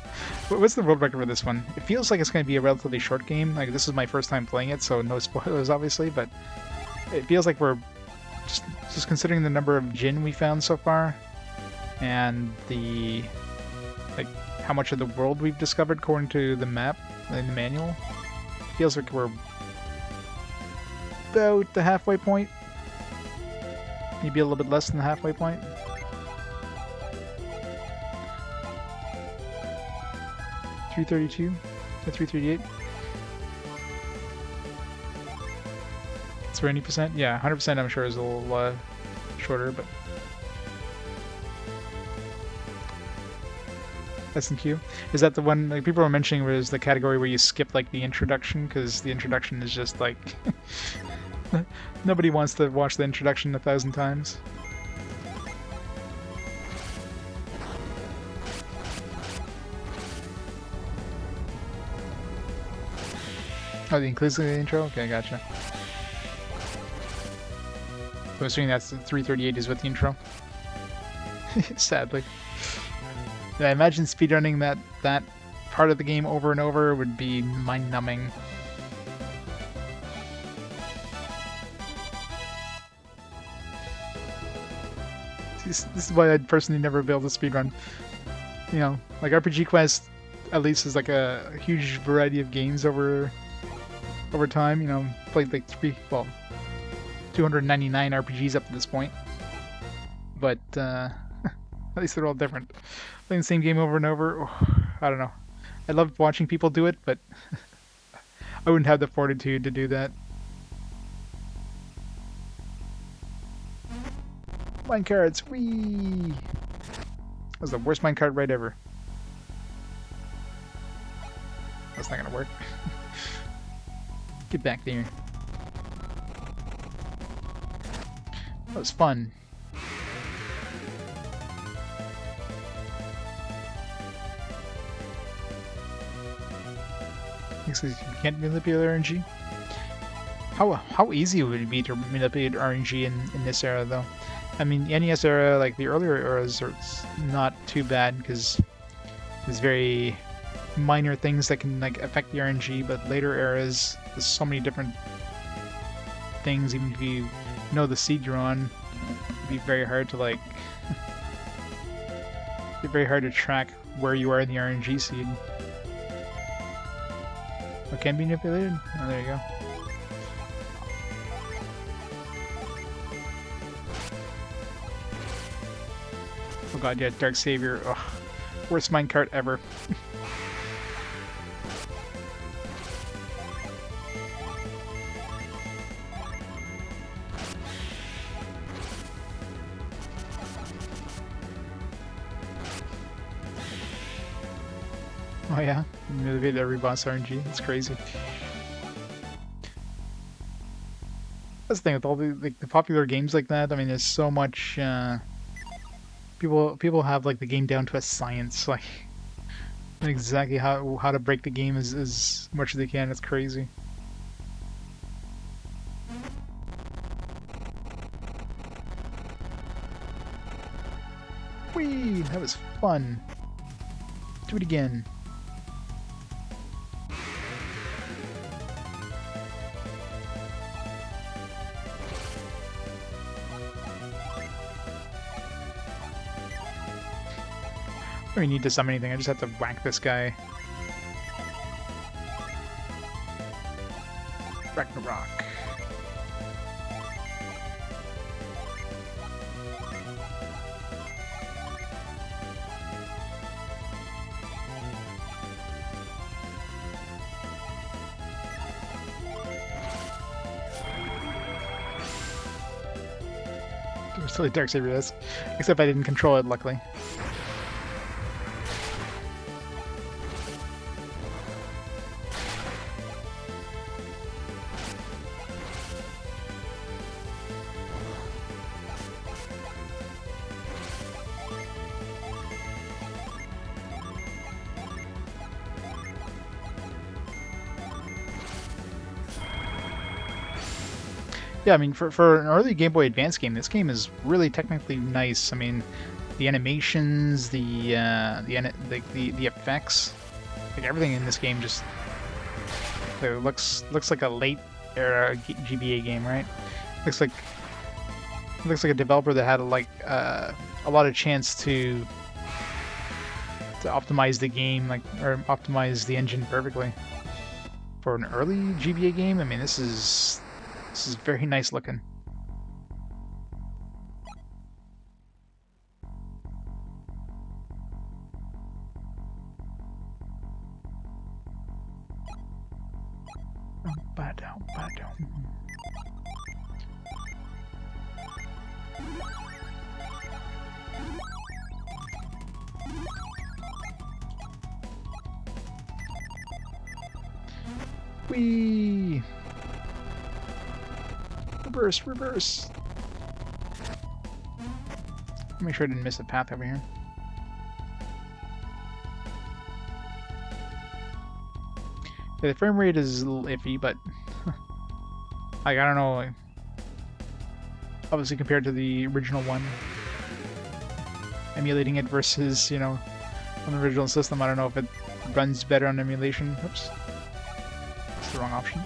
What's the world record for this one? It feels like it's going to be a relatively short game. Like, this is my first time playing it, so no spoilers, obviously, but it feels like we're just considering the number of Jinn we found so far, and the, like, how much of the world we've discovered according to the map in the manual. Feels like we're about the halfway point. Maybe a little bit less than the halfway point. $332 to $338. It's for any percent? Yeah, 100% I'm sure is a little shorter, but S&Q. Is that the one, like, people were mentioning was the category where you skip, like, the introduction, because the introduction is just, like, nobody wants to watch the introduction 1,000 times. Oh, the inclusive intro? Okay, gotcha. So assuming that's 338 is with the intro. Sadly. Yeah, I imagine speedrunning that part of the game over and over would be mind-numbing. This is why I'd personally never be able to speedrun. You know, like RPG Quest at least is like a huge variety of games over time. You know, played like 299 RPGs up to this point. But at least they're all different. Playing the same game over and over, I don't know. I love watching people do it, but I wouldn't have the fortitude to do that. Minecarts, whee! That was the worst minecart ride ever. That's not gonna work. Get back there. That was fun. You can't manipulate RNG? How easy would it be to manipulate RNG in this era, though? I mean, the NES era, like the earlier eras, are not too bad because there's very minor things that can like affect the RNG, but later eras, there's so many different things. Even if you know the seed you're on, it'd be very hard to like very hard to track where you are in the RNG seed. It can be manipulated? Oh, there you go. Oh god, yeah, Dark Savior. Ugh. Worst minecart ever. Oh yeah, motivate every boss RNG. That's crazy. That's the thing with all the popular games like that. I mean, there's so much. People have like the game down to a science, like exactly how to break the game as much as they can. It's crazy. Whee! That was fun. Do it again. I don't need to summon anything, I just have to whack this guy. Ragnarok. There's still a Dark Savior this, except I didn't control it, luckily. Yeah, I mean, for an early Game Boy Advance game, this game is really technically nice. I mean, the animations, the effects, like everything in this game just looks like a late era GBA game, right? Looks like a developer that had a lot of chance to optimize the game, or optimize the engine perfectly. For an early GBA game, I mean, this is very nice looking. Whee! Reverse! Make sure I didn't miss a path over here. Yeah, the frame rate is a little iffy, but like, I don't know. Obviously, compared to the original one, emulating it versus, you know, on the original system, I don't know if it runs better on emulation. Oops, that's the wrong option.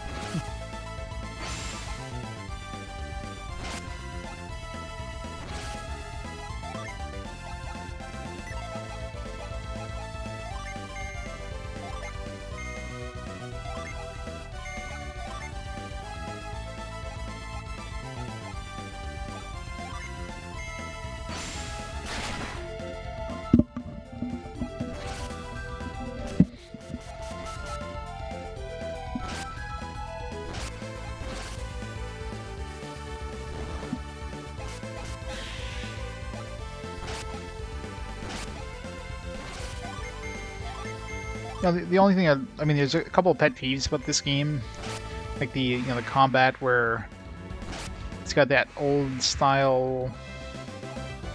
You know, the only thing I mean, there's a couple of pet peeves about this game, like the combat where it's got that old style.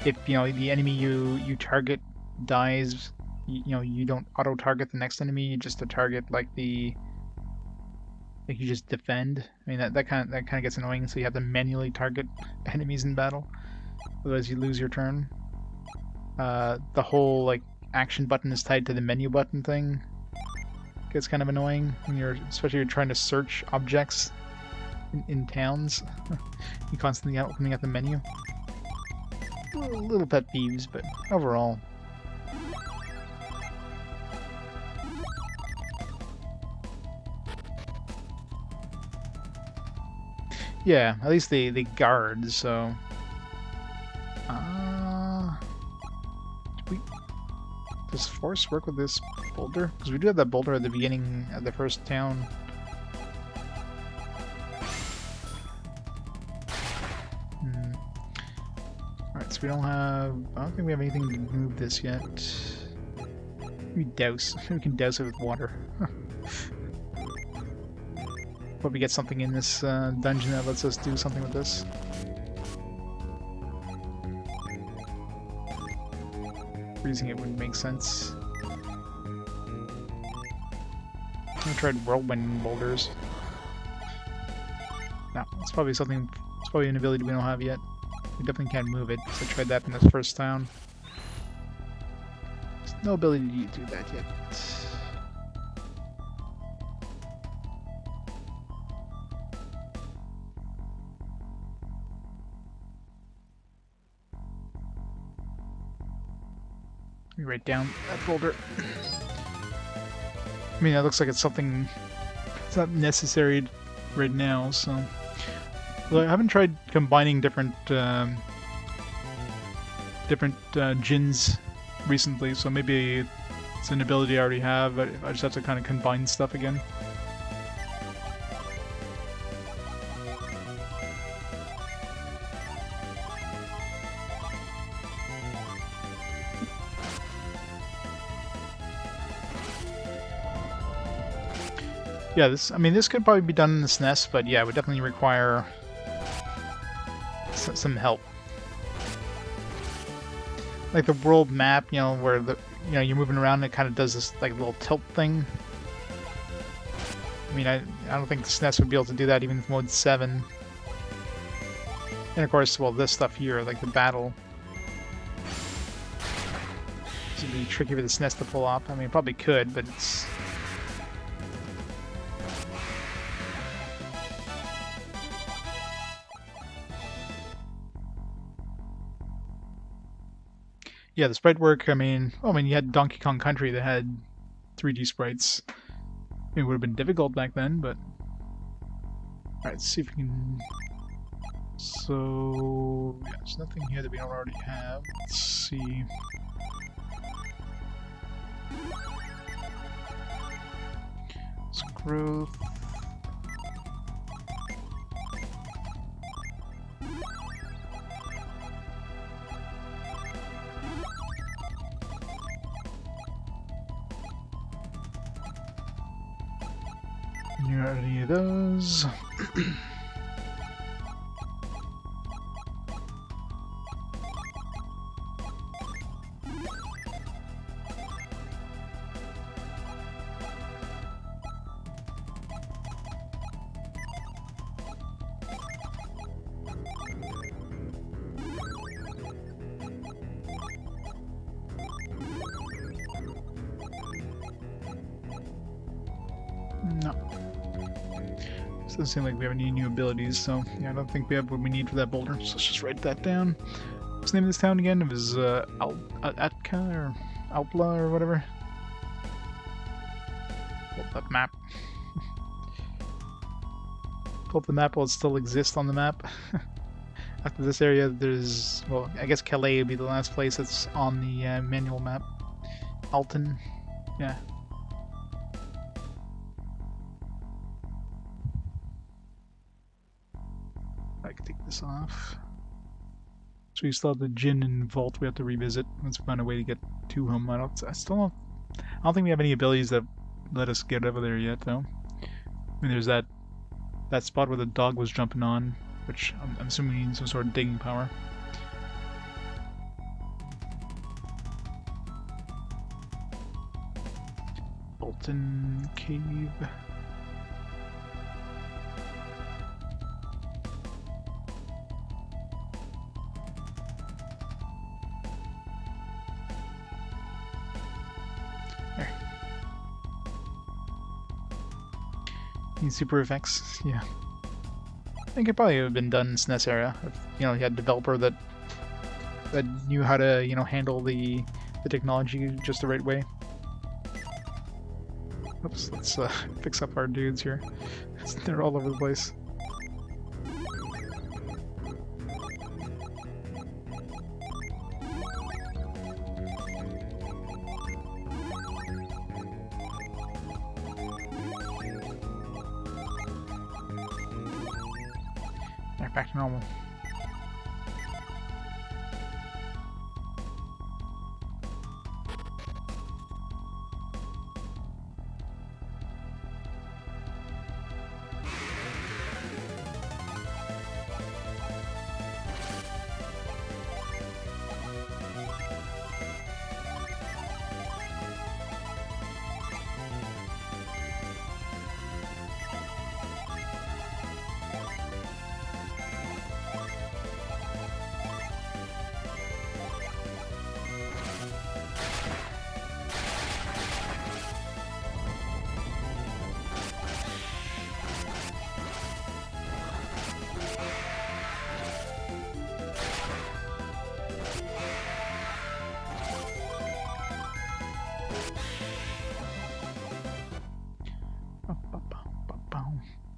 If the enemy you target dies, you don't auto target the next enemy. You just target you just defend. I mean that kind of gets annoying. So you have to manually target enemies in battle, otherwise you lose your turn. The whole action button is tied to the menu button thing. Gets kind of annoying when especially you're trying to search objects in towns. You constantly opening up the menu. Little pet peeves, but overall, Yeah, at least they guard, so... Does force work with this boulder? Because we do have that boulder at the beginning of the first town. Alright, so we don't have... I don't think we have anything to move this yet. We douse. We can douse it with water. Hope we get something in this dungeon that lets us do something with this. Freezing it wouldn't make sense. I tried whirlwind boulders. No, it's probably something. It's probably an ability we don't have yet. We definitely can't move it, so I tried that in this first town. There's no ability to do that yet. Right down that boulder. I mean, that looks like it's something. It's not necessary right now, so. Well, I haven't tried combining different djinns recently, so maybe it's an ability I already have. But I just have to kind of combine stuff again. Yeah, this could probably be done in the SNES, but yeah, it would definitely require some help. Like the world map, where you're moving around and it kind of does this like little tilt thing. I mean, I don't think the SNES would be able to do that even with mode 7. And of course, well, this stuff here, like the battle. This would be tricky for the SNES to pull off. I mean, it probably could, but it's... Yeah, the sprite work, I mean, you had Donkey Kong Country that had 3D sprites. It would have been difficult back then, but... Alright, let's see if we can... So... Yeah, there's nothing here that we don't already have. Let's see... It's growth... Any of those? No. Doesn't seem like we have any new abilities, so yeah, I don't think we have what we need for that boulder, so let's just write that down. What's the name of this town again? It was Atka or Outlaw or whatever. Pull up that map. Pull up the map while it still exists on the map. After this area, there's, well, I guess Calais would be the last place that's on the manual map. Alton, yeah. I can take this off. So we still have the Djinn and Vault we have to revisit once we find a way to get to him. I don't think we have any abilities that let us get over there yet, though. I mean, there's that spot where the dog was jumping on, which I'm assuming needs some sort of digging power. Bolton Cave. Need super effects, yeah. I think it probably would have been done in SNES era if you had a developer that knew how to handle the technology just the right way. Oops, let's fix up our dudes here. They're all over the place. Alright, back to normal.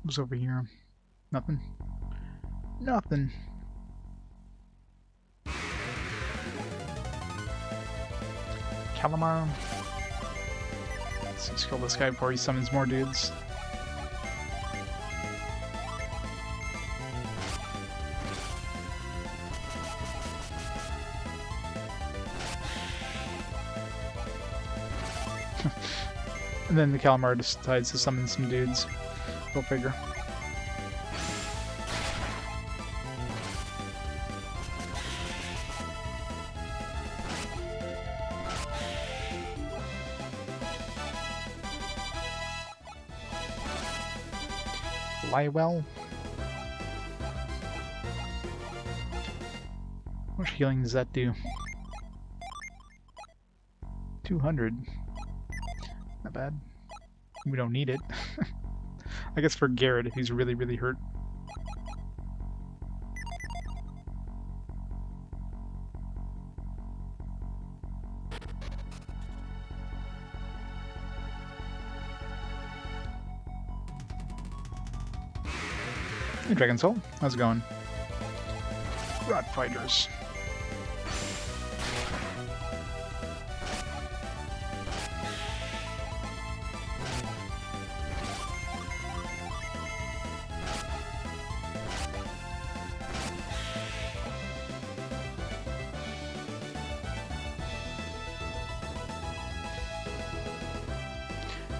What's over here? Nothing. Nothing. Calamar. Let's kill this guy before he summons more dudes. And then the Calamar decides to summon some dudes. Go figure. Lie well. How much healing does that do? 200. Not bad. We don't need it. I guess for Garrett if he's really, really hurt. Hey, Dragon Soul. How's it going? Rot Fighters.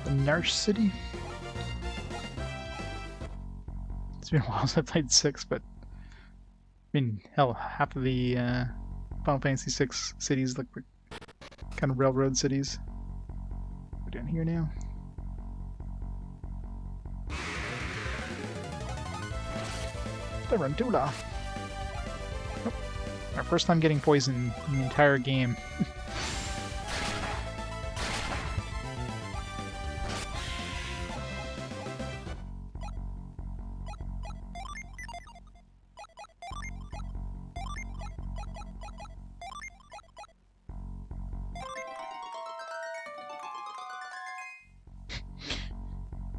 Narsh City. It's been a while since I played 6, but I mean, hell, half of the Final Fantasy 6 cities look like kind of railroad cities. We're down here now. Tarantula. Oh, our first time getting poisoned in the entire game.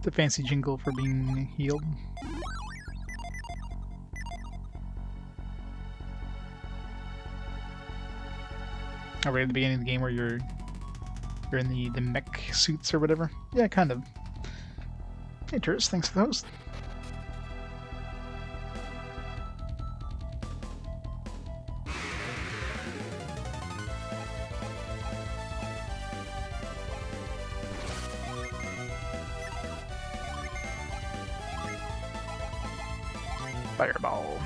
The fancy jingle for being healed. Oh, right at the beginning of the game where you're in the mech suits or whatever. Yeah, kind of. Hey, Turris, thanks for those. Fireball.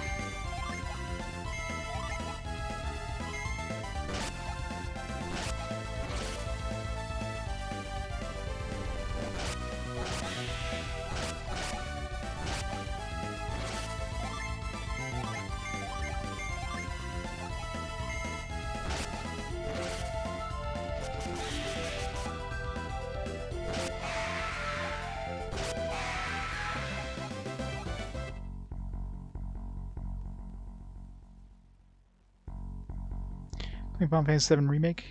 Final Fantasy 7 Remake.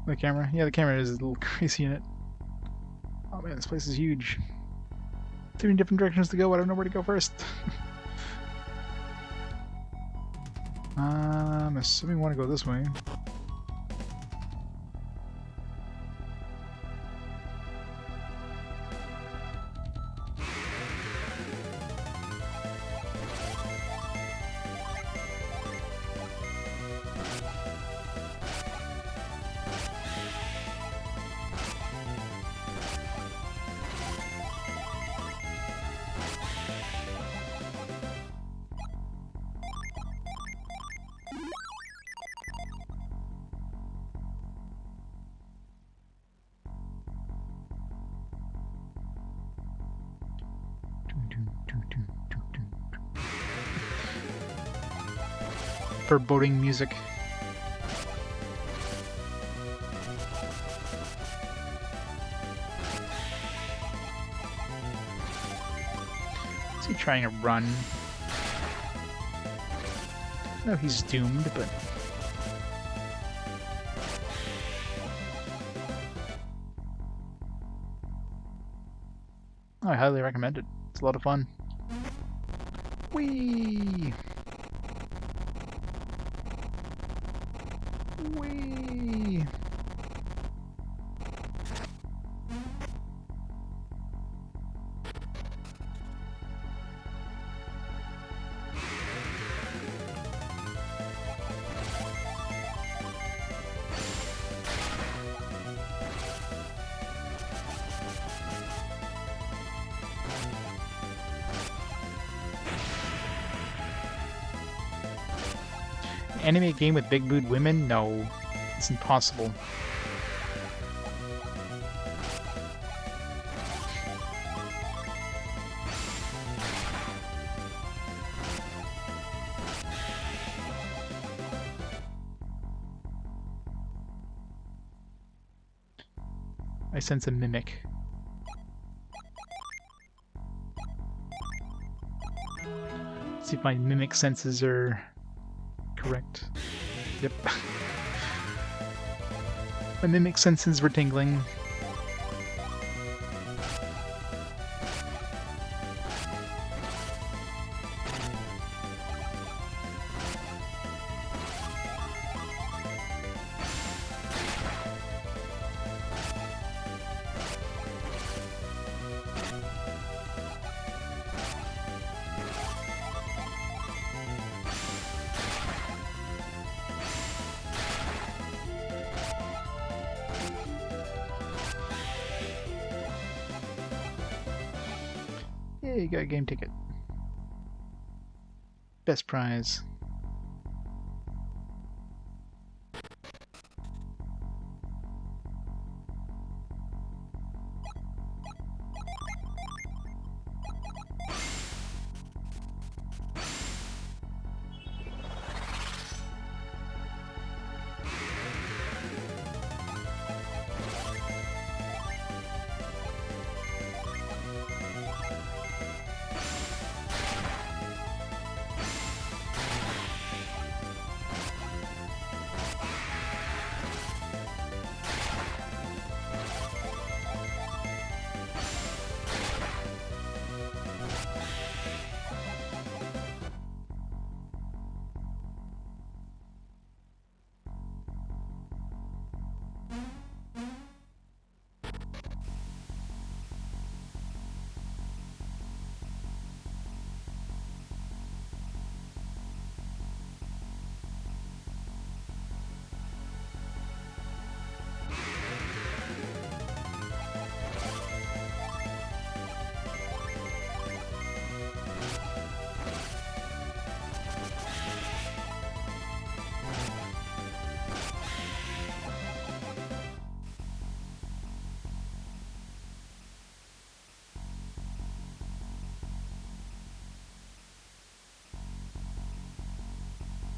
The camera? Yeah, the camera is a little crazy in it. Oh man, this place is huge. Too many different directions to go, I don't know where to go first. I'm assuming I want to go this way. foreboding music. Is he trying to run? No, he's doomed, but... I highly recommend it. It's a lot of fun. Whee! Whee! Anime game with big booed women? No. It's impossible. I sense a mimic. See if my mimic senses are correct. Yep. My mimic senses were tingling. Hey, you got a game ticket. Best prize.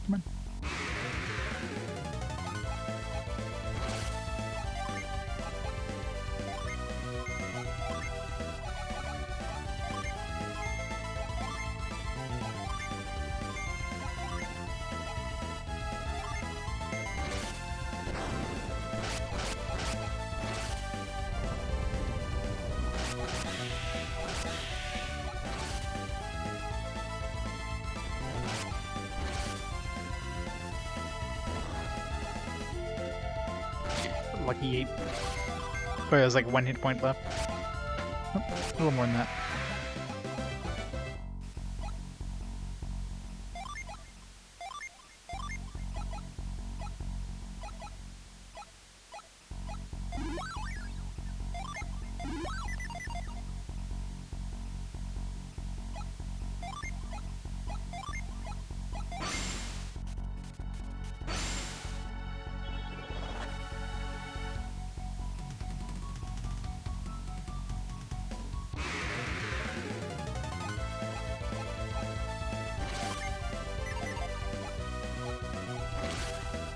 Come on. Lucky 8. But there's like 1 hit point left. Oh, a little more than that.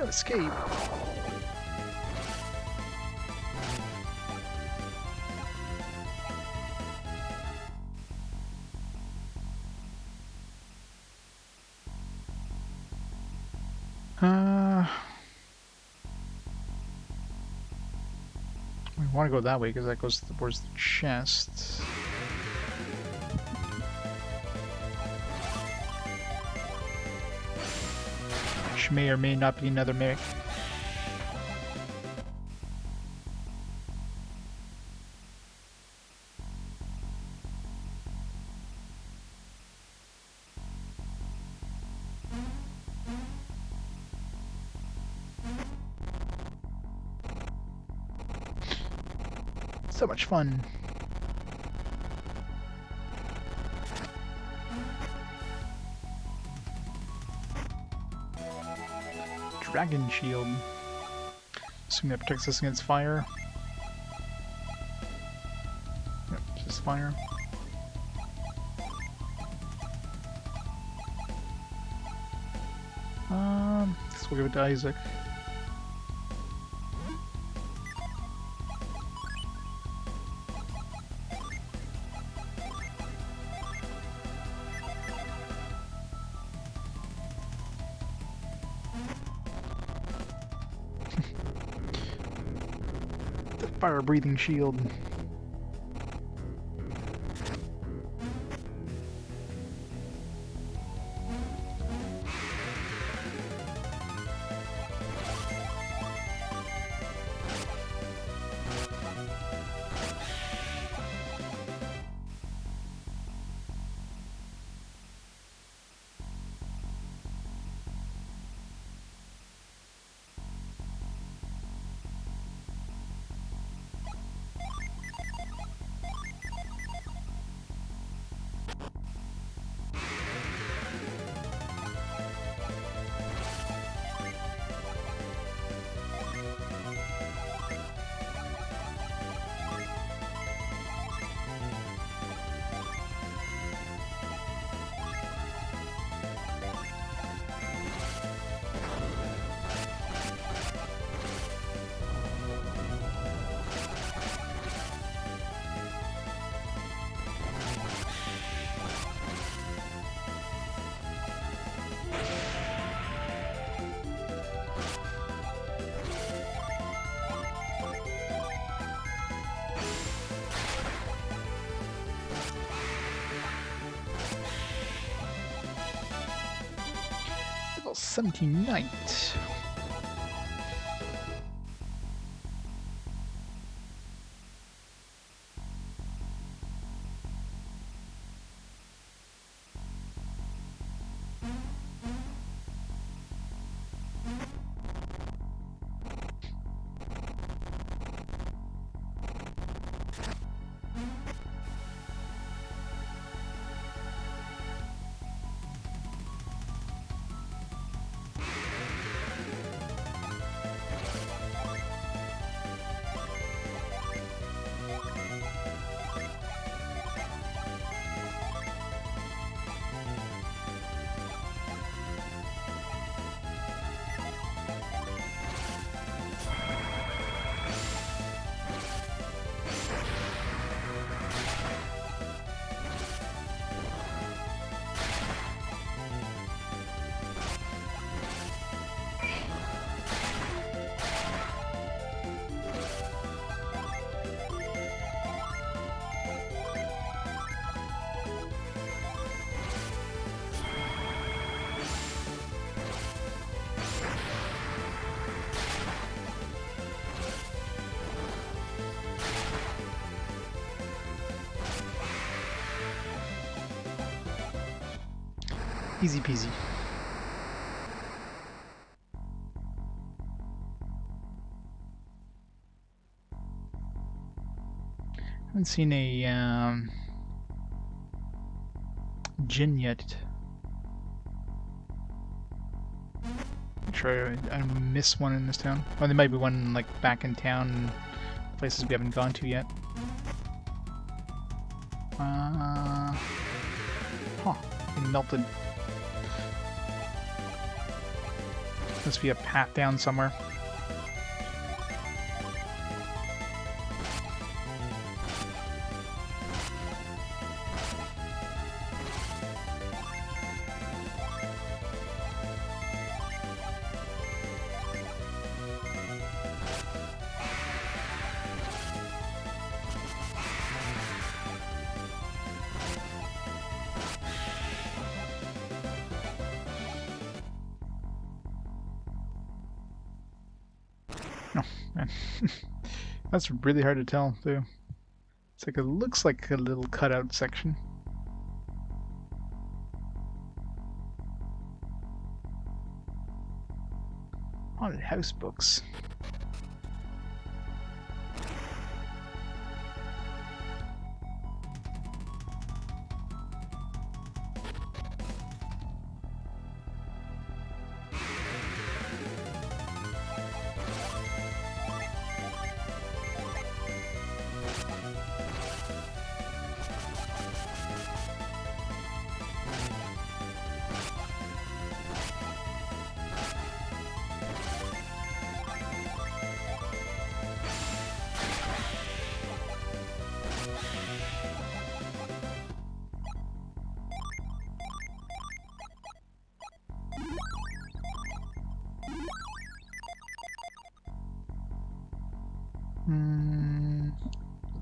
Gotta escape. I want to go that way because that goes towards the chest. Which may or may not be another mech. So much fun. Dragon shield. Assuming that protects us against fire. Yep, just fire. Guess we'll give it to Isaac. Fire-breathing shield. Level 17 Knight. Easy peasy. Haven't seen a Jinn yet. I'm sure I miss one in this town. Or there might be one like back in town, places we haven't gone to yet. Huh, it melted. Must be a path down somewhere. Oh, man. That's really hard to tell, too. It's like, it looks like a little cutout section. Haunted house books.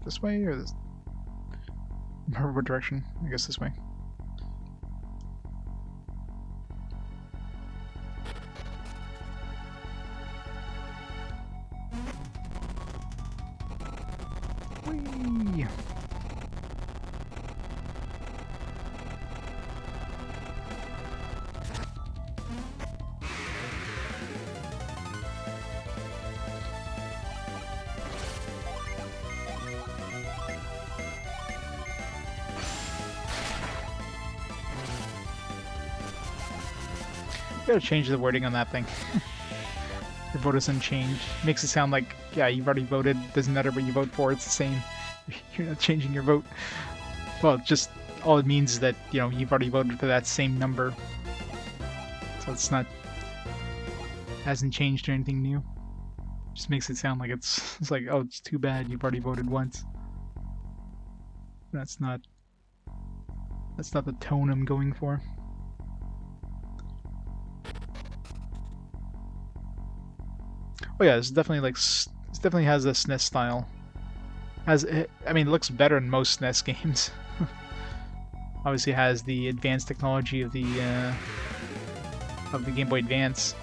This way or this? What direction? I guess this way. Whee! Gotta change the wording on that thing. Your vote isn't changed. Makes it sound like, yeah, you've already voted. Doesn't matter what you vote for. It's the same. You're not changing your vote. Well, just all it means is that, you know, you've already voted for that same number. So it's not, hasn't changed or anything new. Just makes it sound like it's like, oh, it's too bad you've already voted once. That's not the tone I'm going for. Oh yeah, it's definitely like, this definitely has this SNES style. I mean, it looks better in most SNES games. Obviously, it has the advanced technology of the Game Boy Advance.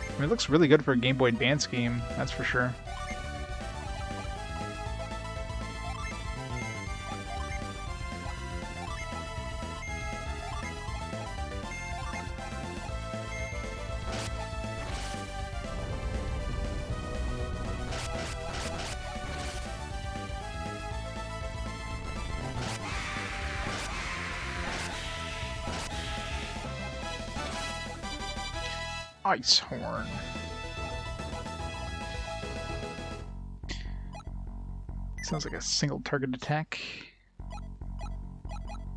I mean, it looks really good for a Game Boy Advance game, that's for sure. Ice Horn. Sounds like a single target attack.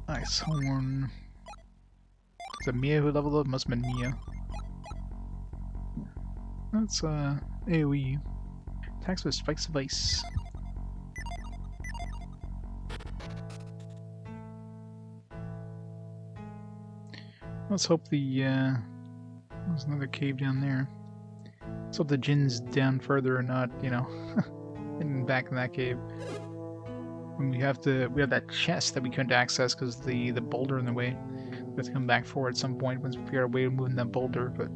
Ice Horn. Is it Mia who leveled up? Must have been Mia. That's AoE. Attacks with spikes of ice. Let's hope the there's another cave down there. Let's hope the Jin's down further and not, you know, hidden back in that cave. And we have that chest that we couldn't access because the boulder in the way. We have to come back for it at some point once we figure out a way of moving that boulder, but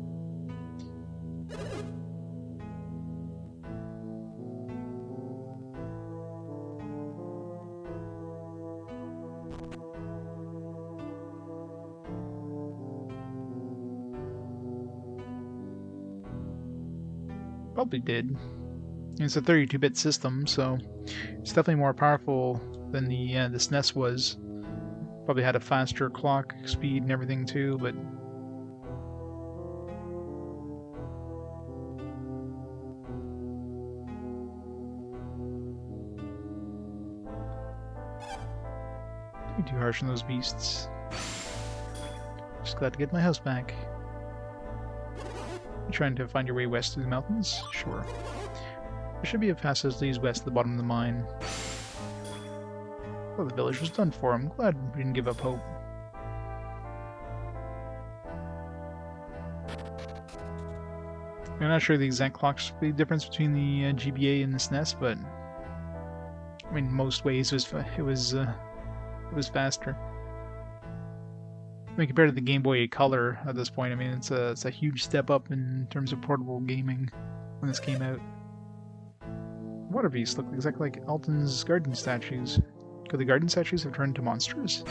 probably did. It's a 32-bit system, so it's definitely more powerful than the SNES was. Probably had a faster clock speed and everything too, but don't be too harsh on those beasts. Just glad to get my house back. trying to find your way west through the mountains? Sure. There should be a passage that leads west to the bottom of the mine. Well, the village was done for. I'm glad we didn't give up hope. I'm not sure the exact clock difference between the GBA and the SNES, but I mean, most ways it was faster. I mean, compared to the Game Boy Color at this point, I mean, it's a huge step up in terms of portable gaming when this came out. Water beasts look exactly like Alton's garden statues. Could the garden statues have turned to monsters?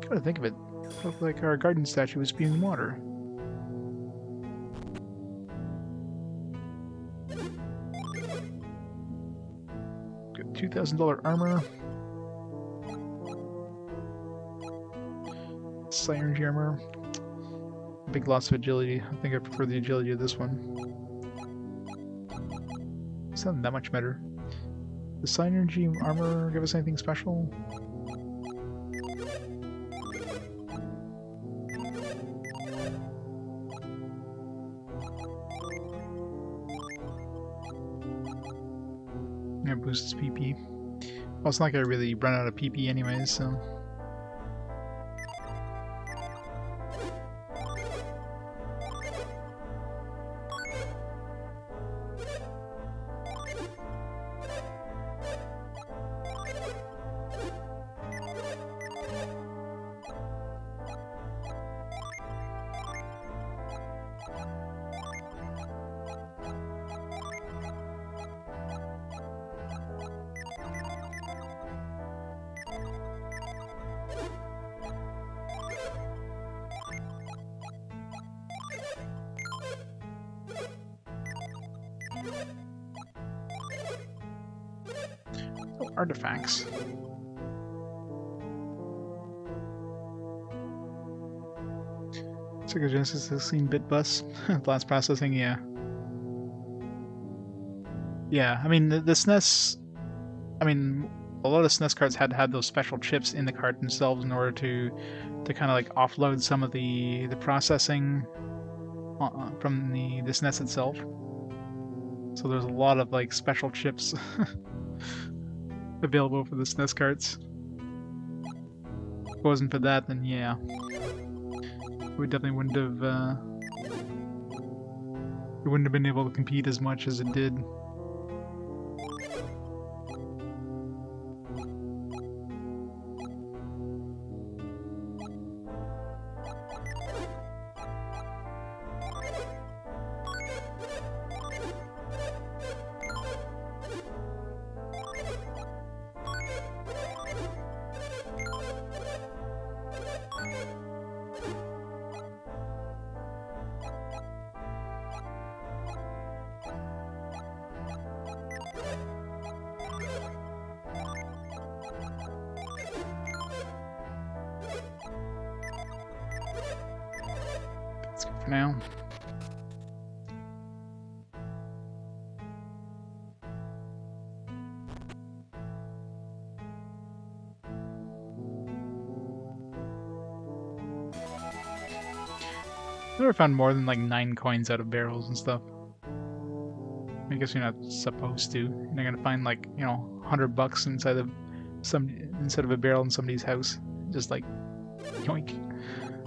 Come to think of it, it looked like our garden statue was spewing water. Got $2,000 armor. Psynergy armor. Big loss of agility. I think I prefer the agility of this one. It's not that much better. The Psynergy armor give us anything special? Yeah, boosts PP. Well, it's not gonna really run out of PP anyways, so. Oh, artifacts. Sega Genesis 16-bit bus. Blast processing, yeah. Yeah, I mean, the SNES... I mean, a lot of SNES carts had to have those special chips in the cart themselves in order to kind of like offload some of the processing from the SNES itself. So there's a lot of like special chips available for the SNES carts. If it wasn't for that, then yeah, we definitely wouldn't have. It wouldn't have been able to compete as much as it did. That's good for now. I never found more than like 9 coins out of barrels and stuff. I guess you're not supposed to. You're not gonna find like, you know, $100 inside of a barrel in somebody's house. Just like, yoink,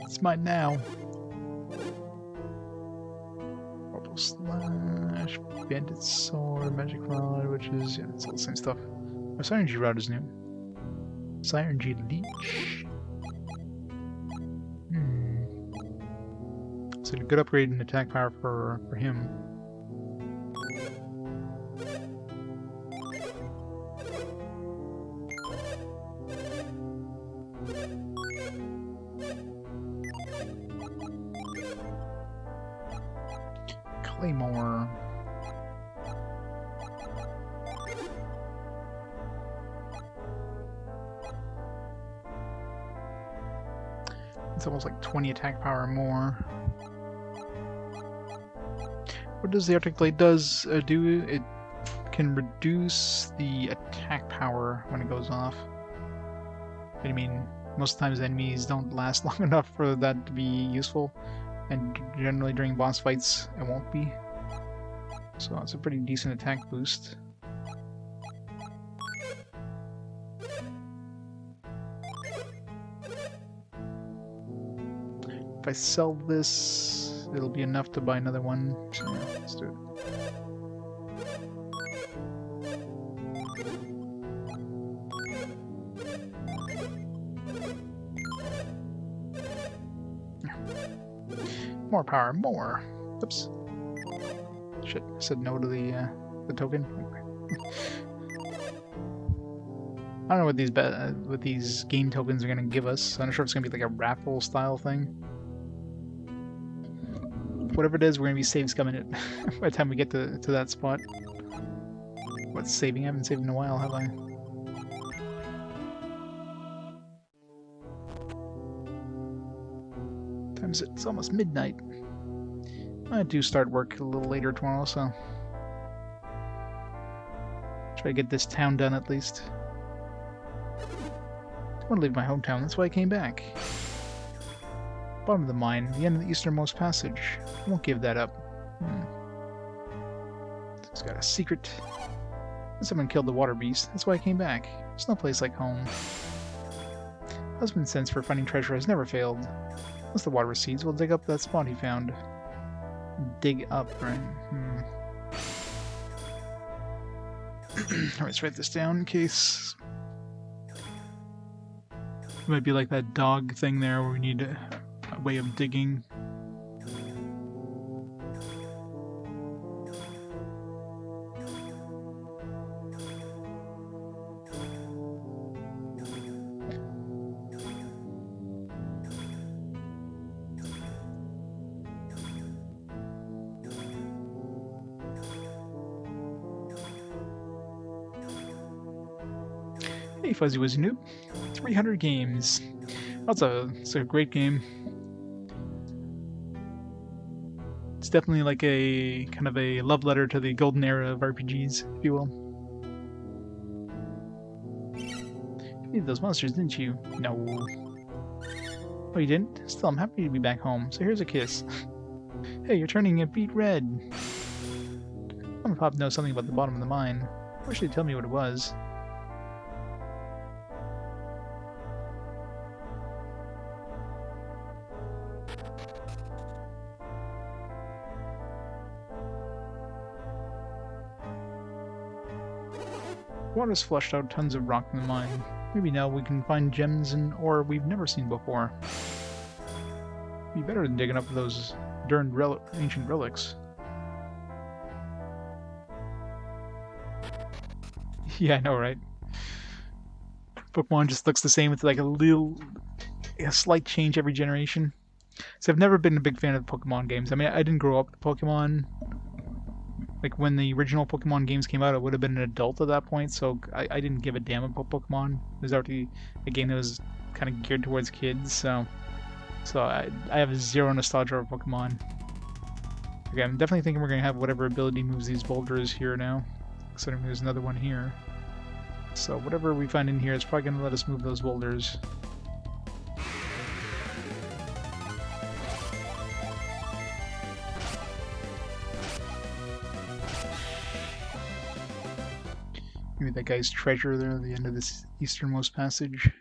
it's mine now. Orbital slash, bandit sword, magic rod, which is, yeah, it's all the same stuff. Our Psynergy rod is new. Psynergy leech. So a good upgrade in attack power for him. Claymore. It's almost like 20 attack power more. What does the Arctic Blade do? It can reduce the attack power when it goes off. But I mean, most times enemies don't last long enough for that to be useful. and generally during boss fights it won't be. So it's a pretty decent attack boost. If I sell this, it'll be enough to buy another one. So yeah, let's do it. More power, more. Oops. Shit, I said no to the token. I don't know what these game tokens are gonna give us. I'm not sure if it's gonna be like a raffle style thing. Whatever it is, we're gonna be save scumming it by the time we get to that spot. What's saving? I haven't saved in a while, have I? Time's it? It's almost midnight. I do start work a little later tomorrow, so try to get this town done at least. I want to leave my hometown, that's why I came back. Bottom of the mine, the end of the easternmost passage. I won't give that up. It's got a secret. Someone killed the water beast, that's why I came back. There's no place like home. Husband's sense for finding treasure has never failed. Once the water recedes, we'll dig up that spot he found. Dig up, right? Alright, let's write this down in case. It might be like that dog thing there where we need a way of digging. Hey, Fuzzy Wuzzy Noob. 300 games. It's a great game. It's definitely like a kind of a love letter to the golden era of RPGs, if you will. You needed those monsters, didn't you? No. Oh, you didn't? Still, I'm happy to be back home, so here's a kiss. Hey, you're turning a beet red. Mama Pop knows something about the bottom of the mine. I wish they'd tell me what it was. Water's flushed out tons of rock in the mine. Maybe now we can find gems and ore we've never seen before. Be better than digging up those darned ancient relics. Yeah, I know, right? Pokemon just looks the same with like a slight change every generation. So I've never been a big fan of Pokemon games. I mean, I didn't grow up with Pokemon. Like, when the original Pokemon games came out, I would have been an adult at that point, so I didn't give a damn about Pokemon. It was already a game that was kind of geared towards kids, so I have zero nostalgia for Pokemon. Okay, I'm definitely thinking we're going to have whatever ability moves these boulders here now, considering there's another one here. So whatever we find in here is probably going to let us move those boulders. Maybe that guy's treasure there at the end of this easternmost passage.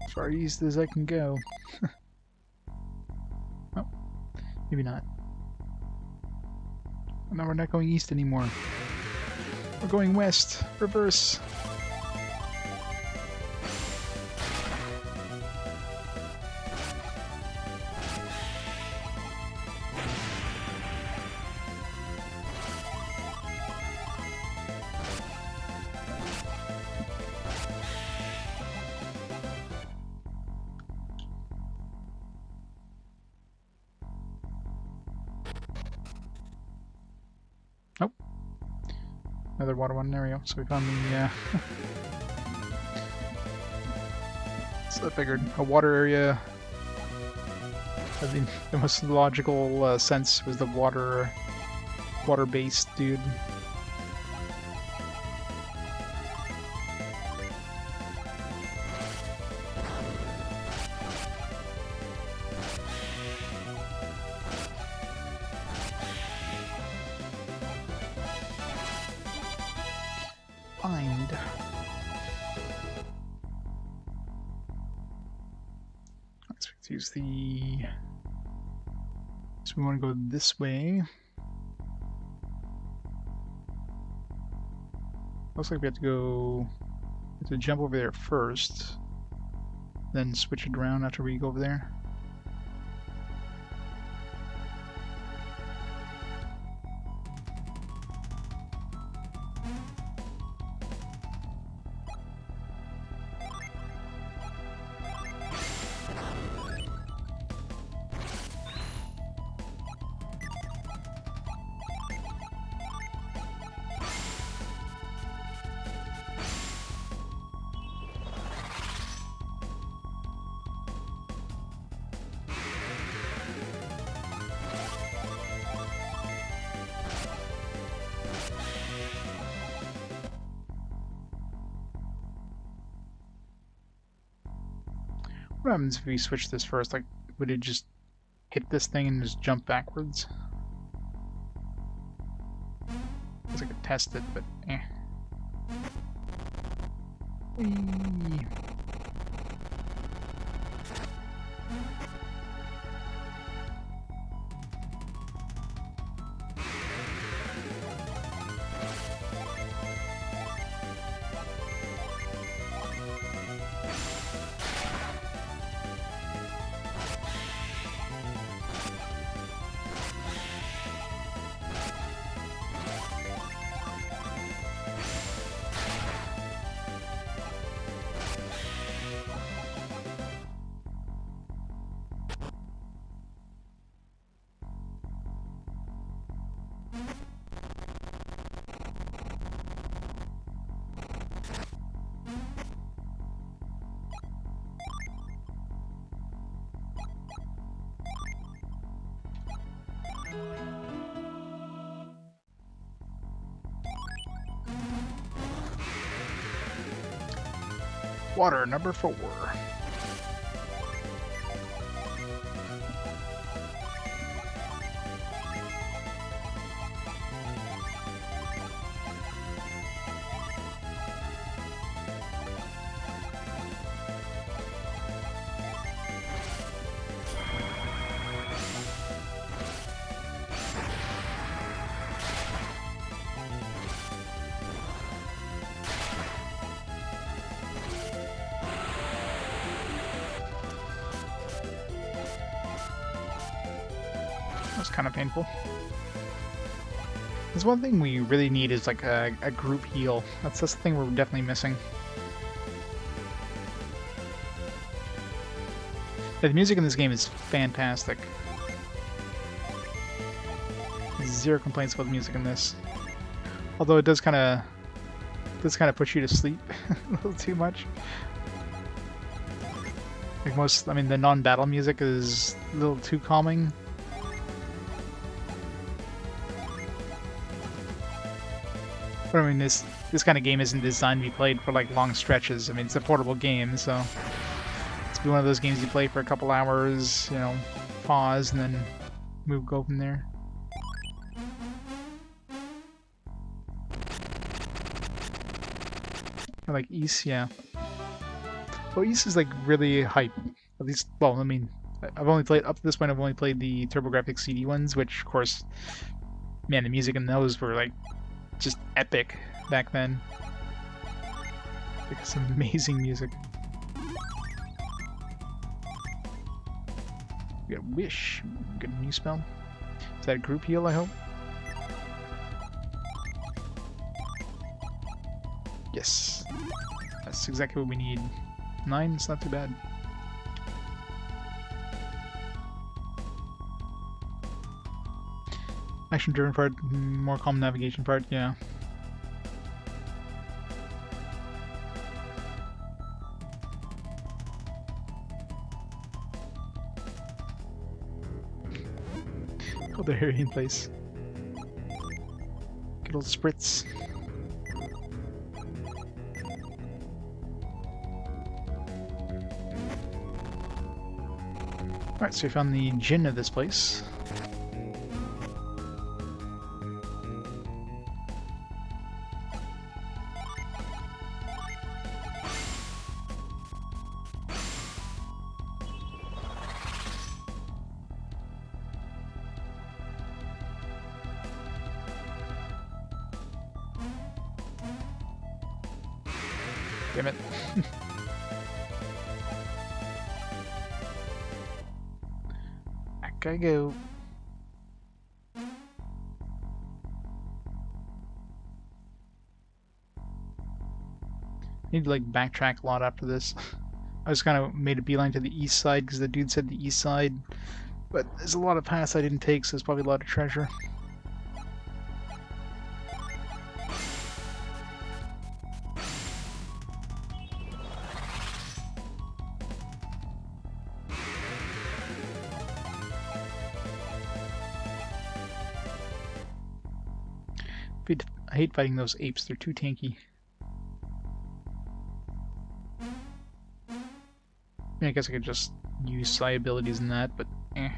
As far east as I can go. Oh, maybe not. No, we're not going east anymore. We're going west. Reverse. Oh, another water one. There we go. So we found the. So I figured a water area. I think the most logical sense was the water-based dude. Find. Let's use the. So we want to go this way. Looks like we have to go. We have to jump over there first, then switch it around after we go over there. What happens if we switch this first? Like, would it just hit this thing and just jump backwards? I guess I could test it, but eh. Whee. Water number 4. That's kind of painful. There's one thing we really need is like a group heal. That's the thing we're definitely missing. Yeah, the music in this game is fantastic. Zero complaints about the music in this. Although it does kind of put you to sleep a little too much. Like most, I mean, the non-battle music is a little too calming. But I mean, this kind of game isn't designed to be played for like long stretches. I mean, it's a portable game, so it's one of those games you play for a couple hours, you know, pause and then go from there. Or like East, yeah. Well, East is like really hype. At least, well, I mean, I've only played up to this point. I've only played the TurboGrafx CD ones, which, of course, man, the music in those were like just epic back then. Like some amazing music. We got Wish. Good new spell. Is that a group heal, I hope? Yes. That's exactly what we need. 9, it's not too bad. Action-driven part, more calm navigation part, yeah. Oh, they're here in place. Good old spritz. Alright, so we found the djinn of this place. Damn it. Back I go. Need to like backtrack a lot after this. I just kind of made a beeline to the east side because the dude said the east side, but there's a lot of paths I didn't take, so there's probably a lot of treasure. I hate fighting those apes, they're too tanky. I guess I could just use Psy abilities in that, but eh.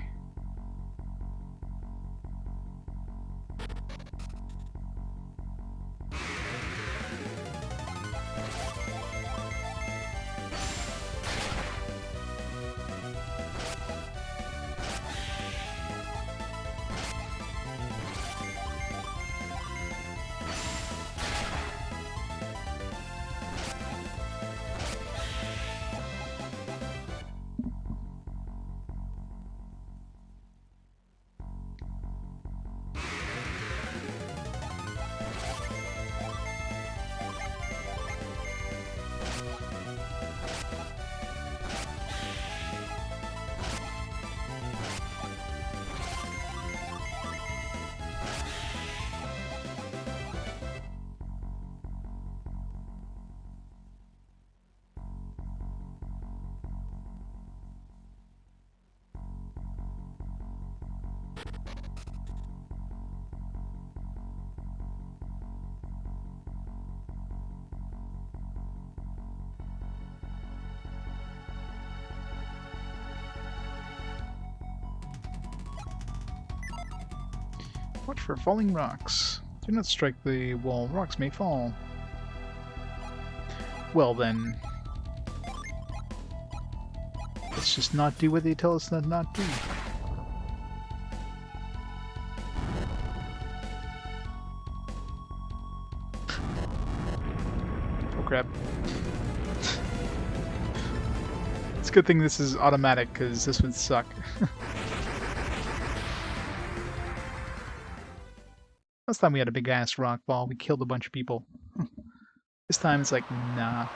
Watch for falling rocks. Do not strike the wall. Rocks may fall. Well then, let's just not do what they tell us to not do. Oh crap. It's a good thing this is automatic, because this would suck. Last time we had a big ass rock ball, we killed a bunch of people. This time it's like, nah.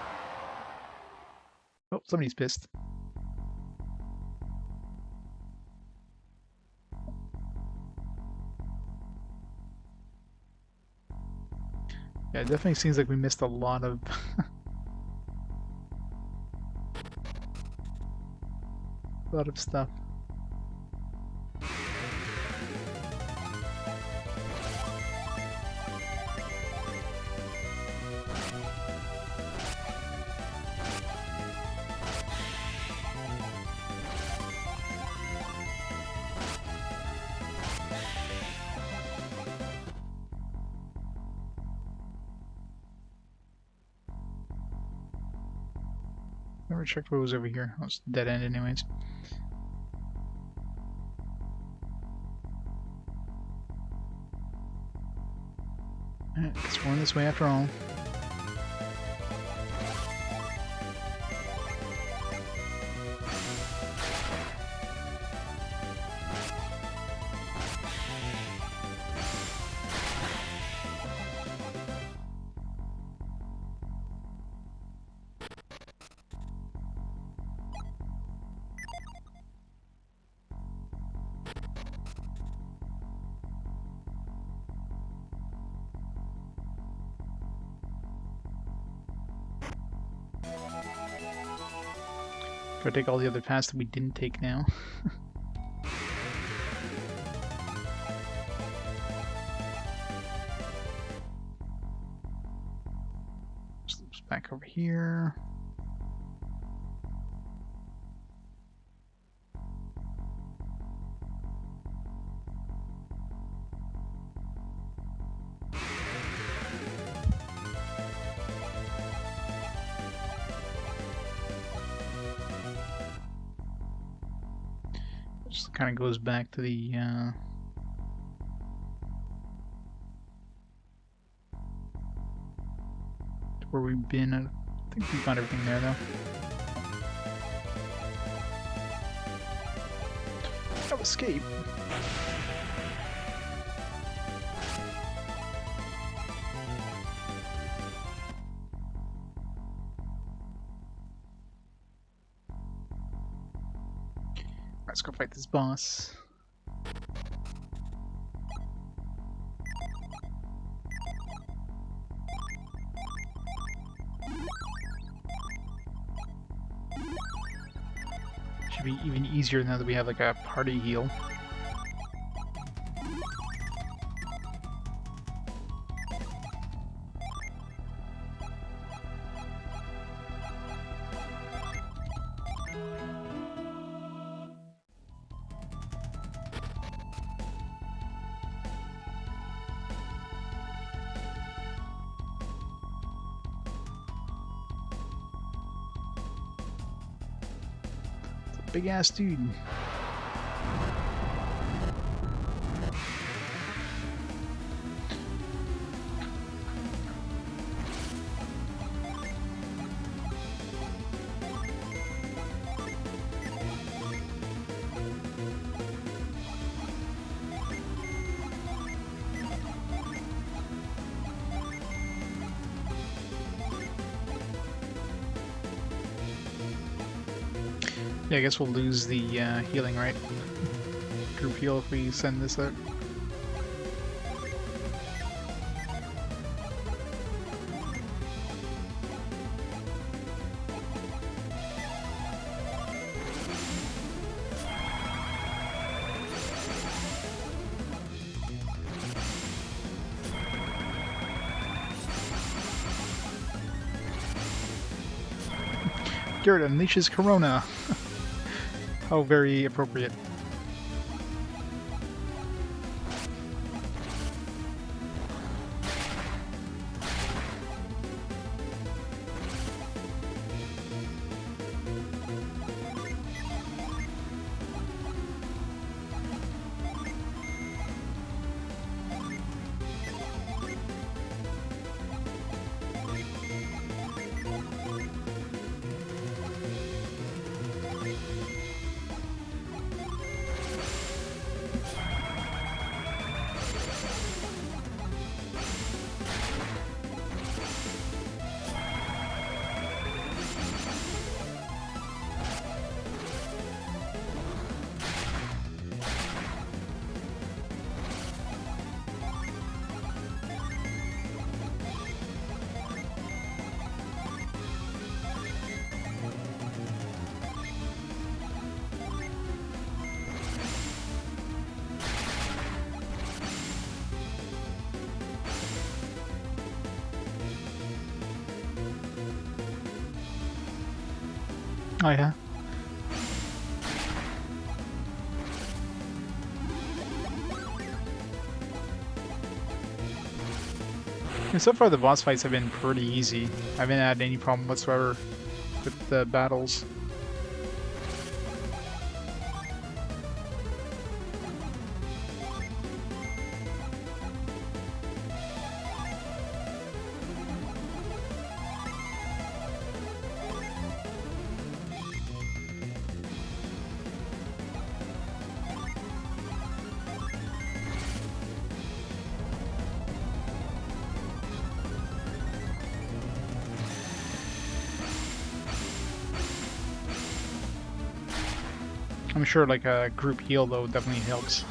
Oh, somebody's pissed. Yeah, it definitely seems like we missed a lot of... a lot of stuff. Never checked what was over here. Oh, it's dead end anyways. Guess we're on this way after all. Gotta take all the other paths that we didn't take now. Slips back over here. Just kind of goes back to the to where we've been. I think we found everything there though. Oh, escape. Let's go fight this boss. Should be even easier now that we have like a party heal. Big ass dude. Yeah, I guess we'll lose the healing, right? Group heal if we send this out. Garrett unleashes Corona. How very appropriate. Oh yeah. And so far the boss fights have been pretty easy. I haven't had any problem whatsoever with the battles. I'm sure like a group heal though definitely helps.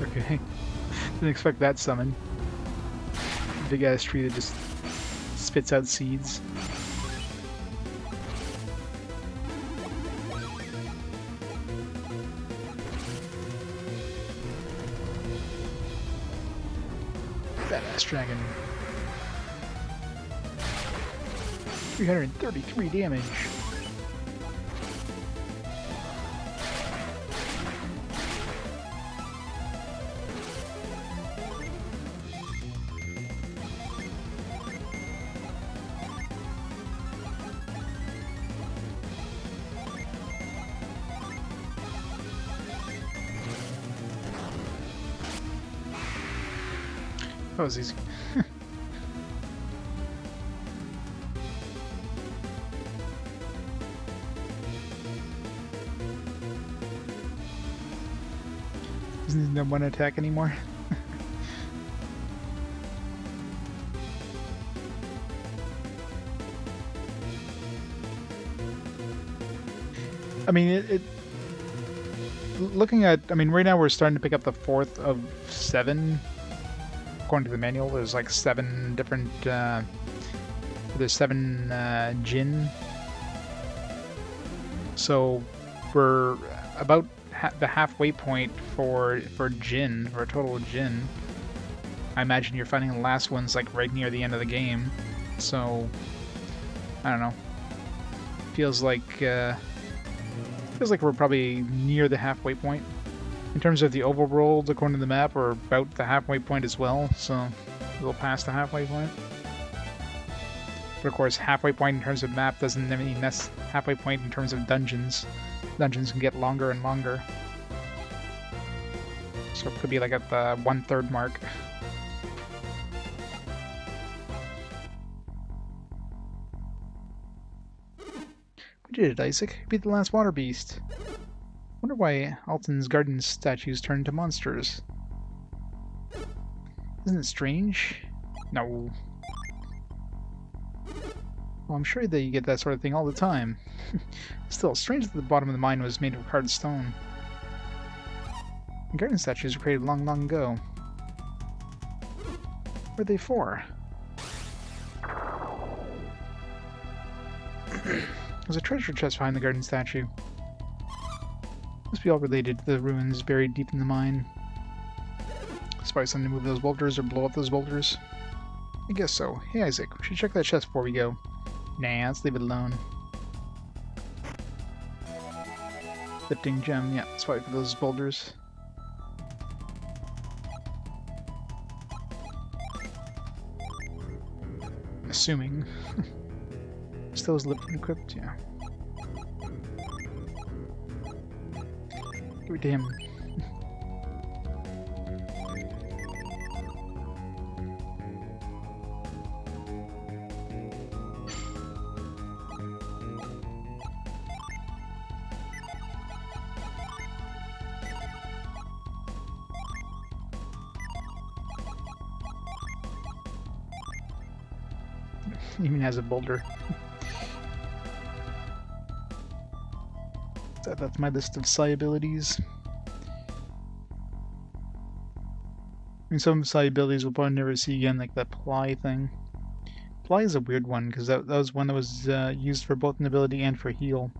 Okay. Didn't expect that summon. Big ass tree that just spits spits out seeds. Badass dragon. 333 damage. That was easy. Isn't there one attack anymore? I mean, looking at, I mean, right now we're starting to pick up the 4th of 7. According to the manual, there's like 7 different, there's 7 Jinn. So we're about the halfway point for Jinn, for a total Jinn. I imagine you're finding the last ones like right near the end of the game. So I don't know. Feels like we're probably near the halfway point. In terms of the overworld, according to the map, we're about the halfway point as well, so a little past the halfway point. But of course, halfway point in terms of map doesn't mean that's halfway point in terms of dungeons. Dungeons can get longer and longer. So it could be like at the 1/3 mark. We did it, Isaac. Beat the last water beast. Wonder why Alton's garden statues turn into monsters. Isn't it strange? No. Well, I'm sure that you get that sort of thing all the time. Still, strange that the bottom of the mine was made of hard stone. And garden statues were created long, long ago. What are they for? There's a treasure chest behind the garden statue. Must be all related to the ruins buried deep in the mine. It's probably something to move those boulders or blow up those boulders. I guess so. Hey Isaac, we should check that chest before we go. Nah, let's leave it alone. Lifting gem, yeah, that's probably for those boulders. Assuming. Still is lifting equipped, yeah. Give it to him. Even has a boulder. That's my list of Psy abilities. I mean, some Psy abilities we'll probably never see again, like that Ply thing. Ply is a weird one, because that was one that was used for both an ability and for heal.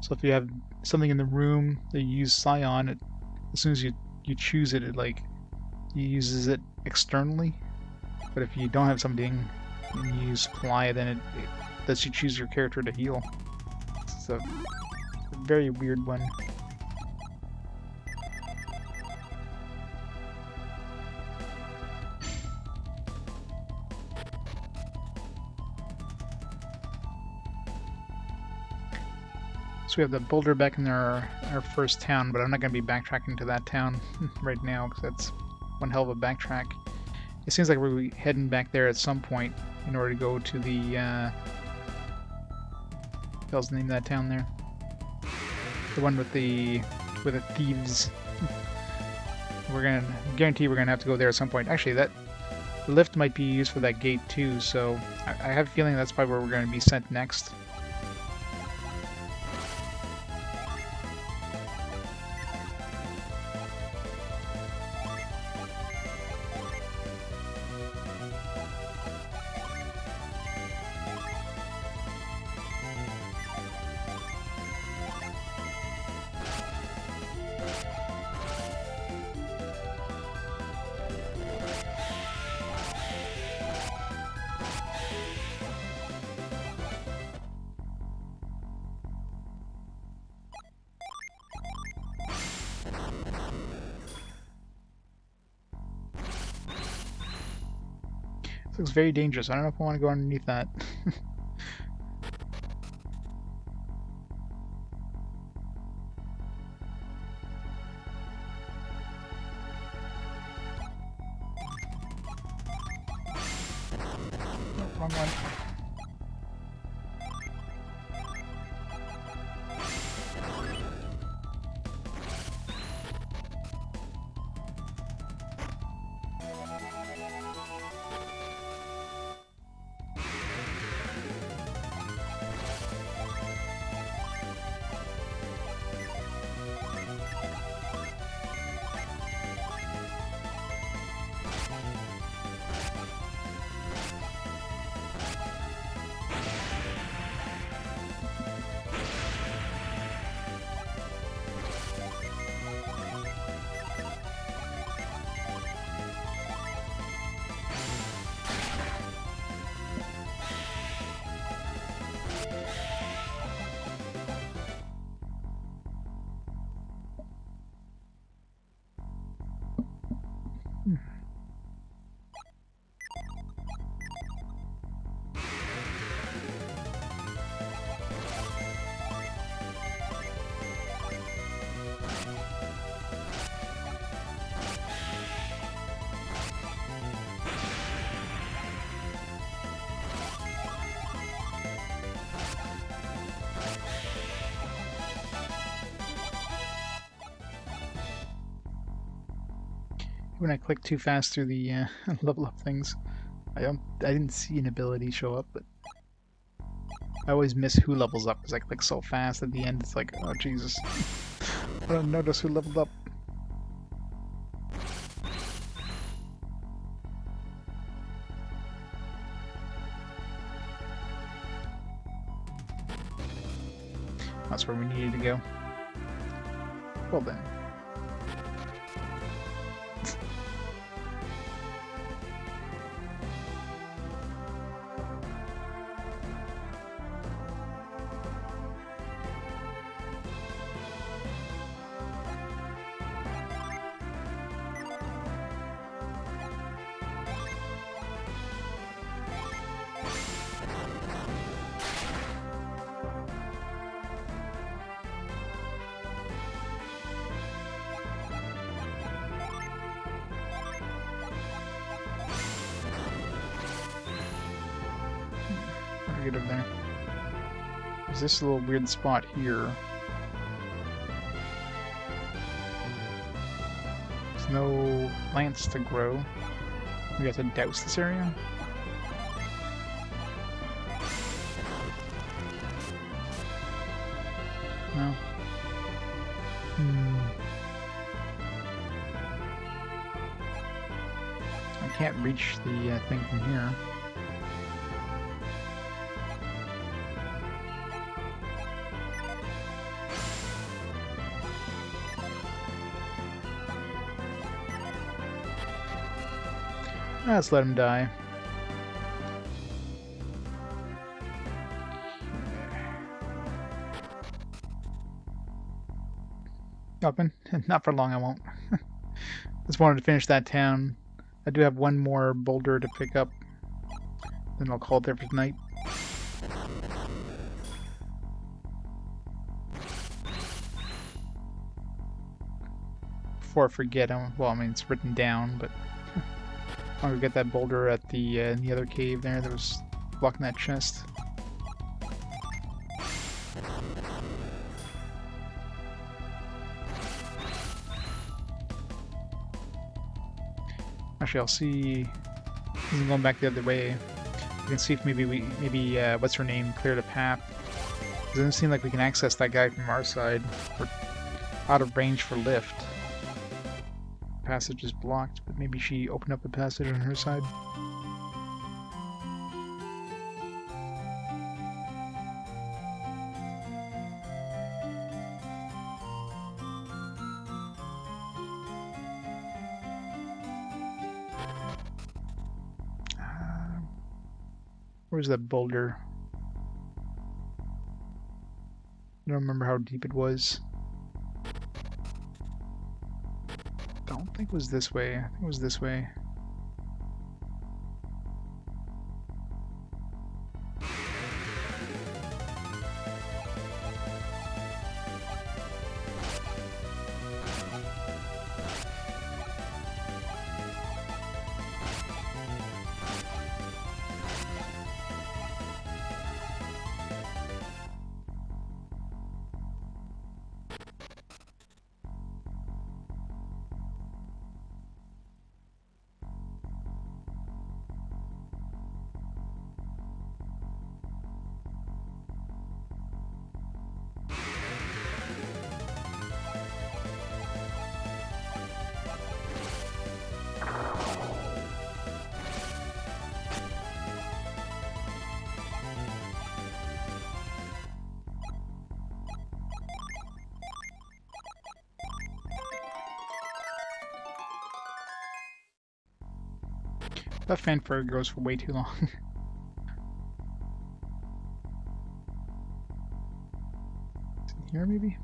So if you have something in the room that you use Psy on, it, as soon as you choose it, it uses it externally. But if you don't have something and you use Ply, then it lets you choose your character to heal. It's a very weird one. So we have the boulder back in our first town, but I'm not going to be backtracking to that town right now because that's one hell of a backtrack. It seems like we're heading back there at some point in order to go to the what the hell's the name of that town there? The one with the thieves. We're gonna guarantee we're gonna have to go there at some point. Actually, that lift might be used for that gate too, so I have a feeling that's probably where we're gonna be sent next. looks very dangerous. I don't know if I want to go underneath that. Oh, wrong one. When I click too fast through the level up things, I didn't see an ability show up, but I always miss who levels up because I click so fast at the end. It's like, oh Jesus, I don't notice who leveled up. That's where we needed to go. Well then. Get over there. There's this little weird spot here. There's no plants to grow. We have to douse this area. No. I can't reach the thing from here. Let's let him die. Open? Not for long, I won't. Just wanted to finish that town. I do have one more boulder to pick up. Then I'll call it there for tonight. Before I forget, well, I mean, it's written down, but I'm gonna get that boulder at the in the other cave there that was blocking that chest. Actually, I'll see. He's going back the other way. We can see if maybe what's her name cleared a path. It doesn't seem like we can access that guy from our side. We're out of range for lift. Passage is blocked, but maybe she opened up a passage on her side. Where's that boulder? I don't remember how deep it was. I don't think it was this way. I think it was this way. That fanfare goes for way too long. Here, maybe?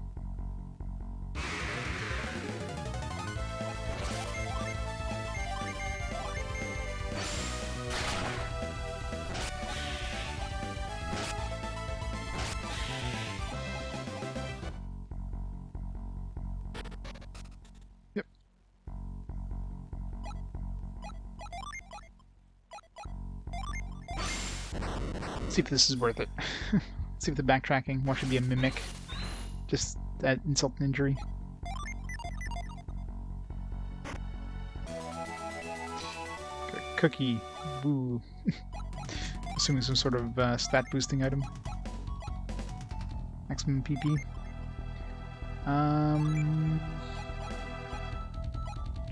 Yep. See if this is worth it. See if the backtracking won't should be a mimic. Just that insult and injury. Cookie. Woo. Assuming some sort of stat boosting item. Maximum PP.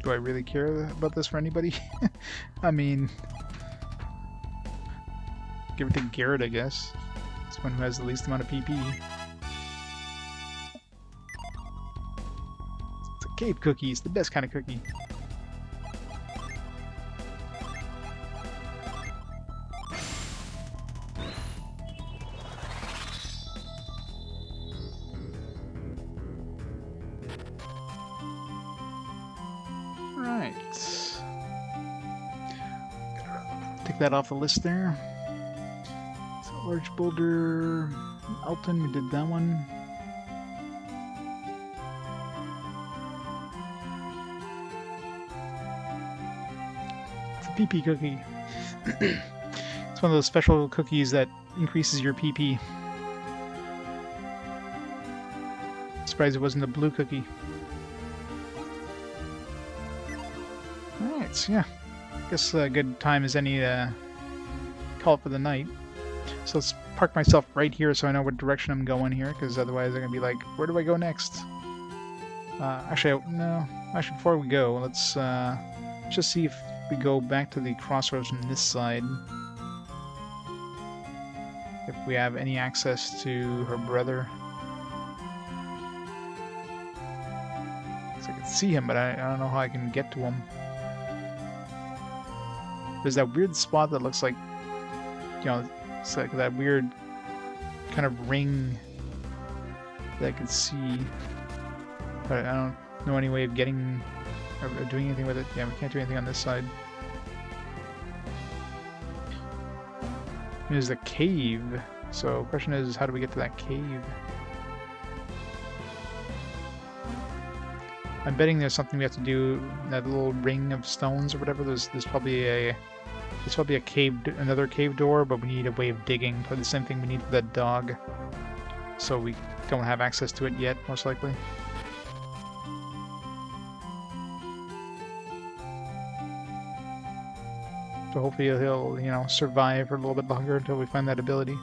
Do I really care about this for anybody? I mean, give it to Garrett, I guess. It's one who has the least amount of PP. It's a cave cookie. It's the best kind of cookie. That off the list there. So large boulder, Alton, we did that one. It's a PP cookie. It's one of those special cookies that increases your PP. Surprised it wasn't a blue cookie. Alright, so yeah. Guess a good time as any to call it for the night. So let's park myself right here so I know what direction I'm going here, because otherwise I'm going to be like, where do I go next? Actually, no. Actually, before we go, let's just see if we go back to the crossroads from this side. If we have any access to her brother. So I can see him, but I don't know how I can get to him. There's that weird spot that looks like, you know, it's like that weird kind of ring that I can see, but I don't know any way of getting or doing anything with it. Yeah, we can't do anything on this side. There's a cave, so the question is, how do we get to that cave? I'm betting there's something we have to do, that little ring of stones or whatever. There's probably a cave, another cave door, but we need a way of digging. Probably the same thing we need for that dog. So we don't have access to it yet, most likely. So hopefully he'll, you know, survive for a little bit longer until we find that ability.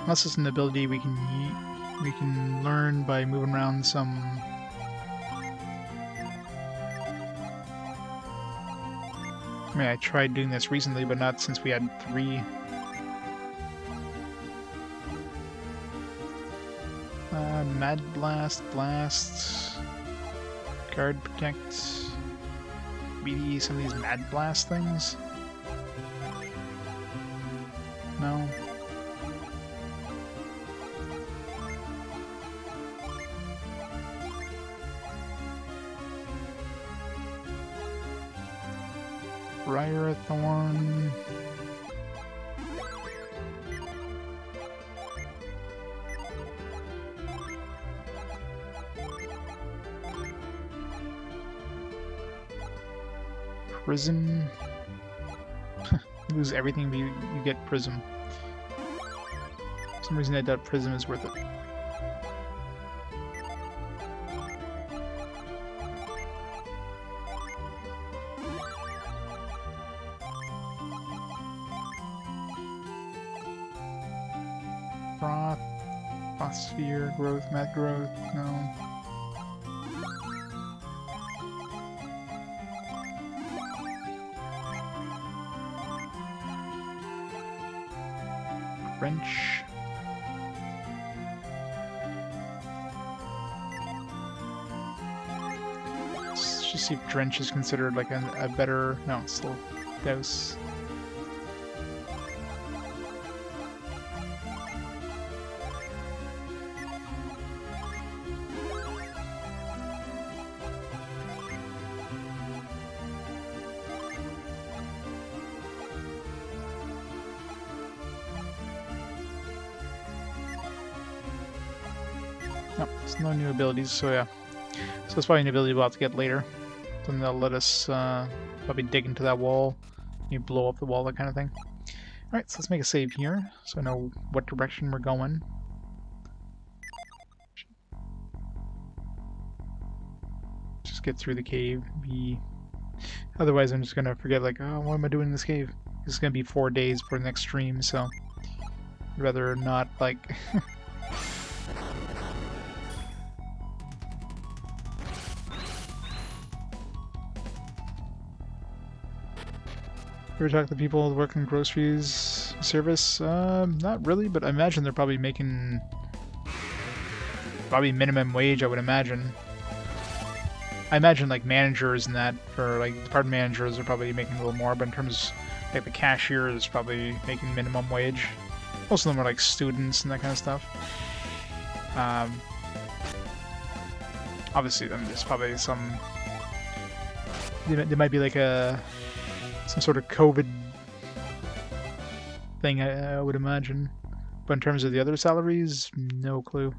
Unless it's an ability we can learn by moving around some. I mean, I tried doing this recently, but not since we had 3. Mad Blast, Blast, Guard, Protect. Maybe some of these Mad Blast things? No. Briar Thorn. Prism. You lose everything, but you get Prism. For some reason I doubt Prism is worth it. Sphere, growth, mat growth, no. Wrench. Let's just see if Drench is considered like a better... No, it's still Douse. No, there's no new abilities, so yeah. So that's probably an ability we'll have to get later. Then they'll let us probably dig into that wall. You blow up the wall, that kind of thing. Alright, so let's make a save here, so I know what direction we're going. Just get through the cave. Otherwise I'm just gonna forget, like, oh, what am I doing in this cave? It's gonna be 4 days for the next stream, so I'd rather not, like... Ever talk to people working groceries service? Not really, but I imagine they're probably making minimum wage, I would imagine. I imagine like managers and that, or like department managers are probably making a little more, but in terms of like the cashier is probably making minimum wage. Most of them are like students and that kind of stuff. Obviously then there's probably some... There might be like some sort of COVID thing, I would imagine. But in terms of the other salaries, no clue.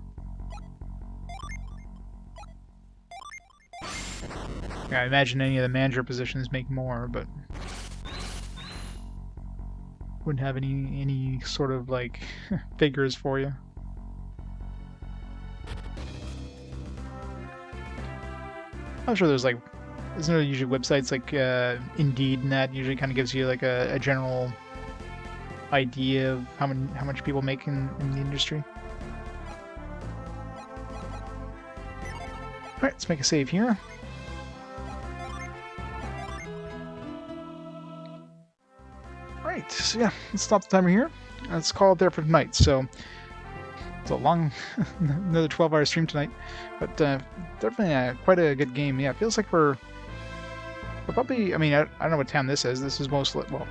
Yeah, I imagine any of the manager positions make more, but wouldn't have any sort of like figures for you. I'm sure there's like... Isn't there usually websites like Indeed and that usually kind of gives you like a general idea of how much people make in the industry? Alright, let's make a save here. Alright, so yeah, let's stop the timer here. Let's call it there for tonight. So it's a long, another 12-hour stream tonight, but definitely quite a good game. Yeah, it feels like we're probably, I mean, I don't know what town this is. This is mostly, well,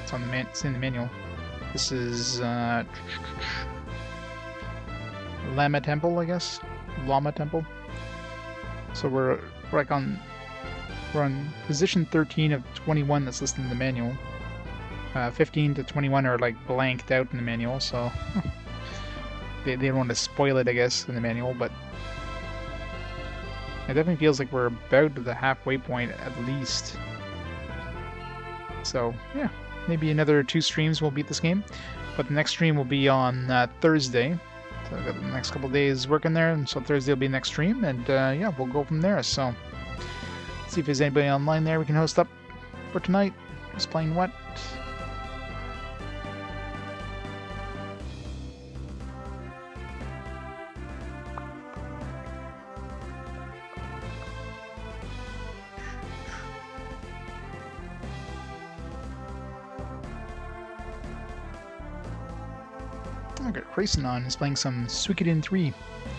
it's on it's in the manual. This is Lama Temple, I guess. Lama Temple. So we're like on position 13 of 21 that's listed in the manual. 15 to 21 are like blanked out in the manual, so they don't want to spoil it, I guess, in the manual, but it definitely feels like we're about to the halfway point at least. So yeah, maybe another 2 streams will beat this game, but the next stream will be on Thursday. So I've got the next couple days working there, and so Thursday will be the next stream, and yeah, we'll go from there. So see if there's anybody online there we can host up for tonight. Just playing what? I got Grayson on. He's playing some Suikoden 3.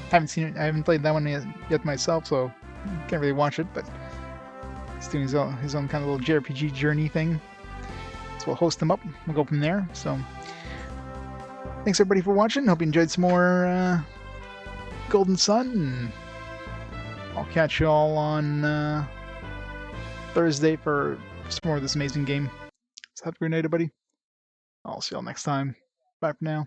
Haven't seen it. I haven't played that one yet myself, so can't really watch it. But he's doing his own kind of little JRPG journey thing. So we'll host him up. We'll go from there. So thanks everybody for watching. Hope you enjoyed some more Golden Sun. And I'll catch you all on Thursday for some more of this amazing game. So have a great night, everybody. I'll see y'all next time. Bye for now.